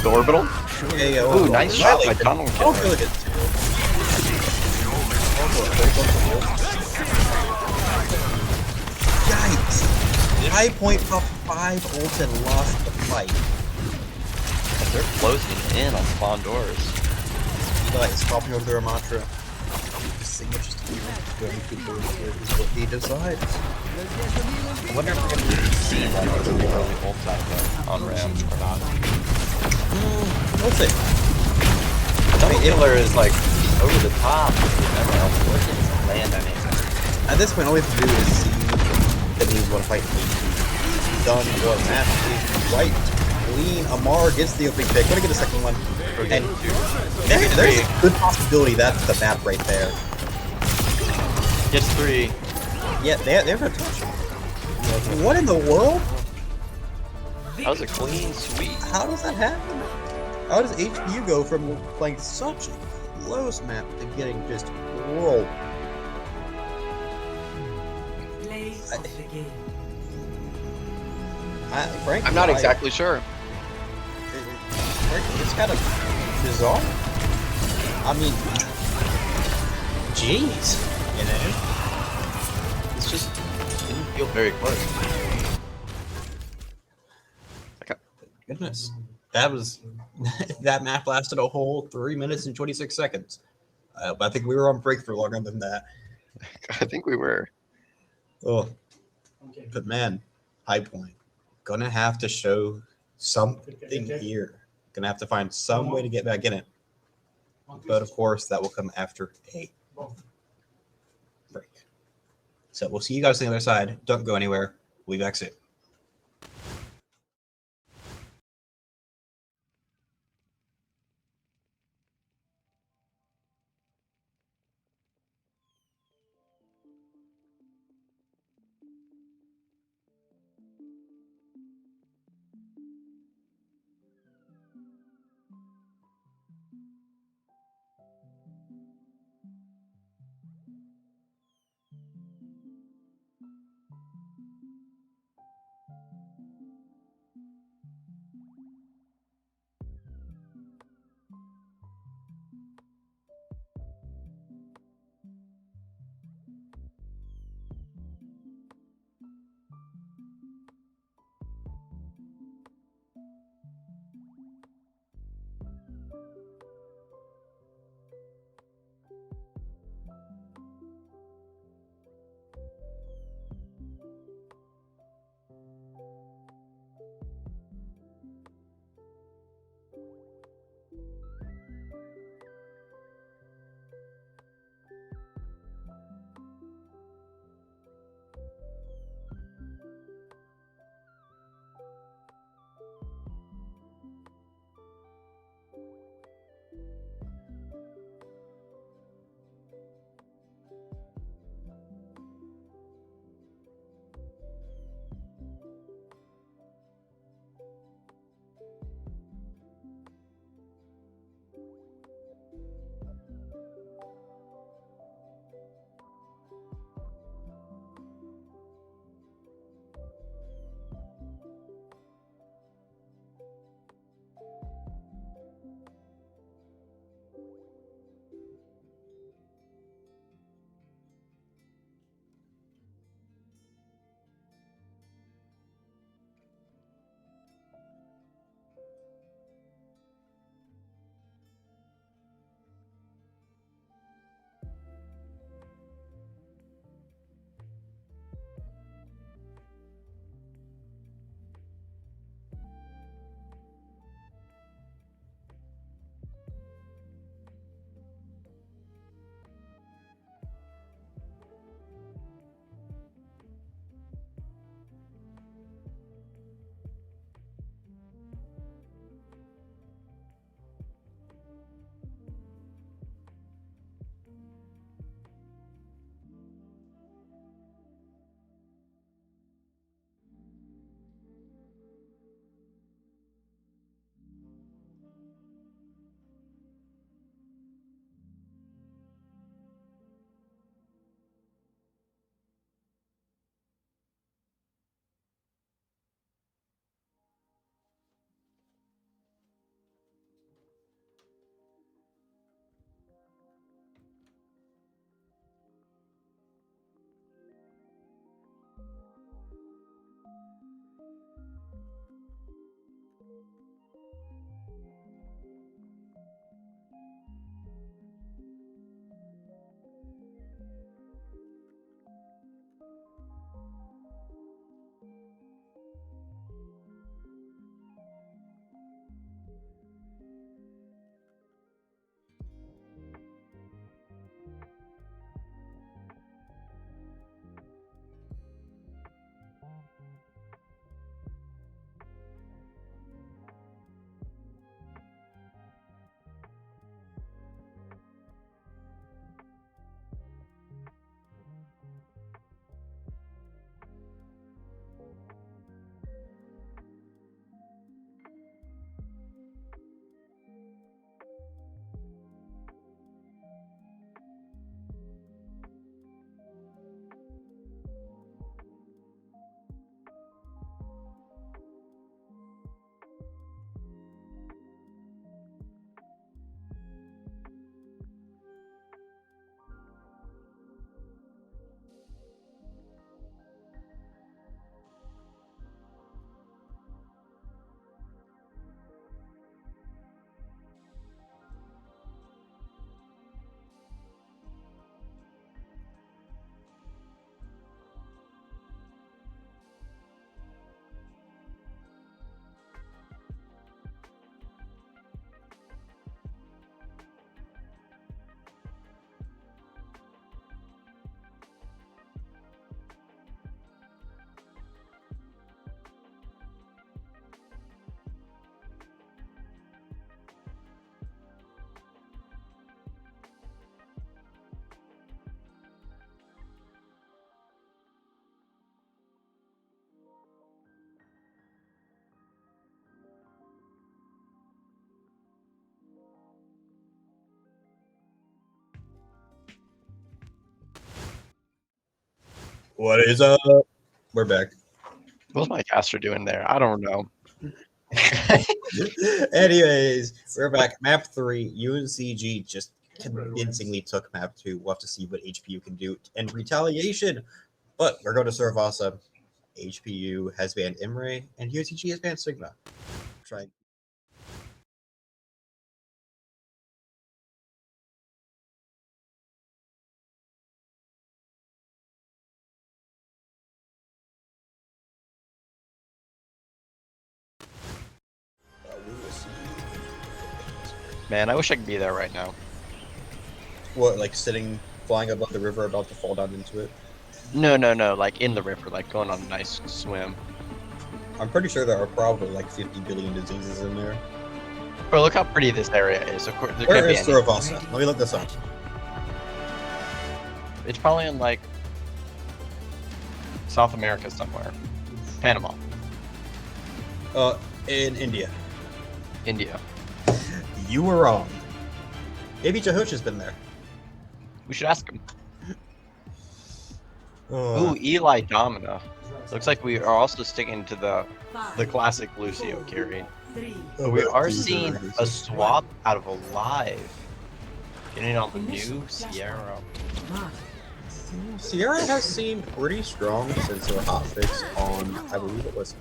The orbital? Yeah, Ooh, nice shot by Tunnel Oh, Killer. really good too. Yikes! High point up 5 ult and lost the fight. They're closing in on spawn doors. Eli is popping over their mantra. The signal just going to go is what he decides. I wonder if we're going to see like the early ult out on Ram or not. We'll see. Tunnel Killer is like over the top. Remember, what is land I mean? At this point, all we have to do is see that he's want to fight me. Done for match is white. Clean. Amar gets the opening pick. Gonna get a second one. And there's a good possibility that's the map right there. Gets 3. Yeah, they have no touch. What in the world? That was a clean sweep. How does that happen? How does HPU go from playing such a close map to getting just rolled? Frankly, I'm not exactly sure. It's kind of bizarre. I mean, jeez, you know? It's just didn't feel very close. Okay. Goodness, that was that map lasted a whole 3 minutes and 26 seconds. But I think we were on break for longer than that. I think we were. Oh, but man, High Point gonna have to show something here. Gonna have to find some way to get back in it. But of course, that will come after a break. So we'll see you guys on the other side. Don't go anywhere. We'll be back soon. What is up? We're back. What's my caster doing there? I don't know. Anyways, we're back. Map 3, UNCG just convincingly took map 2. We'll have to see what HPU can do in retaliation. But we're going to Saravasa. HPU has banned Imre, and UNCG has banned Sigma. Trying. Man, I wish I could be there right now. What, like sitting, flying above the river, about to fall down into it? No, like in the river, like going on a nice swim. I'm pretty sure there are probably like 50 billion diseases in there. Bro, look how pretty this area is. Of course, there Where could be is any. Saravasa? Let me look this up. It's probably in like South America somewhere. Panama. In India. India. You were wrong. Maybe Jahosh has been there. We should ask him. Ooh, Eli Domina. Looks like we are also sticking to the classic Lucio carry. But we are seeing a swap out of Alive. Getting on the new Sierra. Sierra has seemed pretty strong since her hotfix on, I believe it was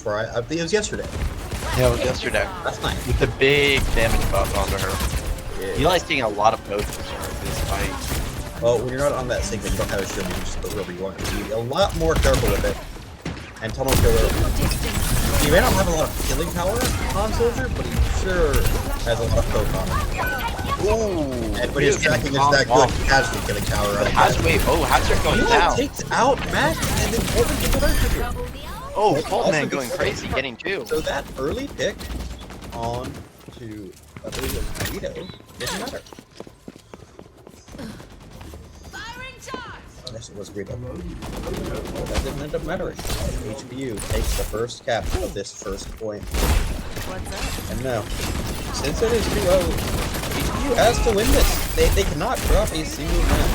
Friday. I think it was yesterday. Yeah, it was yesterday. That's nice. With the big damage buff onto her. Yeah. Eli's taking a lot of potions for this fight. Well, when you're not on that Sigma, you don't have a shield, you can just go wherever you want. You be a lot more careful with it. And Tunnel Killer, he may not have a lot of killing power on Soldier, but he sure has a lot of poke on him. Ooh! And when he's tracking is that good, he has the killing power. Hazard going down. He takes out Max and then opens the door. Oh, Faultman going crazy, getting two. So that early pick on to, I believe it was Guido, didn't matter. Yes, it was Guido. But that didn't end up mattering. HPU takes the first cap of this first point. And now, since it is 2-0, HPU has to win this. They cannot drop a single map.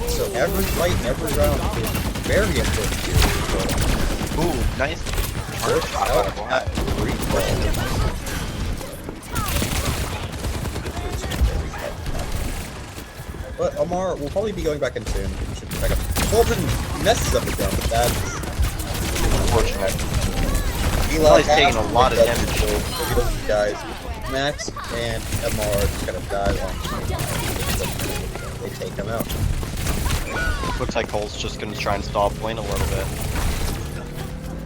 So every fight, every round is very important. Ooh, nice. First out at 3-12. But Omar will probably be going back in soon. We should back up. Fulton messes up the jump, but that's unfortunate. Eli's taking a lot of damage. Those guys, Max and Omar just kind of die on. They take him out. Looks like Cole's just gonna try and stall point a little bit.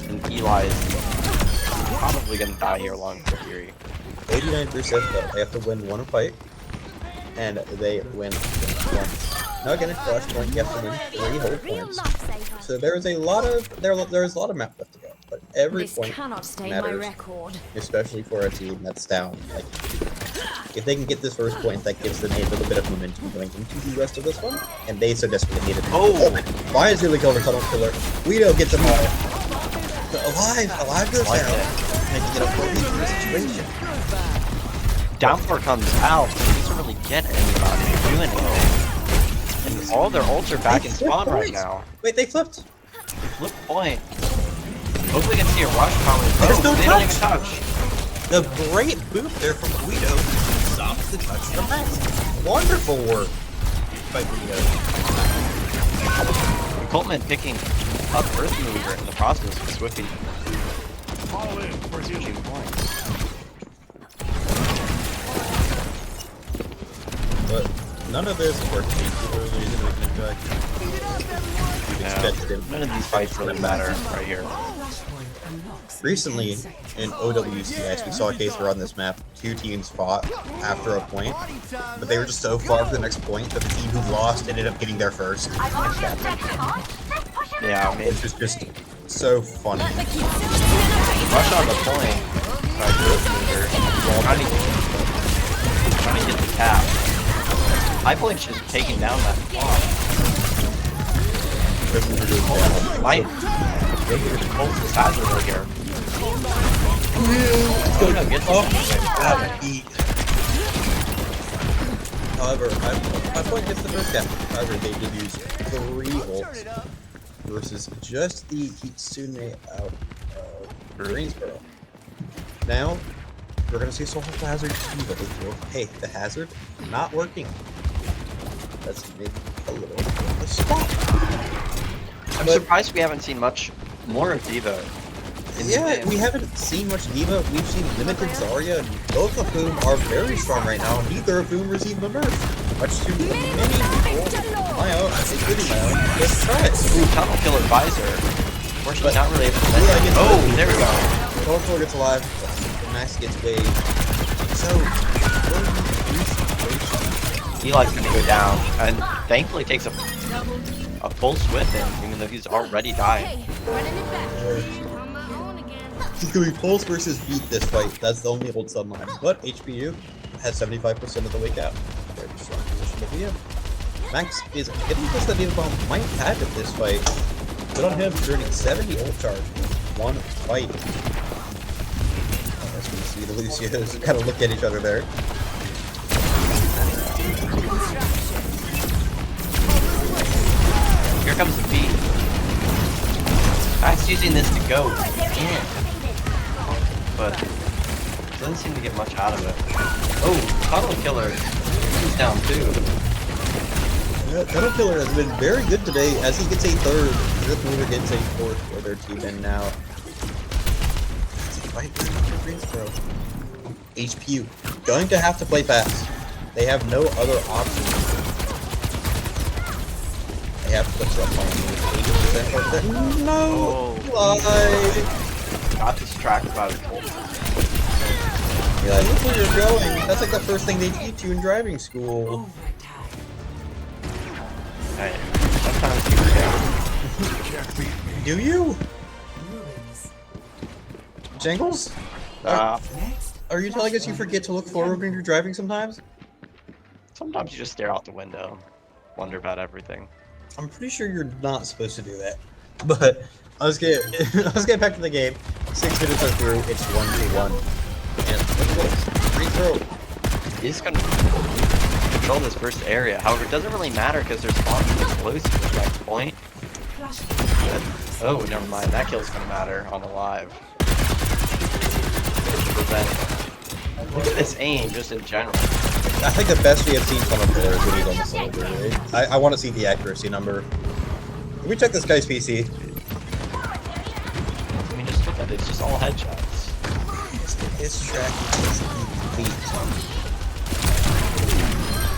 And Eli is probably gonna die here along with Fury. 89% though. They have to win one fight. And they win one. Now again, in Flashpoint, you have to win 3 whole points. So there's a lot of map left to go. But every point matters, especially for a team that's down. Like, if they can get this first point, that gives them a little bit of momentum going into the rest of this one. And they so desperately need it. Oh! Why is really going for Tunnel Killer? Guido gets them all. Alive goes down. And they get a 4v3 situation. Downpour comes out, but he doesn't really get anybody to do anything. And all their ults are back in spawn right now. Wait, they flipped. They flipped point. Hopefully we can see a rush coming. There's no they touch. don't even touch. The great boot there from Guido stops the touch from Max. Wonderful work by Guido. Coltman picking up Earth Mover in the process of Swifty. All in for you. Points. But none of this worked. None of these fights really matter right here. Recently, in OWCS, we saw a case where on this map, 2 teams fought after a point, but they were just so far for the next point that the team who lost ended up getting there first. Yeah, I mean, it's just so funny. Rush on the point. Trying to get the cap. High Point's just taking down that block. Might hold this hazard right here. However, High Point gets the first cap. However, they did use 3 ults versus just the Kitsune out of Greensboro. Now, we're going to see Soulful Hazard Diva. Hey, the hazard not working. That's maybe a little bit of a spot. I'm surprised we haven't seen much more of Diva. Yeah, we haven't seen much Diva. We've seen limited Zarya, both of whom are very strong right now. Neither of whom received a nerf. Much too many people. My own, including my own. Let's try it. Ooh, Tunnel Killer Visor. Fortunately, not really able to let it. Oh, there we go. Tortor gets alive. Max gets waved. So, Eli's gonna go down, and thankfully takes a full Swift in, even though he's already dying. He's gonna be Pulse versus Beat this fight. That's the only old sunline. But HPU has 75% of the way out. Very strong position to be in. Max is getting close to the Diva Bomb might have it this fight. Good on him, turning 70 ult charge in one fight. As we see the Lucios kind of look at each other there. Here comes the beat. Max using this to go in, but doesn't seem to get much out of it. Oh, Tunnel Killer, he's down too. Yeah, Tunnel Killer has been very good today as he gets a third. Zip Mover gets a fourth for their team in now. Fight for Greensboro. HPU going to have to play fast. They have no other options. They have to put up on 80% of that. No! Oh, got distracted by the ult. Yeah, look where you're going. That's like the first thing they teach you in driving school. Hey, sometimes you forget. Do you? Jangles? Are you telling us you forget to look forward when you're driving sometimes? Sometimes you just stare out the window, wonder about everything. I'm pretty sure you're not supposed to do that. But let's get back to the game. 6 minutes are through. It's 1-1. And look at this. Free throw. He's gonna control this first area. However, it doesn't really matter because there's spawns explosive at that point. Oh, never mind. That kill's gonna matter on the live. Look at this aim, just in general. I think the best we have seen Tunnel Killer is when he's on the cylinder. Right? I want to see the accuracy number. Can we check this guy's PC? I mean, just look at it. It's just all headshots. His tracking is elite.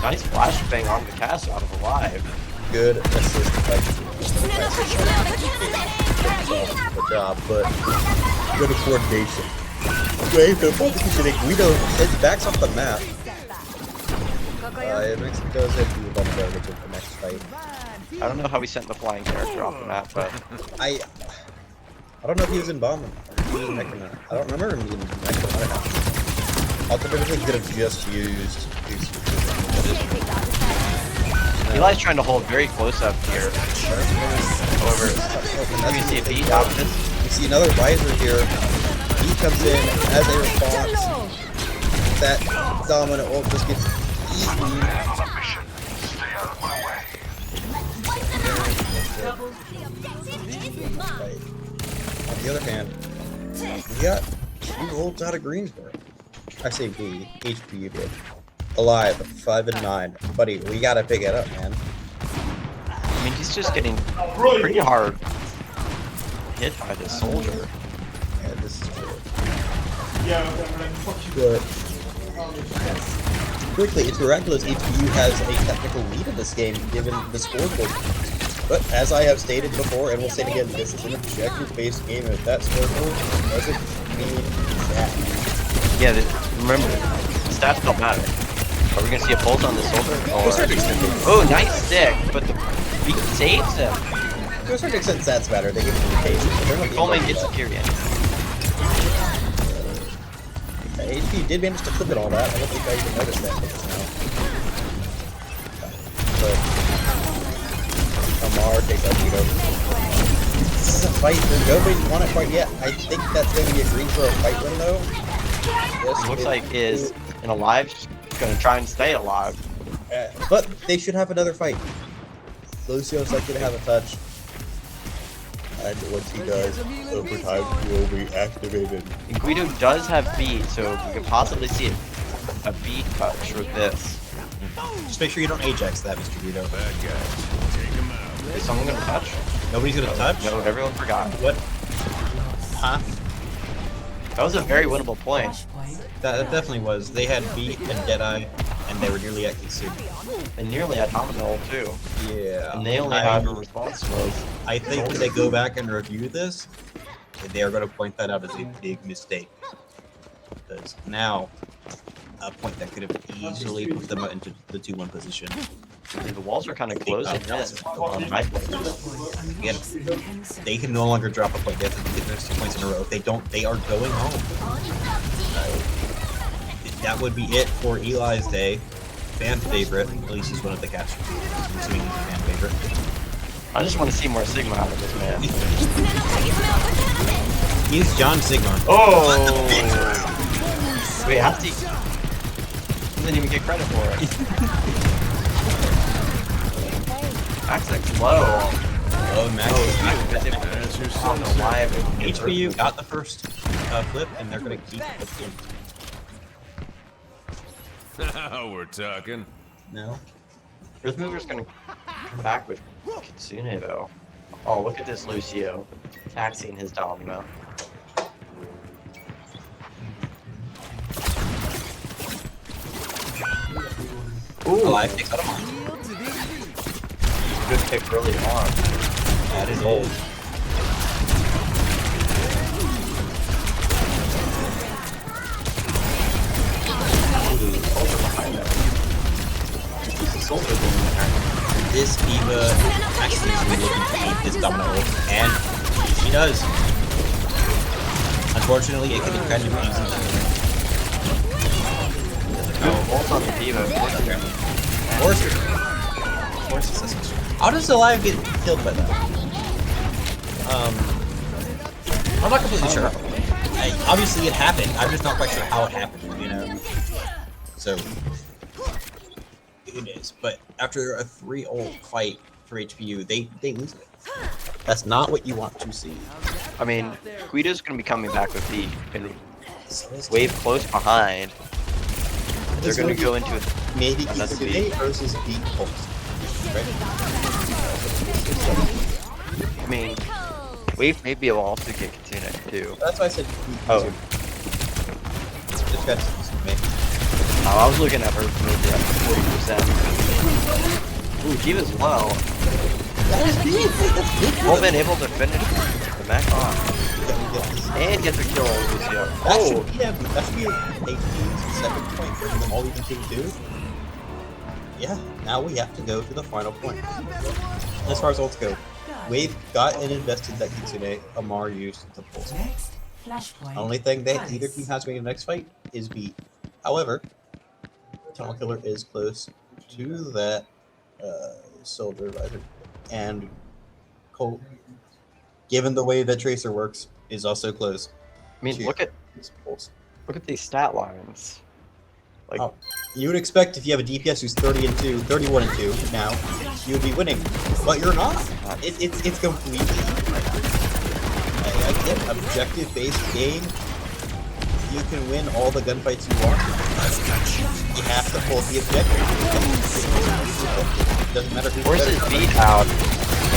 Nice flashbang on the cast out of alive. Good assist. Good job, but good coordination. Wave to Guido is backs off the map. It makes me go ahead and move on there to the next fight. I don't know how we sent the flying character off the map, but I don't know if he was in bomb or if he was in Necromancer. I don't remember him being in Necromancer. Ultimately could have just used Eli's trying to hold very close up here. However, you see a beat out of this. We see another visor here. He comes in as a response. That dominant ult just gets eaten. On the other hand, we got 2 ults out of Greensboro. I say we, HPU did. Alive, 5 and 9. Buddy, we gotta pick it up, man. I mean, he's just getting pretty hard hit by this soldier. Yeah, this is true. But quickly, it's miraculous HPU has a technical lead in this game, given the scoreboard. But as I have stated before, and will say it again, this is an objective-based game, and if that scoreboard doesn't mean that. Yeah, remember, stats don't matter. Are we gonna see a pulse on this soldier? Oh, nice stick, but the beat saves him. To a certain extent, stats matter. They give it indication. Coleman gets a period. HP did manage to clip it all that. I don't think I even noticed that just now. But Amar takes out Vito. This is a fight. Nobody's won it quite yet. I think that's going to be a Greensboro fight win though. It looks like is in alive, going to try and stay alive. But they should have another fight. Lucio's likely to have a touch. And once he does, overtime will be activated. And Guido does have beat, so we could possibly see a beat touch with this. Just make sure you don't Ajax that, Mr. Guido. Bad guys, take him out. Is someone gonna touch? Nobody's gonna touch? No, everyone forgot. What? Huh? That was a very winnable point. That definitely was. They had beat and Deadeye, and they were nearly at Kitsu. And nearly had Domino too. Yeah. And they only have a response mode. I think when they go back and review this, they are going to point that out as a big mistake. Because now, a point that could have easily put them into the 2-1 position. And the walls are kind of closing in. Again, they can no longer drop a point. They have to get those 2 points in a row. If they don't, they are going home. That would be it for Eli's day. Fan favorite. At least he's one of the casters. I'm assuming he's a fan favorite. I just want to see more Sigma out of this man. He's John Sigma. Oh! Wait, how did he... Didn't even get credit for it. Max X low. Oh, Max. On the live. HPU got the first flip, and they're going to keep the flip. Now we're talking. No. Earth Mover's gonna come back with Kitsune though. Oh, look at this Lucio. Taxing his Domino. Ooh, I picked that up. Good pick early on. That is old. This Eva actually is really looking to beat this Domino ult, and she does. Unfortunately, it could be kind of easy. Ult on the Diva. Force. How does Alive get killed by that? I'm not completely sure. Obviously, it happened. I'm just not quite sure how it happened, you know? So, it is. But after a 3-ult fight for HPU, they lose it. That's not what you want to see. I mean, Guido's gonna be coming back with the wave close behind. They're gonna go into it. Maybe Kitsune versus Beat Pulse. Right? I mean, wave may be able to also get Kitsune too. That's why I said Oh. Just got Kitsune. Oh, I was looking at her move at 40%. Ooh, Diva's low. Well, been able to finish the mech off. And get the kill on Lucio. That should be a second point for them all we can do. Yeah, now we have to go to the final point. As far as ults go, Wave got and invested that Kitsune, Amar used the pulse. Only thing that either team has going in the next fight is beat. However, Tunnel Killer is close to that Soldier Rider. And Colt, given the way that Tracer works, is also close. I mean, look at these stat lines. Like, you would expect if you have a DPS who's 30-2, 31-2 now, you would be winning, but you're not. It's completely again objective-based game. You can win all the gunfights you want. You have to pull the objective. It doesn't matter who forces beat out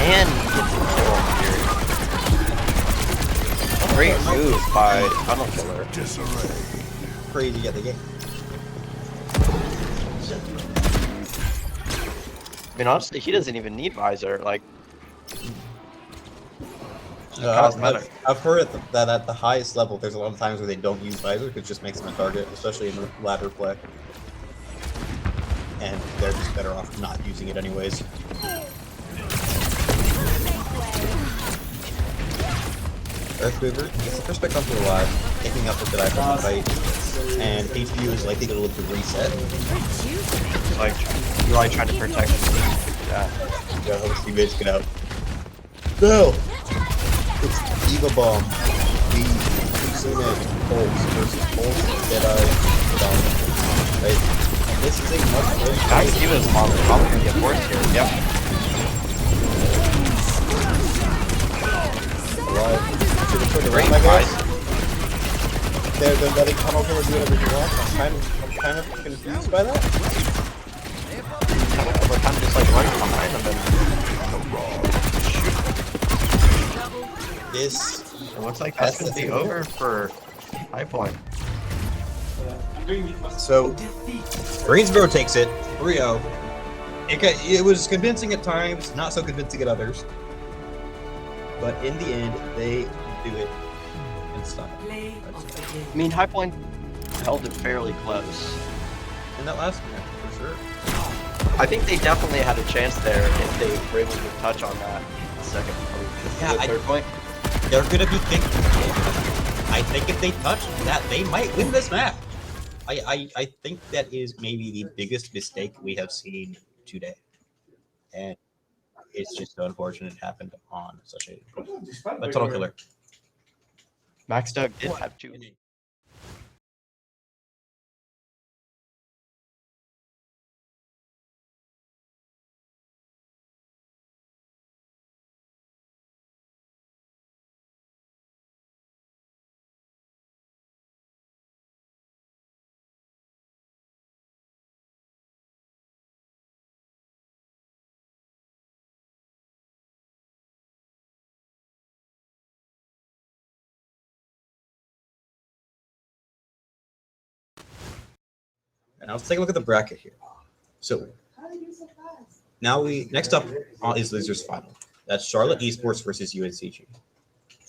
and gets the kill on Fury. Great move by Tunnel Killer. Crazy at the game. I mean, honestly, he doesn't even need Visor. Like, I've heard that at the highest level, there's a lot of times where they don't use Visor because it just makes them a target, especially in the ladder play. And they're just better off not using it anyways. Earthmover gets the first pick onto the live, picking up the Deadeye from the fight, and HPU is likely to look to reset. Like, you're like trying to protect him. Yeah. Yeah, let's see Mitch get out. No! It's Diva Bomb. The Kitsune Pulse versus Pulse, Deadeye, Down. Right? And this is a much more Diva's probably gonna get forced here. Yep. Great advice. They're letting Tunnel Killer do whatever he wants. I'm kind of confused by that. We're kind of just like running behind them and This it looks like that's gonna be over for High Point. So Greensboro takes it 3-0. It was convincing at times, not so convincing at others. But in the end, they do it in style. Play of the game. I mean, High Point held it fairly close. In that last match, for sure. I think they definitely had a chance there if they were able to touch on that second third point. They're gonna be thinking. I think if they touch that, they might win this match. I think that is maybe the biggest mistake we have seen today, and it's just so unfortunate it happened on such a Tunnel Killer. Max Doug did have 2. And now let's take a look at the bracket here. So now next up is losers final. That's Charlotte Esports versus UNCG.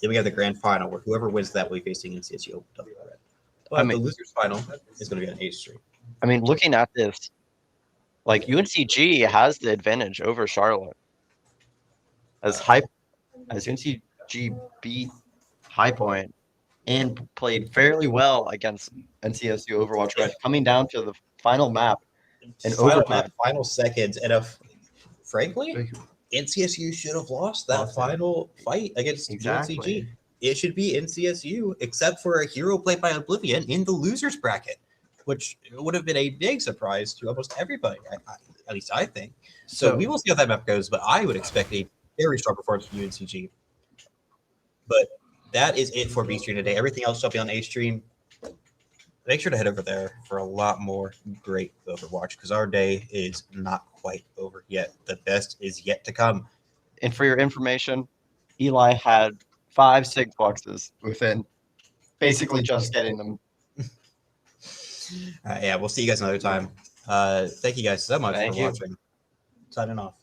Then we have the grand final where whoever wins that will be facing NCSU. But the losers final is going to be on H3. I mean, looking at this, like UNCG has the advantage over Charlotte. As UNCG beat High Point and played fairly well against NCSU Overwatch Red, coming down to the final map and overtime. Final seconds, and frankly, NCSU should have lost that final fight against UNCG. It should be NCSU, except for a hero played by Oblivion in the losers bracket, which would have been a big surprise to almost everybody. At least I think. So we will see how that map goes, but I would expect a very strong performance from UNCG. But that is it for B Stream today. Everything else shall be on A Stream. Make sure to head over there for a lot more great Overwatch because our day is not quite over yet. The best is yet to come. And for your information, Eli had 5 SIG boxes within basically just getting them. Yeah, we'll see you guys another time. Thank you guys so much for watching. Signing off.